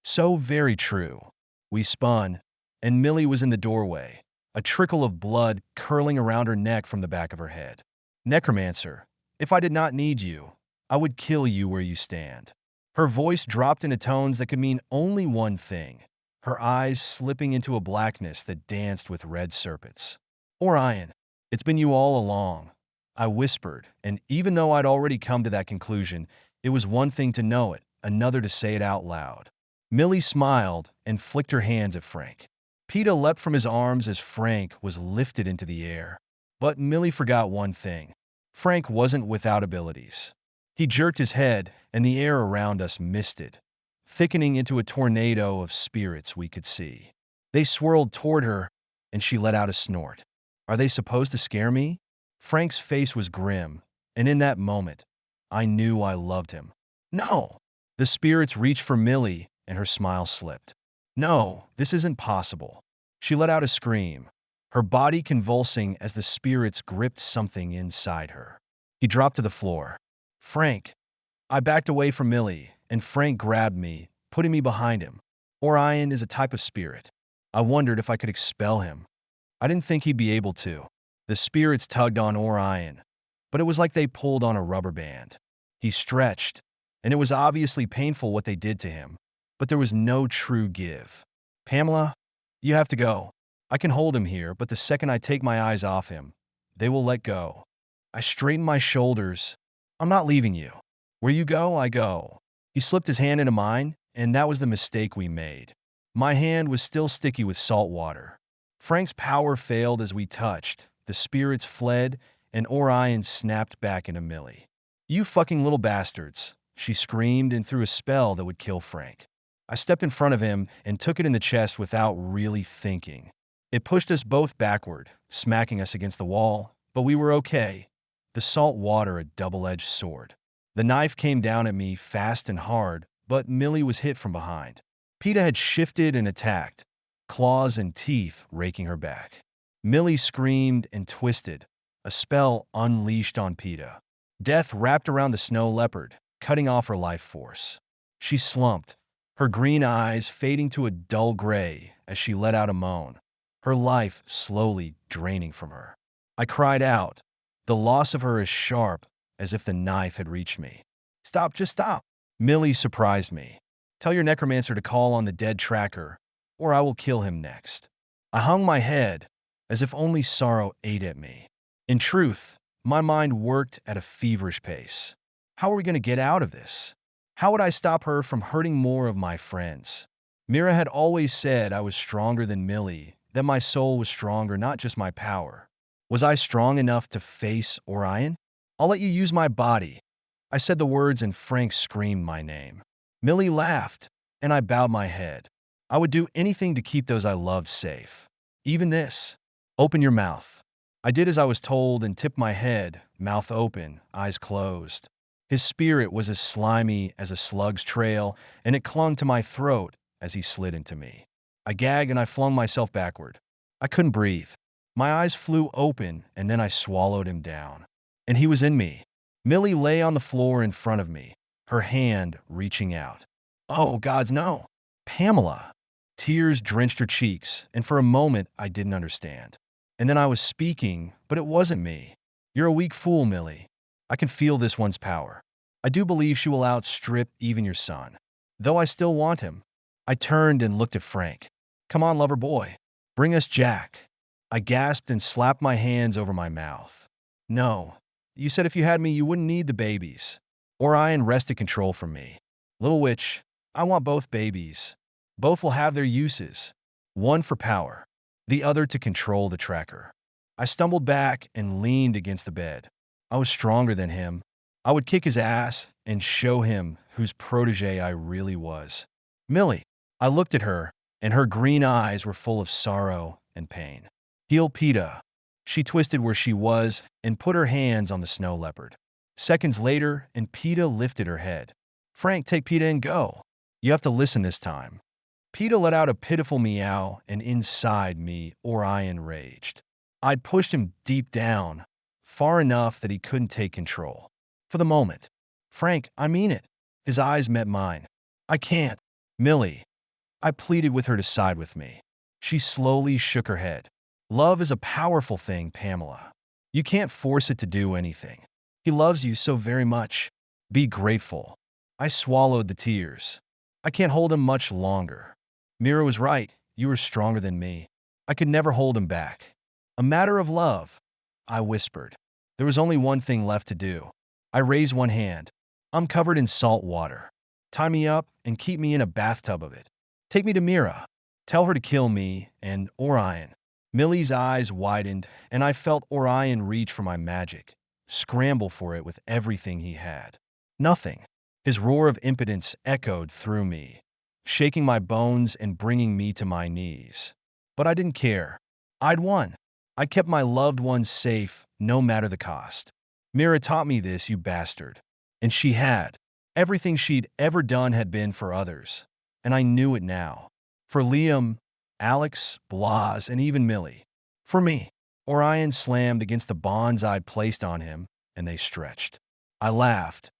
So very true. We spun, and Millie was in the doorway, a trickle of blood curling around her neck from the back of her head. Necromancer, if I did not need you, I would kill you where you stand. Her voice dropped into tones that could mean only one thing, her eyes slipping into a blackness that danced with red serpents. Orion, it's been you all along, I whispered, and even though I'd already come to that conclusion, it was one thing to know it, another to say it out loud. Millie smiled and flicked her hands at Frank. PETA leapt from his arms as Frank was lifted into the air. But Millie forgot one thing. Frank wasn't without abilities. He jerked his head, and the air around us misted, thickening into a tornado of spirits we could see. They swirled toward her, and she let out a snort. Are they supposed to scare me? Frank's face was grim, and in that moment, I knew I loved him. No! The spirits reached for Millie, and her smile slipped. No, this isn't possible. She let out a scream, her body convulsing as the spirits gripped something inside her. He dropped to the floor. Frank. I backed away from Millie, and Frank grabbed me, putting me behind him. Orion is a type of spirit. I wondered if I could expel him. I didn't think he'd be able to. The spirits tugged on Orion, but it was like they pulled on a rubber band. He stretched, and it was obviously painful what they did to him, but there was no true give. Pamela, you have to go. I can hold him here, but the second I take my eyes off him, they will let go. I straightened my shoulders. I'm not leaving you. Where you go, I go. He slipped his hand into mine, and that was the mistake we made. My hand was still sticky with salt water. Frank's power failed as we touched. The spirits fled, and Orion snapped back into Millie. You fucking little bastards, she screamed and threw a spell that would kill Frank. I stepped in front of him and took it in the chest without really thinking. It pushed us both backward, smacking us against the wall, but we were okay. The salt water a double-edged sword. The knife came down at me fast and hard, but Millie was hit from behind. PETA had shifted and attacked, claws and teeth raking her back. Millie screamed and twisted, a spell unleashed on PETA. Death wrapped around the snow leopard, cutting off her life force. She slumped, her green eyes fading to a dull gray as she let out a moan, her life slowly draining from her. I cried out, the loss of her as sharp as if the knife had reached me. Stop, just stop. Millie surprised me. Tell your necromancer to call on the dead tracker, or I will kill him next. I hung my head, as if only sorrow ate at me. In truth, my mind worked at a feverish pace. How are we going to get out of this? How would I stop her from hurting more of my friends? Mira had always said I was stronger than Millie, that my soul was stronger, not just my power. Was I strong enough to face Orion? I'll let you use my body. I said the words and Frank screamed my name. Millie laughed, and I bowed my head. I would do anything to keep those I loved safe. Even this. Open your mouth. I did as I was told and tipped my head, mouth open, eyes closed. His spirit was as slimy as a slug's trail, and it clung to my throat as he slid into me. I gagged and I flung myself backward. I couldn't breathe. My eyes flew open, and then I swallowed him down. And he was in me. Millie lay on the floor in front of me, her hand reaching out. Oh, gods, no. Pamela. Tears drenched her cheeks, and for a moment I didn't understand. And then I was speaking, but it wasn't me. You're a weak fool, Millie. I can feel this one's power. I do believe she will outstrip even your son. Though I still want him. I turned and looked at Frank. Come on, lover boy. Bring us Jack. I gasped and slapped my hands over my mouth. No. You said if you had me, you wouldn't need the babies. Orion wrested control from me. Little witch, I want both babies. Both will have their uses. One for power, the other to control the tracker. I stumbled back and leaned against the bed. I was stronger than him. I would kick his ass and show him whose protege I really was. Millie. I looked at her, and her green eyes were full of sorrow and pain. Heel Peta. She twisted where she was and put her hands on the snow leopard. Seconds later, and Peta lifted her head. Frank, take Peta and go. You have to listen this time. Peta let out a pitiful meow, and inside me, Orion raged. I'd pushed him deep down, far enough that he couldn't take control. For the moment. Frank, I mean it. His eyes met mine. I can't. Millie. I pleaded with her to side with me. She slowly shook her head. Love is a powerful thing, Pamela. You can't force it to do anything. He loves you so very much. Be grateful. I swallowed the tears. I can't hold him much longer. Mira was right. You were stronger than me. I could never hold him back. A matter of love, I whispered. There was only one thing left to do. I raised one hand. I'm covered in salt water. Tie me up and keep me in a bathtub of it. Take me to Mira. Tell her to kill me and Orion. Millie's eyes widened, and I felt Orion reach for my magic, scramble for it with everything he had. Nothing. His roar of impotence echoed through me, shaking my bones and bringing me to my knees. But I didn't care. I'd won. I kept my loved ones safe, no matter the cost. Mira taught me this, you bastard. And she had. Everything she'd ever done had been for others. And I knew it now. For Liam, Alex, Blas, and even Millie. For me. Orion slammed against the bonds I'd placed on him, and they stretched. I laughed,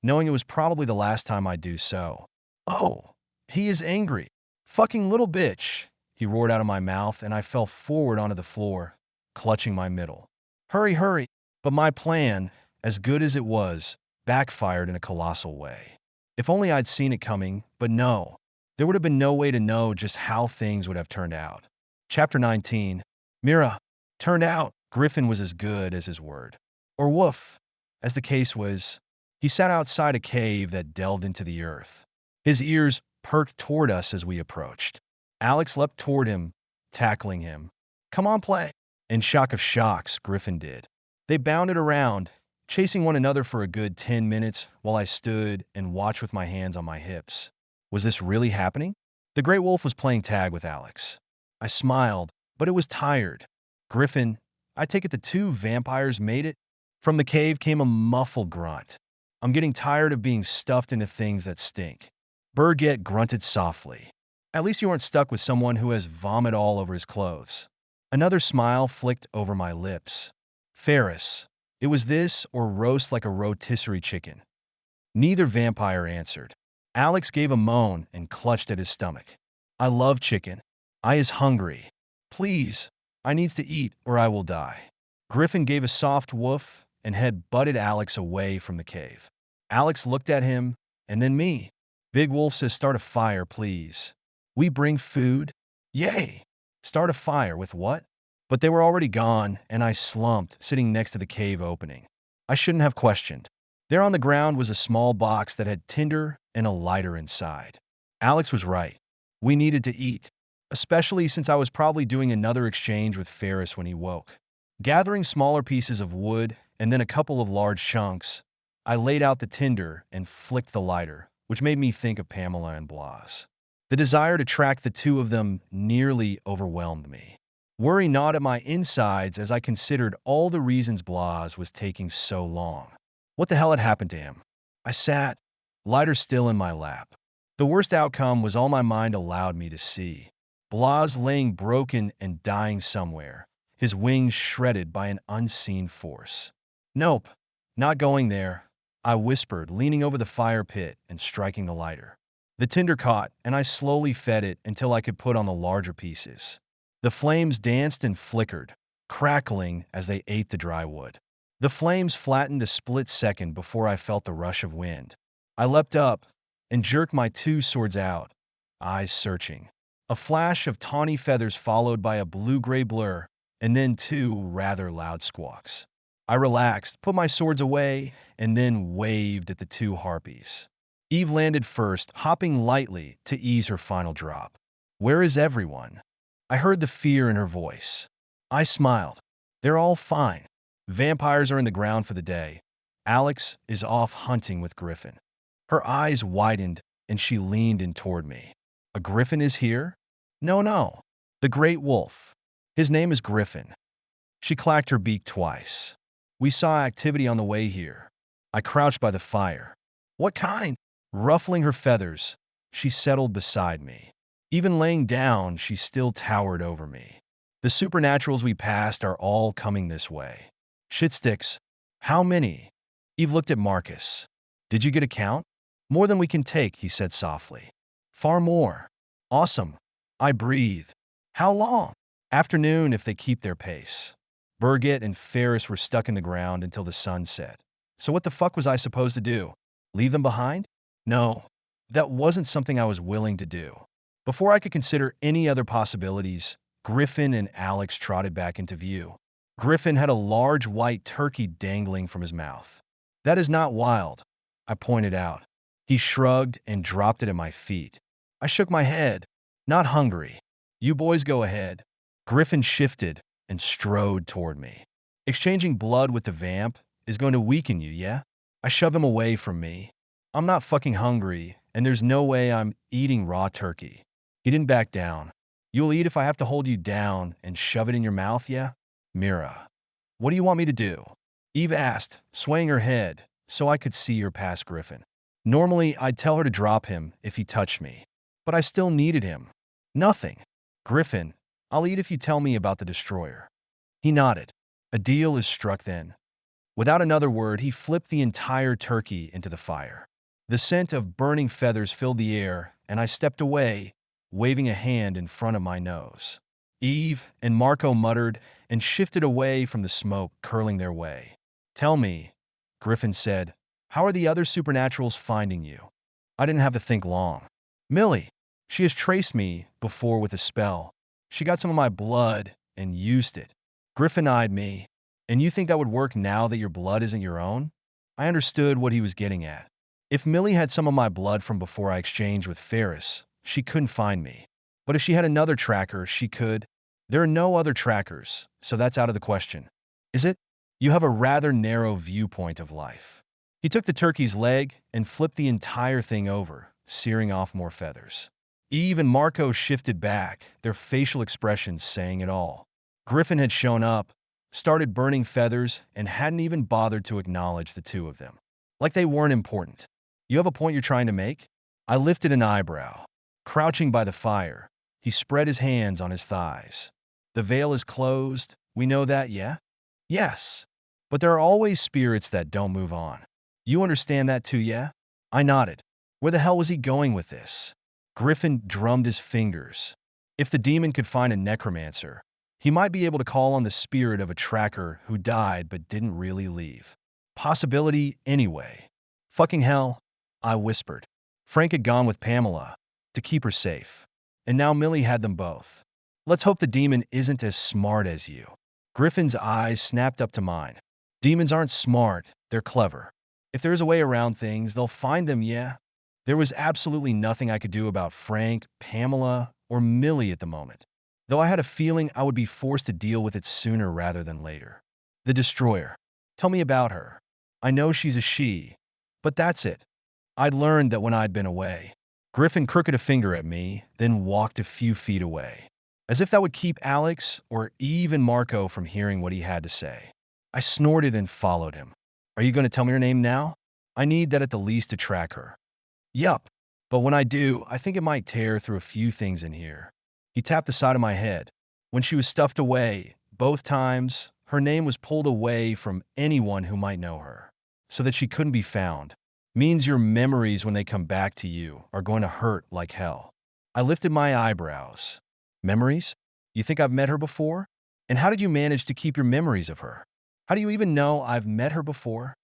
knowing it was probably the last time I'd do so. Oh, he is angry. Fucking little bitch, he roared out of my mouth, and I fell forward onto the floor, clutching my middle. Hurry, hurry. But my plan, as good as it was, backfired in a colossal way. If only I'd seen it coming, but no. There would have been no way to know just how things would have turned out. Chapter 19. Mira. Turned out, Griffin was as good as his word. Or woof, as the case was. He sat outside a cave that delved into the earth. His ears perked toward us as we approached. Alex leapt toward him, tackling him. Come on, play. In shock of shocks, Griffin did. They bounded around, chasing one another for a good 10 minutes while I stood and watched with my hands on my hips. Was this really happening? The Great Wolf was playing tag with Alex. I smiled, but it was tired. Griffin, I take it the two vampires made it? From the cave came a muffled grunt. I'm getting tired of being stuffed into things that stink. Burgett grunted softly. At least you aren't stuck with someone who has vomit all over his clothes. Another smile flicked over my lips. Ferris, it was this or roast like a rotisserie chicken. Neither vampire answered. Alex gave a moan and clutched at his stomach. I love chicken. I is hungry. Please, I needs to eat or I will die. Griffin gave a soft woof and head butted Alex away from the cave. Alex looked at him and then me. Big Wolf says start a fire, please. We bring food? Yay! Start a fire with what? But they were already gone, and I slumped, sitting next to the cave opening. I shouldn't have questioned. There on the ground was a small box that had tinder and a lighter inside. Alex was right. We needed to eat, especially since I was probably doing another exchange with Ferris when he woke. Gathering smaller pieces of wood and then a couple of large chunks, I laid out the tinder and flicked the lighter, which made me think of Pamela and Blas. The desire to track the two of them nearly overwhelmed me. Worry gnawed at my insides as I considered all the reasons Blas was taking so long. What the hell had happened to him? I sat, lighter still in my lap. The worst outcome was all my mind allowed me to see. Blas laying broken and dying somewhere, his wings shredded by an unseen force. Nope, Not going there, I whispered, leaning over the fire pit and striking the lighter. The tinder caught, and I slowly fed it until I could put on the larger pieces. The flames danced and flickered, crackling as they ate the dry wood. The flames flattened a split second before I felt the rush of wind. I leapt up and jerked my two swords out, eyes searching. A flash of tawny feathers followed by a blue-gray blur, and then two rather loud squawks. I relaxed, put my swords away, and then waved at the two harpies. Eve landed first, hopping lightly to ease her final drop. "Where is everyone?" I heard the fear in her voice. I smiled. "They're all fine. Vampires are in the ground for the day. Alex is off hunting with Griffin." Her eyes widened, and she leaned in toward me. "A Griffin is here?" No. The great wolf. His name is Griffin." She clacked her beak twice. "We saw activity on the way here." I crouched by the fire. "What kind?" Ruffling her feathers, she settled beside me. Even laying down, she still towered over me. "The supernaturals we passed are all coming this way." "Shitsticks. How many?" Eve looked at Marcus. "Did you get a count?" "More than we can take," he said softly. "Far more." "Awesome." I breathed. "How long?" "Afternoon if they keep their pace." Birgit and Ferris were stuck in the ground until the sun set. So what the fuck was I supposed to do? Leave them behind? No, that wasn't something I was willing to do. Before I could consider any other possibilities, Griffin and Alex trotted back into view. Griffin had a large white turkey dangling from his mouth. "That is not wild," I pointed out. He shrugged and dropped it at my feet. I shook my head. "Not hungry. You boys go ahead." Griffin shifted and strode toward me. "Exchanging blood with the vamp is going to weaken you, yeah?" I shoved him away from me. "I'm not fucking hungry, and there's no way I'm eating raw turkey." He didn't back down. "You'll eat if I have to hold you down and shove it in your mouth, yeah?" "Mira, what do you want me to do?" Eve asked, swaying her head so I could see her past Griffin. Normally, I'd tell her to drop him if he touched me, but I still needed him. "Nothing." "Griffin, I'll eat if you tell me about the destroyer." He nodded. "A deal is struck then." Without another word, he flipped the entire turkey into the fire. The scent of burning feathers filled the air, and I stepped away, waving a hand in front of my nose. Eve and Marco muttered and shifted away from the smoke curling their way. "Tell me," Griffin said, "how are the other supernaturals finding you?" I didn't have to think long. "Millie. She has traced me before with a spell. She got some of my blood and used it." Griffin eyed me. "And you think that would work now that your blood isn't your own?" I understood what he was getting at. If Millie had some of my blood from before I exchanged with Ferris, she couldn't find me. But if she had another tracker, she could. There are no other trackers, so that's out of the question. "Is it? You have a rather narrow viewpoint of life." He took the turkey's leg and flipped the entire thing over, searing off more feathers. Eve and Marco shifted back, their facial expressions saying it all. Griffin had shown up, started burning feathers, and hadn't even bothered to acknowledge the two of them. Like they weren't important. "You have a point you're trying to make?" I lifted an eyebrow. Crouching by the fire, he spread his hands on his thighs. "The veil is closed. We know that, yeah?" "Yes. But there are always spirits that don't move on. You understand that too, yeah?" I nodded. Where the hell was he going with this? Griffin drummed his fingers. If the demon could find a necromancer, he might be able to call on the spirit of a tracker who died but didn't really leave. Possibility anyway. "Fucking hell," I whispered. Frank had gone with Pamela to keep her safe, and now Millie had them both. "Let's hope the demon isn't as smart as you." Griffin's eyes snapped up to mine. "Demons aren't smart, they're clever. If there's a way around things, they'll find them, yeah?" There was absolutely nothing I could do about Frank, Pamela, or Millie at the moment, though I had a feeling I would be forced to deal with it sooner rather than later. "The destroyer. Tell me about her." "I know she's a she, but that's it. I'd learned that when I'd been away." Griffin crooked a finger at me, then walked a few feet away, as if that would keep Alex or even Marco from hearing what he had to say. I snorted and followed him. "Are you going to tell me her name now? I need that at the least to track her." "Yup. But when I do, I think it might tear through a few things in here." He tapped the side of my head. "When she was stuffed away, both times, her name was pulled away from anyone who might know her." so that she couldn't be found, means your memories when they come back to you are going to hurt like hell. I lifted my eyebrows. Memories? You think I've met her before? And how did you manage to keep your memories of her? How do you even know I've met her before?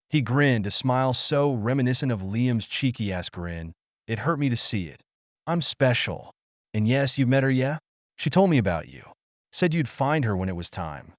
He grinned, a smile so reminiscent of Liam's cheeky-ass grin, it hurt me to see it. I'm special. And yes, you've met her, yeah? She told me about you. Said you'd find her when it was time.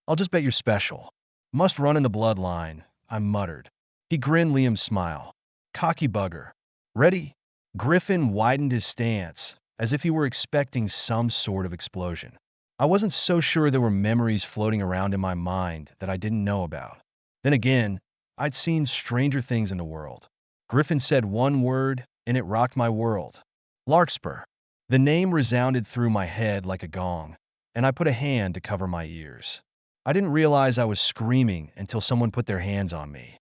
I'll just bet you're special. Must run in the bloodline, I muttered. He grinned Liam's smile. Cocky bugger. Ready? Griffin widened his stance, as if he were expecting some sort of explosion. I wasn't so sure there were memories floating around in my mind that I didn't know about. Then again, I'd seen stranger things in the world. Griffin said one word, and it rocked my world. Larkspur. The name resounded through my head like a gong, and I put a hand to cover my ears. I didn't realize I was screaming until someone put their hands on me.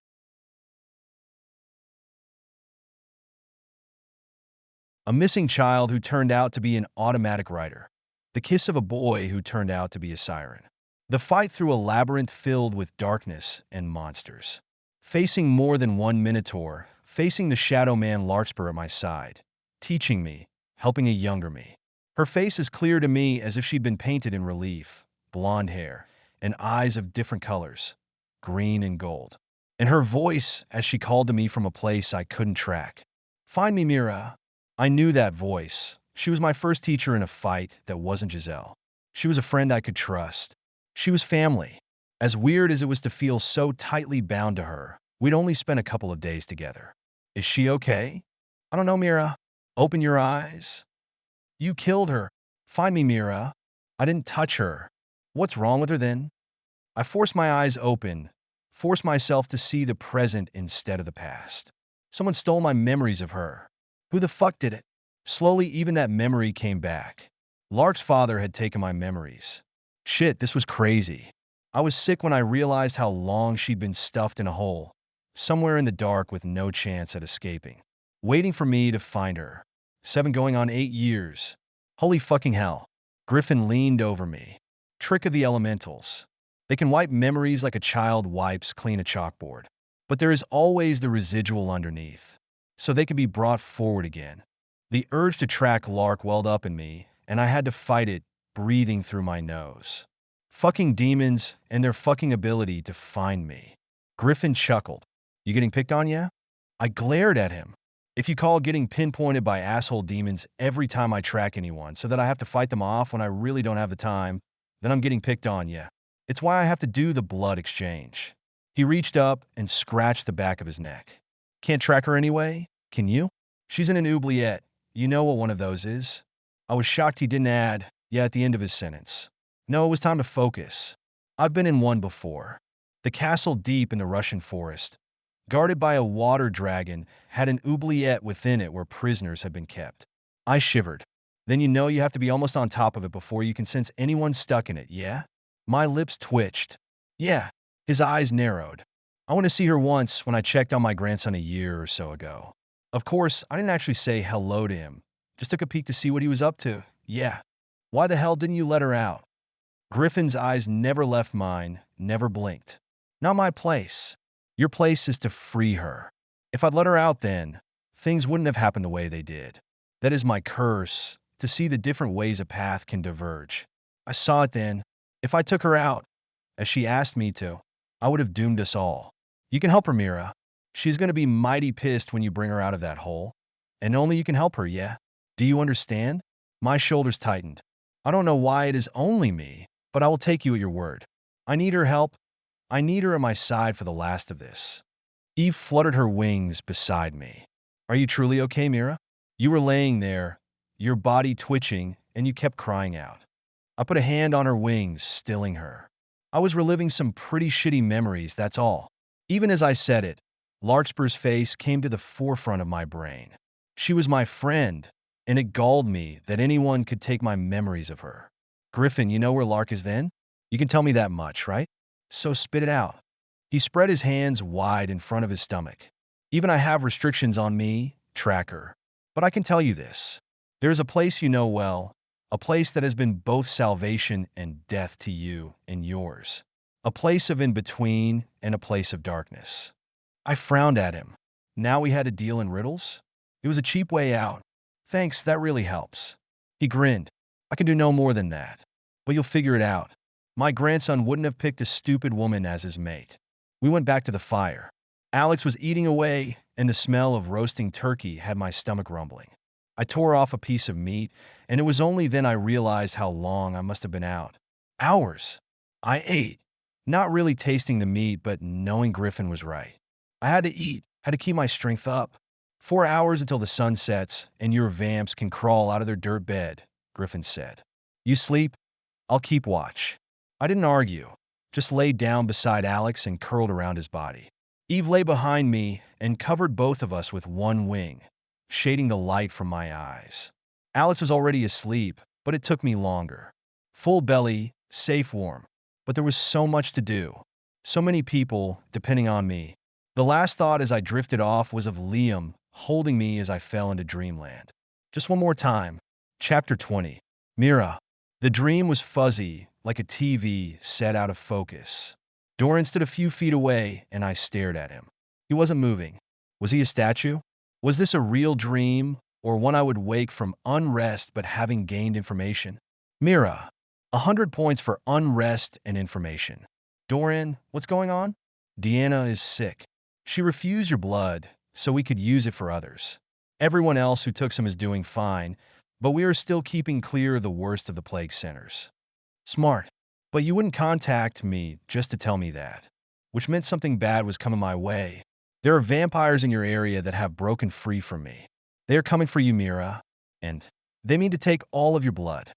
A missing child who turned out to be an automatic writer. The kiss of a boy who turned out to be a siren. The fight through a labyrinth filled with darkness and monsters. Facing more than one minotaur, facing the shadow man Larkspur at my side, teaching me, helping a younger me. Her face as clear to me as if she'd been painted in relief, blonde hair, and eyes of different colors, green and gold. And her voice as she called to me from a place I couldn't track. Find me, Mira. I knew that voice. She was my first teacher in a fight that wasn't Giselle. She was a friend I could trust. She was family. As weird as it was to feel so tightly bound to her, we'd only spent a couple of days together. Is she okay? I don't know, Mira. Open your eyes. You killed her. Find me, Mira. I didn't touch her. What's wrong with her then? I forced my eyes open, forced myself to see the present instead of the past. Someone stole my memories of her. Who the fuck did it? Slowly, even that memory came back. Lark's father had taken my memories. Shit, this was crazy. I was sick when I realized how long she'd been stuffed in a hole, somewhere in the dark with no chance at escaping. Waiting for me to find her. 7 going on 8 years. Holy fucking hell. Griffin leaned over me. Trick of the elementals. They can wipe memories like a child wipes clean a chalkboard. But there is always the residual underneath, so they can be brought forward again. The urge to track Lark welled up in me, and I had to fight it, breathing through my nose. Fucking demons and their fucking ability to find me. Griffin chuckled. You getting picked on, yeah? I glared at him. If you call getting pinpointed by asshole demons every time I track anyone so that I have to fight them off when I really don't have the time, then I'm getting picked on, yeah. It's why I have to do the blood exchange. He reached up and scratched the back of his neck. Can't track her anyway? Can you? She's in an oubliette. You know what one of those is. I was shocked he didn't add, yeah, at the end of his sentence. No, it was time to focus. I've been in one before. The castle deep in the Russian forest, guarded by a water dragon, had an oubliette within it where prisoners had been kept. I shivered. Then you know you have to be almost on top of it before you can sense anyone stuck in it, yeah? My lips twitched. Yeah. His eyes narrowed. I went to see her once when I checked on my grandson a year or so ago. Of course, I didn't actually say hello to him. Just took a peek to see what he was up to. Yeah. Why the hell didn't you let her out? Griffin's eyes never left mine, never blinked. Not my place. Your place is to free her. If I'd let her out then, things wouldn't have happened the way they did. That is my curse, to see the different ways a path can diverge. I saw it then. If I took her out, as she asked me to, I would have doomed us all. You can help her, Mira. She's going to be mighty pissed when you bring her out of that hole. And only you can help her, yeah? Do you understand? My shoulders tightened. I don't know why it is only me, but I will take you at your word. I need her help. I need her at my side for the last of this. Eve fluttered her wings beside me. Are you truly okay, Mira? You were laying there, your body twitching, and you kept crying out. I put a hand on her wings, stilling her. I was reliving some pretty shitty memories, that's all. Even as I said it, Larkspur's face came to the forefront of my brain. She was my friend, and it galled me that anyone could take my memories of her. Griffin, you know where Lark is then? You can tell me that much, right? So spit it out. He spread his hands wide in front of his stomach. Even I have restrictions on me, tracker. But I can tell you this. There is a place you know well, a place that has been both salvation and death to you and yours. A place of in-between and a place of darkness. I frowned at him. Now we had to deal in riddles? It was a cheap way out. Thanks, that really helps. He grinned. I can do no more than that. But you'll figure it out. My grandson wouldn't have picked a stupid woman as his mate. We went back to the fire. Alex was eating away, and the smell of roasting turkey had my stomach rumbling. I tore off a piece of meat, and it was only then I realized how long I must have been out. Hours. I ate, not really tasting the meat, but knowing Griffin was right. I had to eat, had to keep my strength up. 4 hours until the sun sets, and your vamps can crawl out of their dirt bed, Griffin said. You sleep, I'll keep watch. I didn't argue, just laid down beside Alex and curled around his body. Eve lay behind me and covered both of us with one wing, shading the light from my eyes. Alex was already asleep, but it took me longer. Full belly, safe warm, but there was so much to do. So many people depending on me. The last thought as I drifted off was of Liam holding me as I fell into dreamland. Just one more time. Chapter 20. Mira. The dream was fuzzy, like a TV set out of focus. Doran stood a few feet away, and I stared at him. He wasn't moving. Was he a statue? Was this a real dream, or one I would wake from unrest but having gained information? Mira. 100 points for unrest and information. Doran, what's going on? Deanna is sick. She refused your blood, so we could use it for others. Everyone else who took some is doing fine, but we are still keeping clear of the worst of the plague centers. Smart. But you wouldn't contact me just to tell me that, which meant something bad was coming my way. There are vampires in your area that have broken free from me. They are coming for you, Mira, and they mean to take all of your blood.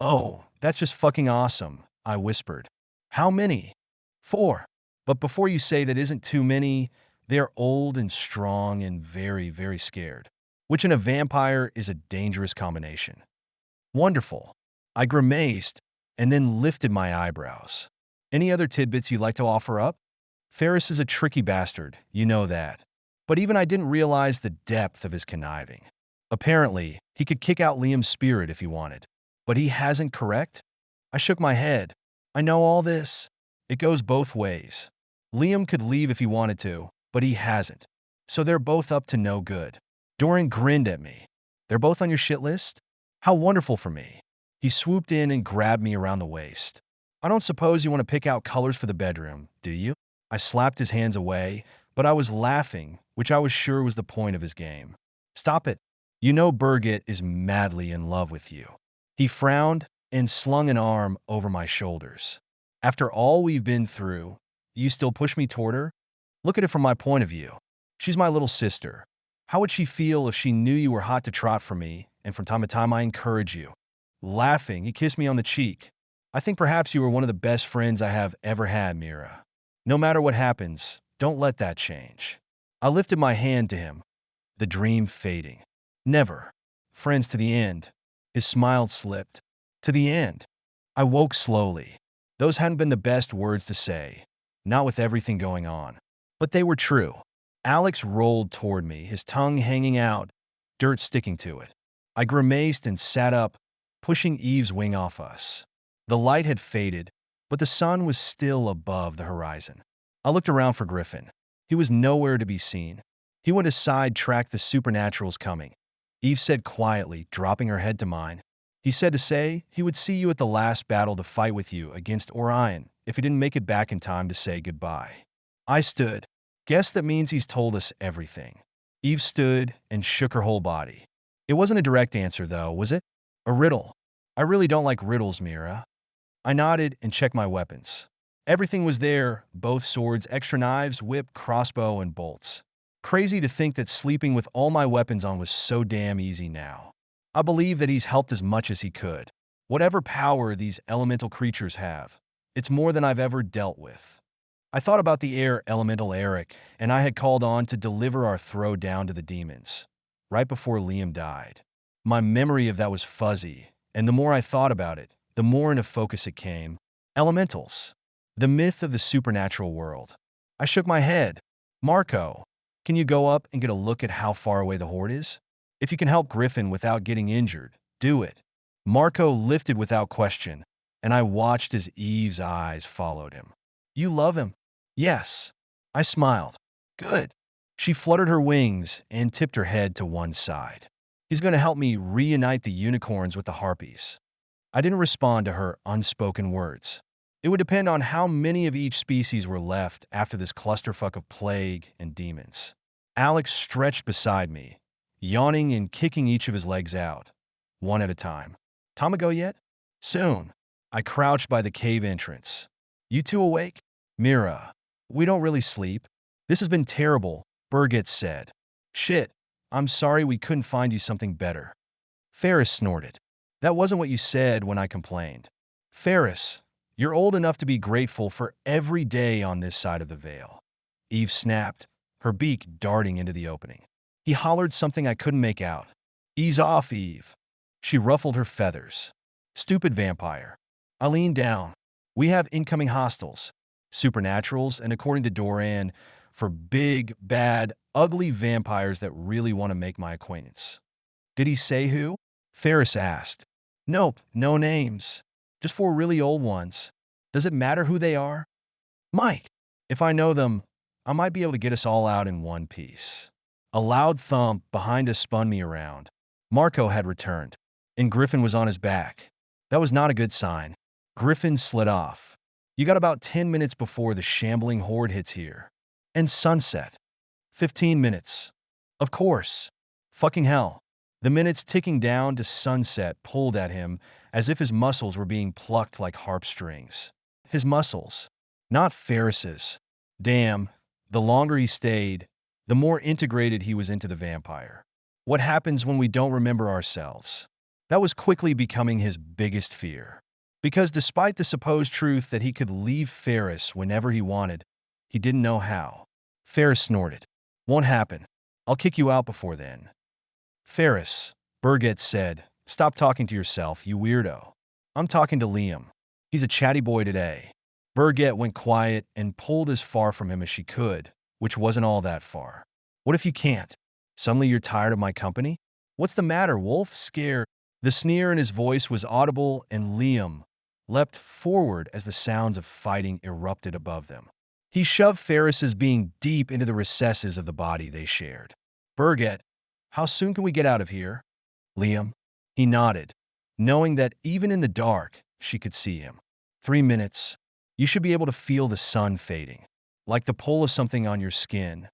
Oh, that's just fucking awesome, I whispered. How many? 4. But before you say that isn't too many, they are old and strong and very, very scared, which in a vampire is a dangerous combination. Wonderful. I grimaced and then lifted my eyebrows. Any other tidbits you'd like to offer up? Ferris is a tricky bastard, you know that. But even I didn't realize the depth of his conniving. Apparently, he could kick out Liam's spirit if he wanted. But he hasn't, correct? I shook my head. I know all this. It goes both ways. Liam could leave if he wanted to, but he hasn't. So they're both up to no good. Doran grinned at me. They're both on your shit list? How wonderful for me. He swooped in and grabbed me around the waist. I don't suppose you want to pick out colors for the bedroom, do you? I slapped his hands away, but I was laughing, which I was sure was the point of his game. Stop it. You know Birgit is madly in love with you. He frowned and slung an arm over my shoulders. After all we've been through, you still push me toward her? Look at it from my point of view. She's my little sister. How would she feel if she knew you were hot to trot for me, and from time to time I encourage you? Laughing, he kissed me on the cheek. I think perhaps you are one of the best friends I have ever had, Mira. No matter what happens, don't let that change. I lifted my hand to him, the dream fading. Never. Friends to the end. His smile slipped. To the end. I woke slowly. Those hadn't been the best words to say, not with everything going on. But they were true. Alex rolled toward me, his tongue hanging out, dirt sticking to it. I grimaced and sat up, pushing Eve's wing off us. The light had faded, but the sun was still above the horizon. I looked around for Griffin. He was nowhere to be seen. He went aside, tracked the supernaturals coming. Eve said quietly, dropping her head to mine. He said to say he would see you at the last battle to fight with you against Orion if he didn't make it back in time to say goodbye. I stood. Guess that means he's told us everything. Eve stood and shook her whole body. It wasn't a direct answer, though, was it? A riddle. I really don't like riddles, Mira. I nodded and checked my weapons. Everything was there, both swords, extra knives, whip, crossbow, and bolts. Crazy to think that sleeping with all my weapons on was so damn easy now. I believe that he's helped as much as he could. Whatever power these elemental creatures have, it's more than I've ever dealt with. I thought about the air elemental Eric, and I had called on to deliver our throw down to the demons, right before Liam died. My memory of that was fuzzy, and the more I thought about it, the more into focus it came. Elementals. The myth of the supernatural world. I shook my head. Marco, can you go up and get a look at how far away the horde is? If you can help Griffin without getting injured, do it. Marco lifted without question, and I watched as Eve's eyes followed him. You love him? Yes. I smiled. Good. She fluttered her wings and tipped her head to one side. He's going to help me reunite the unicorns with the harpies. I didn't respond to her unspoken words. It would depend on how many of each species were left after this clusterfuck of plague and demons. Alex stretched beside me, yawning and kicking each of his legs out, one at a time. Time ago yet? Soon. I crouched by the cave entrance. You two awake? Mira. We don't really sleep. This has been terrible, Birgit said. Shit. I'm sorry we couldn't find you something better. Ferris snorted. That wasn't what you said when I complained. Ferris, you're old enough to be grateful for every day on this side of the veil. Eve snapped, her beak darting into the opening. He hollered something I couldn't make out. Ease off, Eve. She ruffled her feathers. Stupid vampire. I leaned down. We have incoming hostiles. Supernaturals, and according to Doran, for big, bad, ugly vampires that really want to make my acquaintance. Did he say who? Ferris asked. Nope, no names. Just 4 really old ones. Does it matter who they are? Mike. If I know them, I might be able to get us all out in one piece. A loud thump behind us spun me around. Marco had returned, and Griffin was on his back. That was not a good sign. Griffin slid off. You got about 10 minutes before the shambling horde hits here. And sunset. 15 minutes. Of course. Fucking hell. The minutes ticking down to sunset pulled at him as if his muscles were being plucked like harp strings. His muscles. Not Ferris's. Damn. The longer he stayed, the more integrated he was into the vampire. What happens when we don't remember ourselves? That was quickly becoming his biggest fear. Because despite the supposed truth that he could leave Ferris whenever he wanted, he didn't know how. Ferris snorted. Won't happen. I'll kick you out before then. Ferris, Birgit said, stop talking to yourself, you weirdo. I'm talking to Liam. He's a chatty boy today. Birgit went quiet and pulled as far from him as she could, which wasn't all that far. What if you can't? Suddenly you're tired of my company? What's the matter, Wolf? Scared. The sneer in his voice was audible, and Liam leapt forward as the sounds of fighting erupted above them. He shoved Ferris's being deep into the recesses of the body they shared. Birgit, how soon can we get out of here? Liam. He nodded, knowing that even in the dark, she could see him. 3 minutes. You should be able to feel the sun fading, like the pull of something on your skin.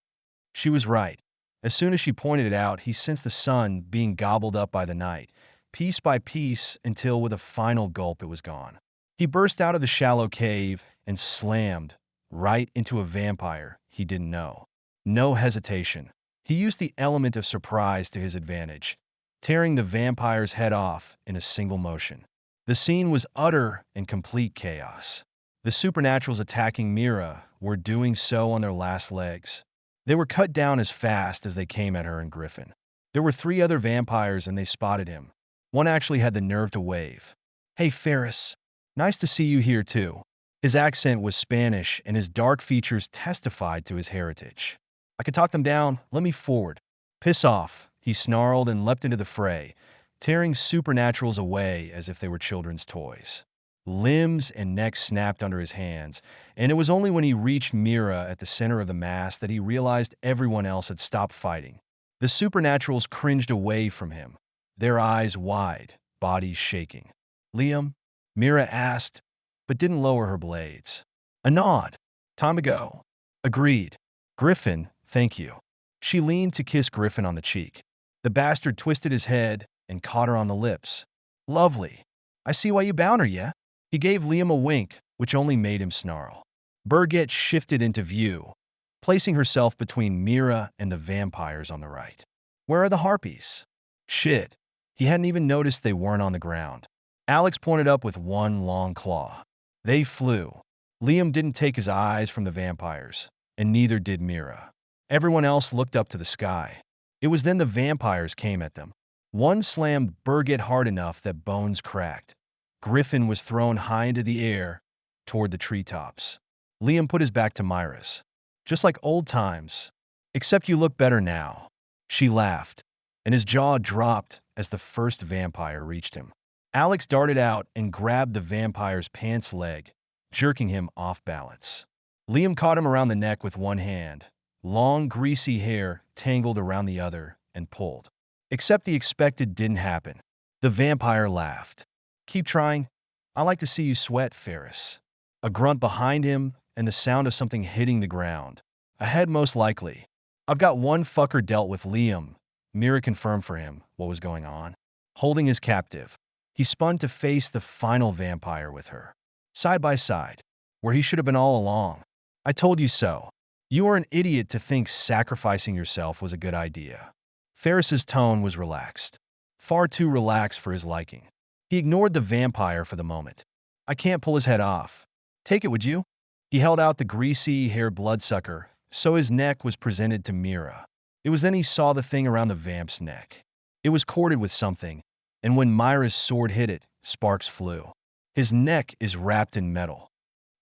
She was right. As soon as she pointed it out, he sensed the sun being gobbled up by the night, piece by piece, until with a final gulp it was gone. He burst out of the shallow cave and slammed right into a vampire he didn't know. No hesitation. He used the element of surprise to his advantage, tearing the vampire's head off in a single motion. The scene was utter and complete chaos. The supernaturals attacking Mira were doing so on their last legs. They were cut down as fast as they came at her and Griffin. There were 3 other vampires and they spotted him. One actually had the nerve to wave. Hey, Ferris. Nice to see you here too. His accent was Spanish and his dark features testified to his heritage. I could talk them down. Let me forward. Piss off, he snarled and leapt into the fray, tearing supernaturals away as if they were children's toys. Limbs and necks snapped under his hands, and it was only when he reached Mira at the center of the mass that he realized everyone else had stopped fighting. The supernaturals cringed away from him, their eyes wide, bodies shaking. Liam? Mira asked, but didn't lower her blades. A nod. Time to go. Agreed. Griffin, thank you. She leaned to kiss Griffin on the cheek. The bastard twisted his head and caught her on the lips. Lovely. I see why you bound her, yeah? He gave Liam a wink, which only made him snarl. Birgit shifted into view, placing herself between Mira and the vampires on the right. Where are the harpies? Shit. He hadn't even noticed they weren't on the ground. Alex pointed up with one long claw. They flew. Liam didn't take his eyes from the vampires, and neither did Mira. Everyone else looked up to the sky. It was then the vampires came at them. One slammed Birgit hard enough that bones cracked. Griffin was thrown high into the air toward the treetops. Liam put his back to Mira's. Just like old times, except you look better now. She laughed, and his jaw dropped as the first vampire reached him. Alex darted out and grabbed the vampire's pants leg, jerking him off balance. Liam caught him around the neck with one hand, long, greasy hair tangled around the other and pulled. Except the expected didn't happen. The vampire laughed. "Keep trying. I like to see you sweat, Ferris." A grunt behind him and the sound of something hitting the ground. Ahead, most likely. "I've got one fucker dealt with, Liam." Mira confirmed for him what was going on. Holding his captive, he spun to face the final vampire with her. Side by side, where he should have been all along. "I told you so. You are an idiot to think sacrificing yourself was a good idea." Ferris's tone was relaxed. Far too relaxed for his liking. He ignored the vampire for the moment. "I can't pull his head off. Take it, would you?" He held out the greasy-haired bloodsucker, so his neck was presented to Mira. It was then he saw the thing around the vamp's neck. It was corded with something, and when Mira's sword hit it, sparks flew. His neck is wrapped in metal.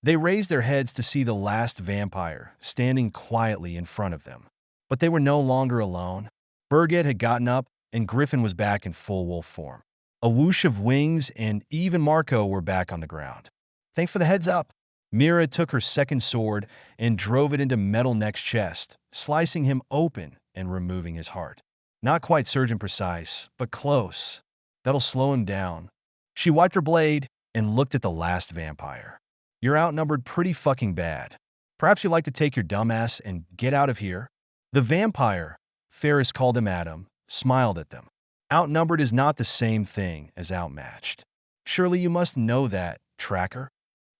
They raised their heads to see the last vampire standing quietly in front of them. But they were no longer alone. Birgit had gotten up, and Griffin was back in full wolf form. A whoosh of wings, and Eve and Marco were back on the ground. "Thanks for the heads up." Mira took her second sword and drove it into Metal Neck's chest, slicing him open and removing his heart. Not quite surgeon precise, but close. "That'll slow him down." She wiped her blade and looked at the last vampire. "You're outnumbered pretty fucking bad. Perhaps you'd like to take your dumbass and get out of here?" The vampire, Ferris called him Adam, smiled at them. "Outnumbered is not the same thing as outmatched. Surely you must know that, tracker."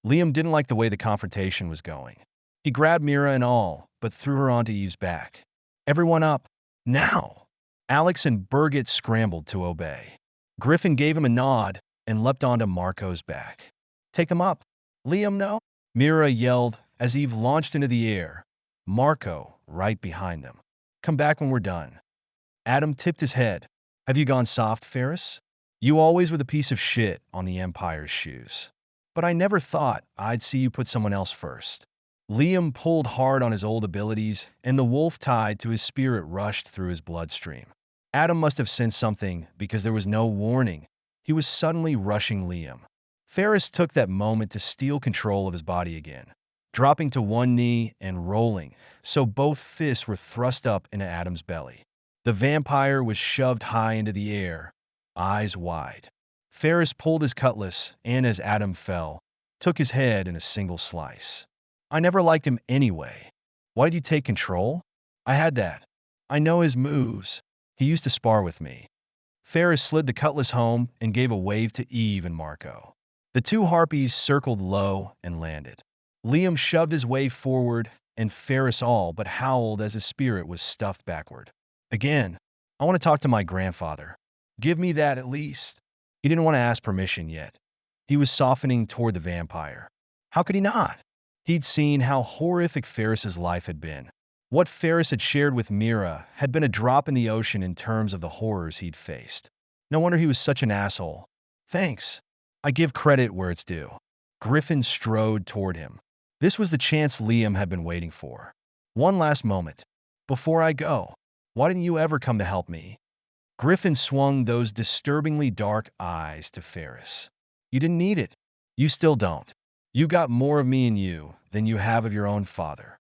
Liam didn't like the way the confrontation was going. He grabbed Mira and all, but threw her onto Eve's back. "Everyone up. Now!" Alex and Birgit scrambled to obey. Griffin gave him a nod and leapt onto Marco's back. "Take them up." "Liam, no!" Mira yelled as Eve launched into the air. Marco right behind them. "Come back when we're done." Adam tipped his head. "Have you gone soft, Ferris? You always were the piece of shit on the Empire's shoes. But I never thought I'd see you put someone else first." Liam pulled hard on his old abilities, and the wolf tide to his spirit rushed through his bloodstream. Adam must have sensed something because there was no warning. He was suddenly rushing Liam. Ferris took that moment to steal control of his body again, dropping to one knee and rolling, so both fists were thrust up into Adam's belly. The vampire was shoved high into the air, eyes wide. Ferris pulled his cutlass and, as Adam fell, took his head in a single slice. "I never liked him anyway. Why did you take control?" "I had that. I know his moves. He used to spar with me." Ferris slid the cutlass home and gave a wave to Eve and Marco. The two harpies circled low and landed. Liam shoved his way forward, and Ferris all but howled as his spirit was stuffed backward. "Again, I want to talk to my grandfather. Give me that at least." He didn't want to ask permission yet. He was softening toward the vampire. How could he not? He'd seen how horrific Ferris's life had been. What Ferris had shared with Mira had been a drop in the ocean in terms of the horrors he'd faced. No wonder he was such an asshole. "Thanks. I give credit where it's due." Griffin strode toward him. This was the chance Liam had been waiting for. "One last moment. Before I go, why didn't you ever come to help me?" Griffin swung those disturbingly dark eyes to Ferris. "You didn't need it. You still don't. You got more of me in you than you have of your own father."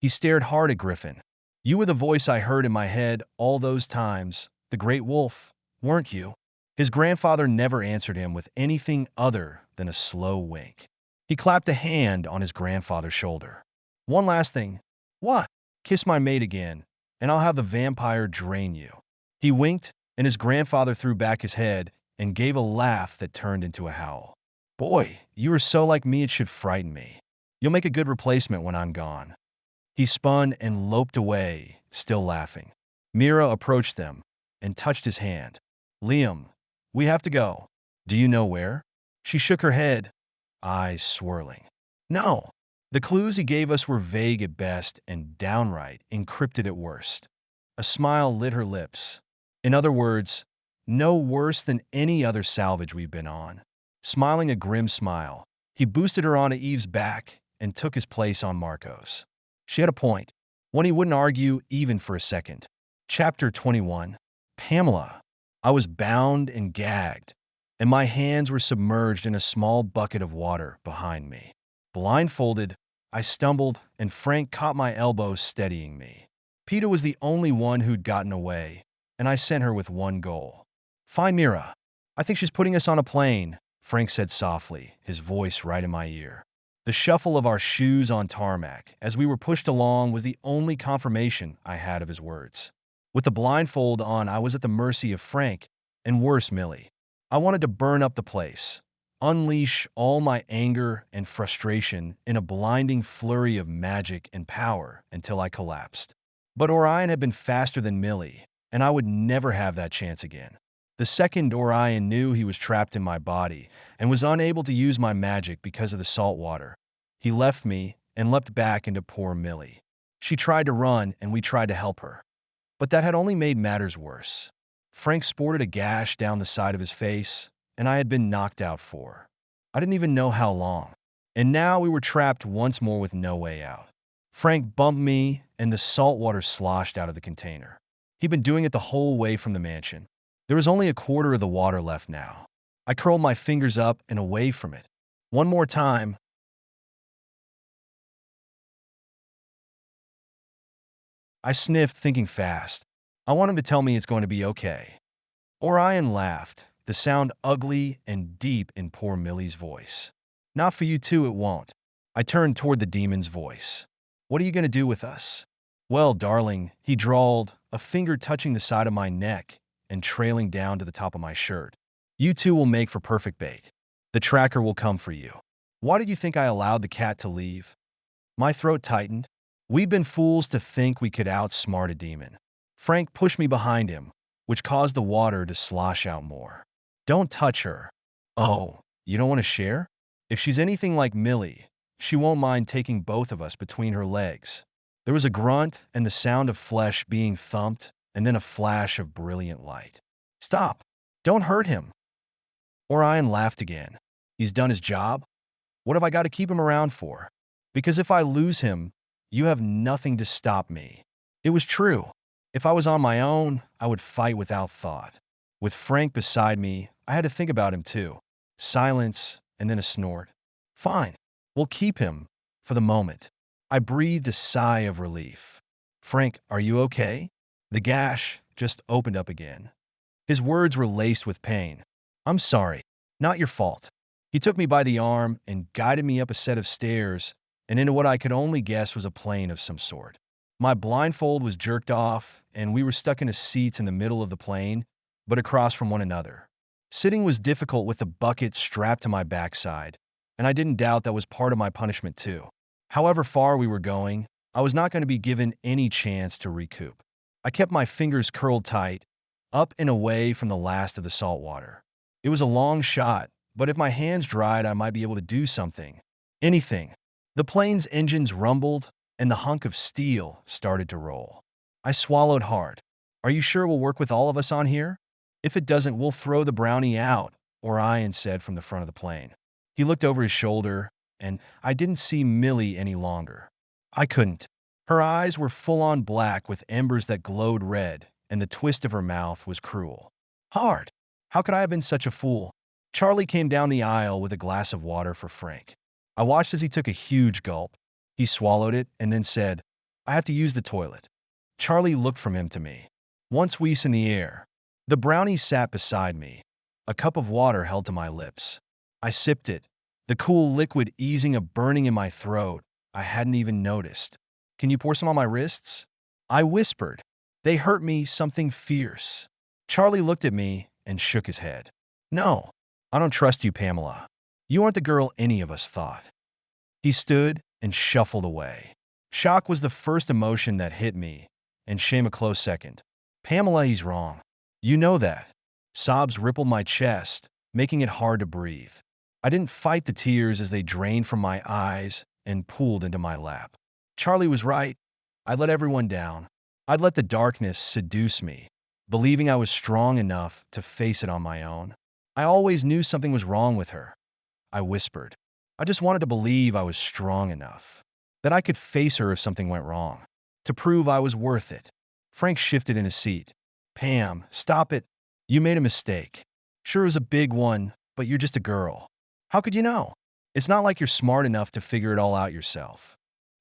He stared hard at Griffin. "You were the voice I heard in my head all those times, the great wolf, weren't you?" His grandfather never answered him with anything other than a slow wink. He clapped a hand on his grandfather's shoulder. "One last thing." "What?" "Kiss my mate again, and I'll have the vampire drain you." He winked, and his grandfather threw back his head and gave a laugh that turned into a howl. "Boy, you are so like me it should frighten me. You'll make a good replacement when I'm gone." He spun and loped away, still laughing. Mira approached them and touched his hand. "Liam, we have to go. Do you know where?" She shook her head, eyes swirling. "No." The clues he gave us were vague at best and downright encrypted at worst. A smile lit her lips. "In other words, no worse than any other salvage we've been on." Smiling a grim smile, he boosted her onto Eve's back and took his place on Marco's. She had a point, one he wouldn't argue even for a second. Chapter 21. Pamela. I was bound and gagged, and my hands were submerged in a small bucket of water behind me. Blindfolded, I stumbled, and Frank caught my elbow, steadying me. Peta was the only one who'd gotten away, and I sent her with one goal. Find Mira. I think she's putting us on a plane, Frank said softly, his voice right in my ear. The shuffle of our shoes on tarmac as we were pushed along was the only confirmation I had of his words. With the blindfold on, I was at the mercy of Frank, and worse, Millie. I wanted to burn up the place, unleash all my anger and frustration in a blinding flurry of magic and power until I collapsed. But Orion had been faster than Millie, and I would never have that chance again. The second Orion knew he was trapped in my body and was unable to use my magic because of the salt water, he left me and leapt back into poor Millie. She tried to run, and we tried to help her. But that had only made matters worse. Frank sported a gash down the side of his face, and I had been knocked out for I didn't even know how long. And now we were trapped once more with no way out. Frank bumped me, and the salt water sloshed out of the container. He'd been doing it the whole way from the mansion. There was only a quarter of the water left now. I curled my fingers up and away from it. One more time. I sniffed, thinking fast. I want him to tell me it's going to be okay. Orion laughed, the sound ugly and deep in poor Millie's voice. Not for you too, it won't. I turned toward the demon's voice. What are you going to do with us? Well, darling, he drawled, a finger touching the side of my neck and trailing down to the top of my shirt. You two will make for perfect bait. The tracker will come for you. Why did you think I allowed the cat to leave? My throat tightened. We'd been fools to think we could outsmart a demon. Frank pushed me behind him, which caused the water to slosh out more. Don't touch her. Oh, you don't want to share? If she's anything like Millie, she won't mind taking both of us between her legs. There was a grunt and the sound of flesh being thumped, and then a flash of brilliant light. Stop! Don't hurt him! Orion laughed again. He's done his job? What have I got to keep him around for? Because if I lose him, you have nothing to stop me. It was true. If I was on my own, I would fight without thought. With Frank beside me, I had to think about him too. Silence, and then a snort. Fine, we'll keep him, for the moment. I breathed a sigh of relief. Frank, are you okay? The gash just opened up again. His words were laced with pain. I'm sorry. Not your fault. He took me by the arm and guided me up a set of stairs and into what I could only guess was a plane of some sort. My blindfold was jerked off, and we were stuck in a seat in the middle of the plane, but across from one another. Sitting was difficult with the bucket strapped to my backside, and I didn't doubt that was part of my punishment too. However far we were going, I was not going to be given any chance to recoup. I kept my fingers curled tight, up and away from the last of the salt water. It was a long shot, but if my hands dried, I might be able to do something. Anything. The plane's engines rumbled, and the hunk of steel started to roll. I swallowed hard. Are you sure it will work with all of us on here? If it doesn't, we'll throw the brownie out, Orion said from the front of the plane. He looked over his shoulder, and I didn't see Millie any longer. I couldn't. Her eyes were full-on black with embers that glowed red, and the twist of her mouth was cruel. Hard. How could I have been such a fool? Charlie came down the aisle with a glass of water for Frank. I watched as he took a huge gulp. He swallowed it and then said, I have to use the toilet. Charlie looked from him to me. Once we in the air. The brownie sat beside me, a cup of water held to my lips. I sipped it, the cool liquid easing a burning in my throat I hadn't even noticed. Can you pour some on my wrists? I whispered. They hurt me something fierce. Charlie looked at me and shook his head. No, I don't trust you, Pamela. You aren't the girl any of us thought. He stood and shuffled away. Shock was the first emotion that hit me, and shame a close second. Pamela, he's wrong. You know that. Sobs rippled my chest, making it hard to breathe. I didn't fight the tears as they drained from my eyes and pooled into my lap. Charlie was right. I'd let everyone down. I'd let the darkness seduce me, believing I was strong enough to face it on my own. I always knew something was wrong with her. I whispered. I just wanted to believe I was strong enough, that I could face her if something went wrong, to prove I was worth it. Frank shifted in his seat. Pam, stop it. You made a mistake. Sure, it was a big one, but you're just a girl. How could you know? It's not like you're smart enough to figure it all out yourself.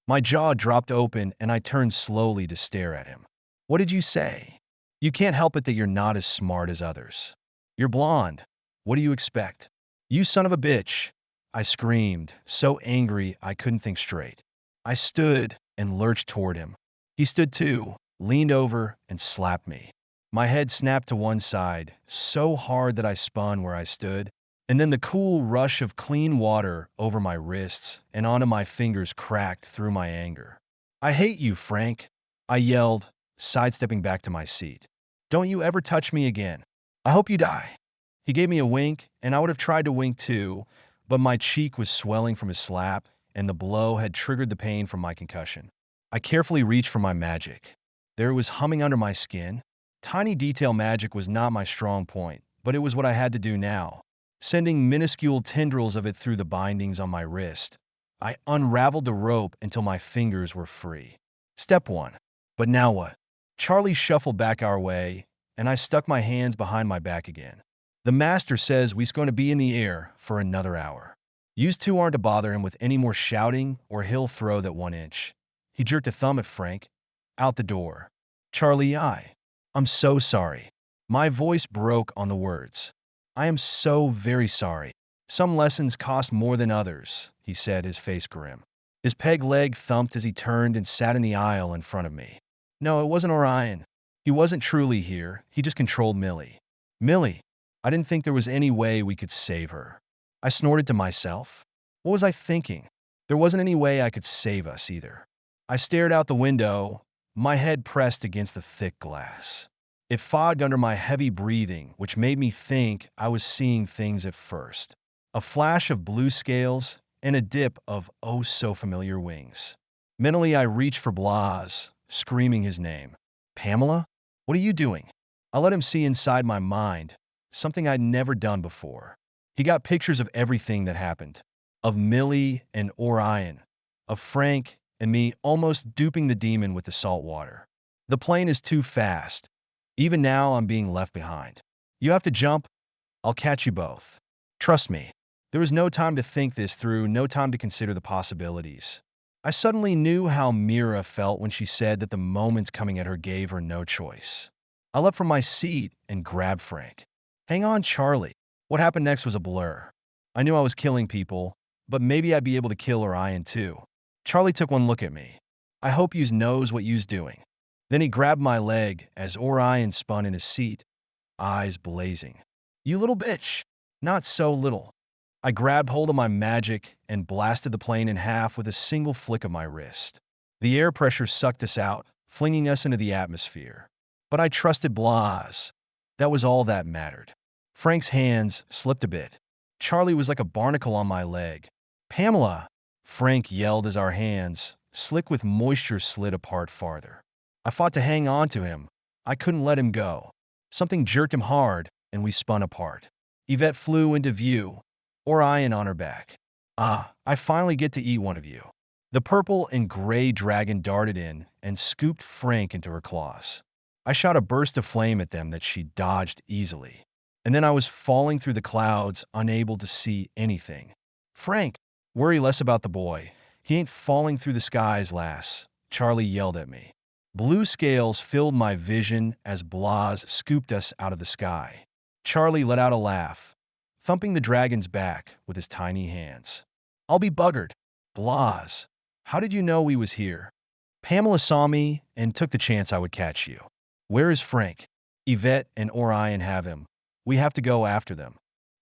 My jaw dropped open and I turned slowly to stare at him. What did you say? You can't help it that you're not as smart as others. You're blonde. What do you expect? You son of a bitch! I screamed, so angry I couldn't think straight. I stood and lurched toward him. He stood too, leaned over, and slapped me. My head snapped to one side, so hard that I spun where I stood, and then the cool rush of clean water over my wrists and onto my fingers cracked through my anger. I hate you, Frank, I yelled, sidestepping back to my seat. Don't you ever touch me again. I hope you die. He gave me a wink, and I would have tried to wink too, but my cheek was swelling from his slap, and the blow had triggered the pain from my concussion. I carefully reached for my magic. There it was humming under my skin. Tiny detail magic was not my strong point, but it was what I had to do now. Sending minuscule tendrils of it through the bindings on my wrist, I unraveled the rope until my fingers were free. Step 1. But now what? Charlie shuffled back our way, and I stuck my hands behind my back again. The master says we's going to be in the air for another hour. Yous two aren't to bother him with any more shouting or he'll throw that 1 inch. He jerked a thumb at Frank. Out the door. Charlie, I'm so sorry. My voice broke on the words. I am so very sorry. Some lessons cost more than others, he said, his face grim. His peg leg thumped as he turned and sat in the aisle in front of me. No, it wasn't Orion. He wasn't truly here. He just controlled Millie. Millie, I didn't think there was any way we could save her. I snorted to myself. What was I thinking? There wasn't any way I could save us either. I stared out the window, my head pressed against the thick glass. It fogged under my heavy breathing, which made me think I was seeing things at first. A flash of blue scales and a dip of oh-so-familiar wings. Mentally, I reached for Blas, screaming his name. Pamela? What are you doing? I let him see inside my mind, something I'd never done before. He got pictures of everything that happened. Of Millie and Orion. Of Frank and me almost duping the demon with the salt water. The plane is too fast. Even now, I'm being left behind. You have to jump. I'll catch you both. Trust me. There was no time to think this through, no time to consider the possibilities. I suddenly knew how Mira felt when she said that the moments coming at her gave her no choice. I leapt from my seat and grabbed Frank. Hang on, Charlie. What happened next was a blur. I knew I was killing people, but maybe I'd be able to kill Orion too. Charlie took one look at me. I hope yous knows what yous doing. Then he grabbed my leg as Orion spun in his seat, eyes blazing. You little bitch. Not so little. I grabbed hold of my magic and blasted the plane in half with a single flick of my wrist. The air pressure sucked us out, flinging us into the atmosphere. But I trusted Blas. That was all that mattered. Frank's hands slipped a bit. Charlie was like a barnacle on my leg. Pamela! Frank yelled as our hands, slick with moisture, slid apart farther. I fought to hang on to him. I couldn't let him go. Something jerked him hard, and we spun apart. Yvette flew into view, Orion on her back. I finally get to eat one of you. The purple and gray dragon darted in and scooped Frank into her claws. I shot a burst of flame at them that she dodged easily. And then I was falling through the clouds, unable to see anything. Frank, worry less about the boy. He ain't falling through the skies, lass, Charlie yelled at me. Blue scales filled my vision as Blas scooped us out of the sky. Charlie let out a laugh, thumping the dragon's back with his tiny hands. I'll be buggered. Blas, how did you know we was here? Pamela saw me and took the chance I would catch you. Where is Frank? Yvette and Orion have him. We have to go after them.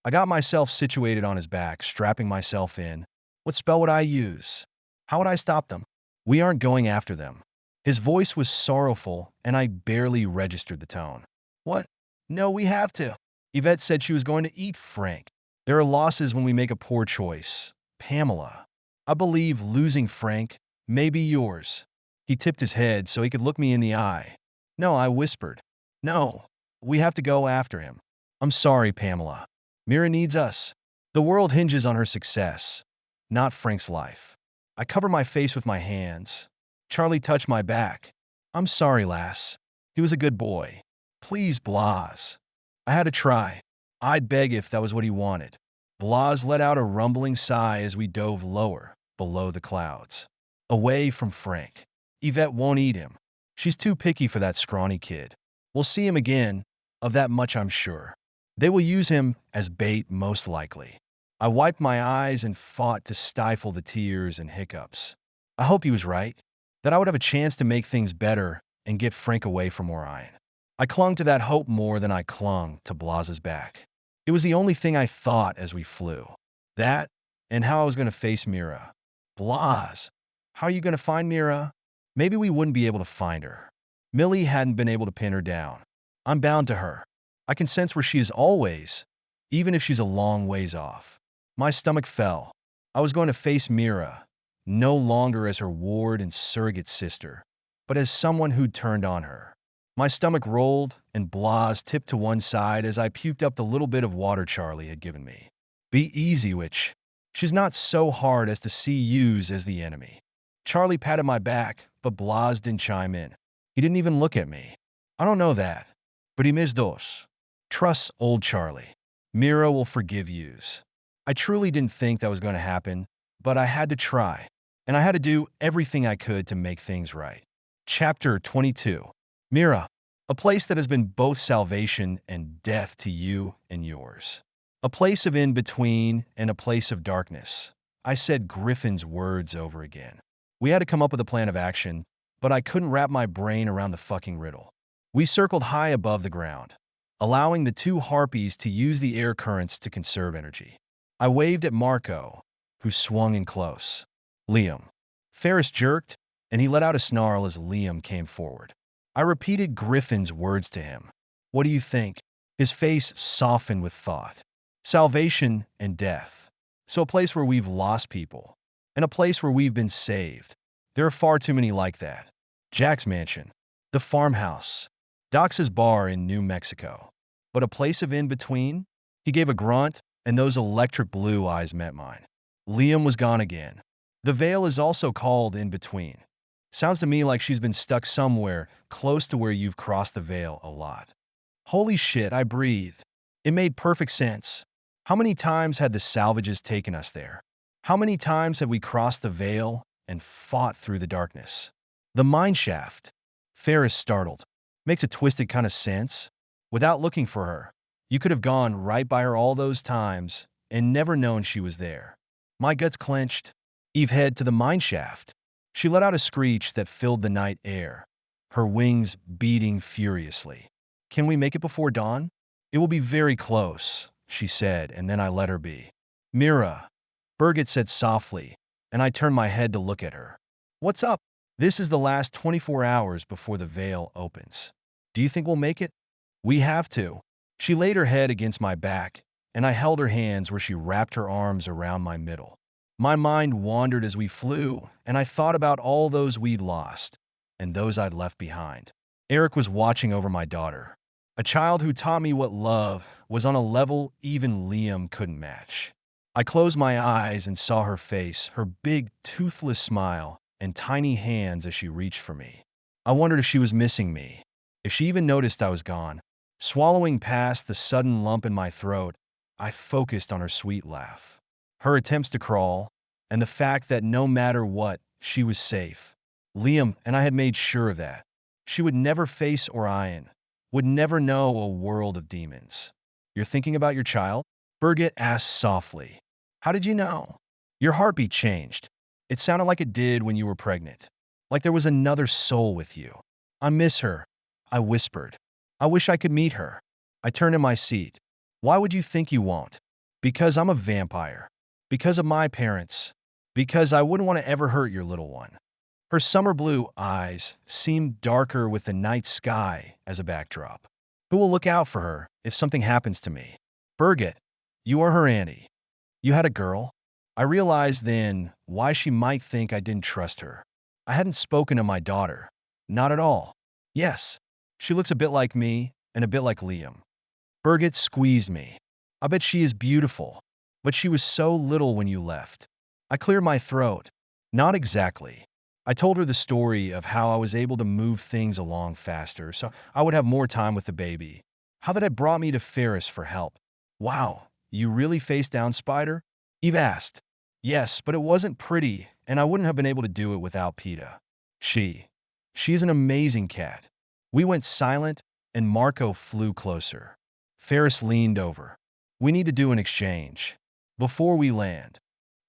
I got myself situated on his back, strapping myself in. What spell would I use? How would I stop them? We aren't going after them. His voice was sorrowful, and I barely registered the tone. What? No, we have to. Yvette said she was going to eat Frank. There are losses when we make a poor choice. Pamela, I believe losing Frank may be yours. He tipped his head so he could look me in the eye. No, I whispered. No, we have to go after him. I'm sorry, Pamela. Mira needs us. The world hinges on her success, not Frank's life. I cover my face with my hands. Charlie touched my back. I'm sorry, lass. He was a good boy. Please, Blas. I had to try. I'd beg if that was what he wanted. Blas let out a rumbling sigh as we dove lower, below the clouds. Away from Frank. Yvette won't eat him. She's too picky for that scrawny kid. We'll see him again, of that much I'm sure. They will use him as bait most likely. I wiped my eyes and fought to stifle the tears and hiccups. I hope he was right, that I would have a chance to make things better and get Frank away from Orion. I clung to that hope more than I clung to Blaz's back. It was the only thing I thought as we flew. That, and how I was going to face Mira. Blaz, how are you going to find Mira? Maybe we wouldn't be able to find her. Millie hadn't been able to pin her down. I'm bound to her. I can sense where she is always, even if she's a long ways off. My stomach fell. I was going to face Mira, no longer as her ward and surrogate sister, but as someone who'd turned on her. My stomach rolled, and Blaz tipped to one side as I puked up the little bit of water Charlie had given me. Be easy, witch. She's not so hard as to see yous as the enemy. Charlie patted my back, but Blaz didn't chime in. He didn't even look at me. I don't know that, but he mis dos. Trust old Charlie. Mira will forgive yous. I truly didn't think that was going to happen, but I had to try, and I had to do everything I could to make things right. Chapter 22. Mira, a place that has been both salvation and death to you and yours. A place of in-between and a place of darkness. I said Griffin's words over again. We had to come up with a plan of action, but I couldn't wrap my brain around the fucking riddle. We circled high above the ground, allowing the two harpies to use the air currents to conserve energy. I waved at Marco, who swung in close. Liam. Ferris jerked, and he let out a snarl as Liam came forward. I repeated Griffin's words to him. What do you think? His face softened with thought. Salvation and death. So a place where we've lost people, and a place where we've been saved. There are far too many like that. Jack's mansion. The farmhouse. Doc's bar in New Mexico. But a place of in-between? He gave a grunt, and those electric blue eyes met mine. Liam was gone again. The Vale is also called in-between. Sounds to me like she's been stuck somewhere close to where you've crossed the Vale a lot. Holy shit, I breathed. It made perfect sense. How many times had the salvages taken us there? How many times had we crossed the Vale and fought through the darkness? The mine shaft. Ferris startled. Makes a twisted kind of sense. Without looking for her, you could have gone right by her all those times and never known she was there. My guts clenched. Eve head to the mine shaft. She let out a screech that filled the night air, her wings beating furiously. Can we make it before dawn? It will be very close, she said, and then I let her be. Mira, Birgit said softly, and I turned my head to look at her. What's up? This is the last 24 hours before the Vale opens. Do you think we'll make it? We have to. She laid her head against my back, and I held her hands where she wrapped her arms around my middle. My mind wandered as we flew, and I thought about all those we'd lost, and those I'd left behind. Eric was watching over my daughter, a child who taught me what love was on a level even Liam couldn't match. I closed my eyes and saw her face, her big, toothless smile, and tiny hands as she reached for me. I wondered if she was missing me, if she even noticed I was gone. Swallowing past the sudden lump in my throat, I focused on her sweet laugh, her attempts to crawl, and the fact that no matter what, she was safe. Liam and I had made sure of that. She would never face Orion, would never know a world of demons. You're thinking about your child? Birgit asked softly. How did you know? Your heartbeat changed. It sounded like it did when you were pregnant, like there was another soul with you. I miss her, I whispered. I wish I could meet her. I turned in my seat. Why would you think you won't? Because I'm a vampire. Because of my parents. Because I wouldn't want to ever hurt your little one. Her summer blue eyes seemed darker with the night sky as a backdrop. Who will look out for her if something happens to me? Birgit, you are her auntie. You had a girl? I realized then why she might think I didn't trust her. I hadn't spoken to my daughter. Not at all. Yes, she looks a bit like me and a bit like Liam. Birgit squeezed me. I bet she is beautiful, but she was so little when you left. I cleared my throat. Not exactly. I told her the story of how I was able to move things along faster so I would have more time with the baby. How that had brought me to Ferris for help. Wow, you really faced down Spider? Eve asked. Yes, but it wasn't pretty, and I wouldn't have been able to do it without PETA. She's an amazing cat. We went silent, and Marco flew closer. Ferris leaned over. We need to do an exchange. Before we land.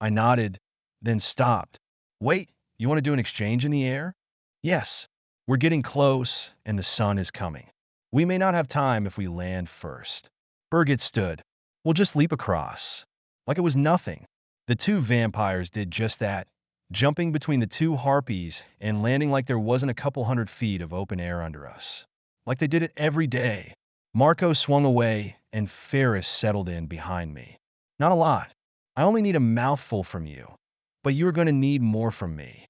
I nodded, then stopped. Wait, you want to do an exchange in the air? Yes. We're getting close, and the sun is coming. We may not have time if we land first. Birgit stood. We'll just leap across. Like it was nothing. The two vampires did just that, jumping between the two harpies and landing like there wasn't a couple 100 feet of open air under us. Like they did it every day. Marco swung away, and Ferris settled in behind me. Not a lot. I only need a mouthful from you, but you are going to need more from me.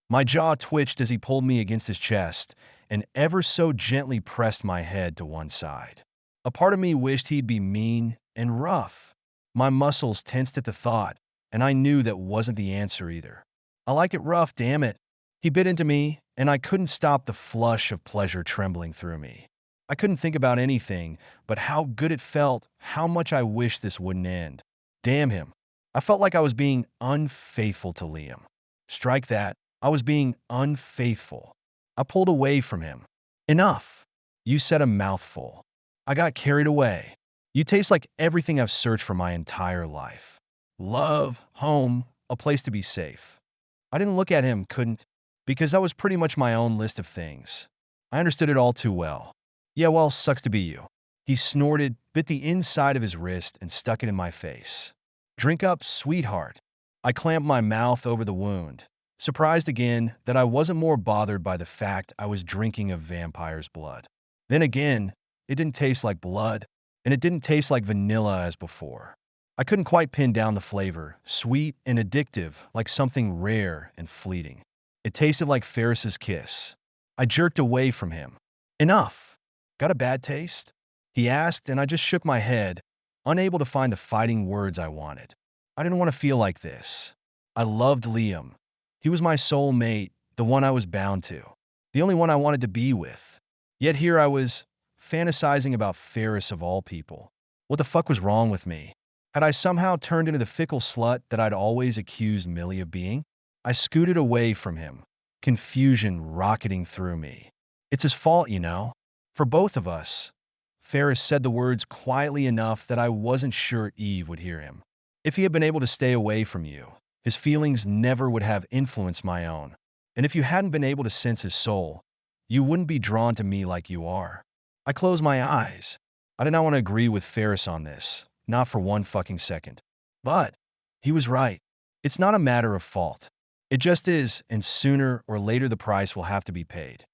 My jaw twitched as he pulled me against his chest and ever so gently pressed my head to one side. A part of me wished he'd be mean and rough. My muscles tensed at the thought, and I knew that wasn't the answer either. I like it rough, damn it. He bit into me, and I couldn't stop the flush of pleasure trembling through me. I couldn't think about anything but how good it felt, how much I wished this wouldn't end. Damn him. I felt like I was being unfaithful to Liam. Strike that. I was being unfaithful. I pulled away from him. Enough. You said a mouthful. I got carried away. You taste like everything I've searched for my entire life. Love, home, a place to be safe. I didn't look at him, couldn't, because that was pretty much my own list of things. I understood it all too well. Yeah, well, sucks to be you. He snorted, bit the inside of his wrist, and stuck it in my face. Drink up, sweetheart. I clamped my mouth over the wound, surprised again that I wasn't more bothered by the fact I was drinking a vampire's blood. Then again, it didn't taste like blood, and it didn't taste like vanilla as before. I couldn't quite pin down the flavor, sweet and addictive, like something rare and fleeting. It tasted like Ferris's kiss. I jerked away from him. Enough. Got a bad taste? He asked, and I just shook my head, unable to find the fighting words I wanted. I didn't want to feel like this. I loved Liam. He was my soul mate, the one I was bound to, the only one I wanted to be with. Yet here I was, fantasizing about Ferris of all people. What the fuck was wrong with me? Had I somehow turned into the fickle slut that I'd always accused Millie of being? I scooted away from him, confusion rocketing through me. It's his fault, you know. For both of us. Ferris said the words quietly enough that I wasn't sure Eve would hear him. If he had been able to stay away from you, his feelings never would have influenced my own. And if you hadn't been able to sense his soul, you wouldn't be drawn to me like you are. I closed my eyes. I did not want to agree with Ferris on this, not for one fucking second. But he was right. It's not a matter of fault. It just is, and sooner or later the price will have to be paid.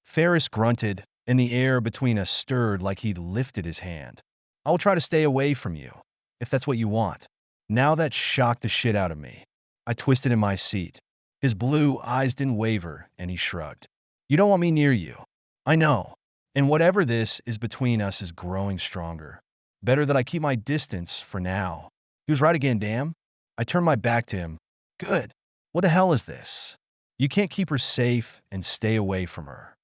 Ferris grunted, and the air between us stirred like he'd lifted his hand. I will try to stay away from you, if that's what you want. Now that shocked the shit out of me. I twisted in my seat. His blue eyes didn't waver, and he shrugged. You don't want me near you. I know. And whatever this is between us is growing stronger. Better that I keep my distance for now. He was right again, damn. I turned my back to him. Good. What the hell is this? You can't keep her safe and stay away from her.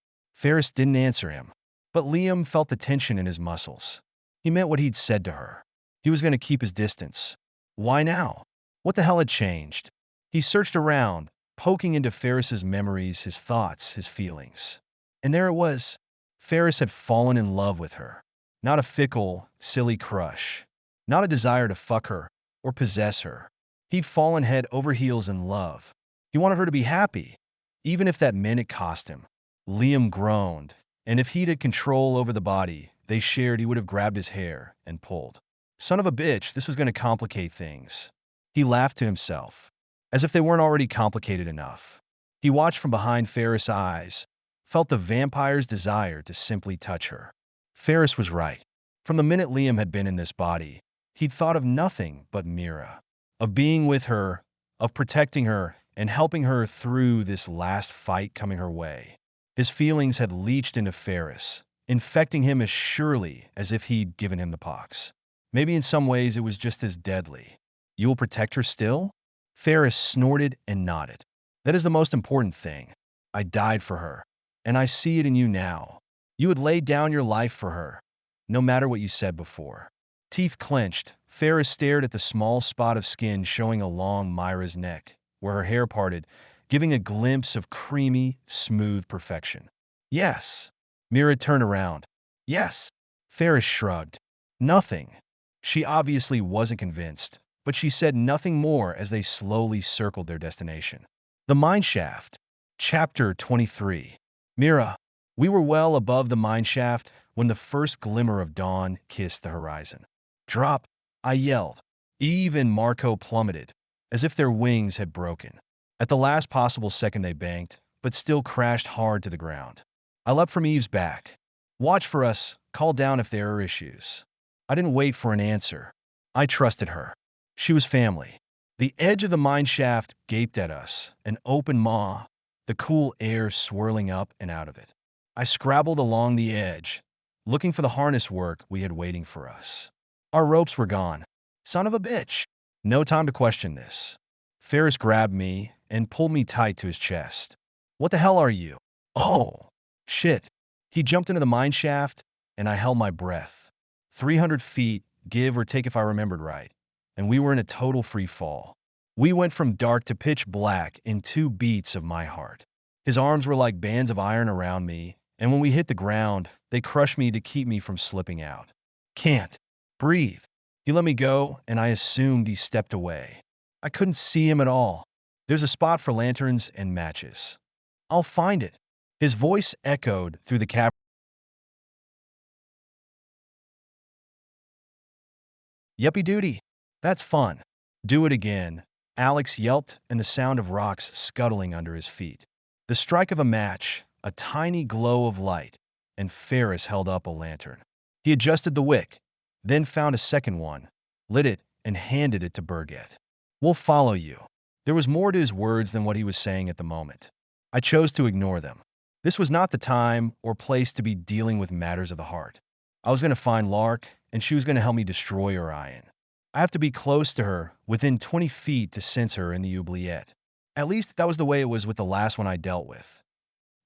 Ferris didn't answer him, but Liam felt the tension in his muscles. He meant what he'd said to her. He was going to keep his distance. Why now? What the hell had changed? He searched around, poking into Ferris's memories, his thoughts, his feelings. And there it was. Ferris had fallen in love with her. Not a fickle, silly crush. Not a desire to fuck her or possess her. He'd fallen head over heels in love. He wanted her to be happy, even if that meant it cost him. Liam groaned, and if he'd had control over the body they shared, he would have grabbed his hair and pulled. Son of a bitch, this was going to complicate things. He laughed to himself, as if they weren't already complicated enough. He watched from behind Ferris' eyes, felt the vampire's desire to simply touch her. Ferris was right. From the minute Liam had been in this body, he'd thought of nothing but Mira, of being with her, of protecting her, and helping her through this last fight coming her way. His feelings had leached into Ferris, infecting him as surely as if he'd given him the pox. Maybe in some ways it was just as deadly. You will protect her still? Ferris snorted and nodded. That is the most important thing. I died for her, and I see it in you now. You would lay down your life for her, no matter what you said before. Teeth clenched, Ferris stared at the small spot of skin showing along Myra's neck, where her hair parted, giving a glimpse of creamy, smooth perfection. Yes. Mira turned around. Yes. Ferris shrugged. Nothing. She obviously wasn't convinced, but she said nothing more as they slowly circled their destination. The mine shaft. Chapter 23. Mira. We were well above the mine shaft when the first glimmer of dawn kissed the horizon. Drop, I yelled. Eve and Marco plummeted, as if their wings had broken. At the last possible second they banked, but still crashed hard to the ground. I leapt from Eve's back. Watch for us, call down if there are issues. I didn't wait for an answer. I trusted her. She was family. The edge of the mine shaft gaped at us, an open maw, the cool air swirling up and out of it. I scrabbled along the edge, looking for the harness work we had waiting for us. Our ropes were gone. Son of a bitch. No time to question this. Ferris grabbed me and pulled me tight to his chest. What the hell are you? Oh, shit. He jumped into the mine shaft, and I held my breath. 300 feet, give or take if I remembered right, and we were in a total free fall. We went from dark to pitch black in 2 beats of my heart. His arms were like bands of iron around me, and when we hit the ground, they crushed me to keep me from slipping out. Can't breathe. He let me go, and I assumed he stepped away. I couldn't see him at all. There's a spot for lanterns and matches. I'll find it. His voice echoed through the cavern. Yuppie duty. That's fun. Do it again. Alex yelped, and the sound of rocks scuttling under his feet. The strike of a match, a tiny glow of light, and Ferris held up a lantern. He adjusted the wick, then found a second one, lit it, and handed it to Birgit. We'll follow you. There was more to his words than what he was saying at the moment. I chose to ignore them. This was not the time or place to be dealing with matters of the heart. I was going to find Lark, and she was going to help me destroy Orion. I have to be close to her, within 20 feet to sense her in the oubliette. At least that was the way it was with the last one I dealt with.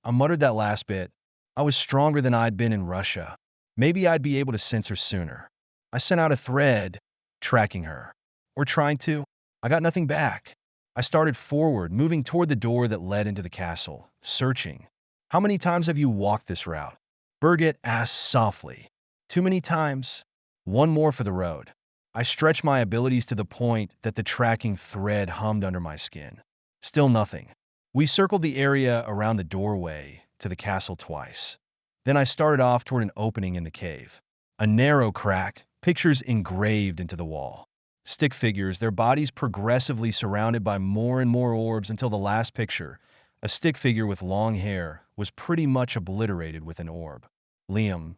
I muttered that last bit. I was stronger than I'd been in Russia. Maybe I'd be able to sense her sooner. I sent out a thread, tracking her. Or trying to. I got nothing back. I started forward, moving toward the door that led into the castle, searching. How many times have you walked this route? Birgit asked softly. Too many times. One more for the road. I stretched my abilities to the point that the tracking thread hummed under my skin. Still nothing. We circled the area around the doorway to the castle twice. Then I started off toward an opening in the cave. A narrow crack, pictures engraved into the wall. Stick figures, their bodies progressively surrounded by more and more orbs until the last picture, a stick figure with long hair, was pretty much obliterated with an orb. Liam,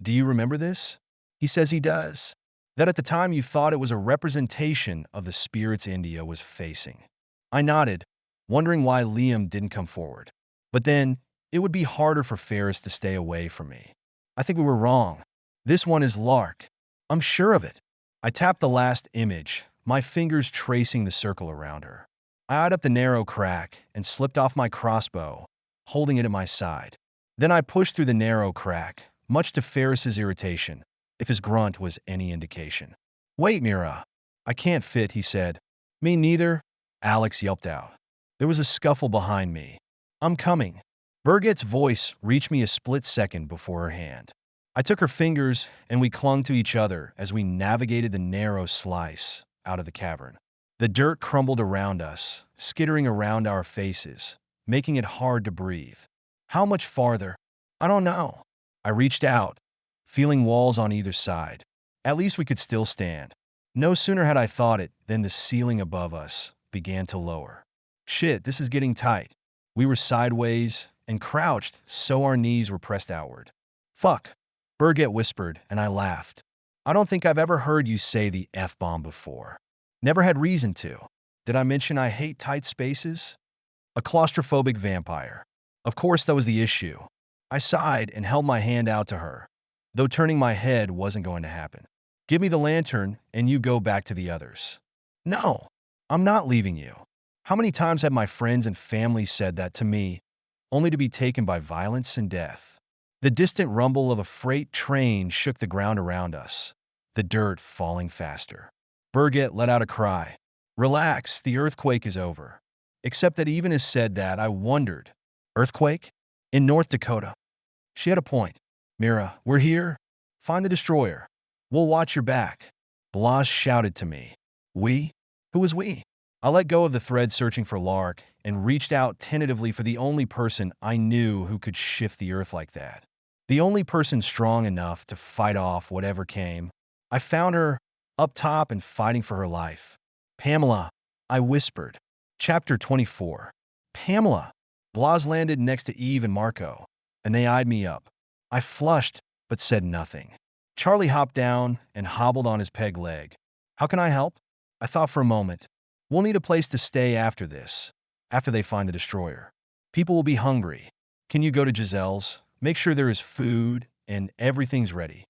do you remember this? He says he does. That at the time you thought it was a representation of the spirits India was facing. I nodded, wondering why Liam didn't come forward. But then, it would be harder for Ferris to stay away from me. I think we were wrong. This one is Lark. I'm sure of it. I tapped the last image, my fingers tracing the circle around her. I eyed up the narrow crack and slipped off my crossbow, holding it at my side. Then I pushed through the narrow crack, much to Ferris's irritation, if his grunt was any indication. Wait, Mira. I can't fit, he said. Me neither, Alex yelped out. There was a scuffle behind me. I'm coming. Birgit's voice reached me a split second before her hand. I took her fingers, and we clung to each other as we navigated the narrow slice out of the cavern. The dirt crumbled around us, skittering around our faces, making it hard to breathe. How much farther? I don't know. I reached out, feeling walls on either side. At least we could still stand. No sooner had I thought it than the ceiling above us began to lower. Shit, this is getting tight. We were sideways and crouched so our knees were pressed outward. Fuck, Birgit whispered, and I laughed. I don't think I've ever heard you say the F-bomb before. Never had reason to. Did I mention I hate tight spaces? A claustrophobic vampire. Of course that was the issue. I sighed and held my hand out to her, though turning my head wasn't going to happen. Give me the lantern and you go back to the others. No, I'm not leaving you. How many times have my friends and family said that to me, only to be taken by violence and death? The distant rumble of a freight train shook the ground around us, the dirt falling faster. Birgit let out a cry. Relax, the earthquake is over. Except that even as said that, I wondered. Earthquake? In North Dakota. She had a point. Mira, we're here. Find the destroyer. We'll watch your back. Blas shouted to me. We? Who was we? I let go of the thread searching for Lark and reached out tentatively for the only person I knew who could shift the earth like that. The only person strong enough to fight off whatever came. I found her up top and fighting for her life. Pamela, I whispered. Chapter 24. Pamela. Blas landed next to Eve and Marco, and they eyed me up. I flushed, but said nothing. Charlie hopped down and hobbled on his peg leg. How can I help? I thought for a moment. We'll need a place to stay after this, after they find the destroyer. People will be hungry. Can you go to Giselle's? Make sure there is food and everything's ready.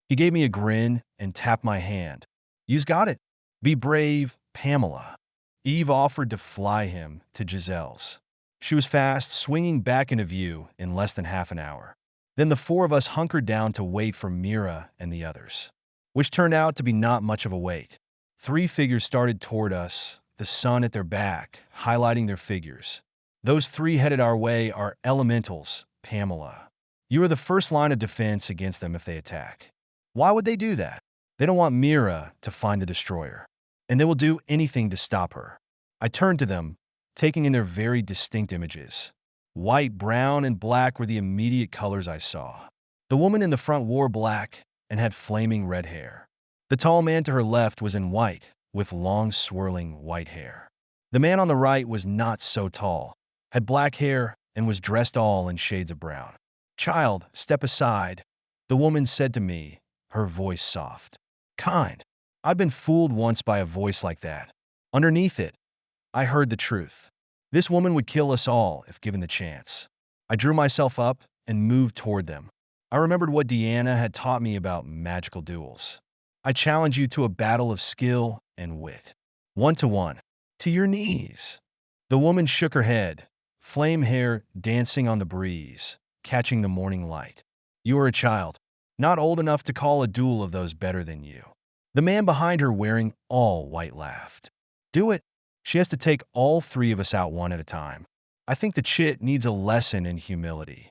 He gave me a grin and tapped my hand. You've got it. Be brave, Pamela. Eve offered to fly him to Giselle's. She was fast, swinging back into view in less than half an hour. Then the four of us hunkered down to wait for Mira and the others, which turned out to be not much of a wait. 3 figures started toward us, the sun at their back, highlighting their figures. Those 3 headed our way are elementals, Pamela. You are the first line of defense against them if they attack. Why would they do that? They don't want Mira to find the destroyer, and they will do anything to stop her. I turned to them, taking in their very distinct images. White, brown, and black were the immediate colors I saw. The woman in the front wore black and had flaming red hair. The tall man to her left was in white, with long swirling white hair. The man on the right was not so tall, had black hair, and was dressed all in shades of brown. Child, step aside, the woman said to me, her voice soft. Kind. I'd been fooled once by a voice like that. Underneath it, I heard the truth. This woman would kill us all if given the chance. I drew myself up and moved toward them. I remembered what Deanna had taught me about magical duels. I challenge you to a battle of skill and wit. 1-to-1. To your knees. The woman shook her head, flame hair dancing on the breeze, catching the morning light. You are a child, not old enough to call a duel of those better than you. The man behind her wearing all white laughed. Do it. She has to take all 3 of us out one at a time. I think the chit needs a lesson in humility.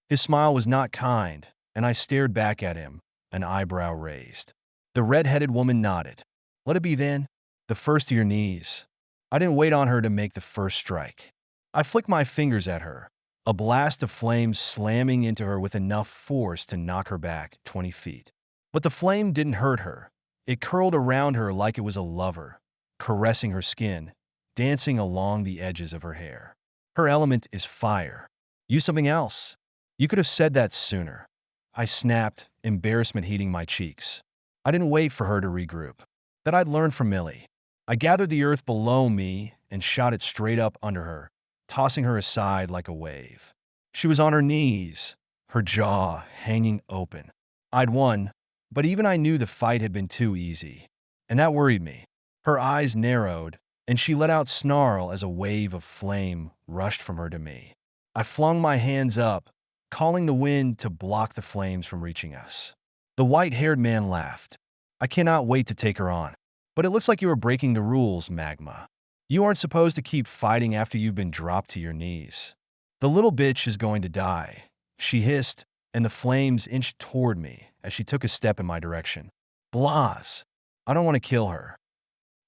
His smile was not kind, and I stared back at him, an eyebrow raised. The red-headed woman nodded. Let it be then, the first to your knees. I didn't wait on her to make the first strike. I flicked my fingers at her, a blast of flame slamming into her with enough force to knock her back 20 feet. But the flame didn't hurt her. It curled around her like it was a lover, caressing her skin, dancing along the edges of her hair. Her element is fire. Use something else. You could have said that sooner. I snapped, embarrassment heating my cheeks. I didn't wait for her to regroup. That I'd learned from Millie. I gathered the earth below me and shot it straight up under her, tossing her aside like a wave. She was on her knees, her jaw hanging open. I'd won, but even I knew the fight had been too easy, and that worried me. Her eyes narrowed, and she let out snarl as a wave of flame rushed from her to me. I flung my hands up, calling the wind to block the flames from reaching us. The white-haired man laughed. I cannot wait to take her on. But it looks like you are breaking the rules, Magma. You aren't supposed to keep fighting after you've been dropped to your knees. The little bitch is going to die, she hissed, and the flames inched toward me as she took a step in my direction. Blas. I don't want to kill her.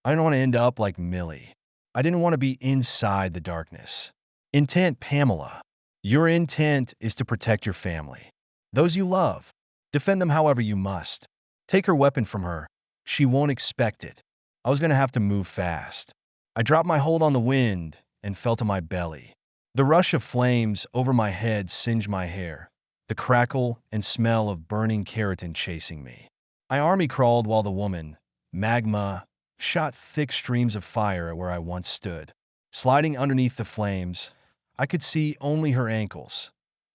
I didn't want to end up like Millie. I didn't want to be inside the darkness. Intent, Pamela. Your intent is to protect your family. Those you love. Defend them however you must. Take her weapon from her. She won't expect it. I was going to have to move fast. I dropped my hold on the wind and fell to my belly. The rush of flames over my head singed my hair, the crackle and smell of burning keratin chasing me. I army crawled while the woman, Magma, shot thick streams of fire at where I once stood. Sliding underneath the flames, I could see only her ankles.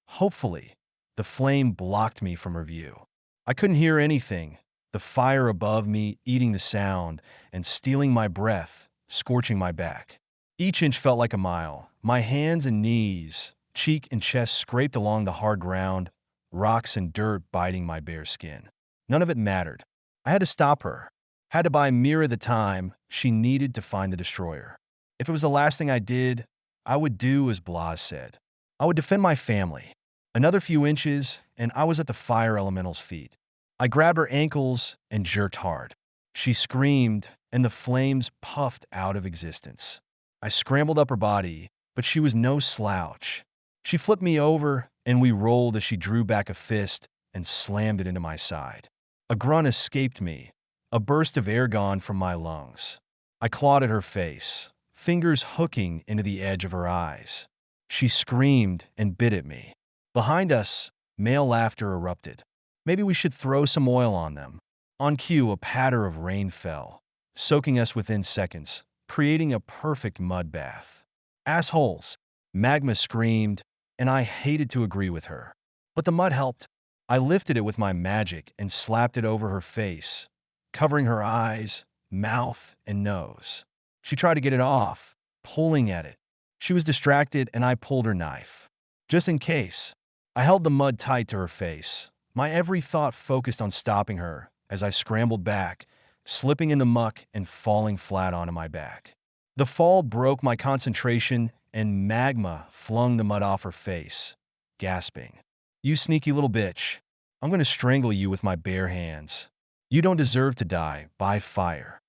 Hopefully, the flame blocked me from her view. I couldn't hear anything, the fire above me eating the sound and stealing my breath, scorching my back. Each inch felt like a mile. My hands and knees, cheek and chest scraped along the hard ground, rocks and dirt biting my bare skin. None of it mattered. I had to stop her. Had to buy Mira the time she needed to find the destroyer. If it was the last thing I did, I would do as Blas said. I would defend my family. Another few inches, and I was at the fire elemental's feet. I grabbed her ankles and jerked hard. She screamed, and the flames puffed out of existence. I scrambled up her body, but she was no slouch. She flipped me over, and we rolled as she drew back a fist and slammed it into my side. A grunt escaped me, a burst of air gone from my lungs. I clawed at her face, fingers hooking into the edge of her eyes. She screamed and bit at me. Behind us, male laughter erupted. Maybe we should throw some oil on them. On cue, a patter of rain fell, soaking us within seconds, creating a perfect mud bath. Assholes, Magma screamed, and I hated to agree with her. But the mud helped. I lifted it with my magic and slapped it over her face, covering her eyes, mouth, and nose. She tried to get it off, pulling at it. She was distracted, and I pulled her knife. Just in case, I held the mud tight to her face, my every thought focused on stopping her as I scrambled back, slipping in the muck and falling flat onto my back. The fall broke my concentration, and Magma flung the mud off her face, gasping. "You sneaky little bitch. I'm going to strangle you with my bare hands. You don't deserve to die by fire."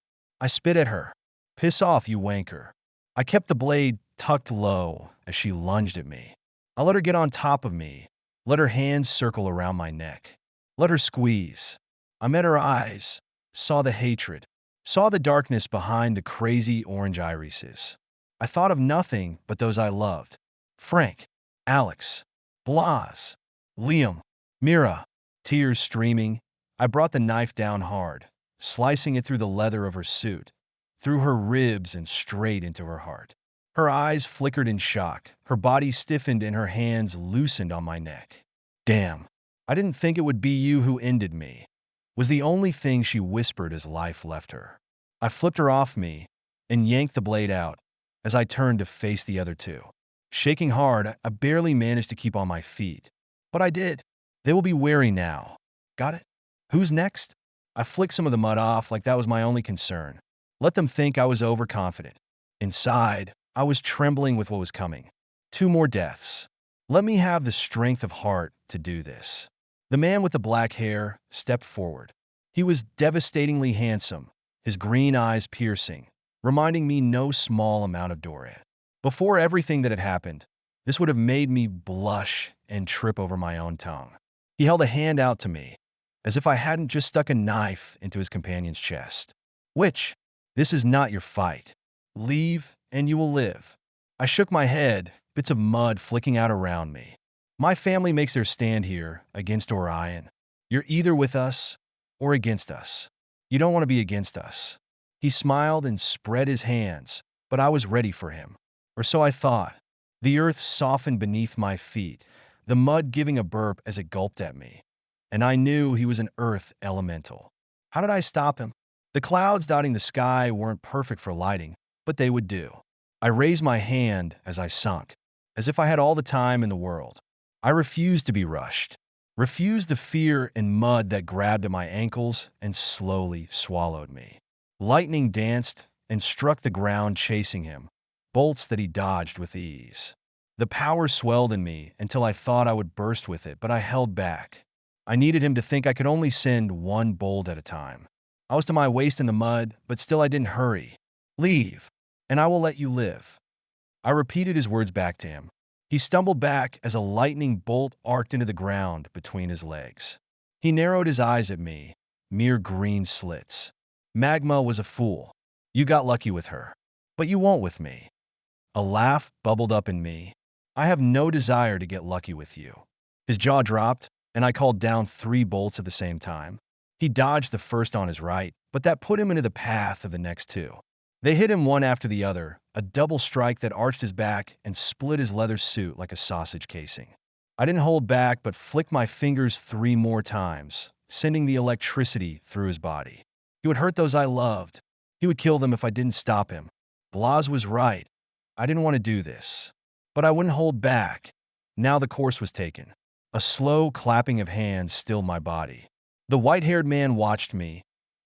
I spit at her. "Piss off, you wanker." I kept the blade tucked low as she lunged at me. I let her get on top of me, let her hands circle around my neck, let her squeeze. I met her eyes, saw the hatred, saw the darkness behind the crazy orange irises. I thought of nothing but those I loved. Frank, Alex, Blas, Liam, Mira. Tears streaming, I brought the knife down hard, slicing it through the leather of her suit, through her ribs and straight into her heart. Her eyes flickered in shock, her body stiffened, and her hands loosened on my neck. "Damn, I didn't think it would be you who ended me," was the only thing she whispered as life left her. I flipped her off me and yanked the blade out as I turned to face the other two. Shaking hard, I barely managed to keep on my feet. But I did. They will be wary now. Got it? Who's next? I flicked some of the mud off like that was my only concern. Let them think I was overconfident. Inside, I was trembling with what was coming. 2 more deaths. Let me have the strength of heart to do this. The man with the black hair stepped forward. He was devastatingly handsome, his green eyes piercing, reminding me no small amount of Dorian. Before everything that had happened, this would have made me blush and trip over my own tongue. He held a hand out to me, as if I hadn't just stuck a knife into his companion's chest. "Witch, this is not your fight. Leave, and you will live." I shook my head, bits of mud flicking out around me. "My family makes their stand here against Orion. You're either with us or against us. You don't want to be against us." He smiled and spread his hands, but I was ready for him. Or so I thought. The earth softened beneath my feet, the mud giving a burp as it gulped at me. And I knew he was an earth elemental. How did I stop him? The clouds dotting the sky weren't perfect for lighting, but they would do. I raised my hand as I sunk, as if I had all the time in the world. I refused to be rushed, refused the fear and mud that grabbed at my ankles and slowly swallowed me. Lightning danced and struck the ground chasing him, bolts that he dodged with ease. The power swelled in me until I thought I would burst with it, but I held back. I needed him to think I could only send one bolt at a time. I was to my waist in the mud, but still I didn't hurry. "Leave, and I will let you live." I repeated his words back to him. He stumbled back as a lightning bolt arced into the ground between his legs. He narrowed his eyes at me, mere green slits. "Magma was a fool. You got lucky with her. But you won't with me." A laugh bubbled up in me. "I have no desire to get lucky with you." His jaw dropped, and I called down 3 bolts at the same time. He dodged the first on his right, but that put him into the path of the next 2. They hit him one after the other, a double strike that arched his back and split his leather suit like a sausage casing. I didn't hold back, but flicked my fingers 3 more times, sending the electricity through his body. He would hurt those I loved. He would kill them if I didn't stop him. Blas was right. I didn't want to do this. But I wouldn't hold back. Now the course was taken. A slow clapping of hands stilled my body. The white-haired man watched me,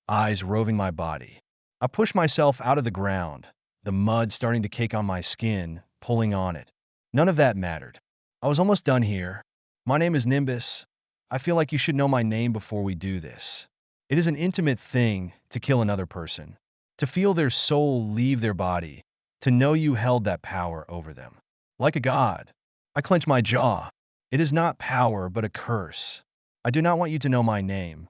eyes roving my body. I pushed myself out of the ground, the mud starting to cake on my skin, pulling on it. None of that mattered. I was almost done here. My name is Nimbus. I feel like you should know my name before we do this. It is an intimate thing to kill another person, to feel their soul leave their body, to know you held that power over them. Like a god. I clench my jaw. It is not power, but a curse. I do not want you to know my name.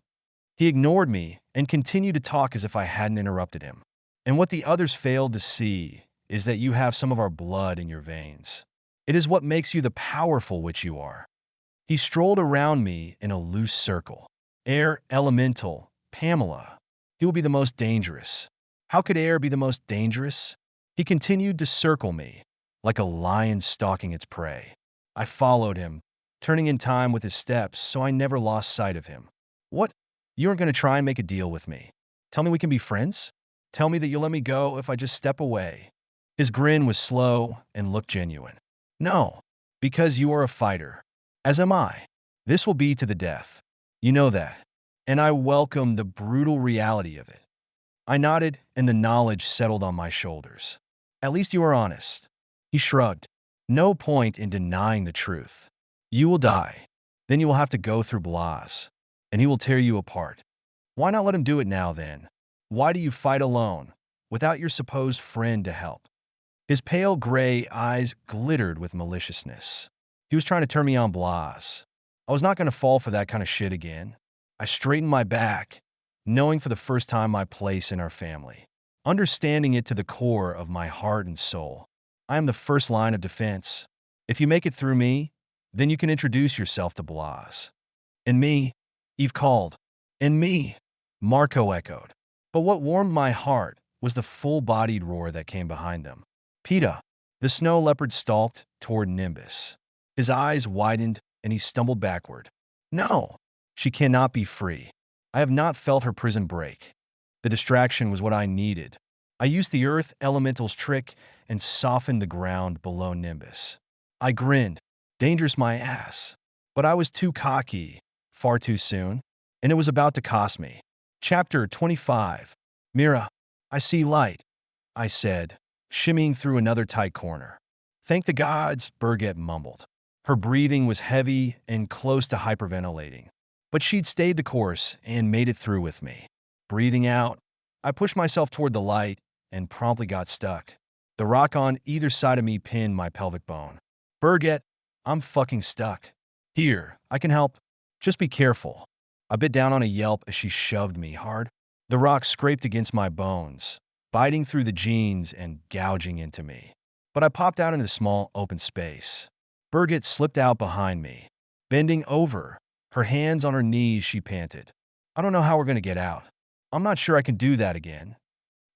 He ignored me and continued to talk as if I hadn't interrupted him. And what the others failed to see is that you have some of our blood in your veins. It is what makes you the powerful witch you are. He strolled around me in a loose circle. Air, elemental, Pamela. He will be the most dangerous. How could air be the most dangerous? He continued to circle me, like a lion stalking its prey. I followed him, turning in time with his steps so I never lost sight of him. What? You aren't going to try and make a deal with me? Tell me we can be friends? Tell me that you'll let me go if I just step away. His grin was slow and looked genuine. No, because you are a fighter. As am I. This will be to the death. You know that. And I welcome the brutal reality of it. I nodded, and the knowledge settled on my shoulders. At least you are honest. He shrugged. No point in denying the truth. You will die. Then you will have to go through Blas. And he will tear you apart. Why not let him do it now, then? Why do you fight alone, without your supposed friend to help? His pale gray eyes glittered with maliciousness. He was trying to turn me on Blas. I was not going to fall for that kind of shit again. I straightened my back, knowing for the first time my place in our family, understanding it to the core of my heart and soul. I am the first line of defense. If you make it through me, then you can introduce yourself to Blas. And me, Eve called. And me, Marco echoed. But what warmed my heart was the full-bodied roar that came behind them. PETA, the snow leopard, stalked toward Nimbus. His eyes widened and he stumbled backward. No, she cannot be free. I have not felt her prison break. The distraction was what I needed. I used the earth elemental's trick and softened the ground below Nimbus. I grinned. Dangerous my ass. But I was too cocky, far too soon, and it was about to cost me. Chapter 25. Mira, I see light, I said, shimmying through another tight corner. Thank the gods, Birgit mumbled. Her breathing was heavy and close to hyperventilating. But she'd stayed the course and made it through with me. Breathing out, I pushed myself toward the light and promptly got stuck. The rock on either side of me pinned my pelvic bone. Birgit, I'm fucking stuck. Here, I can help. Just be careful. I bit down on a yelp as she shoved me hard. The rock scraped against my bones, biting through the jeans and gouging into me. But I popped out into a small, open space. Birgit slipped out behind me. Bending over, her hands on her knees, she panted. I don't know how we're going to get out. I'm not sure I can do that again.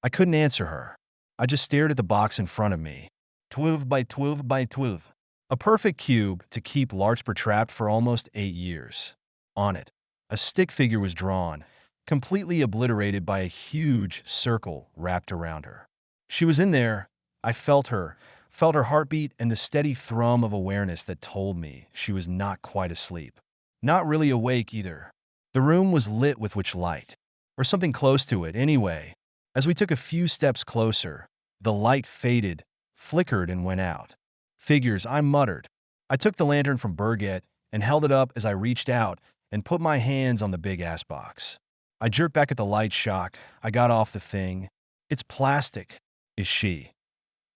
I couldn't answer her. I just stared at the box in front of me. 12 by 12 by 12. A perfect cube to keep Larkspur trapped for almost 8 years. On it, a stick figure was drawn, completely obliterated by a huge circle wrapped around her. She was in there. I felt her heartbeat and the steady thrum of awareness that told me she was not quite asleep. Not really awake either. The room was lit with witch light, or something close to it anyway. As we took a few steps closer, the light faded, flickered, and went out. Figures, I muttered. I took the lantern from Birgit and held it up as I reached out and put my hands on the big-ass box. I jerked back at the light shock. I got off the thing. It's plastic. Is she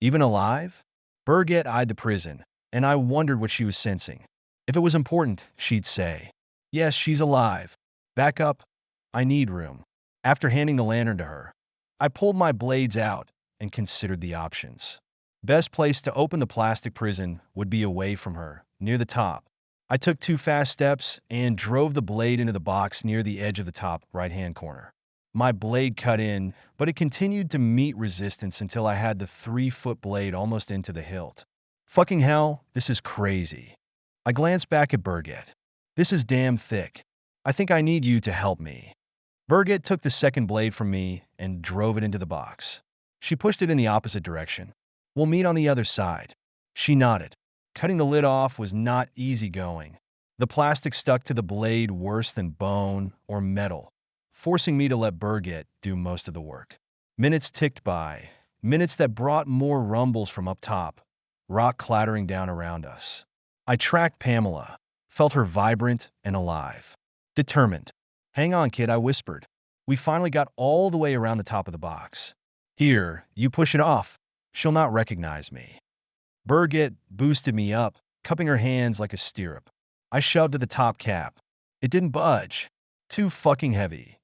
even alive? Birgit eyed the prison, and I wondered what she was sensing. If it was important, she'd say, yes, she's alive. Back up. I need room. After handing the lantern to her, I pulled my blades out and considered the options. Best place to open the plastic prison would be away from her, near the top. I took 2 fast steps and drove the blade into the box near the edge of the top right-hand corner. My blade cut in, but it continued to meet resistance until I had the 3-foot blade almost into the hilt. Fucking hell, this is crazy. I glanced back at Birgit. This is damn thick. I think I need you to help me. Birgit took the second blade from me and drove it into the box. She pushed it in the opposite direction. We'll meet on the other side. She nodded. Cutting the lid off was not easy going. The plastic stuck to the blade worse than bone or metal, forcing me to let Birgit do most of the work. Minutes ticked by, Minutes that brought more rumbles from up top, rock clattering down around us. I tracked Pamela, felt her vibrant and alive. Determined. Hang on, kid, I whispered. We finally got all the way around the top of the box. Here, you push it off. She'll not recognize me. Birgit boosted me up, cupping her hands like a stirrup. I shoved at the top cap. It didn't budge. Too fucking heavy.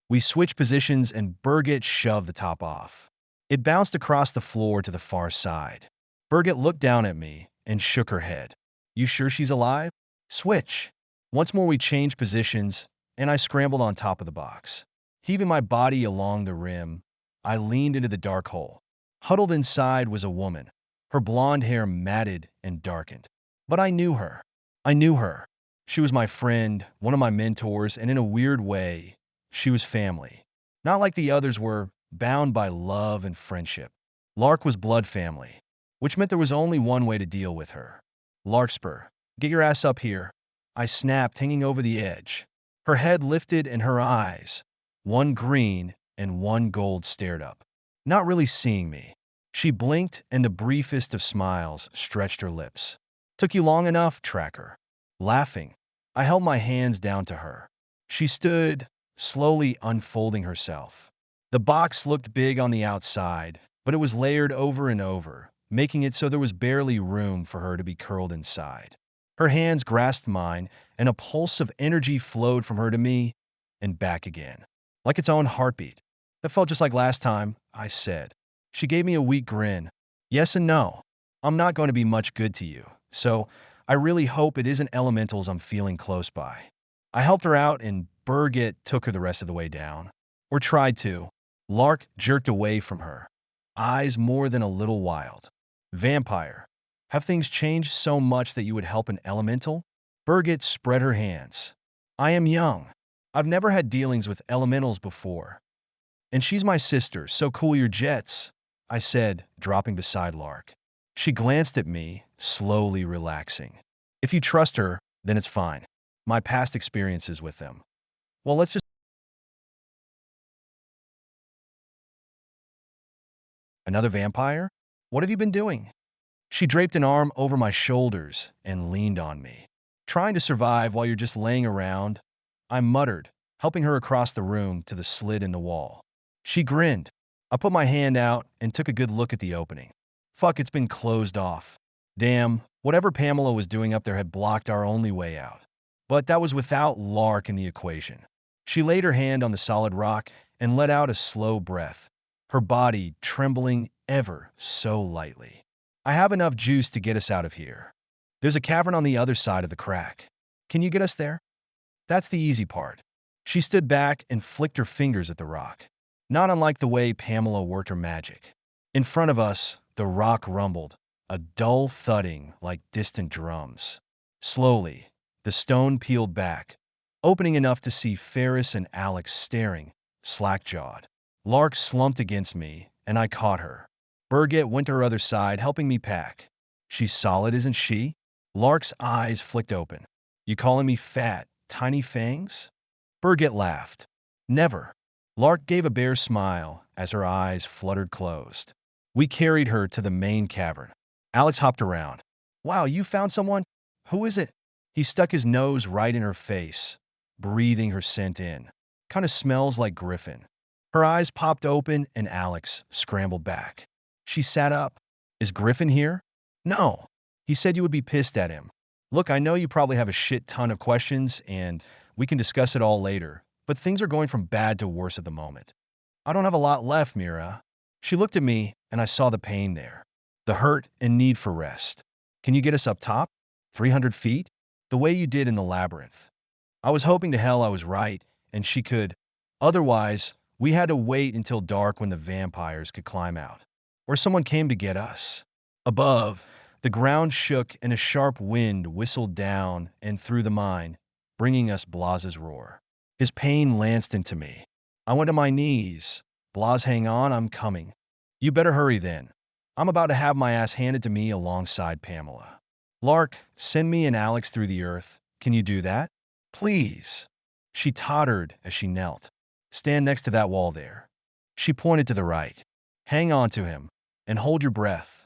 We switched positions and Birgit shoved the top off. It bounced across the floor to the far side. Birgit looked down at me and shook her head. You sure she's alive? Switch. Once more we changed positions, and I scrambled on top of the box. Heaving my body along the rim, I leaned into the dark hole. Huddled inside was a woman, her blonde hair matted and darkened. But I knew her. I knew her. She was my friend, one of my mentors, and in a weird way, she was family. Not like the others were, bound by love and friendship. Lark was blood family, which meant there was only one way to deal with her. Larkspur, get your ass up here. I snapped, hanging over the edge. Her head lifted and her eyes, one green and one gold, stared up, not really seeing me. She blinked and the briefest of smiles stretched her lips. Took you long enough, tracker. Laughing, I held my hands down to her. She stood, slowly unfolding herself. The box looked big on the outside, but it was layered over and over, making it so there was barely room for her to be curled inside. Her hands grasped mine, and a pulse of energy flowed from her to me and back again, like its own heartbeat. That felt just like last time, I said. She gave me a weak grin. Yes and no. I'm not going to be much good to you, so I really hope it isn't elementals I'm feeling close by. I helped her out, and Birgit took her the rest of the way down. Or tried to. Lark jerked away from her, eyes more than a little wild. Vampire, have things changed so much that you would help an elemental? Birgit spread her hands. I am young. I've never had dealings with elementals before. And she's my sister, so cool your jets, I said, dropping beside Lark. She glanced at me, slowly relaxing. If you trust her, then it's fine. My past experiences with them. Well, let's just... Another vampire? What have you been doing? She draped an arm over my shoulders and leaned on me. Trying to survive while you're just laying around, I muttered, helping her across the room to the slit in the wall. She grinned. I put my hand out and took a good look at the opening. Fuck, it's been closed off. Damn, whatever Pamela was doing up there had blocked our only way out. But that was without Lark in the equation. She laid her hand on the solid rock and let out a slow breath, her body trembling ever so lightly. I have enough juice to get us out of here. There's a cavern on the other side of the crack. Can you get us there? That's the easy part. She stood back and flicked her fingers at the rock, not unlike the way Pamela worked her magic. In front of us, the rock rumbled, a dull thudding like distant drums. Slowly, the stone peeled back, opening enough to see Ferris and Alex staring, slack-jawed. Lark slumped against me, and I caught her. Birgit went to her other side, helping me pack. She's solid, isn't she? Lark's eyes flicked open. You calling me fat, tiny fangs? Birgit laughed. Never. Lark gave a bare smile as her eyes fluttered closed. We carried her to the main cavern. Alex hopped around. Wow, you found someone? Who is it? He stuck his nose right in her face, breathing her scent in. Kind of smells like Griffin. Her eyes popped open and Alex scrambled back. She sat up. Is Griffin here? No. He said you would be pissed at him. Look, I know you probably have a shit ton of questions and we can discuss it all later, but things are going from bad to worse at the moment. I don't have a lot left, Mira. She looked at me and I saw the pain there, the hurt and need for rest. Can you get us up top? 300 feet? The way you did in the labyrinth. I was hoping to hell I was right and she could. Otherwise, we had to wait until dark when the vampires could climb out. Or someone came to get us. Above, the ground shook and a sharp wind whistled down and through the mine, bringing us Blaz's roar. His pain lanced into me. I went to my knees. Blaz, hang on, I'm coming. You better hurry then. I'm about to have my ass handed to me alongside Pamela. Lark, send me and Alex through the earth. Can you do that? Please. She tottered as she knelt. Stand next to that wall there. She pointed to the right. Hang on to him and hold your breath.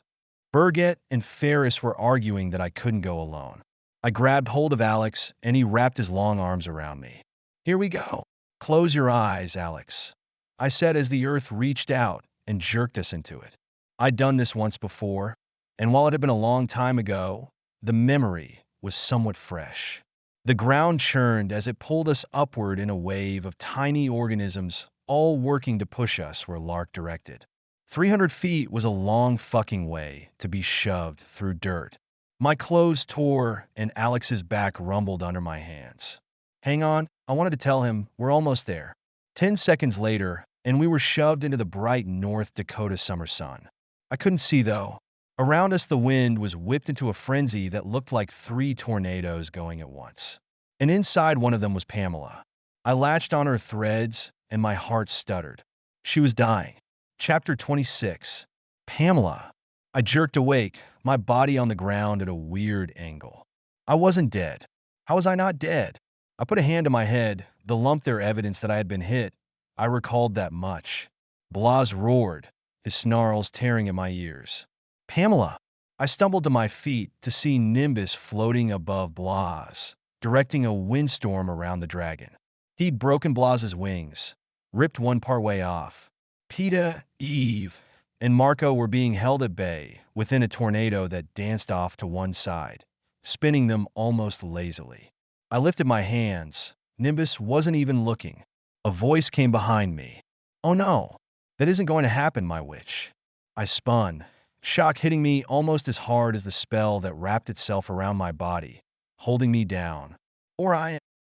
Birgit and Ferris were arguing that I couldn't go alone. I grabbed hold of Alex, and he wrapped his long arms around me. Here we go. Close your eyes, Alex, I said as the earth reached out and jerked us into it. I'd done this once before, and while it had been a long time ago, the memory was somewhat fresh. The ground churned as it pulled us upward in a wave of tiny organisms, all working to push us where Lark directed. 300 feet was a long fucking way to be shoved through dirt. My clothes tore and Alex's back rumbled under my hands. Hang on, I wanted to tell him we're almost there. 10 seconds later, and we were shoved into the bright North Dakota summer sun. I couldn't see, though. Around us, the wind was whipped into a frenzy that looked like 3 tornadoes going at once. And inside one of them was Pamela. I latched on her threads, and my heart stuttered. She was dying. Chapter 26. Pamela. I jerked awake, my body on the ground at a weird angle. I wasn't dead. How was I not dead? I put a hand to my head, the lump there evidence that I had been hit. I recalled that much. Blas roared, his snarls tearing at my ears. Pamela. I stumbled to my feet to see Nimbus floating above Blas, directing a windstorm around the dragon. He'd broken Blas's wings, ripped one part way off. Peta, Eve, and Marco were being held at bay within a tornado that danced off to one side, spinning them almost lazily. I lifted my hands. Nimbus wasn't even looking. A voice came behind me. Oh no, that isn't going to happen, my witch. I spun, shock hitting me almost as hard as the spell that wrapped itself around my body, holding me down.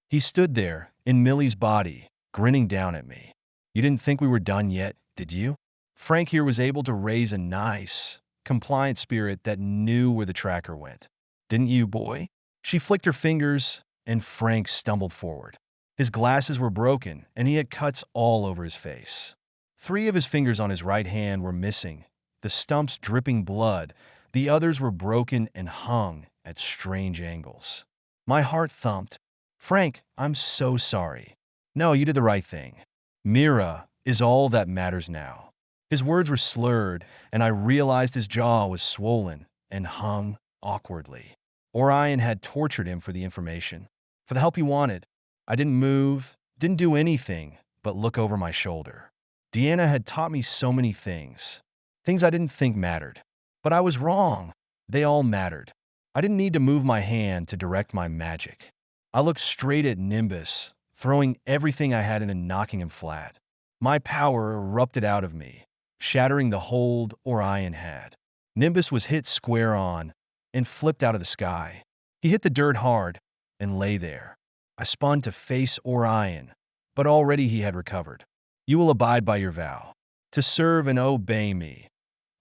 He stood there, in Millie's body, grinning down at me. You didn't think we were done yet, did you? Frank here was able to raise a nice, compliant spirit that knew where the tracker went. Didn't you, boy? She flicked her fingers, and Frank stumbled forward. His glasses were broken, and he had cuts all over his face. 3 of his fingers on his right hand were missing, the stumps dripping blood. The others were broken and hung at strange angles. My heart thumped. Frank, I'm so sorry. No, you did the right thing. Mira is all that matters now. His words were slurred, and I realized his jaw was swollen and hung awkwardly. Orion had tortured him for the information, for the help he wanted. I didn't move, didn't do anything but look over my shoulder. Deanna had taught me so many things I didn't think mattered. But I was wrong. They all mattered. I didn't need to move my hand to direct my magic. I looked straight at Nimbus, throwing everything I had into knocking him flat. My power erupted out of me, shattering the hold Orion had. Nimbus was hit square on and flipped out of the sky. He hit the dirt hard and lay there. I spun to face Orion, but already he had recovered. You will abide by your vow, to serve and obey me,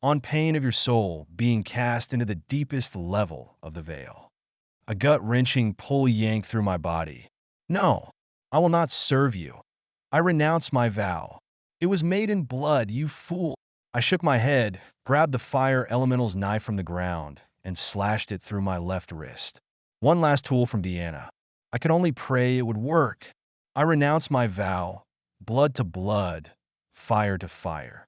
on pain of your soul being cast into the deepest level of the veil. A gut-wrenching pull yanked through my body. No, I will not serve you. I renounce my vow. It was made in blood, you fool. I shook my head, grabbed the fire elemental's knife from the ground, and slashed it through my left wrist. One last tool from Deanna. I could only pray it would work. I renounce my vow, blood to blood, fire to fire.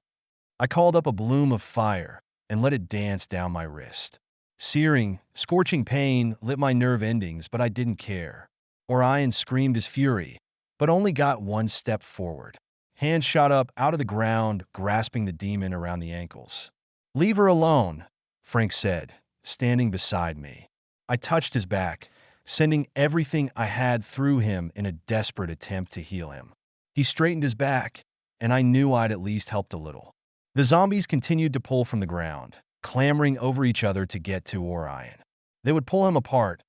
I called up a bloom of fire and let it dance down my wrist. Searing, scorching pain lit my nerve endings, but I didn't care. Orion screamed his fury, but only got one step forward. Hand shot up out of the ground, grasping the demon around the ankles. Leave her alone, Frank said, standing beside me. I touched his back, sending everything I had through him in a desperate attempt to heal him. He straightened his back, and I knew I'd at least helped a little. The zombies continued to pull from the ground, clambering over each other to get to Orion. They would pull him apart,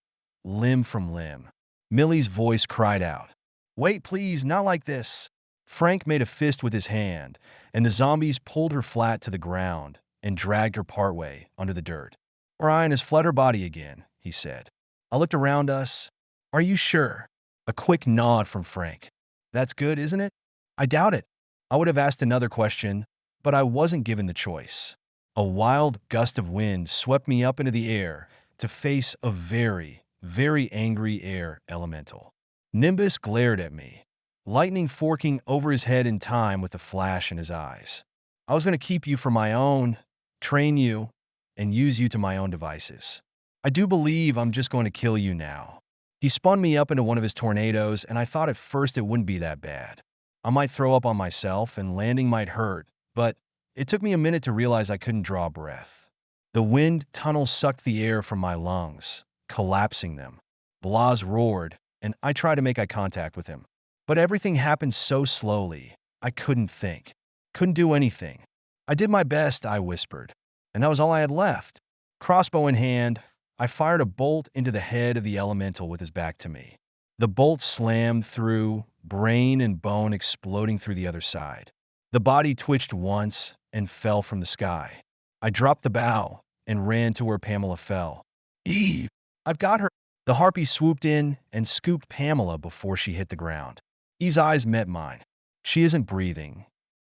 limb from limb. Millie's voice cried out, "Wait, please, not like this." Frank made a fist with his hand, and the zombies pulled her flat to the ground and dragged her partway under the dirt. "Orion has fled her body again," he said. I looked around us. "Are you sure?" A quick nod from Frank. "That's good, isn't it?" "I doubt it." I would have asked another question, but I wasn't given the choice. A wild gust of wind swept me up into the air to face a very, very angry air elemental. Nimbus glared at me, lightning forking over his head in time with a flash in his eyes. I was going to keep you for my own, train you, and use you to my own devices. I do believe I'm just going to kill you now. He spun me up into one of his tornadoes, and I thought at first it wouldn't be that bad. I might throw up on myself, and landing might hurt, but it took me a minute to realize I couldn't draw breath. The wind tunnel sucked the air from my lungs, collapsing them. Blas roared, and I tried to make eye contact with him. But everything happened so slowly, I couldn't think. Couldn't do anything. I did my best, I whispered, and that was all I had left. Crossbow in hand, I fired a bolt into the head of the elemental with his back to me. The bolt slammed through, brain and bone exploding through the other side. The body twitched once and fell from the sky. I dropped the bow and ran to where Pamela fell. Eve! I've got her! The harpy swooped in and scooped Pamela before she hit the ground. Eve's eyes met mine. She isn't breathing.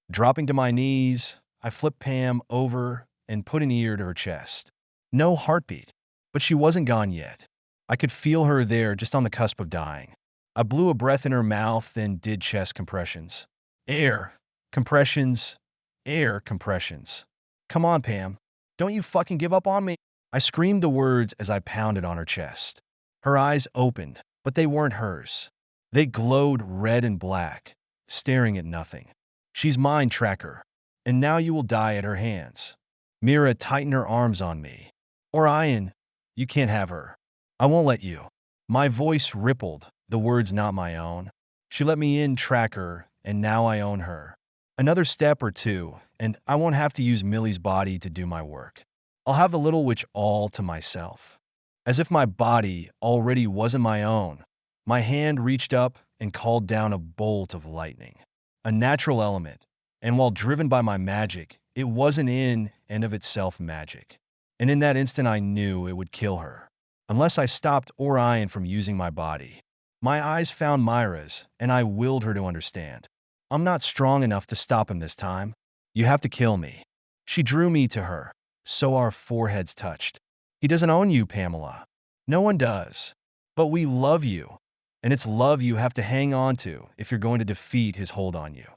Dropping to my knees, I flipped Pam over and put an ear to her chest. No heartbeat, but she wasn't gone yet. I could feel her there just on the cusp of dying. I blew a breath in her mouth and did chest compressions. Air, compressions, air, compressions. Come on, Pam. Don't you fucking give up on me. I screamed the words as I pounded on her chest. Her eyes opened, but they weren't hers. They glowed red and black, staring at nothing. She's mine, Tracker, and now you will die at her hands. Mira tightened her arms on me. Orion, you can't have her. I won't let you. My voice rippled, the words not my own. She let me in, Tracker, and now I own her. Another step or two, and I won't have to use Millie's body to do my work. I'll have the little witch all to myself. As if my body already wasn't my own, my hand reached up and called down a bolt of lightning. A natural element, and while driven by my magic, it wasn't in and of itself magic. And in that instant I knew it would kill her, unless I stopped Orion from using my body. My eyes found Mira's, and I willed her to understand. I'm not strong enough to stop him this time. You have to kill me. She drew me to her, so our foreheads touched. He doesn't own you, Pamela. No one does. But we love you, and it's love you have to hang on to if you're going to defeat his hold on you.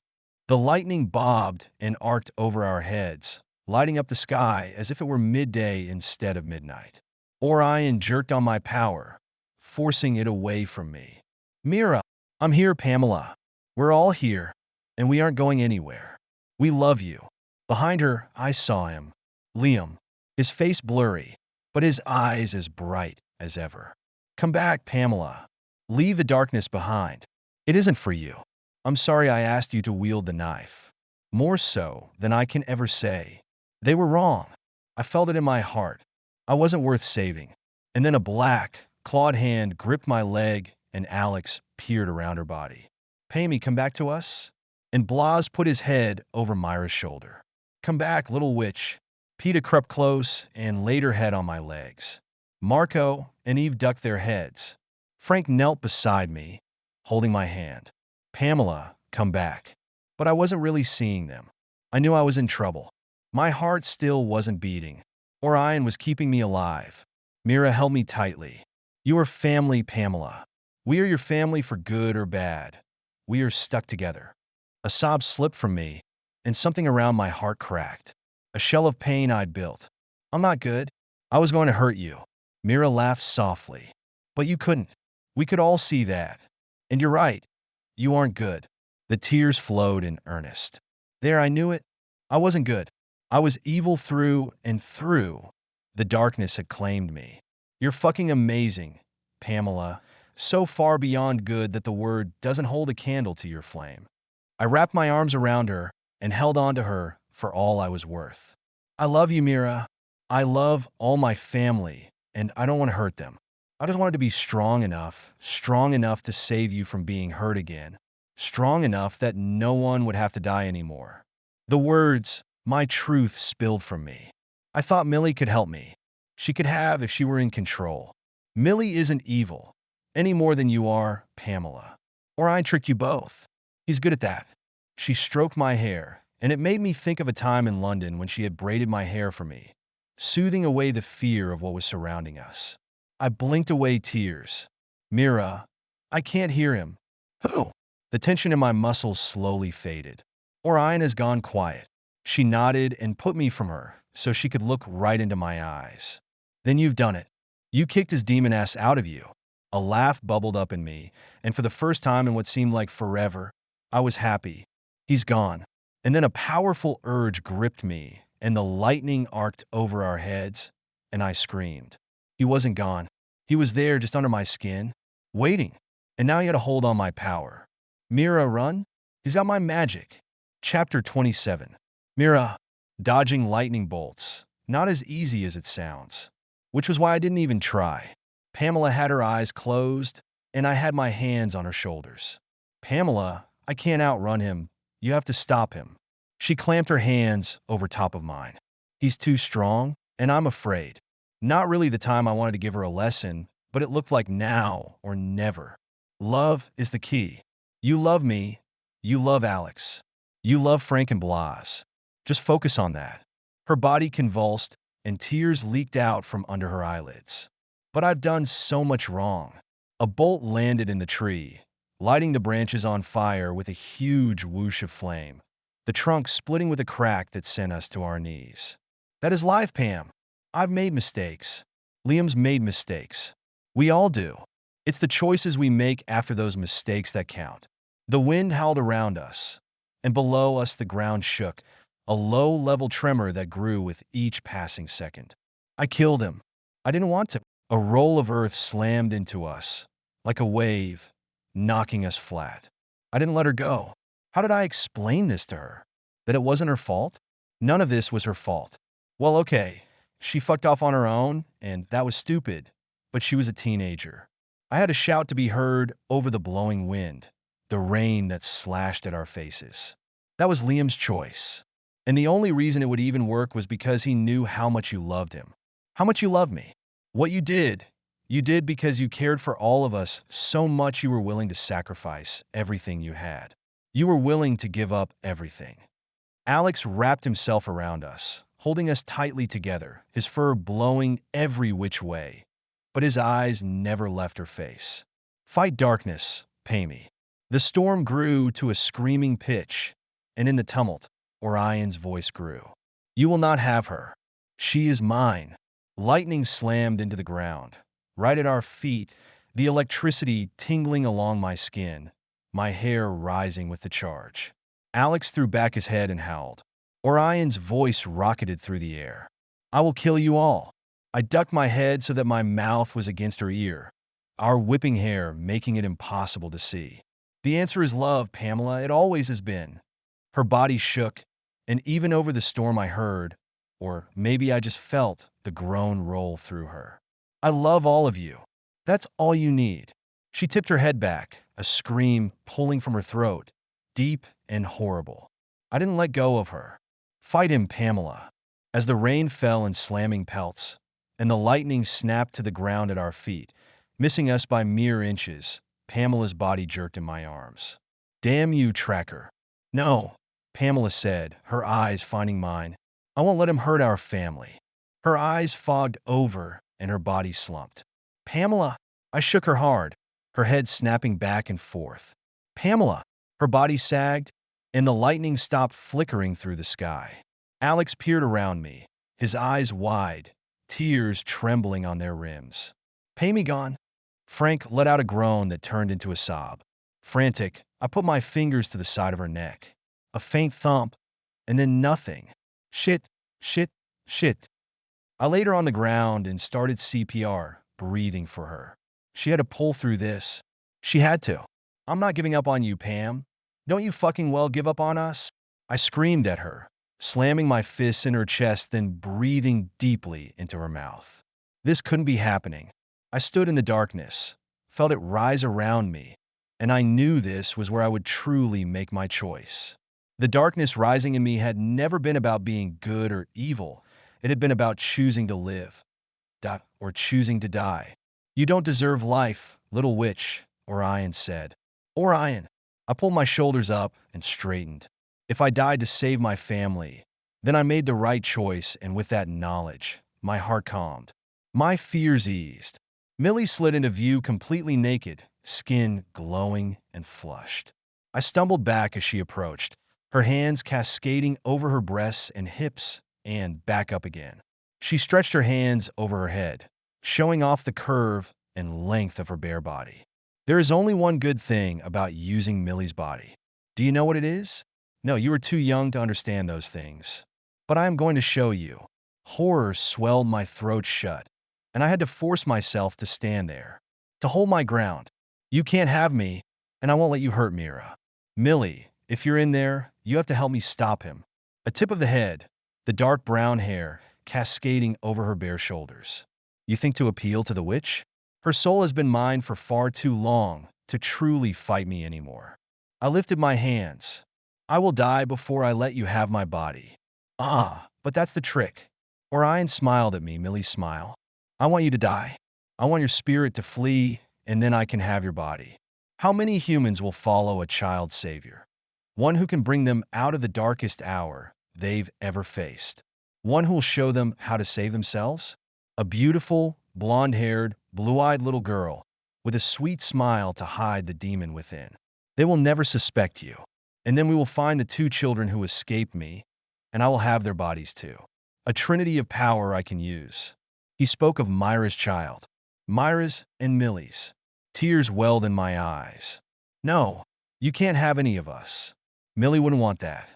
The lightning bobbed and arced over our heads, lighting up the sky as if it were midday instead of midnight. Orion jerked on my power, forcing it away from me. Mira, I'm here, Pamela. We're all here, and we aren't going anywhere. We love you. Behind her, I saw him, Liam, his face blurry, but his eyes as bright as ever. Come back, Pamela. Leave the darkness behind. It isn't for you. I'm sorry I asked you to wield the knife. More so than I can ever say. They were wrong. I felt it in my heart. I wasn't worth saving. And then a black, clawed hand gripped my leg, and Alex peered around her body. Pammy, come back to us? And Blas put his head over Myra's shoulder. Come back, little witch. Peta crept close and laid her head on my legs. Marco and Eve ducked their heads. Frank knelt beside me, holding my hand. Pamela, come back. But I wasn't really seeing them. I knew I was in trouble. My heart still wasn't beating. Orion was keeping me alive. Mira held me tightly. You are family, Pamela. We are your family for good or bad. We are stuck together. A sob slipped from me, and something around my heart cracked. A shell of pain I'd built. I'm not good. I was going to hurt you. Mira laughed softly. But you couldn't. We could all see that. And you're right. You aren't good. The tears flowed in earnest. There, I knew it. I wasn't good. I was evil through and through. The darkness had claimed me. You're fucking amazing, Pamela. So far beyond good that the word doesn't hold a candle to your flame. I wrapped my arms around her and held on to her for all I was worth. I love you, Mira. I love all my family, and I don't want to hurt them. I just wanted to be strong enough to save you from being hurt again, strong enough that no one would have to die anymore. The words, my truth, spilled from me. I thought Millie could help me. She could have if she were in control. Millie isn't evil, any more than you are, Pamela. Orion tricked you both. He's good at that. She stroked my hair, and it made me think of a time in London when she had braided my hair for me, soothing away the fear of what was surrounding us. I blinked away tears. Mira, I can't hear him. Who? The tension in my muscles slowly faded. Orion has gone quiet. She nodded and put me from her so she could look right into my eyes. Then you've done it. You kicked his demon ass out of you. A laugh bubbled up in me, and for the first time in what seemed like forever, I was happy. He's gone. And then a powerful urge gripped me, and the lightning arced over our heads, and I screamed. He wasn't gone. He was there just under my skin, waiting. And now he had a hold on my power. Mira, run? He's got my magic. Chapter 27. Mira, dodging lightning bolts. Not as easy as it sounds. Which was why I didn't even try. Pamela had her eyes closed, and I had my hands on her shoulders. Pamela, I can't outrun him. You have to stop him. She clamped her hands over top of mine. He's too strong, and I'm afraid. Not really the time I wanted to give her a lesson, but it looked like now or never. Love is the key. You love me. You love Alex. You love Frank and Blas. Just focus on that. Her body convulsed, and tears leaked out from under her eyelids. But I've done so much wrong. A bolt landed in the tree, lighting the branches on fire with a huge whoosh of flame, the trunk splitting with a crack that sent us to our knees. That is life, Pam. I've made mistakes. Liam's made mistakes. We all do. It's the choices we make after those mistakes that count. The wind howled around us, and below us the ground shook, a low-level tremor that grew with each passing second. I killed him. I didn't want to. A roll of earth slammed into us, like a wave, knocking us flat. I didn't let her go. How did I explain this to her? That it wasn't her fault? None of this was her fault. Well, okay, she fucked off on her own, and that was stupid, but she was a teenager. I had to shout to be heard over the blowing wind, the rain that slashed at our faces. That was Liam's choice. And the only reason it would even work was because he knew how much you loved him. How much you loved me. What you did because you cared for all of us so much you were willing to sacrifice everything you had. You were willing to give up everything. Alex wrapped himself around us, holding us tightly together, his fur blowing every which way. But his eyes never left her face. Fight darkness, pay me. The storm grew to a screaming pitch, and in the tumult, Orion's voice grew. You will not have her. She is mine. Lightning slammed into the ground. Right at our feet, the electricity tingling along my skin, my hair rising with the charge. Alex threw back his head and howled. Orion's voice rocketed through the air. I will kill you all. I ducked my head so that my mouth was against her ear, our whipping hair making it impossible to see. The answer is love, Pamela. It always has been. Her body shook, and even over the storm I heard, or maybe I just felt, the groan roll through her. I love all of you. That's all you need. She tipped her head back, a scream pulling from her throat, deep and horrible. I didn't let go of her. Fight him, Pamela. As the rain fell in slamming pelts, and the lightning snapped to the ground at our feet, missing us by mere inches, Pamela's body jerked in my arms. Damn you, Tracker. No, Pamela said, her eyes finding mine. I won't let him hurt our family. Her eyes fogged over and her body slumped. Pamela! I shook her hard, her head snapping back and forth. Pamela! Her body sagged, and the lightning stopped flickering through the sky. Alex peered around me, his eyes wide, tears trembling on their rims. Pay me gone. Frank let out a groan that turned into a sob. Frantic, I put my fingers to the side of her neck. A faint thump, and then nothing. Shit, shit, shit. I laid her on the ground and started CPR, breathing for her. She had to pull through this. She had to. I'm not giving up on you, Pam. Don't you fucking well give up on us? I screamed at her, slamming my fists in her chest, then breathing deeply into her mouth. This couldn't be happening. I stood in the darkness, felt it rise around me, and I knew this was where I would truly make my choice. The darkness rising in me had never been about being good or evil. It had been about choosing to live, or choosing to die. You don't deserve life, little witch, Orion said. Orion. I pulled my shoulders up and straightened. If I died to save my family, then I made the right choice, and with that knowledge, my heart calmed. My fears eased. Millie slid into view completely naked, skin glowing and flushed. I stumbled back as she approached, her hands cascading over her breasts and hips and back up again. She stretched her hands over her head, showing off the curve and length of her bare body. There is only one good thing about using Millie's body. Do you know what it is? No, you are too young to understand those things. But I am going to show you. Horror swelled my throat shut, and I had to force myself to stand there, to hold my ground. You can't have me, and I won't let you hurt Mira. Millie, if you're in there, you have to help me stop him. A tip of the head, the dark brown hair cascading over her bare shoulders. You think to appeal to the witch? Her soul has been mine for far too long to truly fight me anymore. I lifted my hands. I will die before I let you have my body. Ah, but that's the trick. Orion smiled at me, Millie's smile. I want you to die. I want your spirit to flee, and then I can have your body. How many humans will follow a child savior? One who can bring them out of the darkest hour they've ever faced. One who will show them how to save themselves? A beautiful, blonde-haired, blue-eyed little girl with a sweet smile to hide the demon within. They will never suspect you. And then we will find the two children who escaped me, and I will have their bodies too. A trinity of power I can use. He spoke of Myra's child. Myra's and Millie's. Tears welled in my eyes. No, you can't have any of us. Millie wouldn't want that.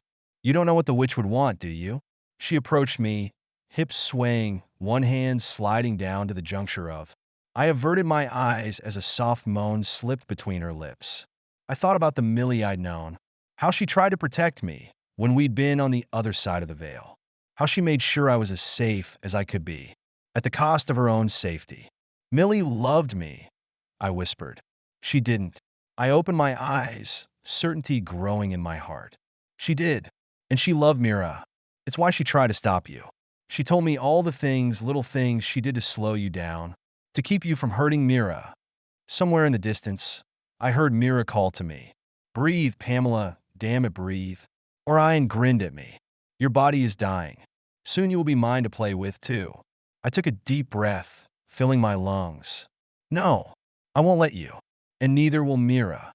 You don't know what the witch would want, do you? She approached me, hips swaying, one hand sliding down to the juncture of. I averted my eyes as a soft moan slipped between her lips. I thought about the Millie I'd known, how she tried to protect me when we'd been on the other side of the veil, how she made sure I was as safe as I could be, at the cost of her own safety. Millie loved me, I whispered. She didn't. I opened my eyes, certainty growing in my heart. She did, and she loved Mira. It's why she tried to stop you. She told me all the things, little things she did to slow you down, to keep you from hurting Mira. Somewhere in the distance, I heard Mira call to me. Breathe, Pamela, damn it, breathe. Orion grinned at me. Your body is dying. Soon you will be mine to play with, too. I took a deep breath, filling my lungs. No, I won't let you, and neither will Mira.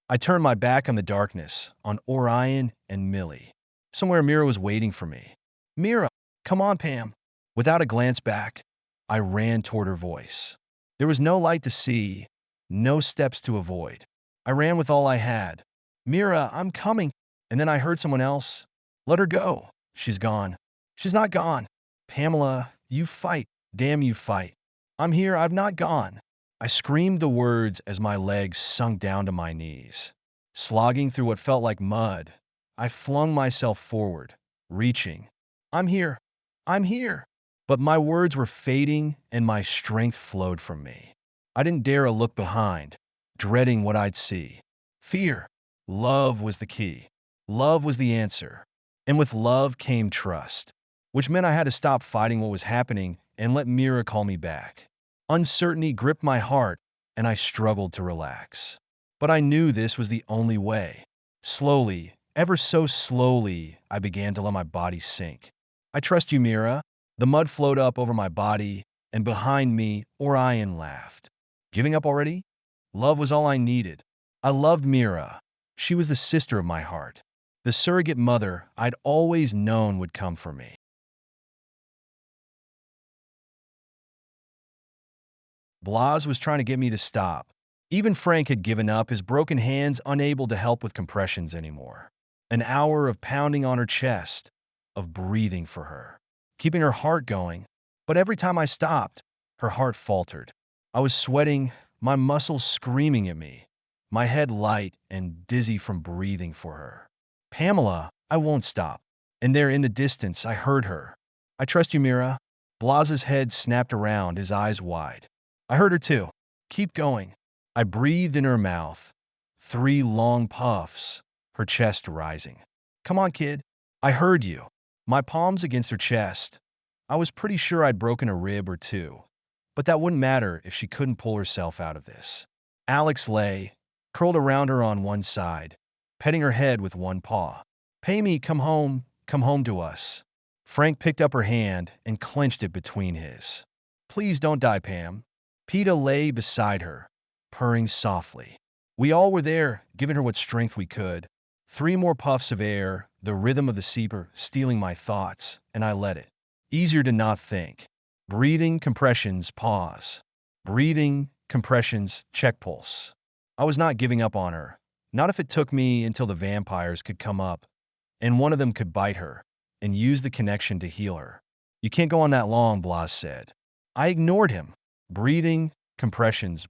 I turned my back on the darkness, on Orion and Millie. Somewhere Mira was waiting for me. Mira, come on, Pam. Without a glance back, I ran toward her voice. There was no light to see, no steps to avoid. I ran with all I had. Mira, I'm coming. And then I heard someone else. Let her go. She's gone. She's not gone. Pamela, you fight. Damn, you fight. I'm here. I've not gone. I screamed the words as my legs sunk down to my knees. Slogging through what felt like mud, I flung myself forward, reaching. I'm here. I'm here. But my words were fading and my strength flowed from me. I didn't dare look behind, dreading what I'd see. Fear. Love was the key. Love was the answer. And with love came trust, which meant I had to stop fighting what was happening and let Mira call me back. Uncertainty gripped my heart, and I struggled to relax. But I knew this was the only way. Slowly, ever so slowly, I began to let my body sink. I trust you, Mira. The mud flowed up over my body, and behind me, Orion laughed. Giving up already? Love was all I needed. I loved Mira. She was the sister of my heart, the surrogate mother I'd always known would come for me. Blas was trying to get me to stop. Even Frank had given up, his broken hands unable to help with compressions anymore. An hour of pounding on her chest, of breathing for her, keeping her heart going. But every time I stopped, her heart faltered. I was sweating, my muscles screaming at me, my head light and dizzy from breathing for her. Pamela, I won't stop. And there in the distance, I heard her. I trust you, Mira. Blas's head snapped around, his eyes wide. I heard her too. Keep going. I breathed in her mouth. 3 long puffs, her chest rising. Come on, kid. I heard you. My palms against her chest. I was pretty sure I'd broken a rib or two, but that wouldn't matter if she couldn't pull herself out of this. Alex lay, curled around her on one side, petting her head with one paw. Pay me, come home to us. Frank picked up her hand and clenched it between his. Please don't die, Pam. Peta lay beside her, purring softly. We all were there, giving her what strength we could. 3 more puffs of air, the rhythm of the seeper stealing my thoughts, and I let it. Easier to not think. Breathing, compressions, pause. Breathing, compressions, check pulse. I was not giving up on her. Not if it took me until the vampires could come up, and one of them could bite her, and use the connection to heal her. You can't go on that long, Blas said. I ignored him. Breathing, compressions,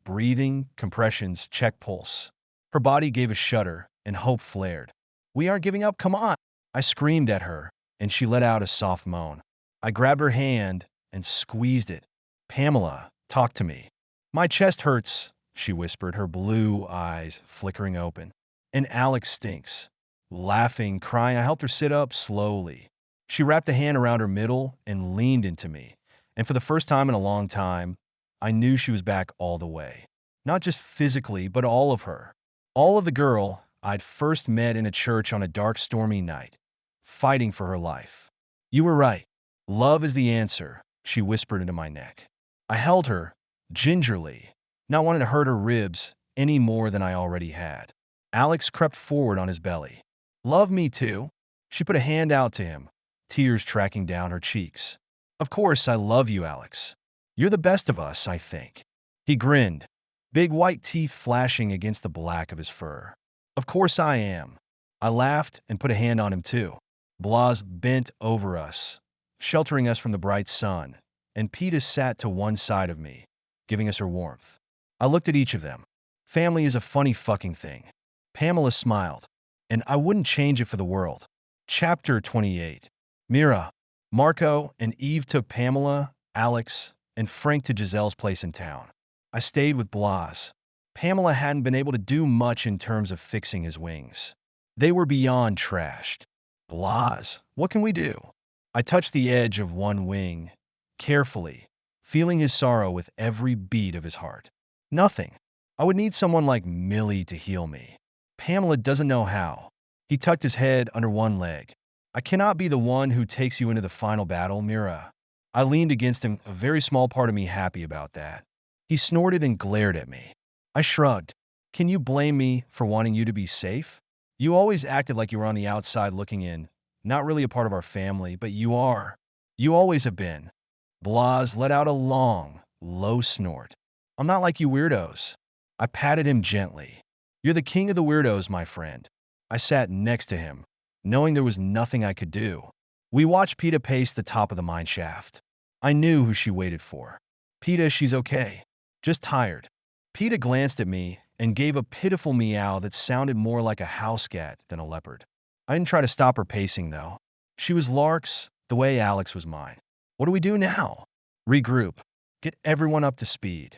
check pulse. Her body gave a shudder, and hope flared. We aren't giving up, come on! I screamed at her, and she let out a soft moan. I grabbed her hand and squeezed it. Pamela, talk to me. My chest hurts, she whispered, her blue eyes flickering open. And Alex stinks. Laughing, crying, I helped her sit up slowly. She wrapped a hand around her middle and leaned into me. And for the first time in a long time, I knew she was back all the way. Not just physically, but all of her. All of the girl I'd first met in a church on a dark, stormy night, fighting for her life. You were right. Love is the answer, she whispered into my neck. I held her, gingerly, not wanting to hurt her ribs any more than I already had. Alex crept forward on his belly. Love me too. She put a hand out to him, tears tracking down her cheeks. Of course I love you, Alex. You're the best of us, I think. He grinned, big white teeth flashing against the black of his fur. Of course I am. I laughed and put a hand on him too. Blas bent over us, sheltering us from the bright sun, and Peta sat to one side of me, giving us her warmth. I looked at each of them. Family is a funny fucking thing. Pamela smiled, and I wouldn't change it for the world. Chapter 28. Mira, Marco, and Eve took Pamela, Alex, and Frank to Giselle's place in town. I stayed with Blas. Pamela hadn't been able to do much in terms of fixing his wings. They were beyond trashed. Blas, what can we do? I touched the edge of one wing, carefully, feeling his sorrow with every beat of his heart. Nothing. I would need someone like Millie to heal me. Pamela doesn't know how. He tucked his head under one leg. I cannot be the one who takes you into the final battle, Mira. I leaned against him, a very small part of me happy about that. He snorted and glared at me. I shrugged. Can you blame me for wanting you to be safe? You always acted like you were on the outside looking in, not really a part of our family, but you are. You always have been. Blas let out a long, low snort. I'm not like you weirdos. I patted him gently. You're the king of the weirdos, my friend. I sat next to him, knowing there was nothing I could do. We watched Peta pace the top of the mine shaft. I knew who she waited for. Peta, she's okay. Just tired. Peta glanced at me and gave a pitiful meow that sounded more like a house cat than a leopard. I didn't try to stop her pacing, though. She was Lark's the way Alex was mine. What do we do now? Regroup. Get everyone up to speed.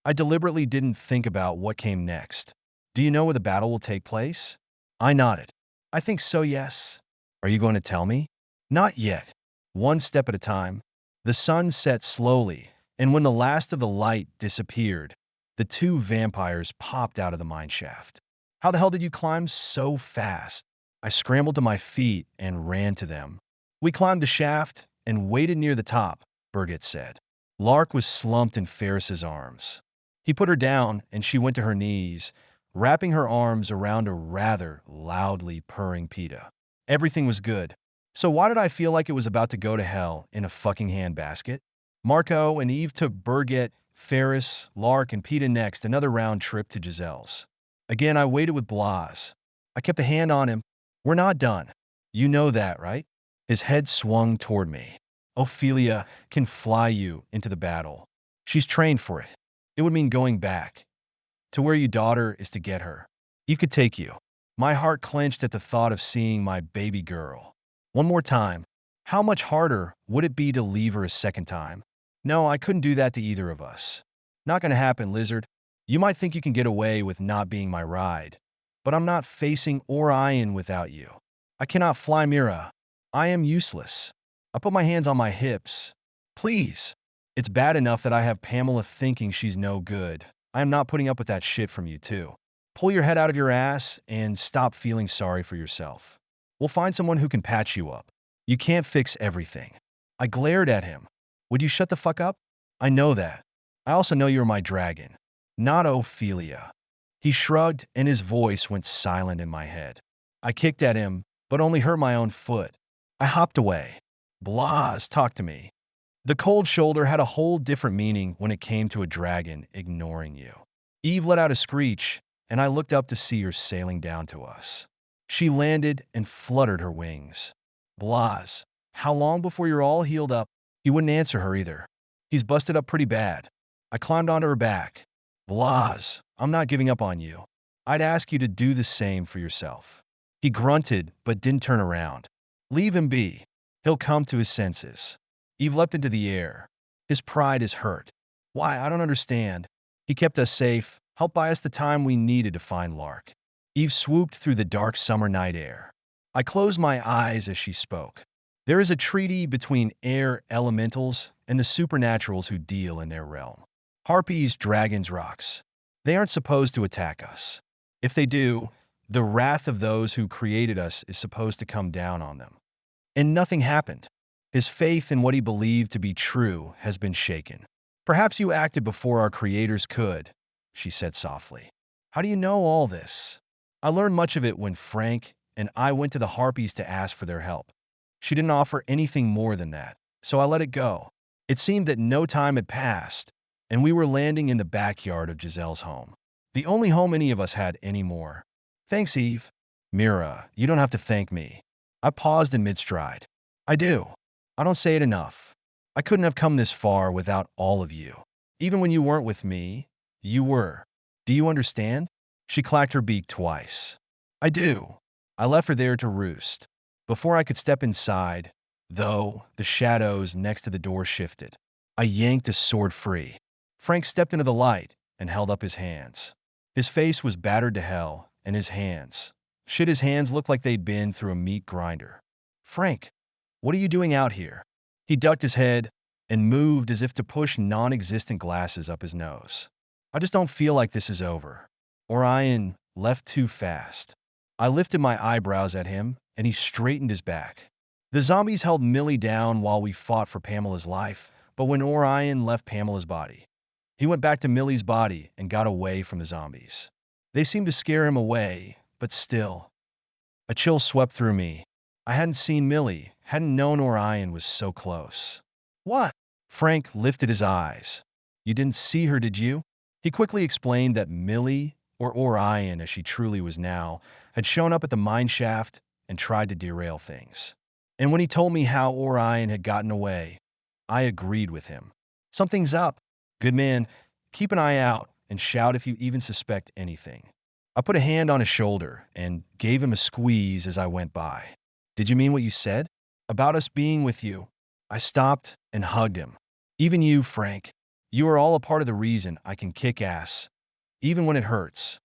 I deliberately didn't think about what came next. Do you know where the battle will take place? I nodded. I think so, yes. Are you going to tell me? Not yet. One step at a time. The sun set slowly, and when the last of the light disappeared, the two vampires popped out of the mine shaft. How the hell did you climb so fast? I scrambled to my feet and ran to them. We climbed the shaft and waited near the top, Birgit said. Lark was slumped in Ferris's arms. He put her down and she went to her knees, wrapping her arms around a rather loudly purring Peta. Everything was good. So why did I feel like it was about to go to hell in a fucking handbasket? Marco and Eve took Birgit, Ferris, Lark, and Peta next, another round trip to Giselle's. Again, I waited with Blas. I kept a hand on him. We're not done. You know that, right? His head swung toward me. Ophelia can fly you into the battle. She's trained for it. It would mean going back. To where your daughter is to get her. You could take you. My heart clenched at the thought of seeing my baby girl. One more time. How much harder would it be to leave her a second time? No, I couldn't do that to either of us. Not gonna happen, Lizard. You might think you can get away with not being my ride, but I'm not facing Orion without you. I cannot fly, Mira. I am useless. I put my hands on my hips. Please. It's bad enough that I have Pamela thinking she's no good. I am not putting up with that shit from you, too. Pull your head out of your ass and stop feeling sorry for yourself. We'll find someone who can patch you up. You can't fix everything. I glared at him. Would you shut the fuck up? I know that. I also know you're my dragon, not Ophelia. He shrugged and his voice went silent in my head. I kicked at him, but only hurt my own foot. I hopped away. Blas, talk to me. The cold shoulder had a whole different meaning when it came to a dragon ignoring you. Eve let out a screech, and I looked up to see her sailing down to us. She landed and fluttered her wings. Blas, how long before you're all healed up? He wouldn't answer her either. He's busted up pretty bad. I climbed onto her back. Blas, I'm not giving up on you. I'd ask you to do the same for yourself. He grunted, but didn't turn around. Leave him be. He'll come to his senses. Eve leapt into the air. His pride is hurt. Why, I don't understand. He kept us safe, helped buy us the time we needed to find Lark. Eve swooped through the dark summer night air. I closed my eyes as she spoke. There is a treaty between air elementals and the supernaturals who deal in their realm. Harpies, dragons, rocks. They aren't supposed to attack us. If they do, the wrath of those who created us is supposed to come down on them. And nothing happened. His faith in what he believed to be true has been shaken. Perhaps you acted before our creators could, she said softly. How do you know all this? I learned much of it when Frank and I went to the Harpies to ask for their help. She didn't offer anything more than that, so I let it go. It seemed that no time had passed, and we were landing in the backyard of Giselle's home. The only home any of us had anymore. Thanks, Eve. Mira, you don't have to thank me. I paused in mid-stride. I do. I don't say it enough. I couldn't have come this far without all of you. Even when you weren't with me, you were. Do you understand? She clacked her beak twice. I do. I left her there to roost. Before I could step inside, though, the shadows next to the door shifted. I yanked a sword free. Frank stepped into the light and held up his hands. His face was battered to hell, and his hands looked like they'd been through a meat grinder. Frank, what are you doing out here? He ducked his head and moved as if to push non-existent glasses up his nose. I just don't feel like this is over. Orion left too fast. I lifted my eyebrows at him, and he straightened his back. The zombies held Millie down while we fought for Pamela's life, but when Orion left Pamela's body, he went back to Millie's body and got away from the zombies. They seemed to scare him away, but still. A chill swept through me. I hadn't seen Millie, hadn't known Orion was so close. What? Frank lifted his eyes. You didn't see her, did you? He quickly explained that Millie, or Orion as she truly was now, had shown up at the mine shaft and tried to derail things. And when he told me how Orion had gotten away, I agreed with him. Something's up. Good man, keep an eye out and shout if you even suspect anything. I put a hand on his shoulder and gave him a squeeze as I went by. Did you mean what you said? About us being with you? I stopped and hugged him. Even you, Frank. You are all a part of the reason I can kick ass, even when it hurts.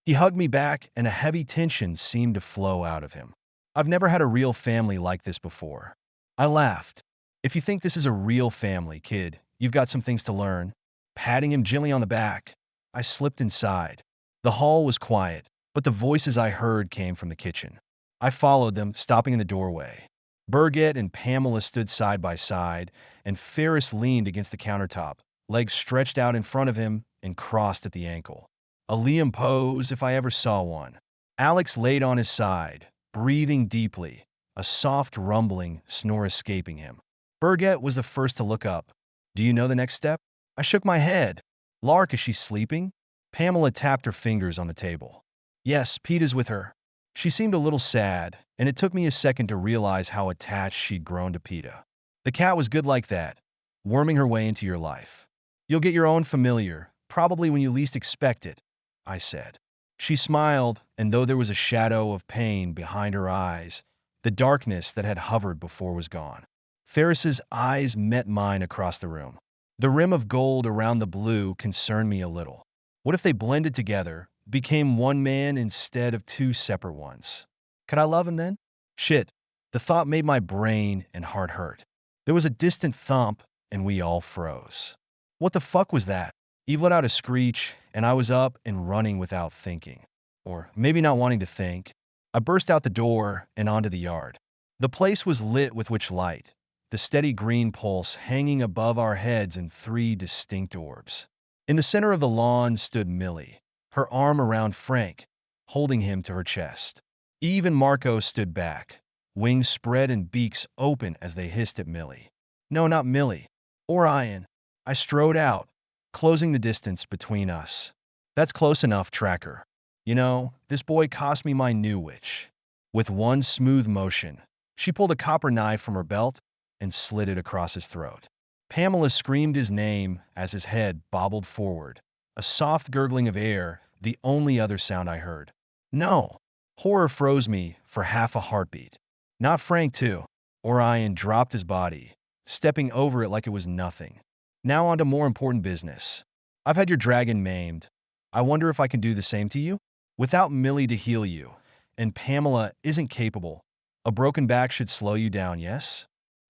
He hugged me back and a heavy tension seemed to flow out of him. I've never had a real family like this before. I laughed. If you think this is a real family, kid, you've got some things to learn. Patting him gently on the back, I slipped inside. The hall was quiet, but the voices I heard came from the kitchen. I followed them, stopping in the doorway. Birgit and Pamela stood side by side, and Ferris leaned against the countertop, legs stretched out in front of him and crossed at the ankle. A Liam pose if I ever saw one. Alex laid on his side, breathing deeply, a soft rumbling snore escaping him. Birgit was the first to look up. Do you know the next step? I shook my head. Lark, is she sleeping? Pamela tapped her fingers on the table. Yes, Pete is with her. She seemed a little sad, and it took me a second to realize how attached she'd grown to Peta. The cat was good like that, worming her way into your life. You'll get your own familiar, probably when you least expect it, I said. She smiled, and though there was a shadow of pain behind her eyes, the darkness that had hovered before was gone. Ferris's eyes met mine across the room. The rim of gold around the blue concerned me a little. What if they blended together, became one man instead of two separate ones? Could I love him then? Shit, the thought made my brain and heart hurt. There was a distant thump, and we all froze. What the fuck was that? Eve let out a screech, and I was up and running without thinking. Or maybe not wanting to think. I burst out the door and onto the yard. The place was lit with witch light, the steady green pulse hanging above our heads in 3 distinct orbs. In the center of the lawn stood Millie, her arm around Frank, holding him to her chest. Even Marco stood back, wings spread and beaks open as they hissed at Millie. No, not Millie. Orion. I strode out, closing the distance between us. That's close enough, Tracker. You know, this boy cost me my new witch. With one smooth motion, she pulled a copper knife from her belt and slid it across his throat. Pamela screamed his name as his head bobbled forward, a soft gurgling of air, the only other sound I heard. No! Horror froze me for half a heartbeat. Not Frank, too. Orion dropped his body, stepping over it like it was nothing. Now on to more important business. I've had your dragon maimed. I wonder if I can do the same to you? Without Millie to heal you, and Pamela isn't capable, a broken back should slow you down, yes?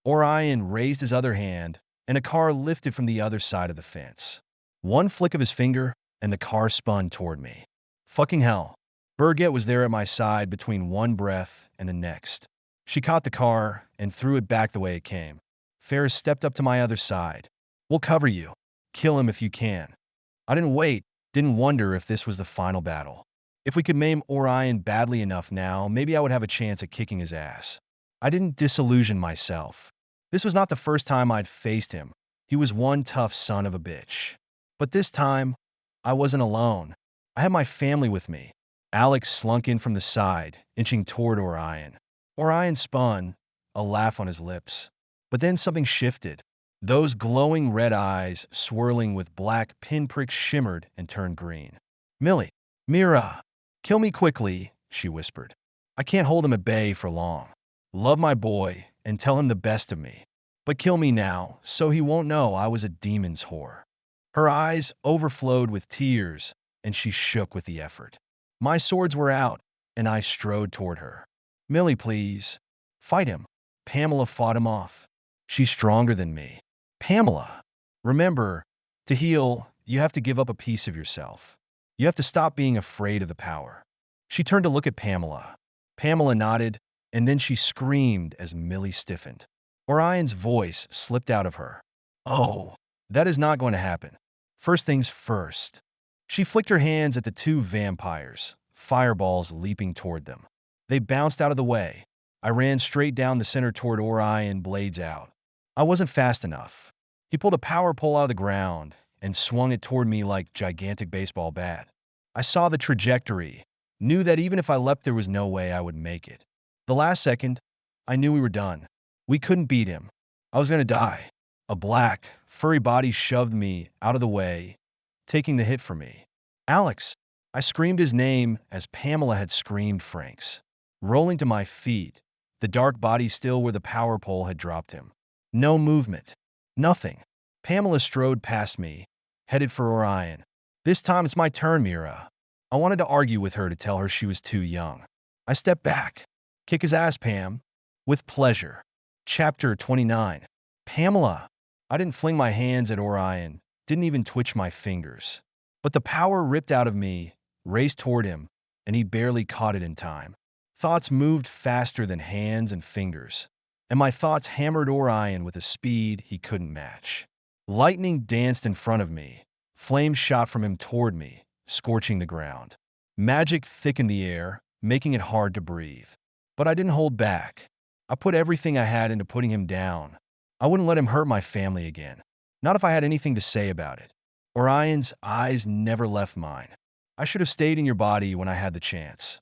Orion raised his other hand, and a car lifted from the other side of the fence. One flick of his finger, and the car spun toward me. Fucking hell. Birgit was there at my side between one breath and the next. She caught the car and threw it back the way it came. Ferris stepped up to my other side. We'll cover you. Kill him if you can. I didn't wait, didn't wonder if this was the final battle. If we could maim Orion badly enough now, maybe I would have a chance at kicking his ass. I didn't disillusion myself. This was not the first time I'd faced him. He was one tough son of a bitch. But this time, I wasn't alone. I had my family with me. Alex slunk in from the side, inching toward Orion. Orion spun, a laugh on his lips. But then something shifted. Those glowing red eyes, swirling with black pinpricks, shimmered and turned green. Millie, Mira, kill me quickly, she whispered. I can't hold him at bay for long. Love my boy and tell him the best of me. But kill me now, so he won't know I was a demon's whore. Her eyes overflowed with tears, and she shook with the effort. My swords were out, and I strode toward her. Millie, please. Fight him. Pamela fought him off. She's stronger than me. Pamela. Remember, to heal, you have to give up a piece of yourself. You have to stop being afraid of the power. She turned to look at Pamela. Pamela nodded, and then she screamed as Millie stiffened. Orion's voice slipped out of her. Oh, that is not going to happen. First things first. She flicked her hands at the two vampires, fireballs leaping toward them. They bounced out of the way. I ran straight down the center toward Orion, blades out. I wasn't fast enough. He pulled a power pole out of the ground and swung it toward me like gigantic baseball bat. I saw the trajectory, knew that even if I leapt there was no way I would make it. The last second, I knew we were done. We couldn't beat him. I was going to die. A black, furry body shoved me out of the way, taking the hit for me. Alex! I screamed his name as Pamela had screamed Frank's. Rolling to my feet, the dark body still where the power pole had dropped him. No movement. Nothing. Pamela strode past me, headed for Orion. This time it's my turn, Mira. I wanted to argue with her to tell her she was too young. I stepped back. Kick his ass, Pam. With pleasure. Chapter 29. Pamela. I didn't fling my hands at Orion, didn't even twitch my fingers. But the power ripped out of me, raced toward him, and he barely caught it in time. Thoughts moved faster than hands and fingers, and my thoughts hammered Orion with a speed he couldn't match. Lightning danced in front of me. Flames shot from him toward me, scorching the ground. Magic thickened the air, making it hard to breathe. But I didn't hold back. I put everything I had into putting him down. I wouldn't let him hurt my family again. Not if I had anything to say about it. Orion's eyes never left mine. I should have stayed in your body when I had the chance.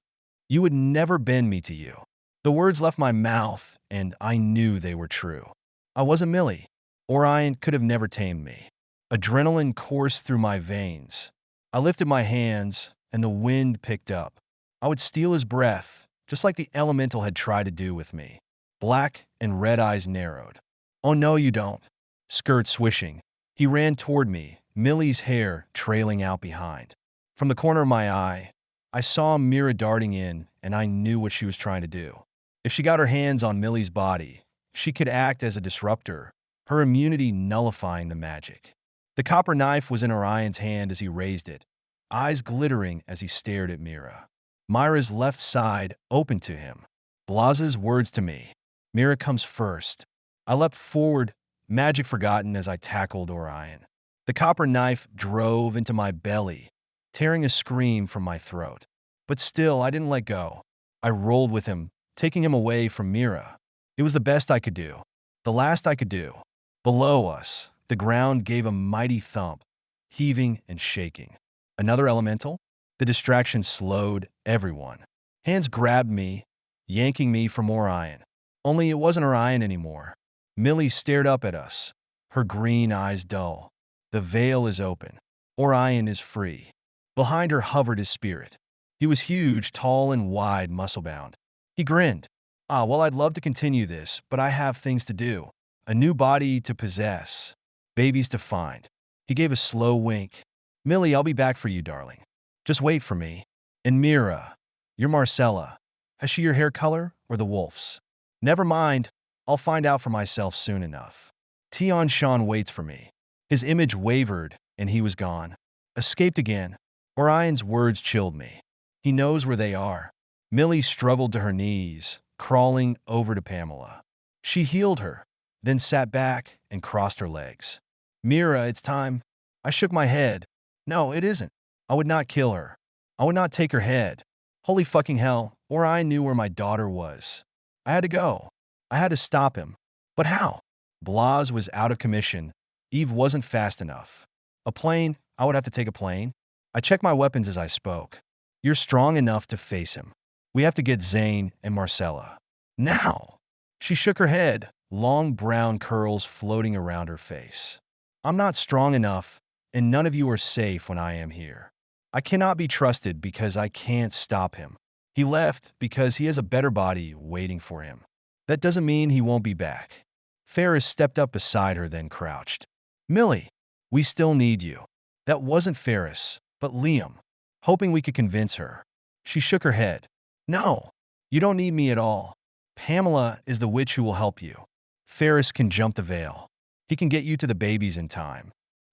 You would never bend me to you. The words left my mouth, and I knew they were true. I wasn't Millie. Orion could have never tamed me. Adrenaline coursed through my veins. I lifted my hands, and the wind picked up. I would steal his breath, just like the elemental had tried to do with me. Black and red eyes narrowed. Oh, no, you don't. Skirt swishing. He ran toward me, Millie's hair trailing out behind. From the corner of my eye, I saw Mira darting in, and I knew what she was trying to do. If she got her hands on Millie's body, she could act as a disruptor, her immunity nullifying the magic. The copper knife was in Orion's hand as he raised it, eyes glittering as he stared at Mira. Myra's left side opened to him. Blaza's words to me. Mira comes first. I leapt forward, magic forgotten as I tackled Orion. The copper knife drove into my belly, tearing a scream from my throat. But still, I didn't let go. I rolled with him, taking him away from Mira. It was the best I could do. The last I could do. Below us, the ground gave a mighty thump, heaving and shaking. Another elemental? The distraction slowed everyone. Hands grabbed me, yanking me from Orion. Only it wasn't Orion anymore. Millie stared up at us, her green eyes dull. The veil is open. Orion is free. Behind her hovered his spirit. He was huge, tall, and wide, muscle-bound. He grinned. Ah, well, I'd love to continue this, but I have things to do. A new body to possess. Babies to find. He gave a slow wink. Millie, I'll be back for you, darling. Just wait for me. And Mira, you're Marcella. Has she your hair color or the wolf's? Never mind. I'll find out for myself soon enough. Tion Shan waits for me. His image wavered, and he was gone. Escaped again. Orion's words chilled me. He knows where they are. Millie struggled to her knees, crawling over to Pamela. She healed her, then sat back and crossed her legs. Mira, it's time. I shook my head. No, it isn't. I would not kill her. I would not take her head. Holy fucking hell, Orion knew where my daughter was. I had to go. I had to stop him. But how? Blas was out of commission. Eve wasn't fast enough. A plane? I would have to take a plane. I checked my weapons as I spoke. You're strong enough to face him. We have to get Zane and Marcella. Now! She shook her head, long brown curls floating around her face. I'm not strong enough, and none of you are safe when I am here. I cannot be trusted because I can't stop him. He left because he has a better body waiting for him. That doesn't mean he won't be back. Ferris stepped up beside her, then crouched. Millie, we still need you. That wasn't Ferris, but Liam, hoping we could convince her. She shook her head. No, you don't need me at all. Pamela is the witch who will help you. Ferris can jump the veil. He can get you to the babies in time.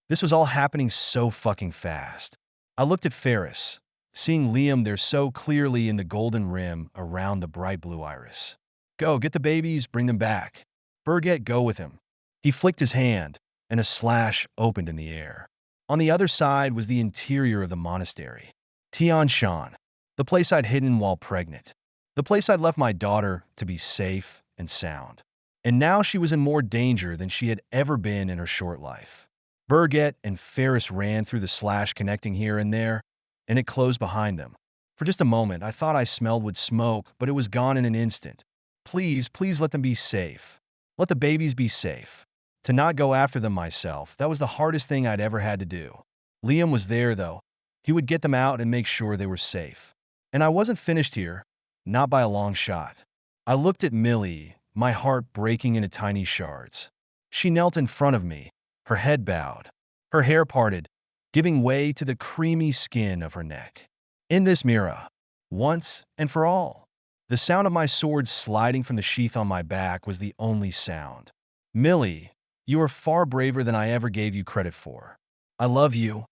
This was all happening so fucking fast. I looked at Ferris, seeing Liam there so clearly in the golden rim around the bright blue iris. Go, get the babies, bring them back. Birgit, go with him. He flicked his hand, and a slash opened in the air. On the other side was the interior of the monastery. Tion Shan, the place I'd hidden while pregnant. The place I'd left my daughter to be safe and sound. And now she was in more danger than she had ever been in her short life. Birgit and Ferris ran through the slash connecting here and there, and it closed behind them. For just a moment, I thought I smelled wood smoke, but it was gone in an instant. Please, please let them be safe. Let the babies be safe. To not go after them myself, that was the hardest thing I'd ever had to do. Liam was there, though. He would get them out and make sure they were safe. And I wasn't finished here, not by a long shot. I looked at Millie, my heart breaking into tiny shards. She knelt in front of me, her head bowed, her hair parted, giving way to the creamy skin of her neck. In this Mira, once and for all. The sound of my sword sliding from the sheath on my back was the only sound. Millie, you are far braver than I ever gave you credit for. I love you,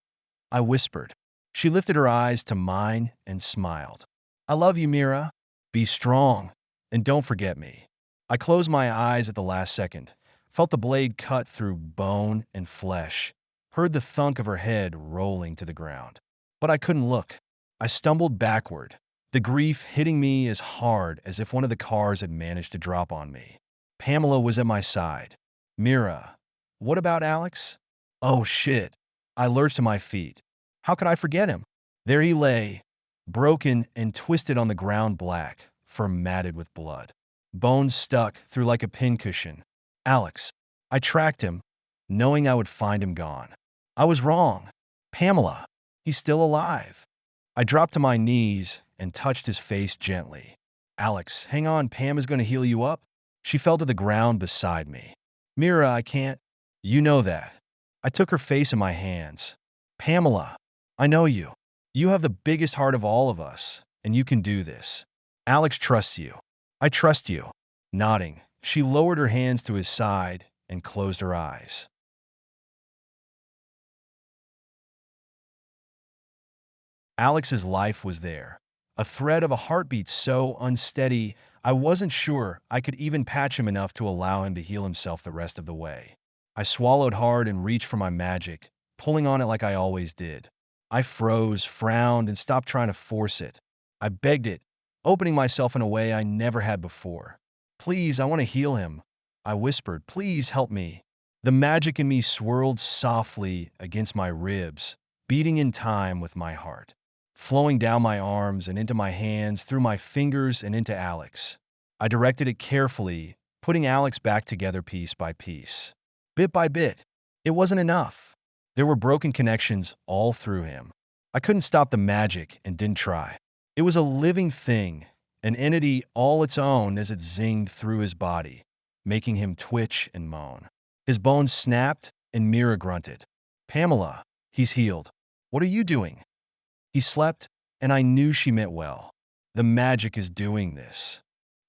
I whispered. She lifted her eyes to mine and smiled. I love you, Mira. Be strong, and don't forget me. I closed my eyes at the last second, felt the blade cut through bone and flesh, heard the thunk of her head rolling to the ground. But I couldn't look. I stumbled backward, the grief hitting me as hard as if one of the cars had managed to drop on me. Pamela was at my side. Mira, what about Alex? Oh shit. I lurched to my feet. How could I forget him? There he lay, broken and twisted on the ground, black, fur matted with blood. Bones stuck through like a pincushion. Alex. I tracked him, knowing I would find him gone. I was wrong. Pamela. He's still alive. I dropped to my knees and touched his face gently. Alex, hang on, Pam is going to heal you up. She fell to the ground beside me. Mira, I can't. You know that. I took her face in my hands. Pamela, I know you. You have the biggest heart of all of us, and you can do this. Alex trusts you. I trust you. Nodding, she lowered her hands to his side and closed her eyes. Alex's life was there, a thread of a heartbeat so unsteady I wasn't sure I could even patch him enough to allow him to heal himself the rest of the way. I swallowed hard and reached for my magic, pulling on it like I always did. I froze, frowned, and stopped trying to force it. I begged it, opening myself in a way I never had before. "Please, I want to heal him," I whispered. "Please help me." The magic in me swirled softly against my ribs, beating in time with my heart, flowing down my arms and into my hands, through my fingers and into Alex. I directed it carefully, putting Alex back together piece by piece. Bit by bit. It wasn't enough. There were broken connections all through him. I couldn't stop the magic and didn't try. It was a living thing, an entity all its own as it zinged through his body, making him twitch and moan. His bones snapped and Mira grunted. "Pamela, he's healed. What are you doing?" He slept, and I knew she meant well. The magic is doing this.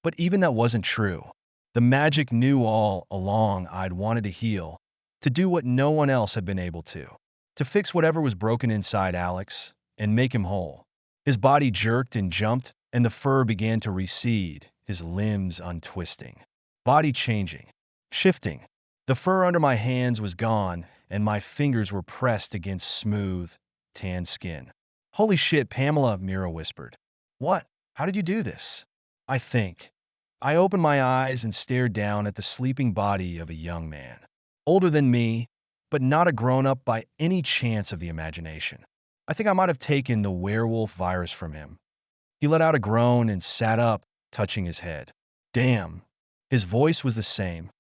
But even that wasn't true. The magic knew all along I'd wanted to heal, to do what no one else had been able to fix whatever was broken inside Alex and make him whole. His body jerked and jumped, and the fur began to recede, his limbs untwisting. Body changing, shifting. The fur under my hands was gone, and my fingers were pressed against smooth, tan skin. "Holy shit, Pamela," Mira whispered. "What? How did you do this?" I think. I opened my eyes and stared down at the sleeping body of a young man. Older than me, but not a grown-up by any chance of the imagination. I think I might have taken the werewolf virus from him. He let out a groan and sat up, touching his head. Damn. His voice was the same,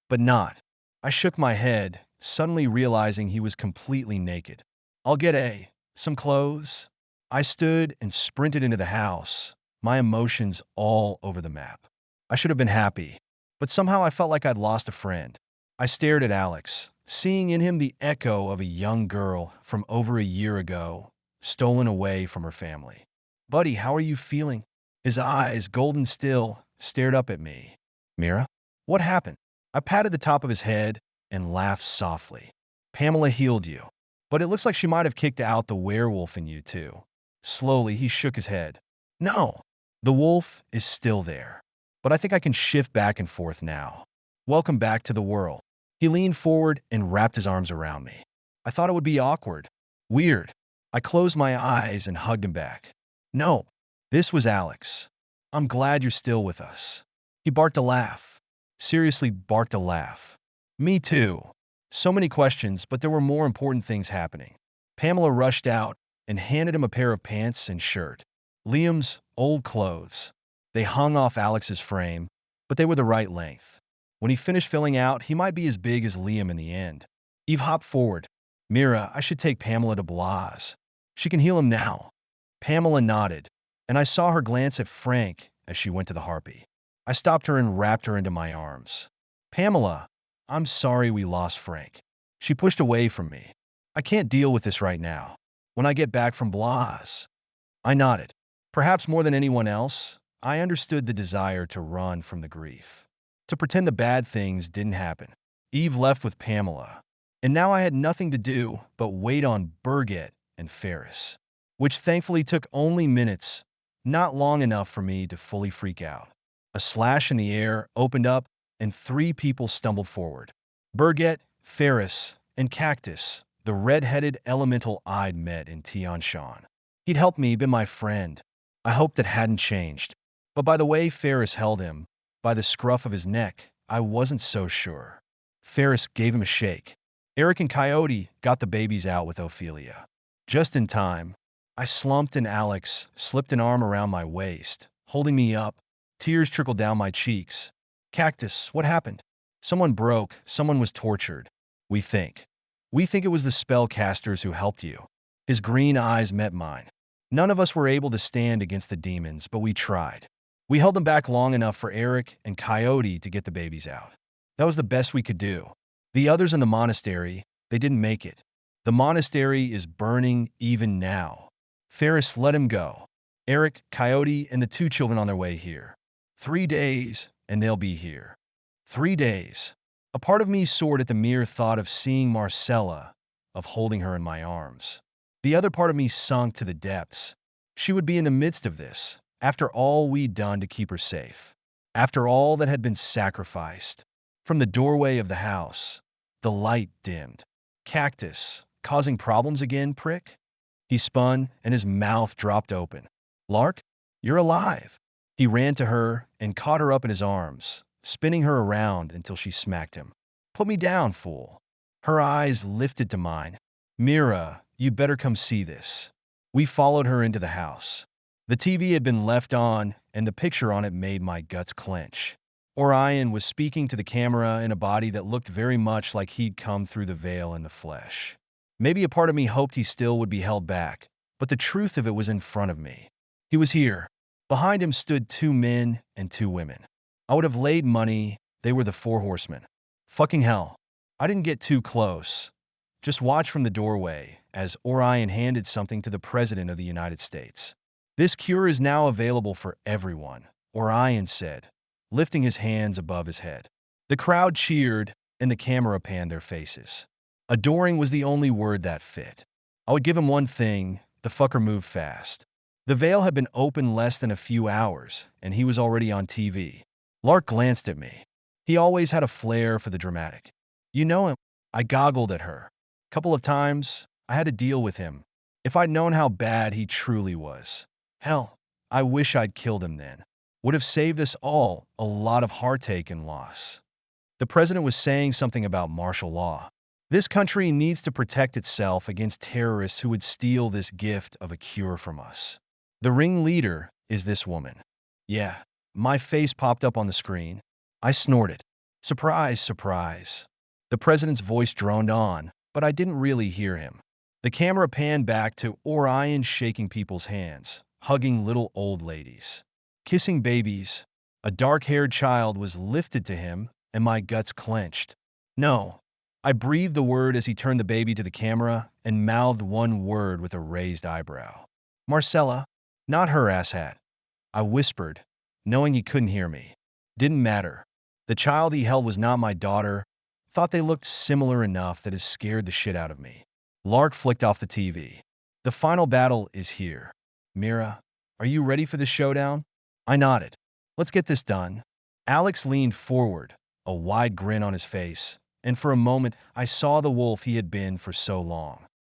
but not. I shook my head, suddenly realizing he was completely naked. "I'll get some clothes." I stood and sprinted into the house, my emotions all over the map. I should have been happy, but somehow I felt like I'd lost a friend. I stared at Alex, seeing in him the echo of a young girl from over a year ago, stolen away from her family. "Buddy, how are you feeling?" His eyes, golden still, stared up at me. "Mira, what happened?" I patted the top of his head and laughed softly. "Pamela healed you, but it looks like she might have kicked out the werewolf in you too." Slowly, he shook his head. "No, the wolf is still there, but I think I can shift back and forth now. Welcome back to the world." He leaned forward and wrapped his arms around me. I thought it would be awkward, weird. I closed my eyes and hugged him back. "No, this was Alex. I'm glad you're still with us." He barked a laugh. Seriously barked a laugh. Me too. So many questions, but there were more important things happening. Pamela rushed out and handed him a pair of pants and shirt. Liam's old clothes. They hung off Alex's frame, but they were the right length. When he finished filling out, he might be as big as Liam in the end. Eve hopped forward. "Mira, I should take Pamela to Blas. She can heal him now." Pamela nodded, and I saw her glance at Frank as she went to the harpy. I stopped her and wrapped her into my arms. "Pamela, I'm sorry we lost Frank." She pushed away from me. "I can't deal with this right now. When I get back from Blas." I nodded. Perhaps more than anyone else, I understood the desire to run from the grief, to pretend the bad things didn't happen. Eve left with Pamela, and now I had nothing to do but wait on Birgit and Ferris, which thankfully took only minutes, not long enough for me to fully freak out. A slash in the air opened up, and 3 people stumbled forward. Birgit, Ferris, and Cactus, the red-headed elemental I'd met in Tianshan. He'd helped me, been my friend. I hoped that hadn't changed. But by the way Ferris held him, by the scruff of his neck, I wasn't so sure. Ferris gave him a shake. Eric and Coyote got the babies out with Ophelia. Just in time. I slumped and Alex slipped an arm around my waist, holding me up. Tears trickled down my cheeks. "Cactus, what happened?" "Someone broke. Someone was tortured. We think. We think it was the spellcasters who helped you." His green eyes met mine. "None of us were able to stand against the demons, but we tried. We held them back long enough for Eric and Coyote to get the babies out. That was the best we could do. The others in the monastery, they didn't make it. The monastery is burning even now." Ferris let him go. "Eric, Coyote, and the 2 children on their way here. 3 days, and they'll be here." 3 days. A part of me soared at the mere thought of seeing Marcella, of holding her in my arms. The other part of me sunk to the depths. She would be in the midst of this, after all we'd done to keep her safe. After all that had been sacrificed. From the doorway of the house, the light dimmed. "Cactus, causing problems again, prick?" He spun, and his mouth dropped open. "Lark, you're alive." He ran to her and caught her up in his arms, spinning her around until she smacked him. "Put me down, fool." Her eyes lifted to mine. "Mira, you'd better come see this." We followed her into the house. The TV had been left on, and the picture on it made my guts clench. Orion was speaking to the camera in a body that looked very much like he'd come through the veil in the flesh. Maybe a part of me hoped he still would be held back, but the truth of it was in front of me. He was here. Behind him stood 2 men and 2 women. I would have laid money they were the 4 horsemen. Fucking hell. I didn't get too close. Just watch from the doorway as Orion handed something to the President of the United States. "This cure is now available for everyone," Orion said, lifting his hands above his head. The crowd cheered, and the camera panned their faces. Adoring was the only word that fit. I would give him one thing: the fucker moved fast. The veil had been open less than a few hours, and he was already on TV. Lark glanced at me. He always had a flair for the dramatic. "You know him?" I goggled at her. "Couple of times, I had to deal with him. If I'd known how bad he truly was. Hell, I wish I'd killed him then. Would have saved us all a lot of heartache and loss." The president was saying something about martial law. "This country needs to protect itself against terrorists who would steal this gift of a cure from us. The ringleader is this woman." Yeah, my face popped up on the screen. I snorted. "Surprise, surprise." The president's voice droned on, but I didn't really hear him. The camera panned back to Orion shaking people's hands, hugging little old ladies, kissing babies. A dark-haired child was lifted to him, and my guts clenched. "No." I breathed the word as he turned the baby to the camera and mouthed one word with a raised eyebrow. "Marcella." "Not her, asshat," I whispered, knowing he couldn't hear me. Didn't matter. The child he held was not my daughter. Thought they looked similar enough that it scared the shit out of me. Lark flicked off the TV. "The final battle is here. Mira, are you ready for the showdown?" I nodded. "Let's get this done." Alex leaned forward, a wide grin on his face, and for a moment I saw the wolf he had been for so long.